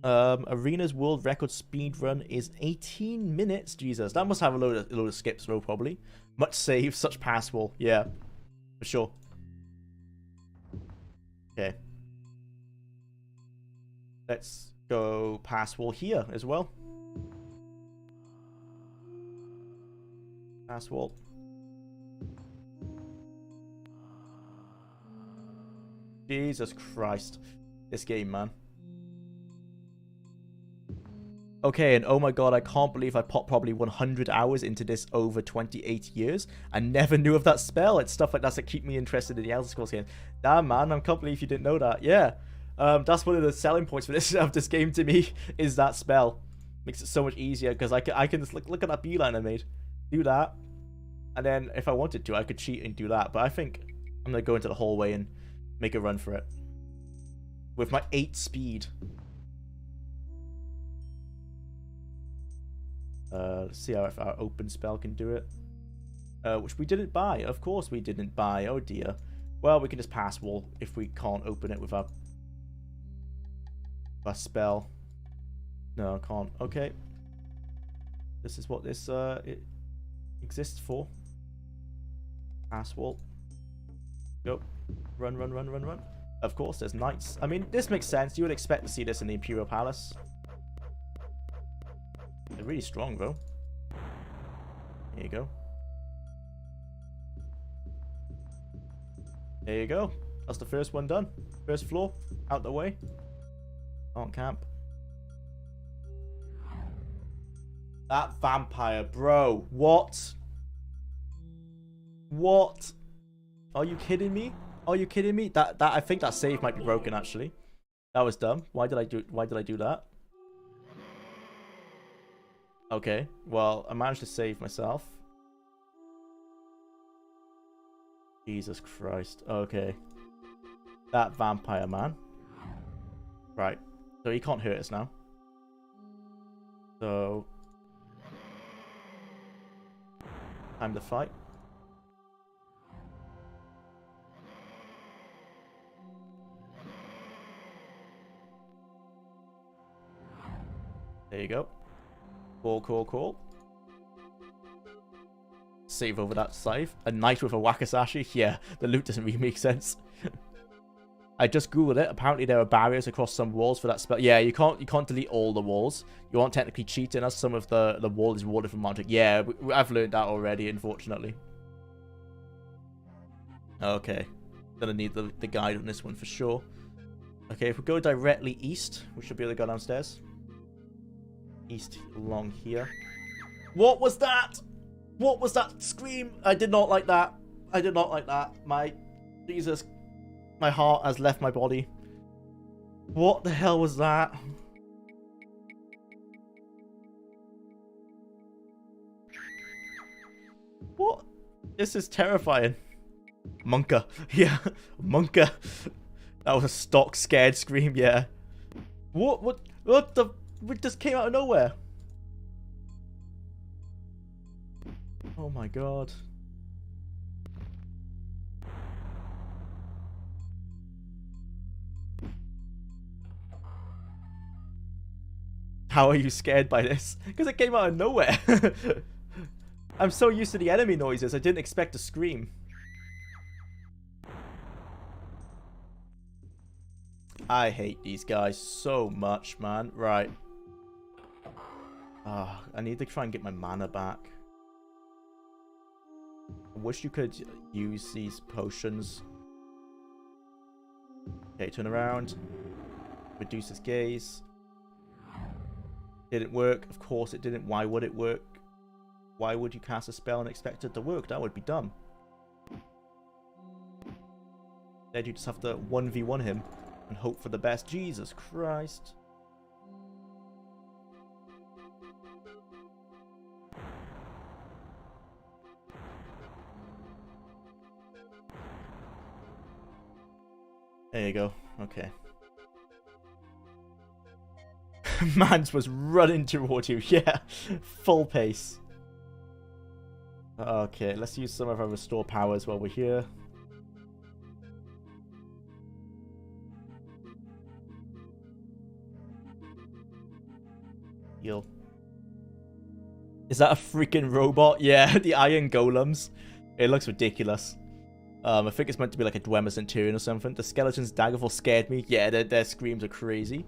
Arena's world record speed run is 18 minutes. Jesus, that must have a load of skips though, probably. Much save, such pass wall. Yeah, for sure. Okay. Let's go pass wall here as well. Pass wall. Jesus Christ. This game, man. Okay, and oh my god, I can't believe I popped probably 100 hours into this over 28 years. I never knew of that spell. It's stuff like that that keep me interested in the Elder Scrolls game. Damn, man, I can't believe you didn't know that. Yeah, that's one of the selling points for this of this game to me, is that spell. Makes it so much easier, because I can just look at that beeline I made. Do that. And then, if I wanted to, I could cheat and do that. But I think I'm going to go into the hallway and make a run for it. With my 8 speed. Let's see if our open spell can do it. Which we didn't buy. Of course we didn't buy. Oh dear. Well, we can just pass wall if we can't open it with our spell. No, I can't. Okay. This is what this it exists for. Pass wall. Go. Run, run, run, run, run. Of course, there's knights. I mean, this makes sense. You would expect to see this in the Imperial Palace. They're really strong, though. There you go. There you go. That's the first one done. First floor. Out the way. Can't camp. That vampire, bro. What? What? Are you kidding me? Are you kidding me? That I think that save might be broken, actually. That was dumb. Why did I do that? Okay, well, I managed to save myself. Jesus Christ. Okay. That vampire, man. Right. So he can't hurt us now. So... Time to fight. There you go. Cool, cool, cool. Save over that scythe. A knight with a Wakasashi? Yeah, the loot doesn't really make sense. I just googled it. Apparently there are barriers across some walls for that spell. Yeah, you can't delete all the walls. You aren't technically cheating as some of the wall is warded from magic. Yeah, I've learned that already, unfortunately. Okay. Gonna need the guide on this one for sure. Okay, if we go directly east, we should be able to go downstairs. East along here. What was that? What was that scream? I did not like that. I did not like that. My Jesus. My heart has left my body. What the hell was that? What? This is terrifying. Monka. Yeah. Monka. That was a stock scared scream, yeah. What the... It just came out of nowhere. Oh my god. How are you scared by this? Because it came out of nowhere. I'm so used to the enemy noises, I didn't expect to scream. I hate these guys so much, man. Right. I need to try and get my mana back. I wish you could use these potions. Okay, turn around. Reduce his gaze. Didn't work. Of course it didn't. Why would it work? Why would you cast a spell and expect it to work? That would be dumb. Instead, you just have to 1v1 him and hope for the best. Jesus Christ. There you go. Okay. Mans was running toward you. Yeah. Full pace. Okay, let's use some of our restore powers while we're here. Heal. Is that a freaking robot? Yeah, the iron golems. It looks ridiculous. I think it's meant to be like a Dwemer Centurion or something. The skeleton's daggerfall scared me. Yeah, their screams are crazy.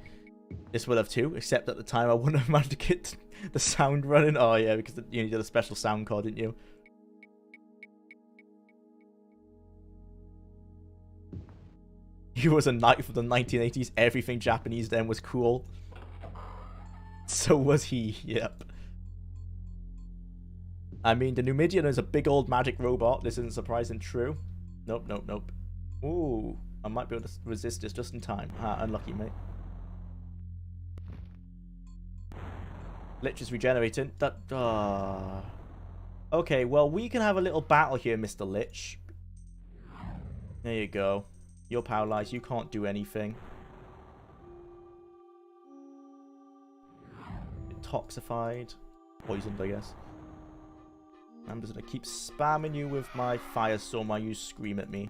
This will have too, except at the time I wouldn't have managed to get the sound running. Oh yeah, because you needed a special sound card, didn't you? He was a knight from the 1980s. Everything Japanese then was cool. So was he, yep. I mean, the Numidian is a big old magic robot. This isn't surprising, true. Nope, nope, nope. Ooh, I might be able to resist this just in time. Ah, unlucky, mate. Lich is regenerating. That. Okay, well, we can have a little battle here, Mr. Lich. There you go. You're paralyzed. You can't do anything. Intoxified. Poisoned, I guess. I'm just going to keep spamming you with my firestorm while you scream at me.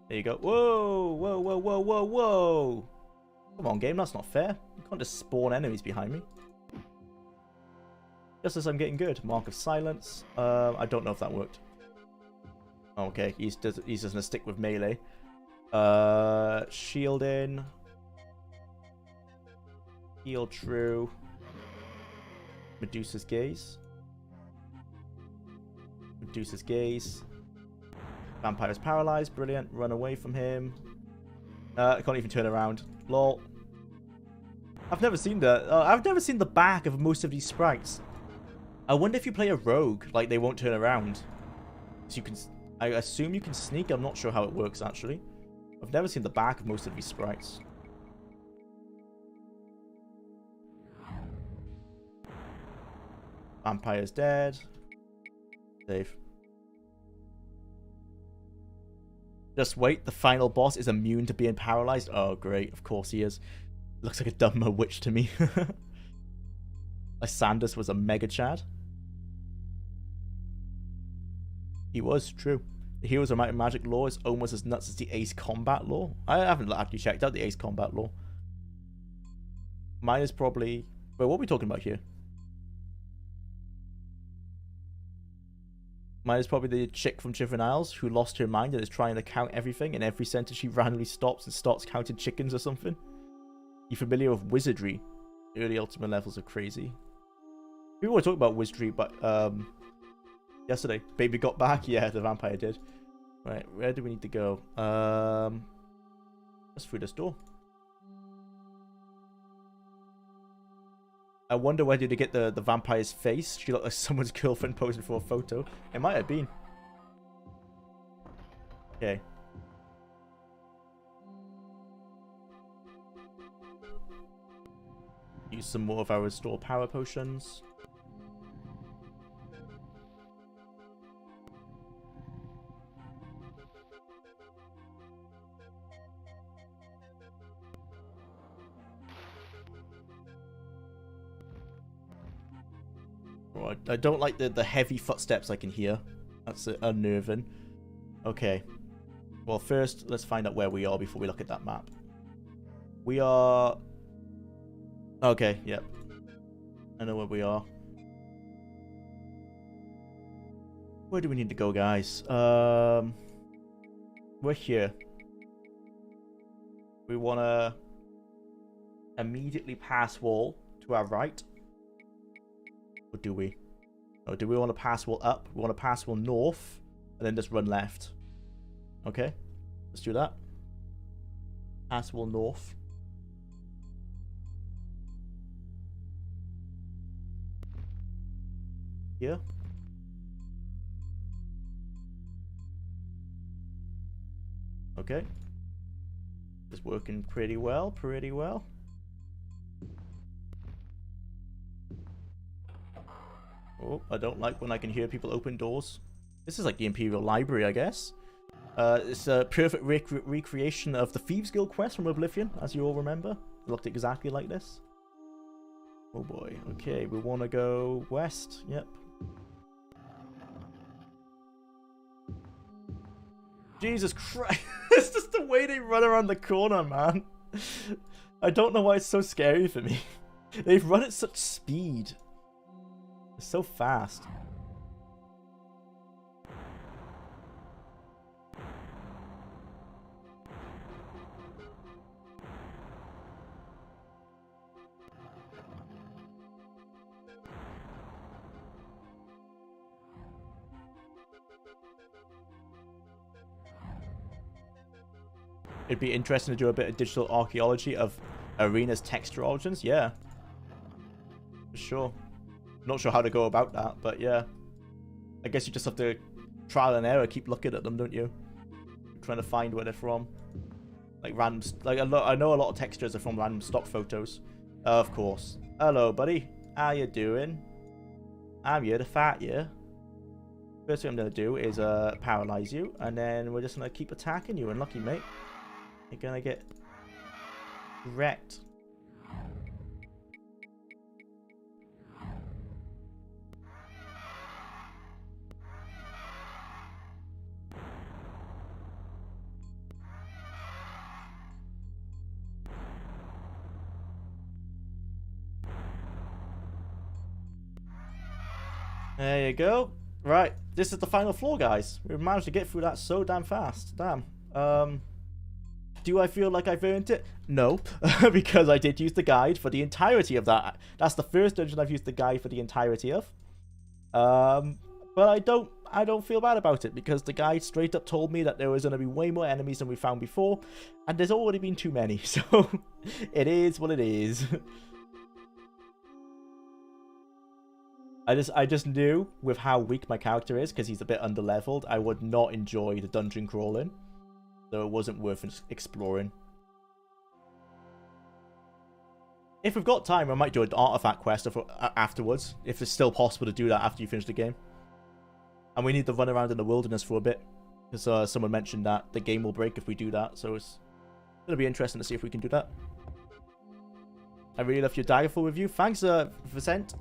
There you go. Whoa! Whoa, whoa, whoa, whoa, whoa! Come on, game. That's not fair. You can't just spawn enemies behind me. Just as I'm getting good. Mark of Silence. I don't know if that worked. Okay, he's just gonna stick with melee. Shielding. Heal true. Medusa's Gaze. Medusa's Gaze. Vampire's paralyzed. Brilliant. Run away from him. I can't even turn around. Lol. I've never seen the back of most of these sprites. I wonder if you play a rogue, like they won't turn around. So you can, I assume you can sneak. I'm not sure how it works actually. I've never seen the back of most of these sprites. Vampire's dead. Save. Just wait, the final boss is immune to being paralyzed. Oh, great. Of course he is. Looks like a dumber witch to me. Lysandus was a mega chad. He was, true. The Heroes of Might and Magic lore is almost as nuts as the Ace Combat lore. I haven't actually checked out the Ace Combat lore. Mine is probably... Wait, what are we talking about here? Mine is probably the chick from Chivern Isles who lost her mind and is trying to count everything, and every sentence she randomly stops and starts counting chickens or something. You familiar with wizardry? Early ultimate levels are crazy. People were talking about wizardry, but yesterday. Baby got back? Yeah, the vampire did. Right, where do we need to go? Just through this door. I wonder where did they get the vampire's face? She looked like someone's girlfriend posing for a photo. It might have been. Okay. Use some more of our restore power potions. I don't like the heavy footsteps I can hear. That's unnerving. Okay. Well, first, let's find out where we are before we look at that map. We are... Okay, yep. I know where we are. Where do we need to go, guys? We're here. We want to immediately pass wall to our right. Or do we? Or do we want to pass wall up? We want to pass wall north and then just run left. Okay, let's do that. Pass wall north. Here. Okay. It's working pretty well, pretty well. Oh, I don't like when I can hear people open doors. This is like the Imperial Library, I guess. It's a perfect recreation of the Thieves Guild quest from Oblivion, as you all remember. It looked exactly like this. Oh boy. Okay, we want to go west. Yep. Jesus Christ. It's just the way they run around the corner, man. I don't know why it's so scary for me. They've run at such speed. It's so fast. It'd be interesting to do a bit of digital archaeology of Arena's texture origins. Yeah. For sure. Not sure how to go about that, but yeah. I guess you just have to trial and error, keep looking at them, don't you? Trying to find where they're from. Like random, like I know a lot of textures are from random stock photos. Of course. Hello, buddy. How you doing? I'm here to fight you. First thing I'm gonna do is paralyze you, and then we're just gonna keep attacking you. And lucky, mate, you're gonna get wrecked. There you go. Right, this is the final floor, guys. We managed to get through that so damn fast. Damn. Do I feel like I've earned it? No, because I did use the guide for the entirety of that. That's the first dungeon I've used the guide for the entirety of. But I don't feel bad about it, because the guide straight up told me that there was going to be way more enemies than we found before, and there's already been too many, so it is what it is. I just knew with how weak my character is, because he's a bit underleveled, I would not enjoy the dungeon crawling. So it wasn't worth exploring. If we've got time, I might do an artifact quest afterwards, if it's still possible to do that after you finish the game. And we need to run around in the wilderness for a bit. Because someone mentioned that the game will break if we do that, so it's going to be interesting to see if we can do that. I really love your Daggerfall review. Thanks, Vicente.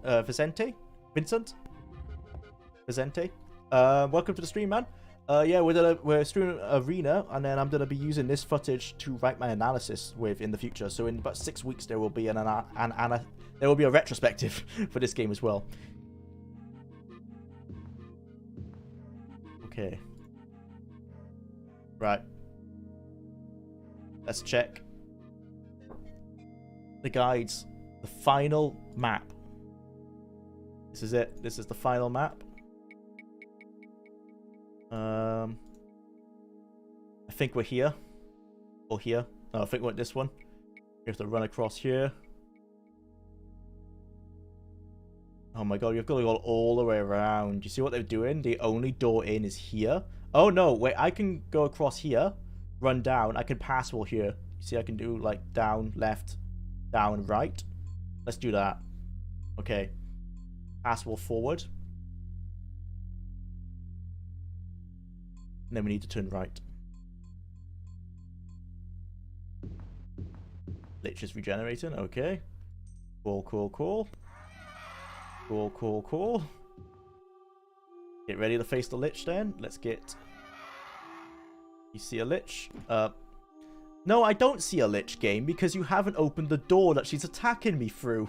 Welcome to the stream, man. Yeah, we're streaming Arena, and then I'm gonna be using this footage to write my analysis with in the future. So in about 6 weeks, there will be a retrospective for this game as well. Okay. Right. Let's check the guides. The final map. This is it. This is the final map. I think we're here. Or here. No, I think we're at this one. We have to run across here. Oh my god, you've got to go all the way around. You see what they're doing? The only door in is here. Oh no, wait, I can go across here, run down. I can pass wall here. You see, I can do like down, left, down, right. Let's do that. Okay. Pass wall forward. And then we need to turn right. Lich is regenerating. Okay. Cool, cool, cool. Cool, cool, cool. Get ready to face the Lich then. Let's get... You see a Lich? No, I don't see a Lich, game, because you haven't opened the door that she's attacking me through.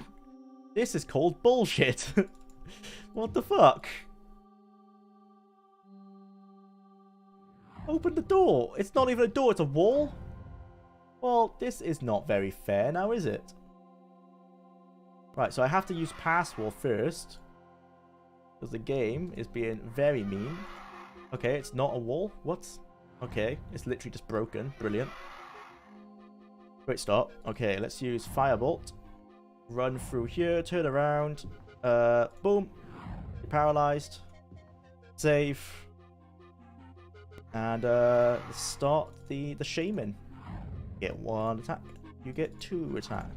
This is called bullshit. What the fuck? Open the door. It's not even a door, it's a wall. Well, this is not very fair now, is it? Right, so I have to use pass wall first. Because the game is being very mean. Okay, it's not a wall. What? Okay, it's literally just broken. Brilliant. Great start. Okay, let's use Firebolt. Run through here, turn around. Boom. You're paralyzed. Save. And start the shaman. Get 1 attack. You get 2 attack.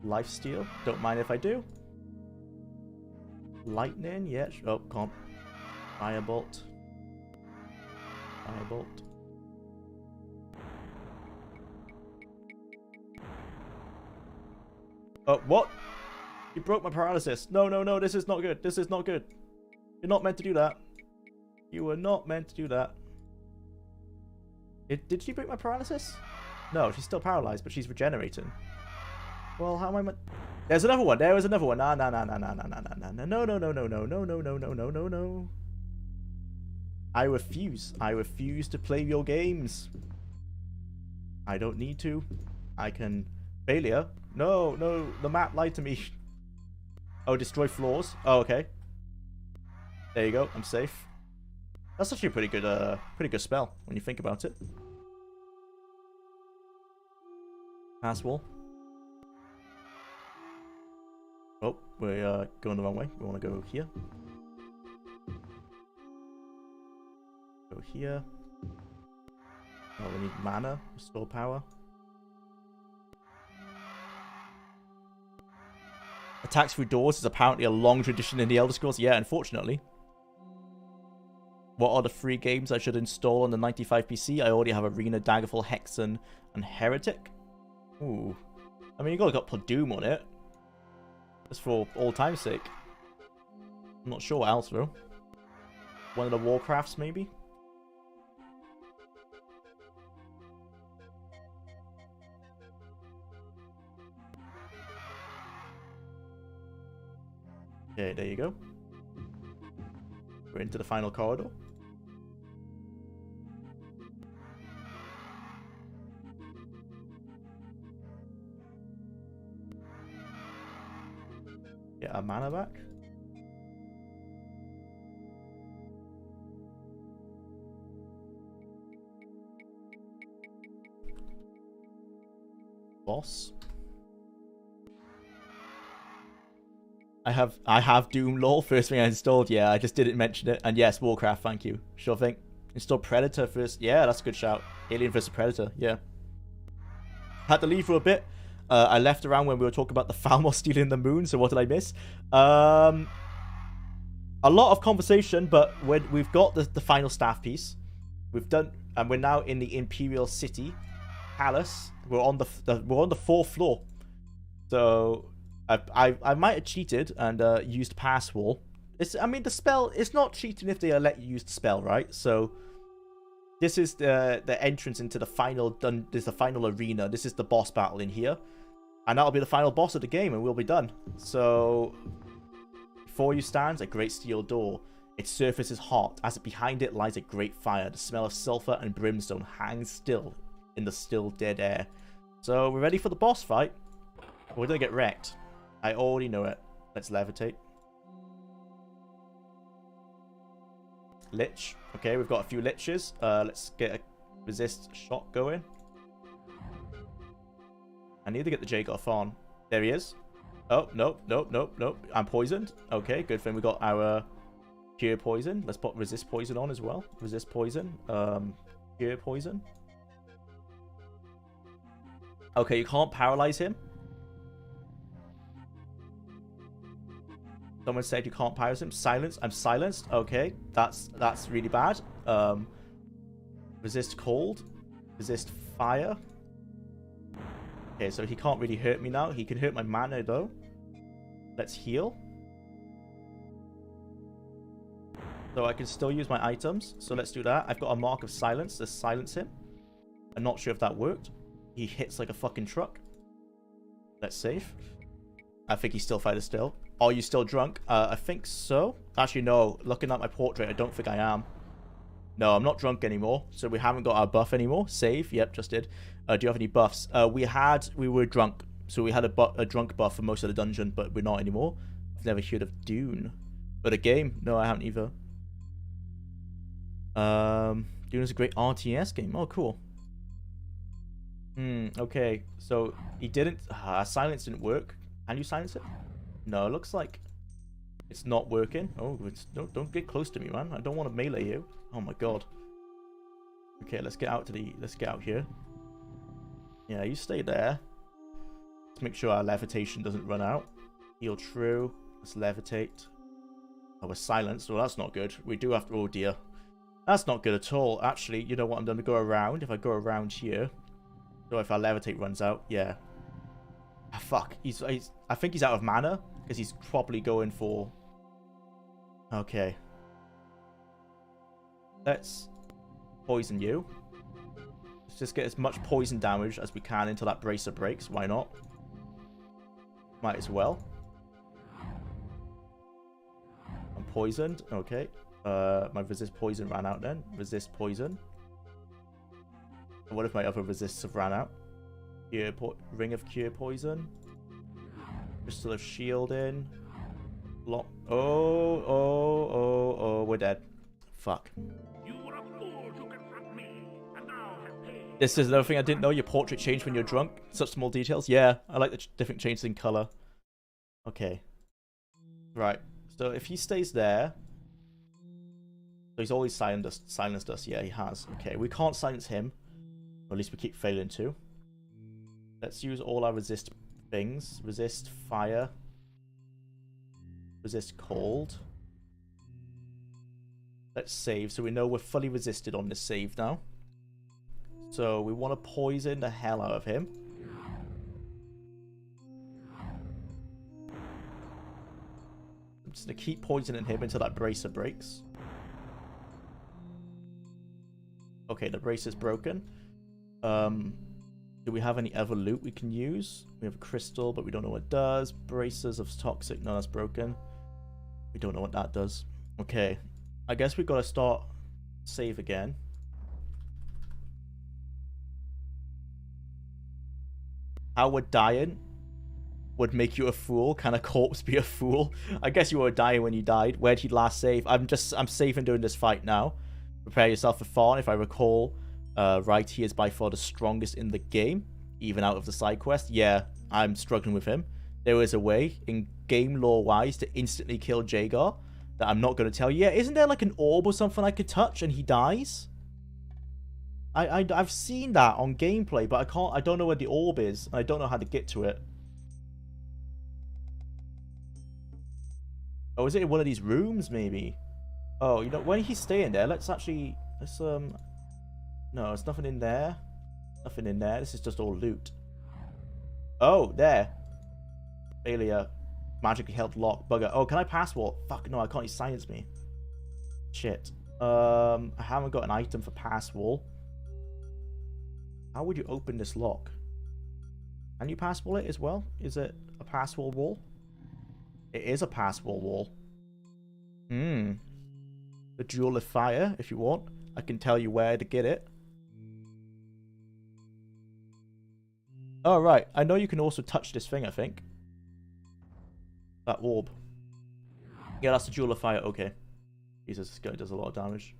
Lifesteal. Don't mind if I do. Lightning. Yeah. Oh, can't. Firebolt. Firebolt. Oh, what? You broke my paralysis. No, no, no. This is not good. This is not good. You're not meant to do that. You were not meant to do that. Did she break my paralysis? No, she's still paralyzed, but she's regenerating. Well, how am I meant... There's another one. There is another one. Nah, nah, nah, nah, nah, nah, nah, nah, nah, no, no, no, no, no, no, no, no, no, no, no, no. I refuse. I refuse to play your games. I don't need to. I can... Failure? No, no, the map lied to me. Oh, destroy floors. Oh, okay. There you go. I'm safe. That's actually a pretty good spell when you think about it. Pass wall. Oh, we're going the wrong way. We want to go here. Go here. Oh, we need mana. Restore power. Attacks through doors is apparently a long tradition in the Elder Scrolls. Yeah, unfortunately. What are the 3 games I should install on the 95 PC? I already have Arena, Daggerfall, Hexen, and Heretic. Ooh. I mean, you gotta put Doom on it. Just for all time's sake. I'm not sure what else, though. One of the Warcrafts, maybe? Okay, there you go. We're into the final corridor. Get our mana back. Boss. I have Doom lol, first thing I installed. Yeah, I just didn't mention it. And yes, Warcraft, thank you. Sure thing. Install Predator first. Yeah, that's a good shout. Alien vs Predator, yeah. Had to leave for a bit. I left around when we were talking about the Falmor stealing the moon, so what did I miss? A lot of conversation, but we've got the final staff piece. We've done, and we're now in the Imperial City Palace. We're on the 4th floor. So I might have cheated and used pass wall. I mean, the spell, it's not cheating if they let you use the spell, right? So this is the entrance into the final there's the final arena. This is the boss battle in here. And that'll be the final boss of the game, and we'll be done. So before you stands a great steel door. Its surface is hot, as behind it lies a great fire. The smell of sulfur and brimstone hangs still in the still dead air. So we're ready for the boss fight. We're gonna get wrecked. I already know it. Let's levitate. Lich. Okay, we've got a few liches. Let's get a resist shot going. I need to get the Jagoth on. There he is. Oh, nope. I'm poisoned. Okay, good thing we got our cure poison. Let's put resist poison on as well. Resist poison. Cure poison. Okay, you can't paralyze him. Someone said you can't paralyze him. Silence. I'm silenced. Okay, that's really bad. Resist cold. Resist fire. Okay, so he can't really hurt me now. He can hurt my mana though. Let's heal. So I can still use my items. So let's do that. I've got a mark of silence. Let's silence him. I'm not sure if that worked. He hits like a fucking truck. Let's save. I think he's still fighting still. Are you still drunk? I think so. Actually, no. Looking at my portrait, I don't think I am. No, I'm not drunk anymore. So we haven't got our buff anymore. Save. Yep, just did. Do you have any buffs? We were drunk. So we had a drunk buff for most of the dungeon, but we're not anymore. I've never heard of Dune. But a game? No, I haven't either. Dune is a great RTS game. Oh, cool. Okay. So he didn't... silence didn't work. Can you silence it? No, it looks like it's not working. Oh, don't get close to me, man. I don't want to melee you. Oh my god. Okay, let's get out here. Yeah, you stay there. Let's make sure our levitation doesn't run out. Heal true. Let's levitate. Oh, we're silenced. Well, that's not good. We do have to... Oh, dear. That's not good at all. Actually, you know what? I'm going to go around. If I go around here... So if our levitate runs out... Yeah. Ah, fuck. I think he's out of mana. Because he's probably going for... Okay. Let's poison you. Let's just get as much poison damage as we can until that bracer breaks. Why not? Might as well. I'm poisoned. Okay. My resist poison ran out then. Resist poison. And what if my other resists have ran out? Ring of cure poison. Crystal of shielding. Lock. Oh, we're dead. Fuck.
You were a fool to confront me, and now have paid.
This is another thing I didn't know. Your portrait changed when you're drunk. Such small details. Yeah, I like the different changes in color. Okay. Right. So if he stays there... So he's always silenced us. Yeah, he has. Okay, we can't silence him. Or at least we keep failing to. Let's use all our resist things. Resist fire. Resist cold. Let's save. So we know we're fully resisted on this save now. So we want to poison the hell out of him. I'm just going to keep poisoning him until that bracer breaks. Okay, the bracer's broken. Do we have any other loot we can use? We have a crystal, but we don't know what it does. Bracers of toxic. No, that's broken. We don't know what that does. Okay. I guess we've got to start save again. How would dying would make you a fool? Can a corpse be a fool? I guess you were dying when you died. Where'd you last save? I'm saving during this fight now. Prepare yourself for Fawn. If I recall right, he is by far the strongest in the game, even out of the side quest. Yeah, I'm struggling with him. There is a way, in game lore-wise, to instantly kill Jagar that I'm not going to tell you. Yeah, isn't there like an orb or something I could touch and he dies? I've seen that on gameplay, but I don't know where the orb is, and I don't know how to get to it. Oh, is it in one of these rooms, maybe? Oh, you know, when he's staying there, let's no, there's nothing in there. Nothing in there. This is just all loot. Oh, there. Failure. Magically held lock. Bugger. Oh, can I pass wall? Fuck, no, I can't. He silence me. Shit. I haven't got an item for pass wall. How would you open this lock? Can you pass wall it as well? Is it a pass wall wall? It is a pass wall wall. The Jewel of Fire, if you want. I can tell you where to get it. Oh, right. I know you can also touch this thing, I think. That orb. Yeah, that's the Jewel of Fire. Okay. Jesus, this guy does a lot of damage.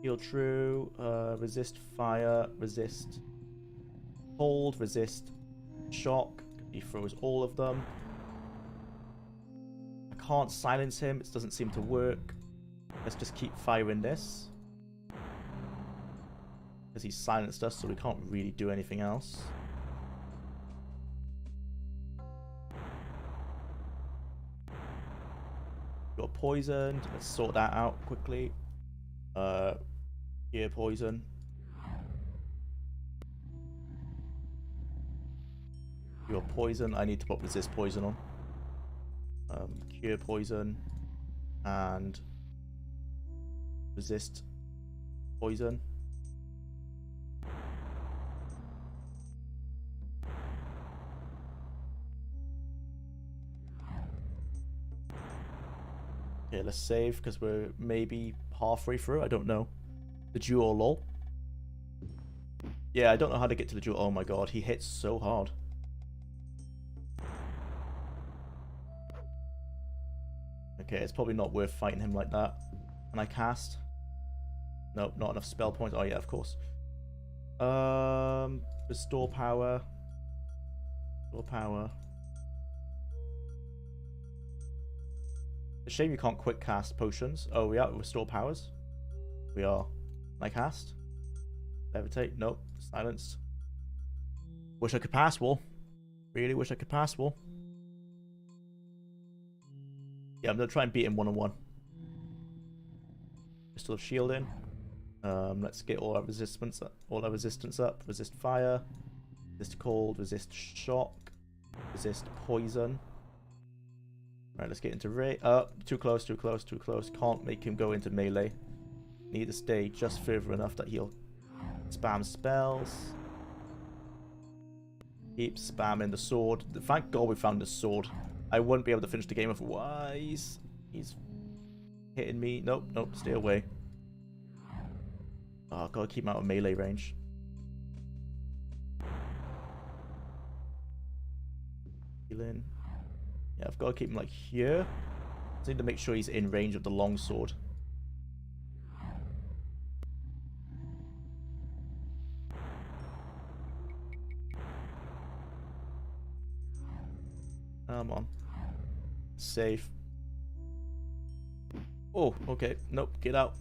Heal true. Resist fire. Resist cold. Resist shock. He throws all of them. I can't silence him. It doesn't seem to work. Let's just keep firing this. Because he's silenced us, so we can't really do anything else. Got poisoned. Let's sort that out quickly. Ear poison. You're poison. I need to put resist poison on. Cure poison. And resist poison. Okay, let's save because we're maybe halfway through. I don't know. The duel, lol. Yeah, I don't know how to get to the duel. Oh my god, he hits so hard. Okay, it's probably not worth fighting him like that. Can I cast? Nope, not enough spell points. Oh yeah, of course. Restore power. Restore power. It's a shame you can't quick cast potions. Oh, we are restore powers. We are. Can I cast? Levitate? Nope. Silenced. Wish I could pass wall. Really wish I could pass wall. Yeah, I'm gonna try and beat him one-on-one. Pistol of shielding. Let's get all our resistance up. Resist fire. Resist cold. Resist shock. Resist poison. Right, let's get into Ray. Too close, too close, too close. Can't make him go into melee. Need to stay just further enough that he'll spam spells. Keep spamming the sword. Thank God we found the sword. I wouldn't be able to finish the game otherwise. He's hitting me. Nope, nope, stay away. Oh, gotta keep him out of melee range. Healing. Yeah, I've got to keep him like here. I need to make sure he's in range of the longsword. Come on. Safe. Oh, okay. Nope, get out.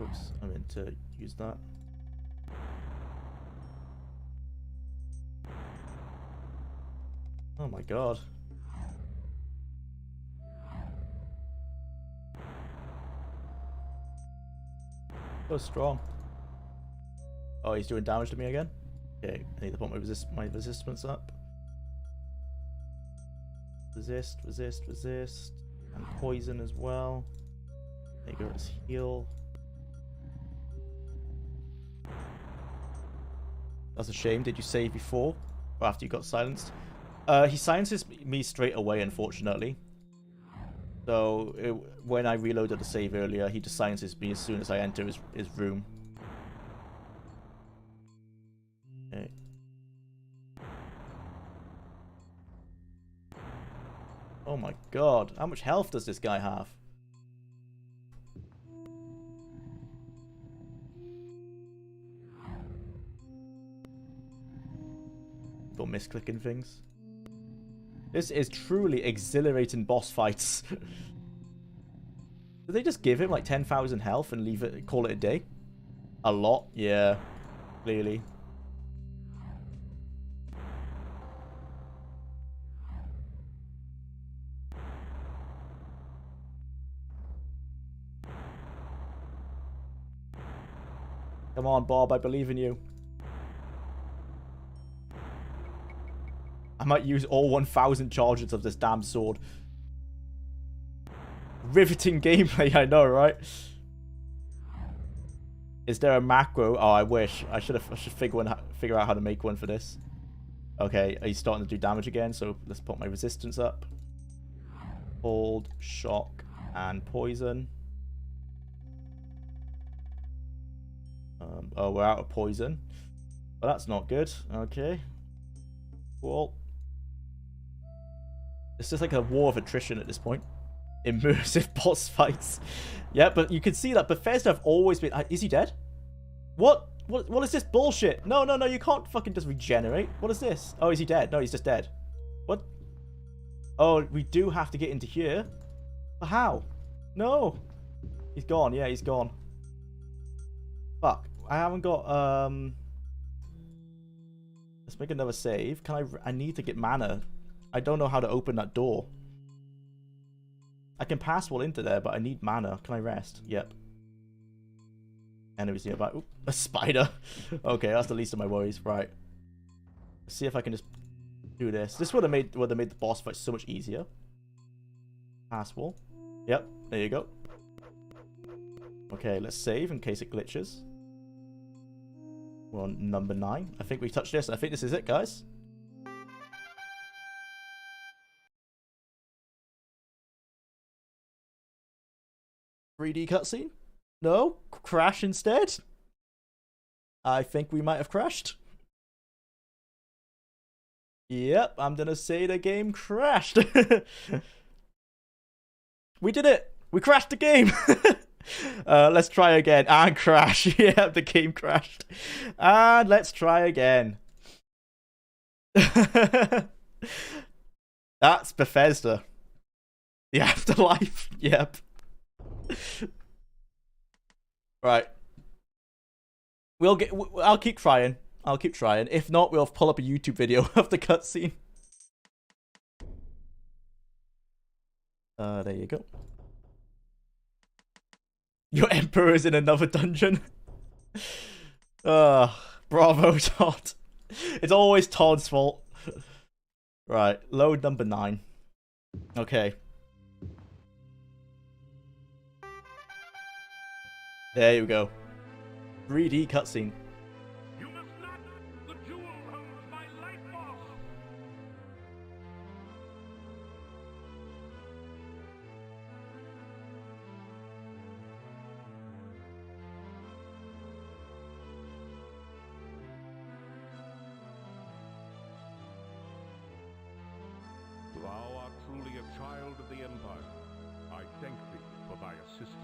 Oops, I meant to use that. Oh my god. So strong. Oh, he's doing damage to me again? Okay, I need to put my resistance up. Resist, resist, resist. And poison as well. There you go, let's heal. That's a shame. Did you save before or after you got silenced? He silences me straight away, unfortunately. So when I reloaded the save earlier, he just silences me as soon as I enter his room. Okay. Oh my god. How much health does this guy have? Got Don't miss clicking things. This is truly exhilarating boss fights. Did they just give him like 10,000 health and leave it, call it a day? A lot, yeah, clearly. Come on, Bob, I believe in you. I might use all 1,000 charges of this damn sword. Riveting gameplay, I know, right? Is there a macro? Oh, I wish. I should figure out how to make one for this. Okay, he's starting to do damage again, so let's put my resistance up. Cold, shock, and poison. Oh, we're out of poison. Well, that's not good. Okay. Cool. It's just like a war of attrition at this point. Immersive boss fights. Yeah, but you can see that Bethesda have always been... Is he dead? What is this bullshit? No, you can't fucking just regenerate. What is this? Oh, is he dead? No, he's just dead. What? Oh, we do have to get into here. But how? No. He's gone. Yeah, he's gone. Fuck. I haven't got... Let's make another save. I need to get mana. I don't know how to open that door. I can pass wall into there, but I need mana. Can I rest? Yep. Enemies nearby. Oop, a spider. Okay, that's the least of my worries. Right. Let's see if I can just do this. This would have made the boss fight so much easier. Pass wall. Yep. There you go. Okay, let's save in case it glitches. We're on number 9. I think we touched this. I think this is it, guys. .3D cutscene? No? Crash instead? I think we might have crashed. Yep, I'm gonna say the game crashed. We did it! We crashed the game! Let's try again. And crash. Yeah, the game crashed. And let's try again. That's Bethesda. The afterlife. Yep. Right. I'll keep trying. I'll keep trying. If not, we'll pull up a YouTube video of the cutscene. There you go. Your emperor is in another dungeon. Bravo, Todd. It's always Todd's fault. Right, load number 9. Okay. There you go. 3D cutscene.
You must not! The jewel holds my life force! Thou art truly a child of the Empire. I thank thee for thy assistance.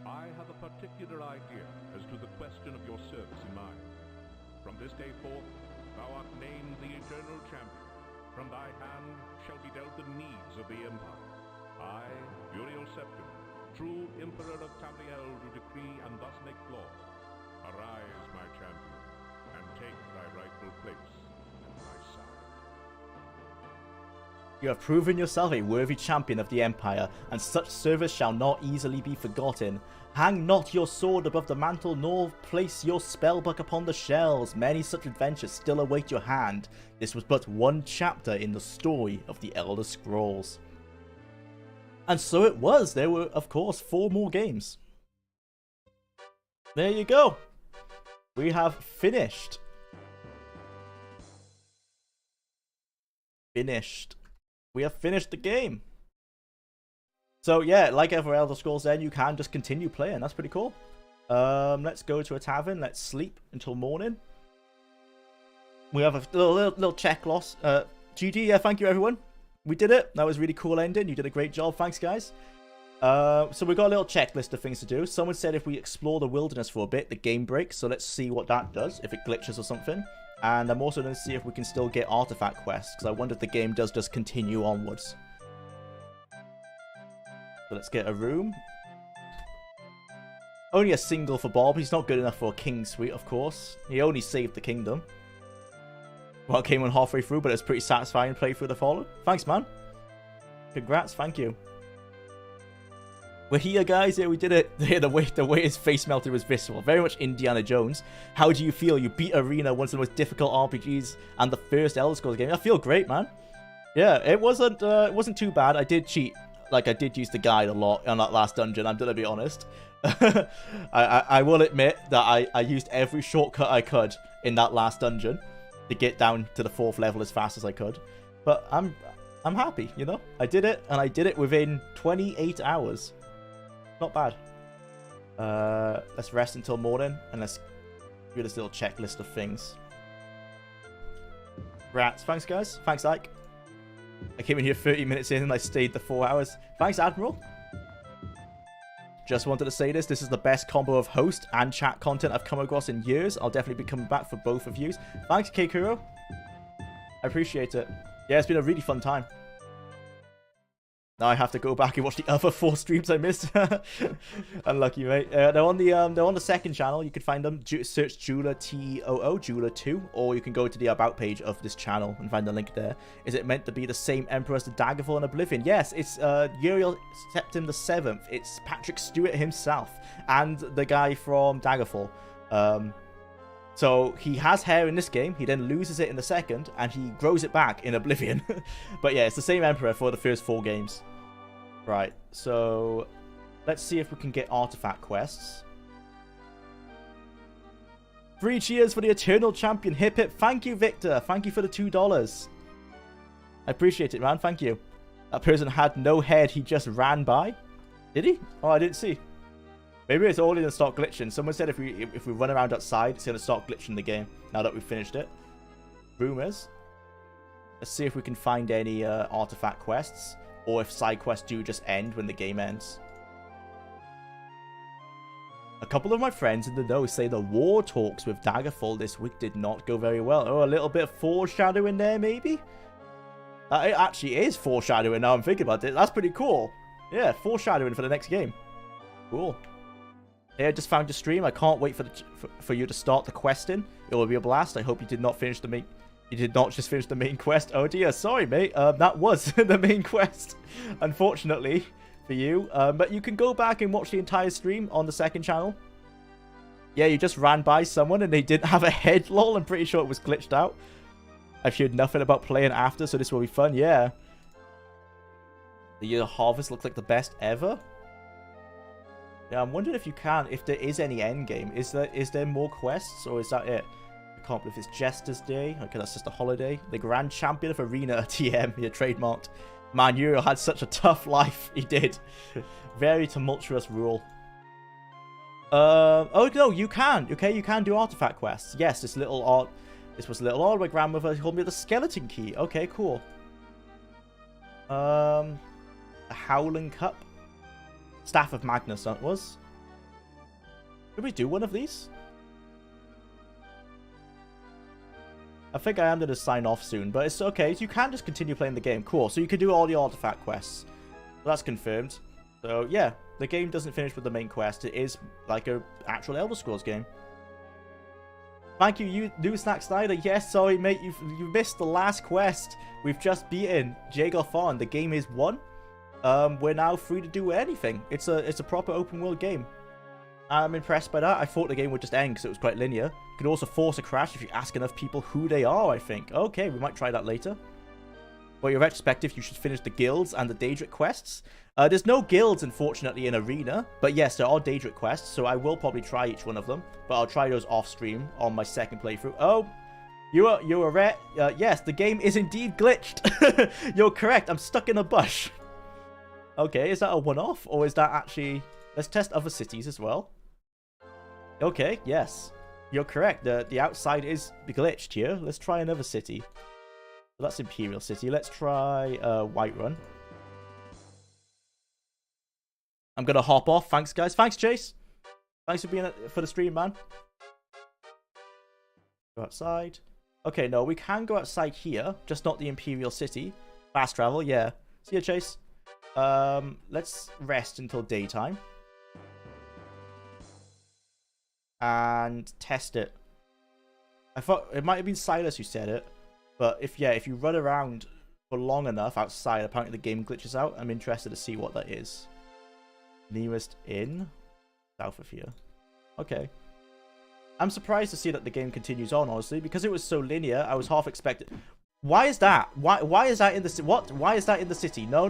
I have a particular idea as to the question of your service in mind. From this day forth, thou art named the Eternal Champion. From thy hand shall be dealt the needs of the Empire. I, Uriel Septim, true Emperor of Tamriel, do decree and thus make law. Arise, my champion, and take thy rightful place at my side.
You have proven yourself a worthy champion of the Empire, and such service shall not easily be forgotten. Hang not your sword above the mantle, nor place your spellbook upon the shelves. Many such adventures still await your hand. This was but one chapter in the story of the Elder Scrolls. And so it was. There were, of course, 4 more games. There you go. We have finished. We have finished the game. So yeah, like every Elder Scrolls then, you can just continue playing. That's pretty cool. Let's go to a tavern. Let's sleep until morning. We have a little check loss. GG, yeah, thank you everyone. We did it. That was a really cool ending. You did a great job. Thanks, guys. So we've got a little checklist of things to do. Someone said if we explore the wilderness for a bit, the game breaks. So let's see what that does, if it glitches or something. And I'm also going to see if we can still get artifact quests, because I wonder if the game does just continue onwards. So let's get a room. Only a single for Bob. He's not good enough for a king suite, of course. He only saved the kingdom. Well, came on halfway through, but it's pretty satisfying to play through the Fallen. Thanks, man. Congrats, thank you. We're here, guys. Yeah, we did it. The way his face melted was visceral. Very much Indiana Jones. How do you feel? You beat Arena, one of the most difficult RPGs, and the first Elder Scrolls game. I feel great, man. Yeah, it wasn't too bad. I did cheat. Like, I did use the guide a lot on that last dungeon. I'm gonna be honest. I will admit that I used every shortcut I could in that last dungeon to get down to the 4th level as fast as I could. But I'm happy, you know. I did it, and I did it within 28 hours. Not bad. Let's rest until morning, and let's do this little checklist of things. Rats. Thanks, guys. Thanks, Ike. I came in here 30 minutes in, and I stayed the 4 hours. Thanks, Admiral. Just wanted to say this. This is the best combo of host and chat content I've come across in years. I'll definitely be coming back for both of you. Thanks, Keikuro. I appreciate it. Yeah, it's been a really fun time. Now I have to go back and watch the other 4 streams I missed. Unlucky, mate. They're on the second channel. You can find them. Search Jeweler TOO, Jeweler 2, or you can go to the about page of this channel and find the link there. Is it meant to be the same emperor as the Daggerfall and Oblivion? Yes, it's Uriel Septim VII. It's Patrick Stewart himself and the guy from Daggerfall. So he has hair in this game. He then loses it in the second, and he grows it back in Oblivion. But yeah, it's the same emperor for the first 4 games. Right, so let's see if we can get artifact quests. 3 cheers for the Eternal Champion. Hip hip. Thank you, Victor. Thank you for the $2. I appreciate it, man. Thank you. That person had no head. He just ran by. Did he? Oh, I didn't see. Maybe it's all going to start glitching. Someone said if we run around outside, it's going to start glitching the game now that we've finished it. Rumors. Let's see if we can find any artifact quests, or if side quests do just end when the game ends. A couple of my friends in the know say the war talks with Daggerfall this week did not go very well. Oh, a little bit of foreshadowing there, maybe? It actually is foreshadowing now I'm thinking about it. That's pretty cool. Yeah, foreshadowing for the next game. Cool. Hey, I just found your stream. I can't wait for you to start the questing. It will be a blast. I hope you did not finish the main... You did not just finish the main quest. Oh dear, sorry mate. That was the main quest, unfortunately for you. But you can go back and watch the entire stream on the second channel. Yeah, you just ran by someone and they didn't have a head, lol. I'm pretty sure it was glitched out. I've heard nothing about playing after, so this will be fun. Yeah. The year harvest looks like the best ever. Yeah, I'm wondering if there is any end game. Is there more quests, or is that it? I can't believe it's Jester's Day. Okay, that's just a holiday. The Grand Champion of Arena TM. You're trademarked. Man, Uriel had such a tough life. He did. Very tumultuous rule. Oh no, you can. Okay, you can do artifact quests. Yes, this was little odd. My grandmother told me the skeleton key. Okay, cool. A Howling Cup. Staff of Magnus, that was. Could we do one of these? I think I am going to sign off soon, but it's okay. You can just continue playing the game. Cool. So you can do all the artifact quests. So that's confirmed. So yeah, the game doesn't finish with the main quest. It is like an actual Elder Scrolls game. Thank you, New Snack Snyder. Yes, sorry, mate. You missed the last quest. We've just beaten Jaeger Farn. The game is won. We're now free to do anything. It's a proper open world game. I'm impressed by that. I thought the game would just end because it was quite linear. You can also force a crash if you ask enough people who they are, I think. Okay, we might try that later. For your retrospective, you should finish the guilds and the Daedric quests. There's no guilds, unfortunately, in Arena. But yes, there are Daedric quests, so I will probably try each one of them. But I'll try those off-stream on my second playthrough. Oh, you're right. Yes, the game is indeed glitched. You're correct. I'm stuck in a bush. Okay, is that a one-off? Or is that actually... Let's test other cities as well. Okay, yes. You're correct. The outside is glitched here. Let's try another city. So that's Imperial City. Let's try Whiterun. I'm going to hop off. Thanks, guys. Thanks, Chase. Thanks for being for the stream, man. Go outside. Okay, no, we can go outside here, just not the Imperial City. Fast travel, yeah. See ya, Chase. Let's rest until daytime. And test it. I thought it might have been Silas who said it. But if you run around for long enough outside, apparently the game glitches out. I'm interested to see what that is. Nearest inn? South of here. Okay. I'm surprised to see that the game continues on, honestly, because it was so linear. I was half expected. Why is that? Why is that in the what? Why is that in the city? No.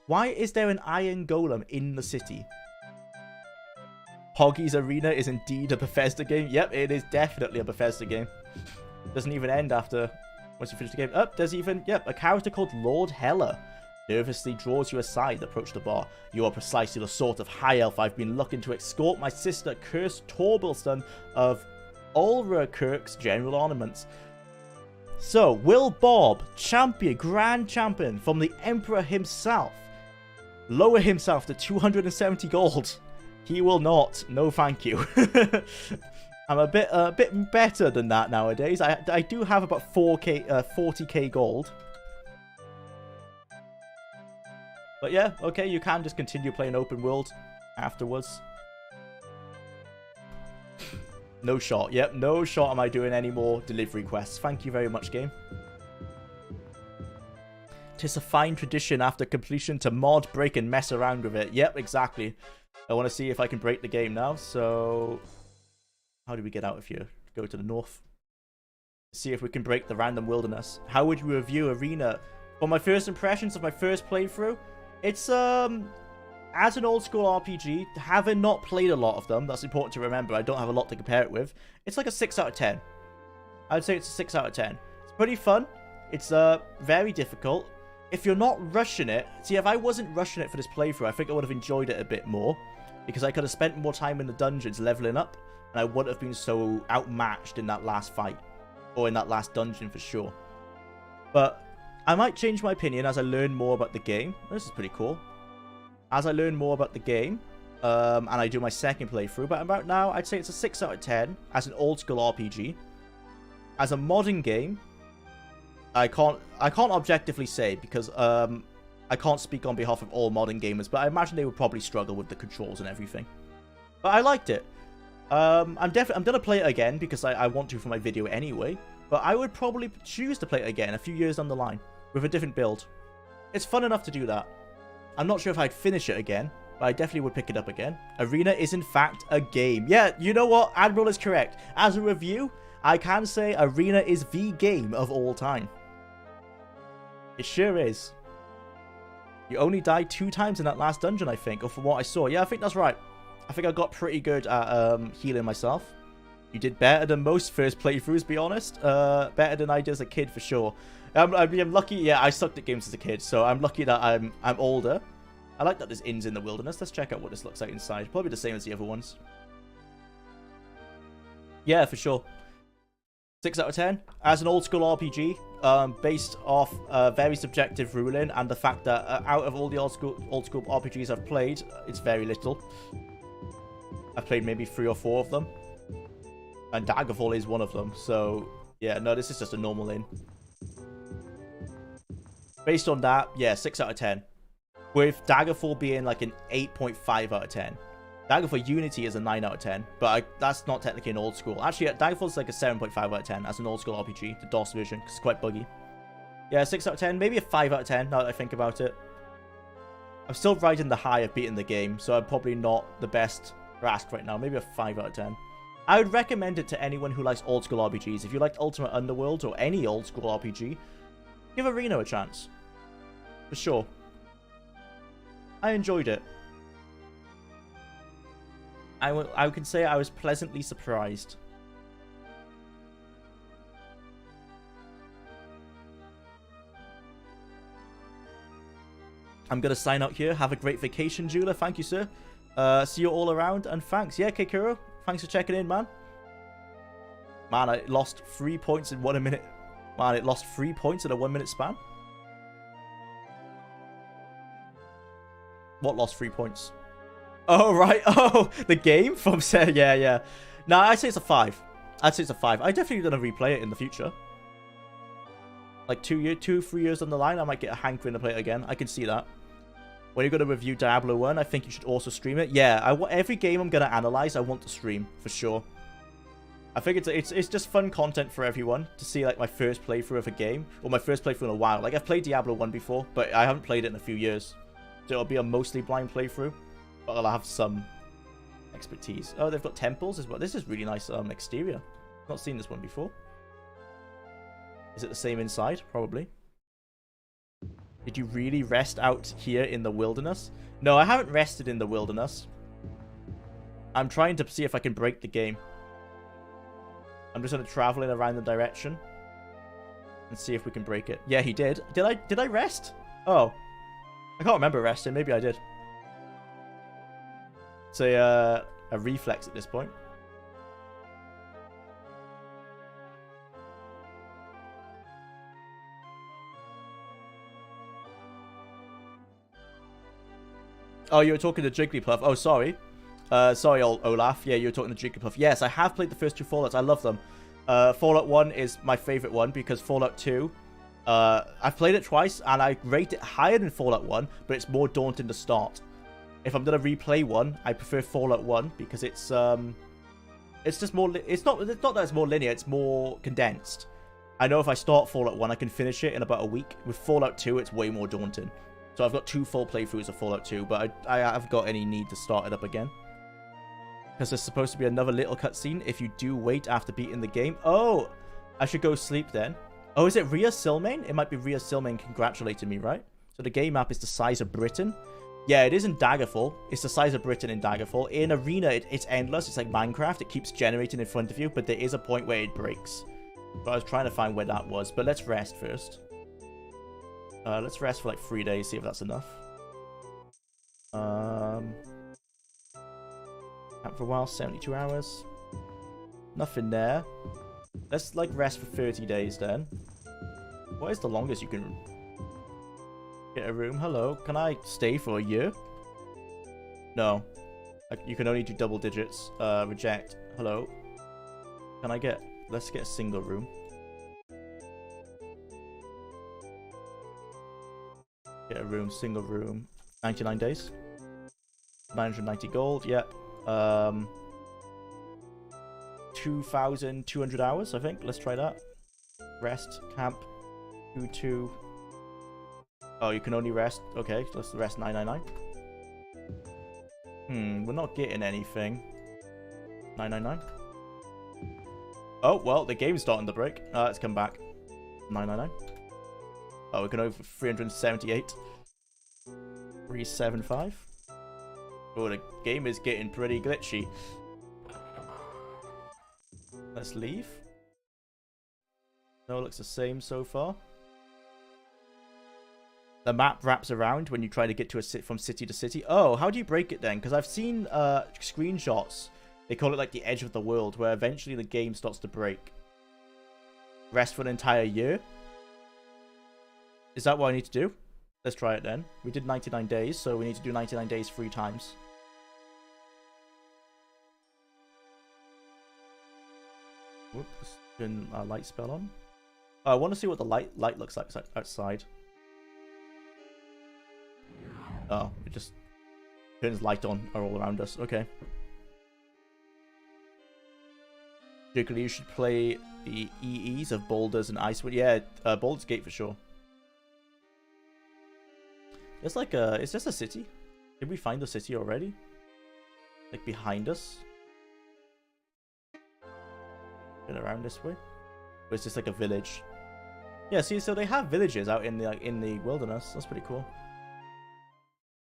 Why is there an iron golem in the city? Hoggy's Arena is indeed a Bethesda game. Yep, it is definitely a Bethesda game. Doesn't even end after once you finish the game. There's even a character called Lord Heller. Nervously draws you aside, approach the bar. You are precisely the sort of high elf I've been looking to escort my sister, Cursed Torbelson of Ulrikirk's general ornaments. So, will Bob, Grand Champion from the Emperor himself, lower himself to 270 gold? He will not. No, thank you. I'm a bit better than that nowadays. I do have about 40k gold. But yeah, okay, you can just continue playing open world afterwards. No shot. Yep, no shot am I doing any more delivery quests. Thank you very much, game. 'Tis a fine tradition after completion to mod, break, and mess around with it. Yep, exactly. I want to see if I can break the game now. So, how do we get out of here? Go to the north. See if we can break the random wilderness. How would you review Arena? For my first impressions of my first playthrough, it's, as an old school RPG, having not played a lot of them, that's important to remember, I don't have a lot to compare it with, it's like a 6 out of 10. I'd say it's a 6 out of 10. It's pretty fun. It's, very difficult. If you're not rushing it, see, if I wasn't rushing it for this playthrough, I think I would have enjoyed it a bit more, because I could have spent more time in the dungeons leveling up, and I wouldn't have been so outmatched in that last fight, or in that last dungeon for sure. But I might change my opinion as I learn more about the game. This is pretty cool. As I learn more about the game, and I do my second playthrough, but about now, I'd say it's a 6 out of 10 as an old school RPG. As a modern game, I can't objectively say because I can't speak on behalf of all modern gamers, but I imagine they would probably struggle with the controls and everything. But I liked it. I'm gonna play it again because I want to for my video anyway. But I would probably choose to play it again a few years down the line with a different build. It's fun enough to do that. I'm not sure if I'd finish it again, but I definitely would pick it up again. Arena is in fact a game. Yeah, you know what? Admiral is correct. As a review, I can say Arena is the game of all time. It sure is. You only died 2 times in that last dungeon, I think, or from what I saw. Yeah, I think that's right. I think I got pretty good at healing myself. You did better than most first playthroughs, be honest. Better than I did as a kid, for sure. I'm lucky. Yeah, I sucked at games as a kid, so I'm lucky that I'm older. I like that there's inns in the wilderness. Let's check out what this looks like inside. Probably the same as the other ones. Yeah, for sure. 6 out of 10. As an old school RPG, based off very subjective ruling and the fact that out of all the old school RPGs I've played, it's very little. I've played maybe 3 or 4 of them. And Daggerfall is one of them. So, yeah, no, this is just a normal inn. Based on that, yeah, 6 out of 10. With Daggerfall being like an 8.5 out of 10. Daggerfall Unity is a 9 out of 10, but that's not technically an old school. Actually, Daggerfall is like a 7.5 out of 10 as an old school RPG, the DOS version, because it's quite buggy. Yeah, 6 out of 10, maybe a 5 out of 10 now that I think about it. I'm still riding the high of beating the game, so I'm probably not the best to ask right now. Maybe a 5 out of 10. I would recommend it to anyone who likes old school RPGs. If you liked Ultimate Underworld or any old school RPG, give Arena a chance. For sure. I enjoyed it. I can say I was pleasantly surprised. I'm going to sign out here. Have a great vacation, Jula. Thank you, sir. See you all around, and thanks. Yeah, Kekuro, thanks for checking in, man. Man, I lost 3 points in 1 minute. Man, it lost 3 points in a 1 minute span. What lost 3 points? Oh, right. Oh, the game from Sarah. Yeah, yeah. No, I'd say it's a 5. I'd say it's a 5. I definitely gonna replay it in the future. Like 3 years down the line, I might get a hankering to play it again. I can see that. When you're gonna review Diablo 1, I think you should also stream it. Yeah, every game I'm gonna analyze, I want to stream for sure. I think it's just fun content for everyone to see like my first playthrough of a game, or my first playthrough in a while. Like I've played Diablo 1 before, but I haven't played it in a few years, so it'll be a mostly blind playthrough, but I'll have some expertise. Oh, they've got temples as well. This is really nice exterior. Not seen this one before. Is it the same inside? Probably. Did you really rest out here in the wilderness? No, I haven't rested in the wilderness. I'm trying to see if I can break the game. I'm just going to travel in a random direction and see if we can break it. Yeah, he did. Did I rest? Oh. I can't remember resting. Maybe I did. It's a reflex at this point. Oh, you were talking to Jigglypuff. Oh, sorry. Sorry, Olaf. Yeah, you were talking to Jigglypuff. Yes, I have played the first 2 Fallouts. I love them. Fallout 1 is my favorite one because Fallout 2, I've played it twice and I rate it higher than Fallout 1, but it's more daunting to start. If I'm gonna replay one, I prefer Fallout 1 because it's just more. It's not that it's more linear. It's more condensed. I know if I start Fallout 1, I can finish it in about a week. With Fallout 2, it's way more daunting. So I've got 2 full playthroughs of Fallout 2, but I haven't got any need to start it up again. Because there's supposed to be another little cutscene if you do wait after beating the game. Oh, I should go sleep then. Oh, is it Rhea Silmain? It might be Rhea Silmain congratulating me, right? So the game map is the size of Britain. Yeah, it is in Daggerfall. It's the size of Britain in Daggerfall. In Arena, it's endless. It's like Minecraft. It keeps generating in front of you, but there is a point where it breaks. But I was trying to find where that was. But let's rest first. Let's rest for like 3 days, see if that's enough. Camp for a while, 72 hours. Nothing there. Let's like rest for 30 days then. What is the longest you can get a room? Hello, can I stay for a year? No. You can only do double digits. Reject. Hello. Can I get... Let's get a single room. Get a room, single room. 99 days. 990 gold, yep. 2,200 hours, I think. Let's try that. Rest, camp, 2. Oh, you can only rest. Okay, let's rest 999. We're not getting anything. 999. Oh, well, the game's starting to break. Let's come back. 999. Oh, we can over 378. 375. Oh, the game is getting pretty glitchy. Let's leave. No, it looks the same so far. The map wraps around when you try to get to from city to city. Oh, how do you break it then? Because I've seen screenshots. They call it like the edge of the world, where eventually the game starts to break. Rest for an entire year. Is that what I need to do? Let's try it then. We did 99 days, so we need to do 99 days 3 times. Whoops. Turn our light spell on. Oh, I want to see what the light looks like outside. Oh, it just turns light on all around us. Okay. Particularly, you should play the EEs of Boulders and Icewind. Yeah, Baldur's Gate for sure. It's like a... Is this a city? Did we find the city already? Like behind us? Get around this way? Or is this like a village? Yeah, see, so they have villages out in the wilderness. That's pretty cool.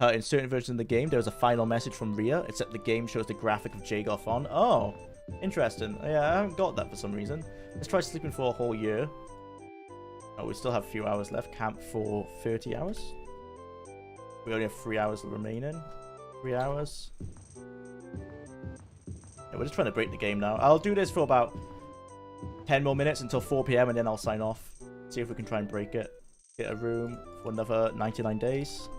In certain versions of the game, there's a final message from Rhea, except the game shows the graphic of Jagoth on. Oh, interesting. Yeah, I haven't got that for some reason. Let's try sleeping for a whole year. Oh, we still have a few hours left. Camp for 30 hours. We only have 3 hours remaining. 3 hours. Yeah, we're just trying to break the game now. I'll do this for about 10 more minutes until 4 PM and then I'll sign off. See if we can try and break it. Get a room for another 99 days.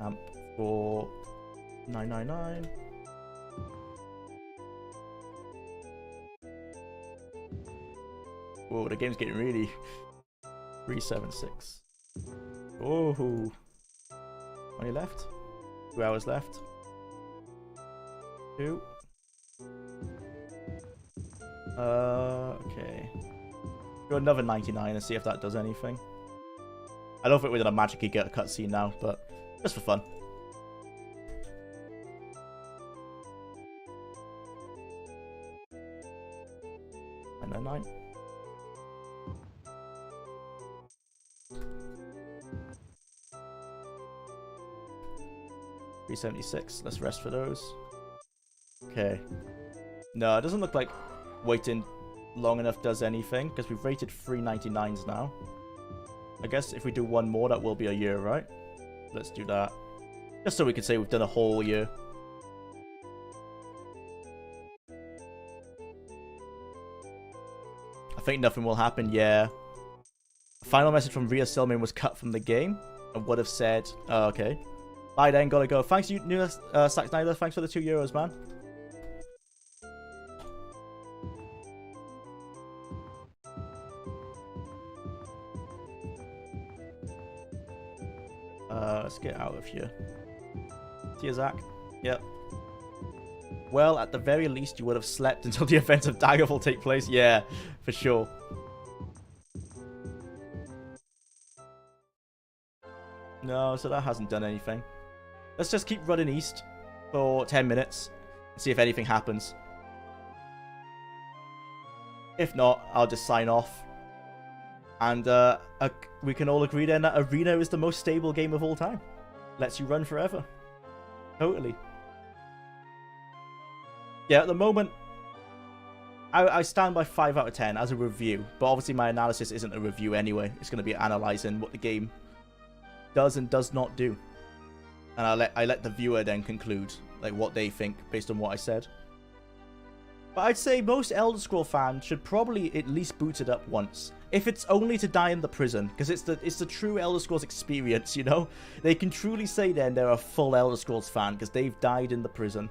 Camp for 999. Whoa, the game's getting really 376. Oh, how many left? 2 hours left. 2. Okay. Go another 99 and see if that does anything. I don't think we're gonna magically get a cutscene now, but just for fun. $9.99. $3.76. Let's rest for those. Okay. No, it doesn't look like waiting long enough does anything, because we've rated 3.99s now. I guess if we do one more, that will be a year, right? Let's do that. Just so we can say we've done a whole year. I think nothing will happen, yeah. A final message from Rhea Silman was cut from the game and would have said, oh, okay. Bye then, gotta go. Thanks, you, Sack Snyder. Thanks for the €2, man. Let's get out of here. See you, Zach. Yep. Well, at the very least, you would have slept until the events of Daggerfall take place. Yeah, for sure. No, so that hasn't done anything. Let's just keep running east for 10 minutes and see if anything happens. If not, I'll just sign off. And we can all agree then that Arena is the most stable game of all time. Lets you run forever. Totally. Yeah, at the moment, I stand by 5 out of 10 as a review. But obviously my analysis isn't a review anyway. It's going to be analysing what the game does and does not do. And I let the viewer then conclude like what they think based on what I said. But I'd say most Elder Scrolls fans should probably at least boot it up once. If it's only to die in the prison, because it's the true Elder Scrolls experience, you know? They can truly say then they're a full Elder Scrolls fan because they've died in the prison.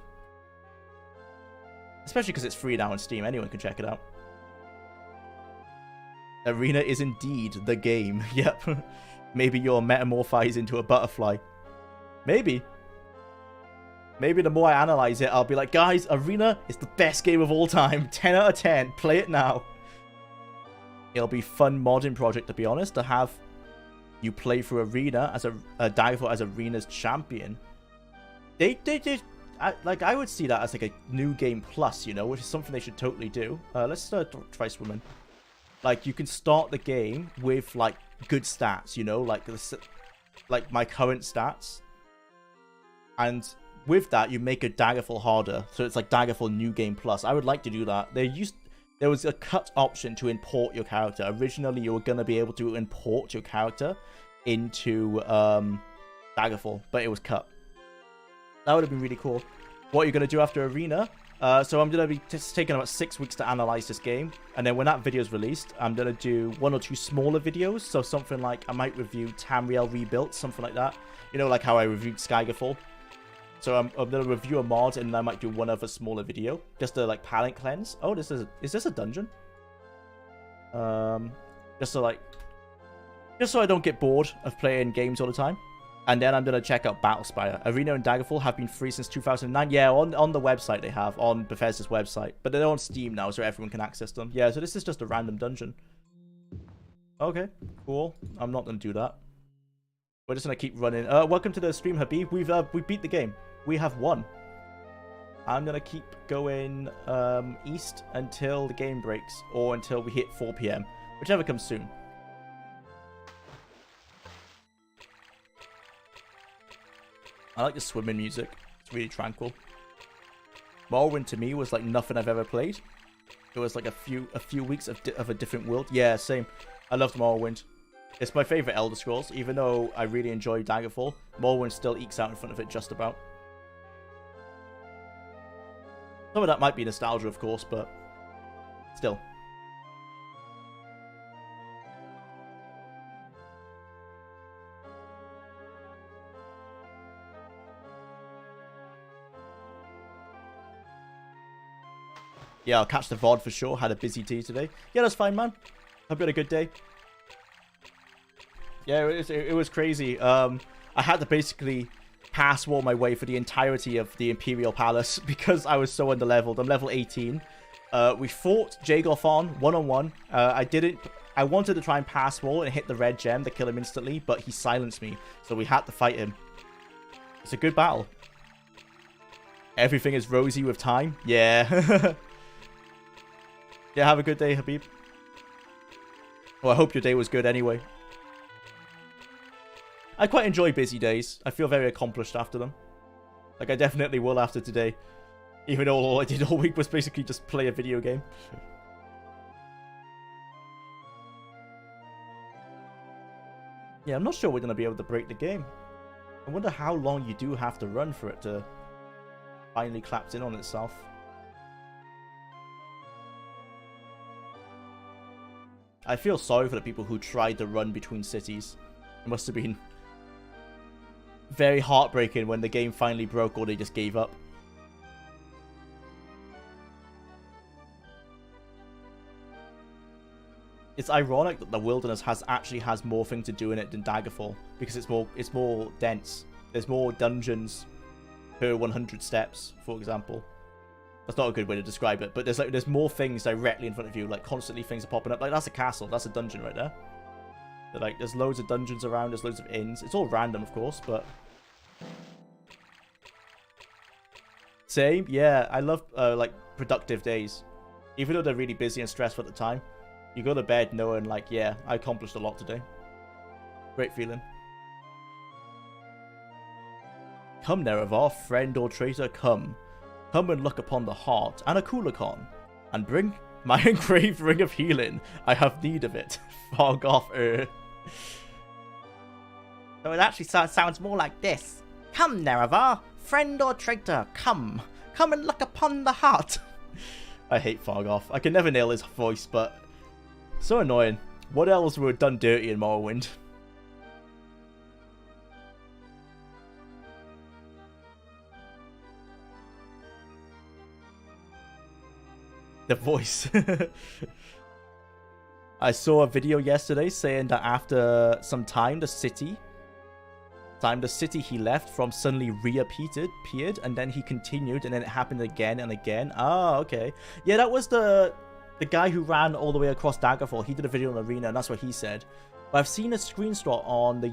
Especially because it's free now on Steam, anyone can check it out. Arena is indeed the game, yep. Maybe you'll metamorphise into a butterfly. Maybe. Maybe the more I analyze it, I'll be like, guys, Arena is the best game of all time. 10 out of 10. Play it now. It'll be fun modding project, to be honest, to have you play through Arena as a Daggerfall as Arena's champion. I would see that as like a new game plus, you know, which is something they should totally do. Let's try swimming. Like, you can start the game with like good stats, you know, like my current stats, and with that you make a Daggerfall harder, so it's like Daggerfall New Game Plus. I would like to do that. There was a cut option to import your character. Originally, you were gonna be able to import your character into Daggerfall, but it was cut. That would have been really cool. What are you gonna do after Arena? So I'm going to be just taking about 6 weeks to analyze this game. And then when that video is released, I'm going to do 1 or 2 smaller videos. So something like, I might review Tamriel Rebuilt, something like that. You know, like how I reviewed Skygerfall. So I'm going to review a mod, and I might do one other smaller video. Just to, like, palette cleanse. Oh, is this a dungeon? Just so I don't get bored of playing games all the time. And then I'm going to check out Battlespire. Arena and Daggerfall have been free since 2009. Yeah, on the website they have, on Bethesda's website. But they're on Steam now, so everyone can access them. Yeah, so this is just a random dungeon. Okay, cool. I'm not going to do that. We're just going to keep running. Welcome to the stream, Habib. We beat the game. We have won. I'm going to keep going east until the game breaks, or until we hit 4 PM. Whichever comes soon. I like the swimming music. It's really tranquil. Morrowind to me was like nothing I've ever played. It was like a few weeks of a different world. Yeah, same. I loved Morrowind. It's my favorite Elder Scrolls, even though I really enjoy Daggerfall. Morrowind still ekes out in front of it just about. Some of that might be nostalgia, of course, but still. Yeah, I'll catch the VOD for sure. Had a busy day today. Yeah, that's fine, man. Hope you had a good day. Yeah, it was crazy. I had to basically pass wall my way for the entirety of the Imperial Palace because I was so underleveled. I'm level 18. We fought Jagothon one-on-one. I wanted to try and pass wall and hit the red gem to kill him instantly, but he silenced me, so we had to fight him. It's a good battle. Everything is rosy with time. Yeah. Yeah, have a good day, Habib. Well, I hope your day was good anyway. I quite enjoy busy days. I feel very accomplished after them. Like, I definitely will after today. Even though all I did all week was basically just play a video game. Yeah, I'm not sure we're going to be able to break the game. I wonder how long you do have to run for it to finally collapse in on itself. I feel sorry for the people who tried to run between cities. It must have been very heartbreaking when the game finally broke or they just gave up. It's ironic that the wilderness actually has more thing to do in it than Daggerfall because it's more dense. There's more dungeons per 100 steps, for example. That's not a good way to describe it, but there's more things directly in front of you, like constantly things are popping up. Like that's a castle, that's a dungeon right there. Like there's loads of dungeons around, there's loads of inns. It's all random, of course, but same. Yeah, I love like productive days, even though they're really busy and stressful at the time. You go to bed knowing like, yeah, I accomplished a lot today. Great feeling. Come, Nerevar, friend or traitor, come. Come and look upon the heart and a Kulakon, and bring my engraved ring of healing. I have need of it. Fog off, So it actually sounds more like this. Come, Nerevar, friend or traitor, come. Come and look upon the heart. I hate Fog off. I can never nail his voice, but so annoying. What else were done dirty in Morrowind? The voice. I saw a video yesterday saying that after some time the city he left from suddenly reappeared, and then he continued, and then it happened again and again. Ah, okay. Yeah, that was the guy who ran all the way across Daggerfall. He did a video on Arena, and that's what he said. But I've seen a screenshot on the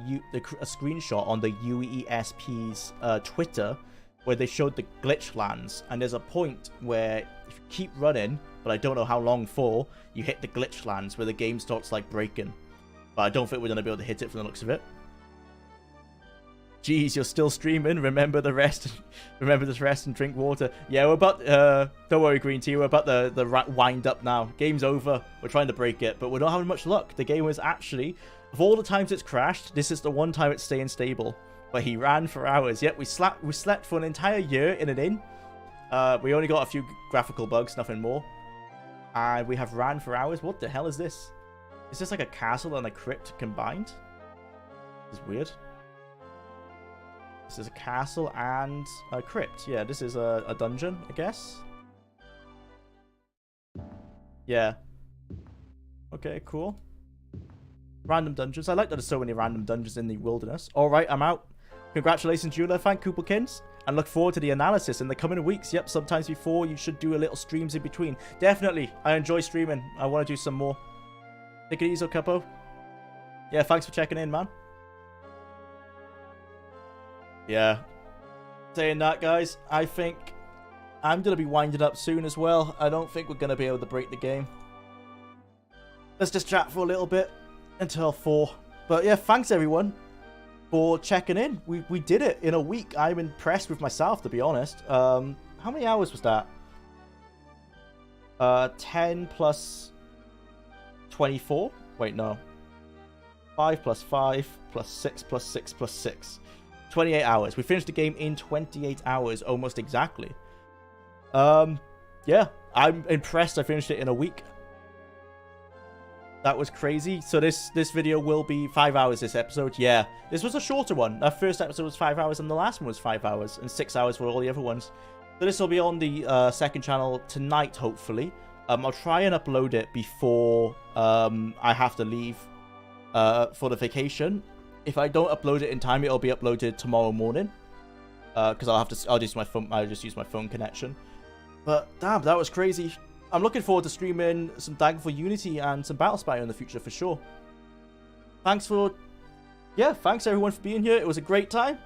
UESP's Twitter where they showed the glitch lands, and there's a point where if you keep running, but I don't know how long for, you hit the glitch lands where the game starts like breaking. But I don't think we're gonna be able to hit it from the looks of it. Jeez, you're still streaming. Remember the rest. Remember this rest and drink water. Yeah, we're about. Don't worry, Green Tea. We're about the wind up now. Game's over. We're trying to break it, but we're not having much luck. The game was actually, of all the times it's crashed, this is the one time it's staying stable. But he ran for hours. Yep, we slept for an entire year in an inn. We only got a few graphical bugs, nothing more. And we have ran for hours. What the hell is this? Is this like a castle and a crypt combined? This is weird. This is a castle and a crypt. Yeah, this is a dungeon, I guess. Yeah. Okay, cool. Random dungeons. I like that there's so many random dungeons in the wilderness. Alright, I'm out. Congratulations, Jula. Thank Koopelkins. And look forward to the analysis in the coming weeks. Yep, sometimes before you should do a little streams in between. Definitely. I enjoy streaming. I want to do some more. Take it easy, Capo. Yeah, thanks for checking in, man. Yeah. Saying that, guys, I think I'm going to be winding up soon as well. I don't think we're going to be able to break the game. Let's just chat for a little bit until 4. But yeah, thanks everyone for checking in. We did it in a week. I'm impressed with myself, to be honest. How many hours was that? 10 plus 24? Wait, no. 5 plus 5 plus 6 plus 6 plus 6. 28 hours. We finished the game in 28 hours, almost exactly. Yeah, I'm impressed I finished it in a week. That was crazy. So this video will be 5 hours, this episode. Yeah, this was a shorter one. Our first episode was 5 hours and the last one was 5 hours. And 6 hours for all the other ones. So this will be on the second channel tonight, hopefully. I'll try and upload it before I have to leave for the vacation. If I don't upload it in time, it'll be uploaded tomorrow morning. Because I'll just use my phone connection. But damn, that was crazy. I'm looking forward to streaming some Daggerfall Unity and some Battle Spire in the future for sure. Thanks everyone for being here. It was a great time.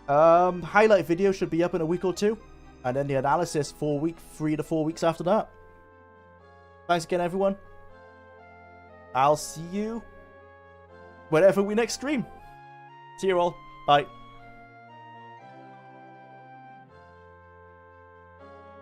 Highlight video should be up in a week or two, and then the analysis 3 to 4 weeks after that. Thanks again, everyone. I'll see you whenever we next stream. See you all. Bye.